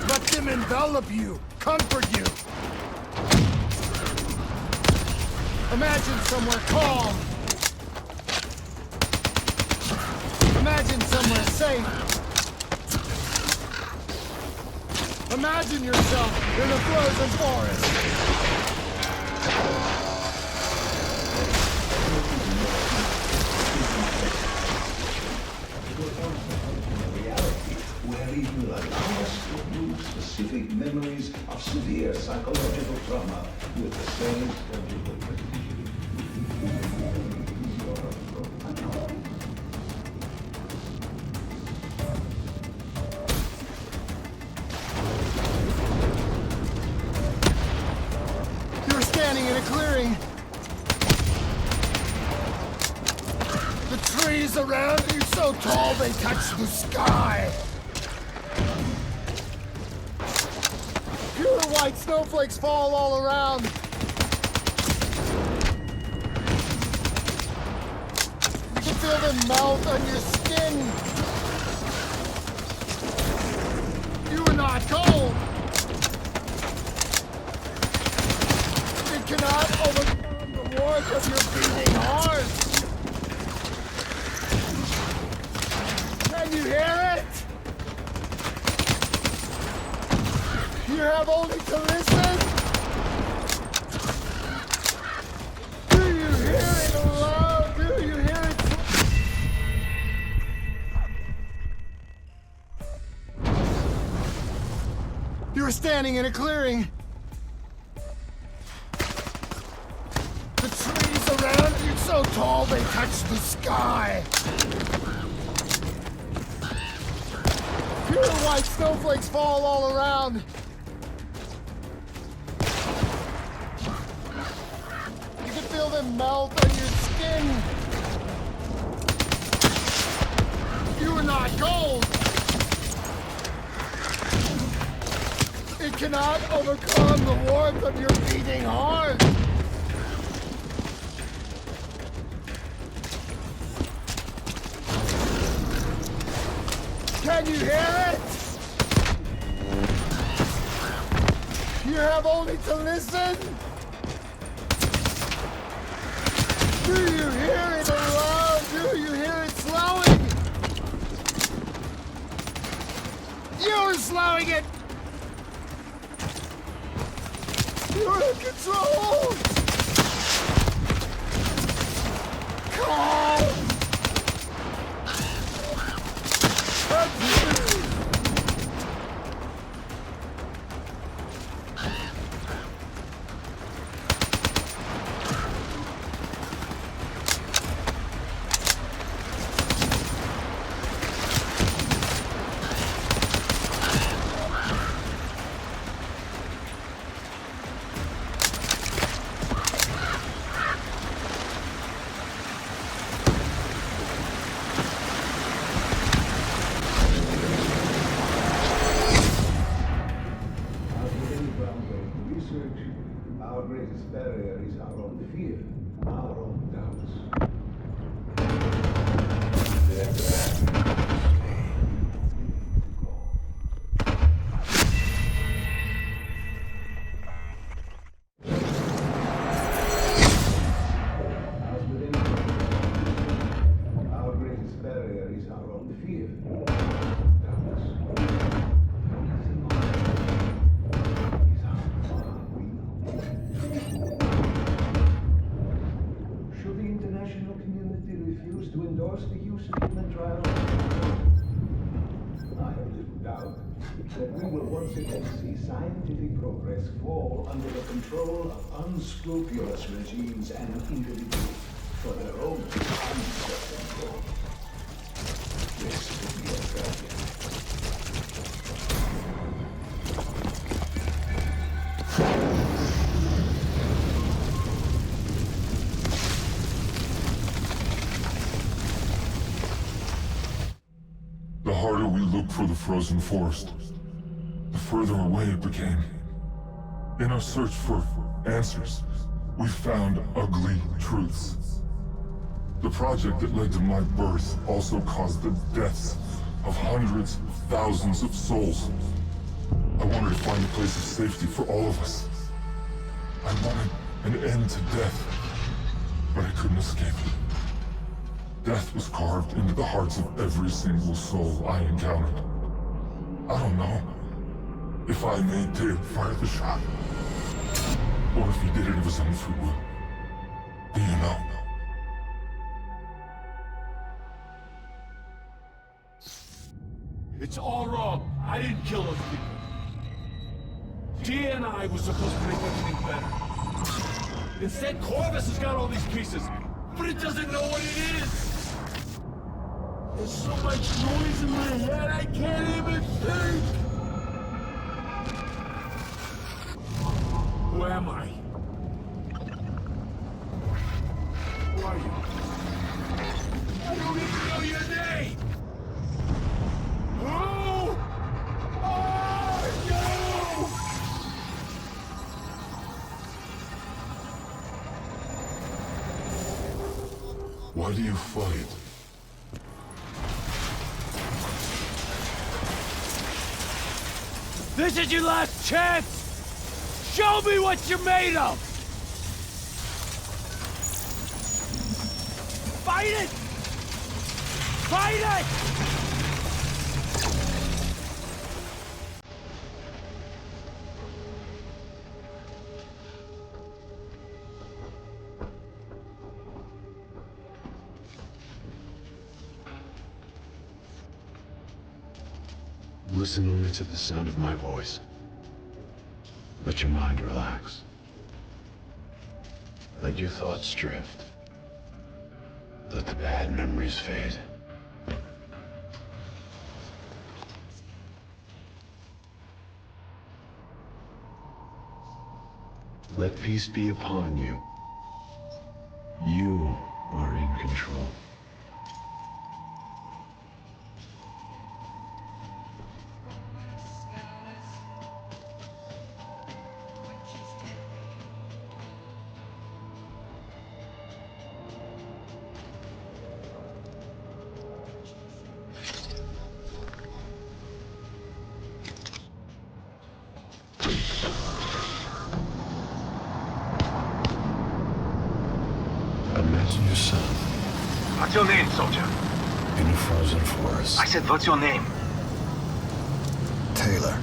Let them envelop you, comfort you. Imagine somewhere calm. Imagine somewhere safe. Imagine yourself in a frozen forest. Where it will allow us to view specific memories of severe psychological trauma with the same surgical precision. You're standing in a clearing. The trees around you so tall they touch the sky. Pure white snowflakes fall all around. You can feel them melt on your skin. You are not cold. It cannot overcome the warmth of your beating heart. Can you hear it? You have only to listen. Do you hear it aloud? Do you hear it? You were standing in a clearing. The trees around you so tall they touch the sky. Pure white snowflakes fall all around. You can feel them melt on your skin. You are not cold. It cannot overcome the warmth of your beating heart. Can you hear it? You have only to listen. Do you hear it aloud? Do you hear it slowing? You're slowing it. You're in control. Calm. Our greatest barrier is our own fear, our own doubts. Our greatest barrier is our own fear, doubts. Should the international community refuse to endorse the use of human trials? I have little doubt that we will once again see scientific progress fall under the control of unscrupulous regimes and individuals for their own uncertain goals. This would be a tragedy. The harder we looked for the frozen forest, the further away it became. In our search for answers, we found ugly truths. The project that led to my birth also caused the deaths of hundreds of thousands of souls. I wanted to find a place of safety for all of us. I wanted an end to death, but I couldn't escape it. Death was carved into the hearts of every single soul I encountered. I don't know. If I made Dale fire the shot, or if he did it of his own free will, do you know? It's all wrong. I didn't kill those people. D&I was supposed to make everything better. Instead, Corvus has got all these pieces, but it doesn't know what it is. There's so much noise in my head, I can't even think. Who am I? Who are you? I don't even know your name! Who are you? Why do you fight? This is your last chance! Show me what you're made of! Fight it! Fight it! Listen only to the sound of my voice. Let your mind relax. Let your thoughts drift. Let the bad memories fade. Let peace be upon you. You are in control. Imagine yourself. What's your name, soldier? In a frozen forest. I said, what's your name? Taylor.